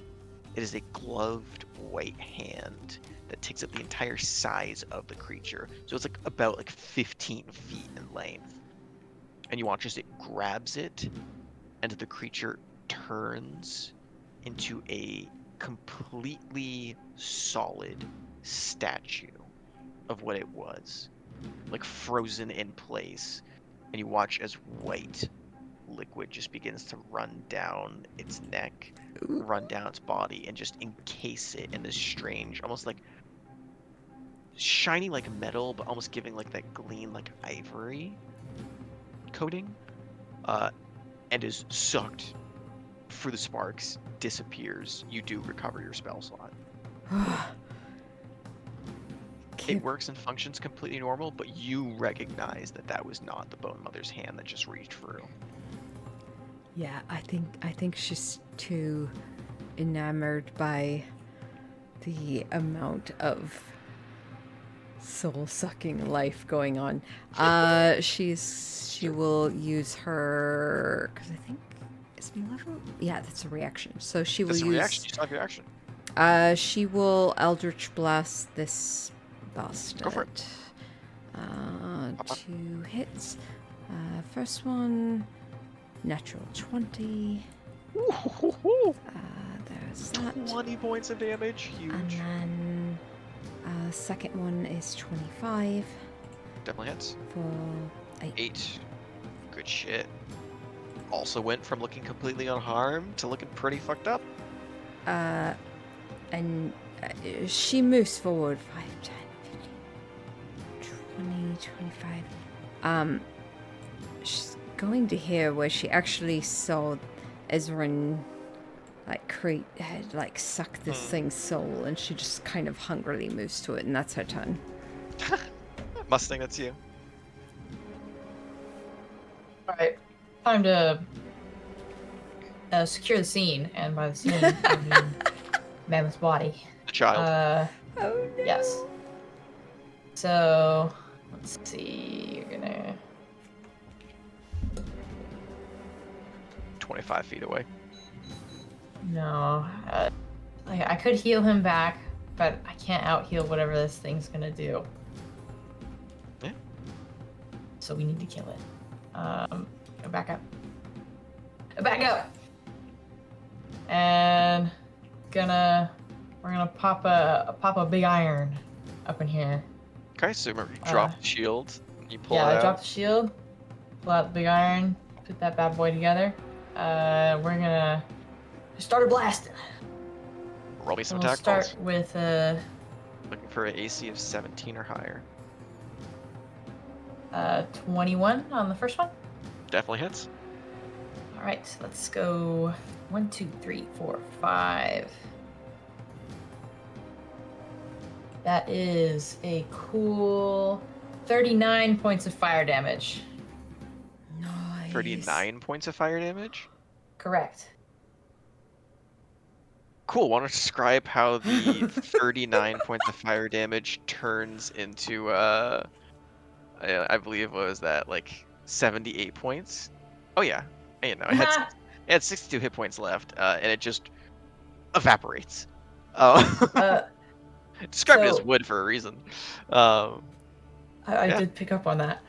It is a gloved white hand that takes up the entire size of the creature. So it's like about like 15 feet in length. And you watch as it grabs it, and the creature turns into a completely solid statue of what it was, like frozen in place, and you watch as white liquid just begins to run down its neck, run down its body, and just encase it in this strange, almost like shiny like metal, but almost giving like that gleam like ivory coating, and is sucked through the sparks, disappears. You do recover your spell slot. It works and functions completely normal, but you recognize that that was not the Bone Mother's hand that just reached through. Yeah, I think she's too enamored by the amount of soul-sucking life going on. She will use her, because I think it's malevolent. Yeah, that's a reaction. So she will That's a use. reaction. You still have your action. She will Eldritch Blast this bastard. Go for it. 2 hits. First one, natural 20. There's that. 20 points of damage. Huge. And then second one is 25 Definitely hits. for 8. 8. Good shit. Also went from looking completely unharmed to looking pretty fucked up. And she moves forward 5, 10, 15, 20, 25. She's going to here where she actually saw Ezrin suck this thing's soul, and she just kind of hungrily moves to it, and that's her turn. Mustang, that's you. All right, time to secure the scene, and by the scene, I mean Mammoth's body. The child. Oh no. Yes. So let's see. You're gonna 25 feet away. no. I could heal him back, but I can't out heal whatever this thing's gonna do. Yeah. So we need to kill it. Go back up. Back up. And we're gonna pop a big iron up in here. Okay, so remember, you drop the shield, you pull it I out. drop the shield, pull out the big iron, put that bad boy together. We're gonna start a blast. Roll me some We'll attack start rolls. with Looking for an AC of 17 or higher. 21 on the first one. Definitely hits. All right, let's go 1, 2, 3, 4, 5. That is a cool 39 points of fire damage. Nice. 39 points of fire damage. Correct. Cool. Want to describe how the 39 points of fire damage turns into I believe what was that, like 78 points? Oh yeah. You know, it had 62 hit points left, and it just evaporates. Described it as so- wood for a reason. I Yeah. did pick up on that.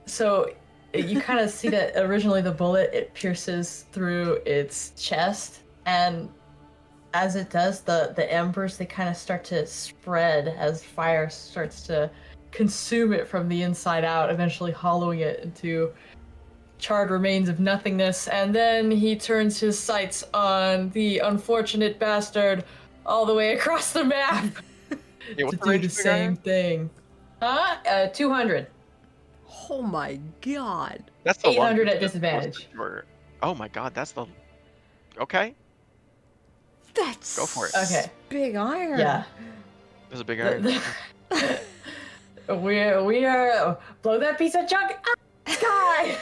So you kind of see that originally the bullet, it pierces through its chest, and as it does, the embers, they kind of start to spread as fire starts to consume it from the inside out, eventually hollowing it into charred remains of nothingness. And then he turns his sights on the unfortunate bastard all the way across the map Yeah, what's to the do range the of big same iron? thing. 200. Oh my god. That's the 800 one at disadvantage. Oh my god, that's the. Okay, That's Go for it. Okay. big iron. Yeah. there's a big iron. we are blow that piece of junk up sky.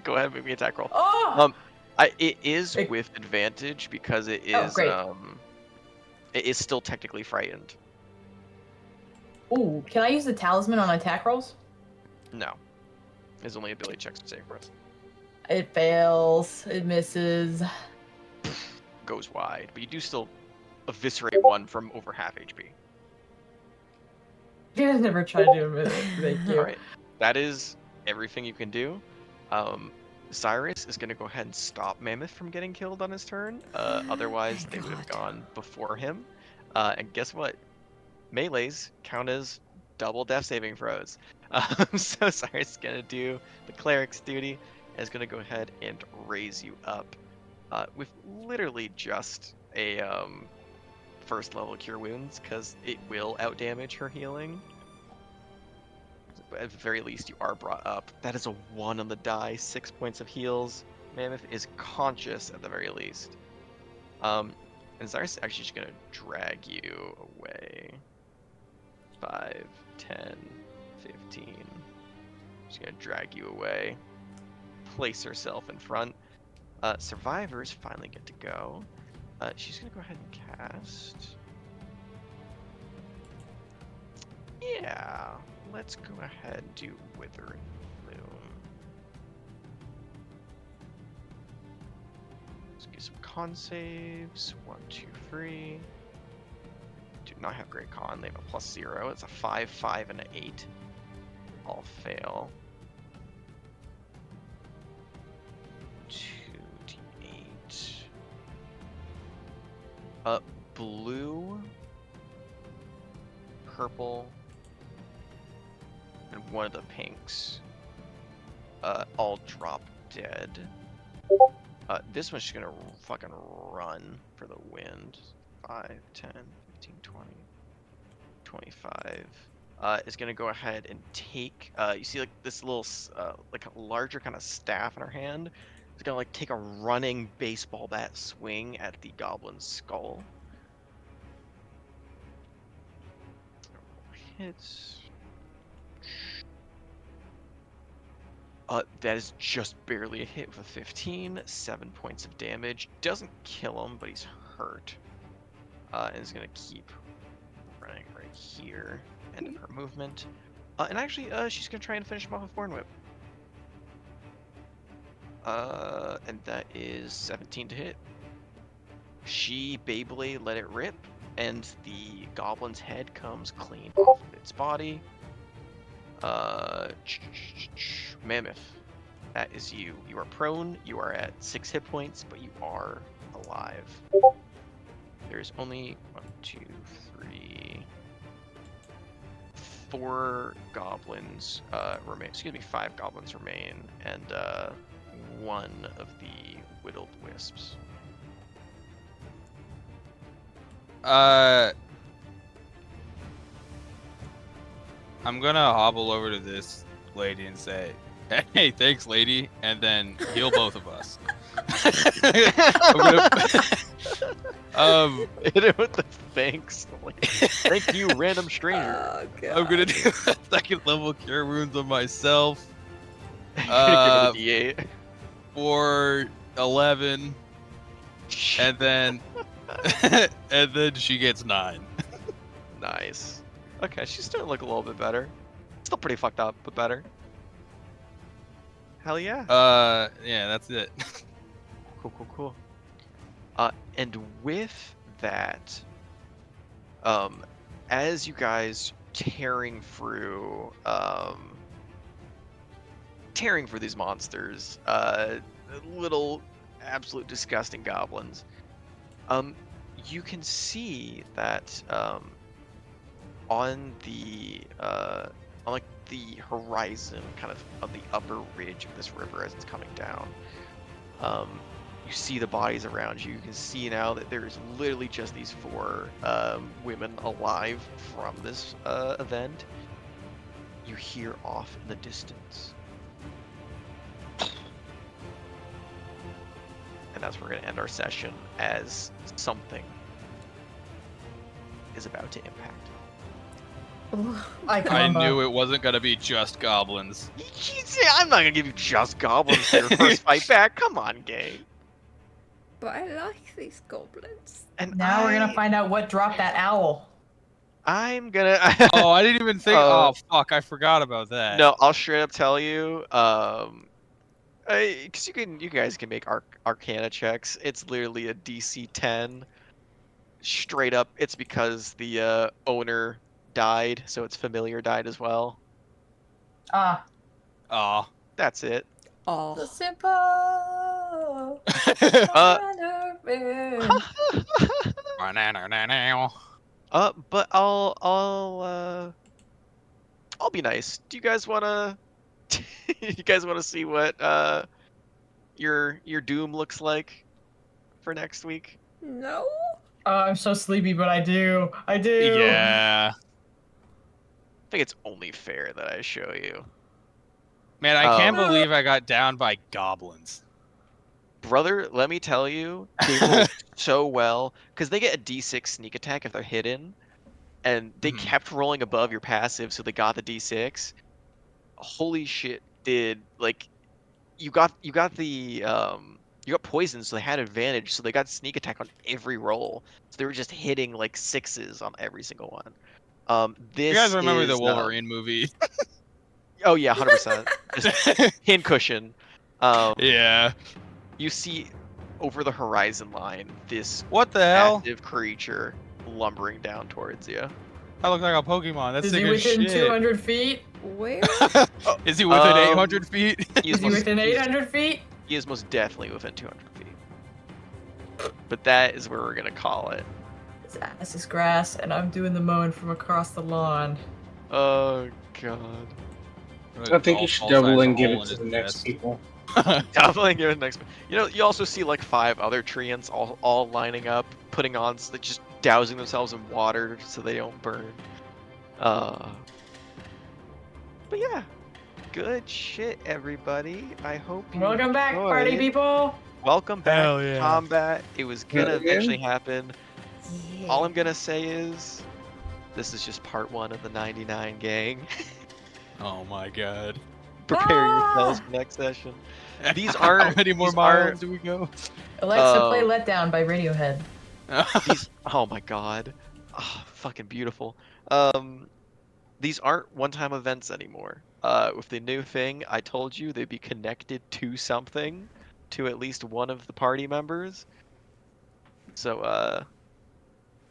Go ahead, make me attack roll. Oh, It is It- with advantage because it Oh, is great. it is still technically frightened. ooh! Can I use the talisman on attack rolls? No, there's only ability checks to save for us. It fails. It misses. Goes wide, but you do still eviscerate one from over half HP. You guys never try to do it. Thank you. All right, that is everything you can do. Cyrus is going to go ahead and stop Mammoth from getting killed on his turn. Otherwise, Thank they would have God. gone before him. And guess what? Melees count as double death saving throws. So Cyrus is going to do the cleric's duty and is going to go ahead and raise you up with literally just a first level cure wounds, because it will outdamage her healing. But at the very least, you are brought up. That is a 1 on the die, 6 points of heals. Mammoth is conscious at the very least. And Cyrus is actually just gonna drag you away. 5, 10, 15. Just gonna drag you away. Place herself in front. Survivors finally get to go. She's gonna go ahead and cast. Yeah, let's go ahead and do Withering Bloom. Let's get some con saves. 1, 2, 3. Do not have great con. They have a +0. It's a 5, 5, and an 8. All fail. 2d8. Blue, purple, and one of the pinks all drop dead. This one's just gonna fucking run for the wind. 5, 10, 15, 20, 25. Is gonna go ahead and take, you see like this little, like a larger kind of staff in her hand. It's gonna like take a running baseball bat swing at the goblin's skull. Hits. That is just barely a hit with a 15. 7 points of damage. Doesn't kill him, but he's hurt. And is gonna keep running right here. End of her movement. And actually, she's gonna try and finish him off with Thorn Whip. And that is 17 to hit. She Beyblade let it rip, and the goblin's head comes clean off of its body. Mammoth, that is you. You are prone, you are at 6 hit points, but you are alive. There's only 1, 2, 3, 4 goblins remain. Excuse me, 5 goblins remain, and 1 of the whittled wisps. I'm gonna hobble over to this lady and say, "Hey, thanks, lady," and then heal both of us. Hit it with the thanks. Like, thank you, random stranger. Oh, God. I'm gonna do a second level cure wounds on myself. You're gonna give it a D8. For 11, and then and then she gets 9. Nice. Okay, she's starting to look a little bit better. Still pretty fucked up, but better. Hell yeah. Yeah, that's it. Cool, cool, cool. And with that, as you guys tearing through these monsters, little absolute disgusting goblins, you can see that on the on like the horizon kind of the upper ridge of this river as it's coming down, you see the bodies around you. You can see now that there's literally just these 4 women alive from this event. You hear off in the distance, and that's where we're going to end our session, as something is about to impact. I knew it wasn't gonna be just goblins. I'm not going to give you just goblins for your first fight back. Come on, Gay. But I like these goblins. And Now we're gonna find out what dropped that owl. I'm gonna. Oh, I didn't even think. Oh, fuck! I forgot about that. No, I'll straight up tell you. Because you guys can make Arcana checks. It's literally a DC 10. Straight up, it's because the owner died, so its familiar died as well. Ah. Aw. That's it. The Oh, simple. Uh, but I'll be nice. Do you guys wanna you guys wanna see what your doom looks like for next week? no. Oh, I'm so sleepy, but I do. I do. Yeah. I think it's only fair that I show you. Man, I can't believe I got down by goblins. Brother, let me tell you, they rolled so well because they get a D6 sneak attack if they're hidden, and they Mhm. kept rolling above your passive, so they got the D6. Holy shit, did like you got poison, so they had advantage, so they got sneak attack on every roll. So they were just hitting like sixes on every single one. You guys This remember the is Wolverine movie? oh yeah, 100%. Just pin cushion. Um, Yeah. you see over the horizon line this What the hell? massive creature lumbering down towards you. I look like a Pokemon. That's Is sick he as within shit. 200 feet? Where? Is he within 800 Um, feet? he Is he within 800 feet? he is most definitely within 200 feet. But that is where we're gonna call it. His ass is grass, and I'm doing the mowing from across the lawn. Oh god. I think you should double and give it to the next people. Definitely give it next. You know, you also see like 5 other treants all lining up, putting on like just dousing themselves in water so they don't burn. Uh, but yeah, good shit, everybody. I hope you Welcome back, party enjoyed. people. Welcome back Hell to yeah. combat. It was gonna Hell yeah. eventually happen. All I'm Yeah. gonna say is, this is just part 1 of the 99 gang. Oh my god. Prepare yourselves for next session. These How many more these aren't miles do we go? Alexa, play um Letdown by Radiohead. these oh my god. Oh, fucking beautiful. These aren't one-time events anymore. With the new thing, I told you they'd be connected to something, to at least one of the party members. So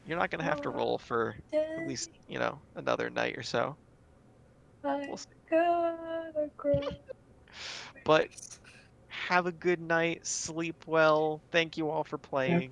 you're not gonna have to roll for at least, you know, another night or so. We'll see. But have a good night, sleep well. Thank you all for playing.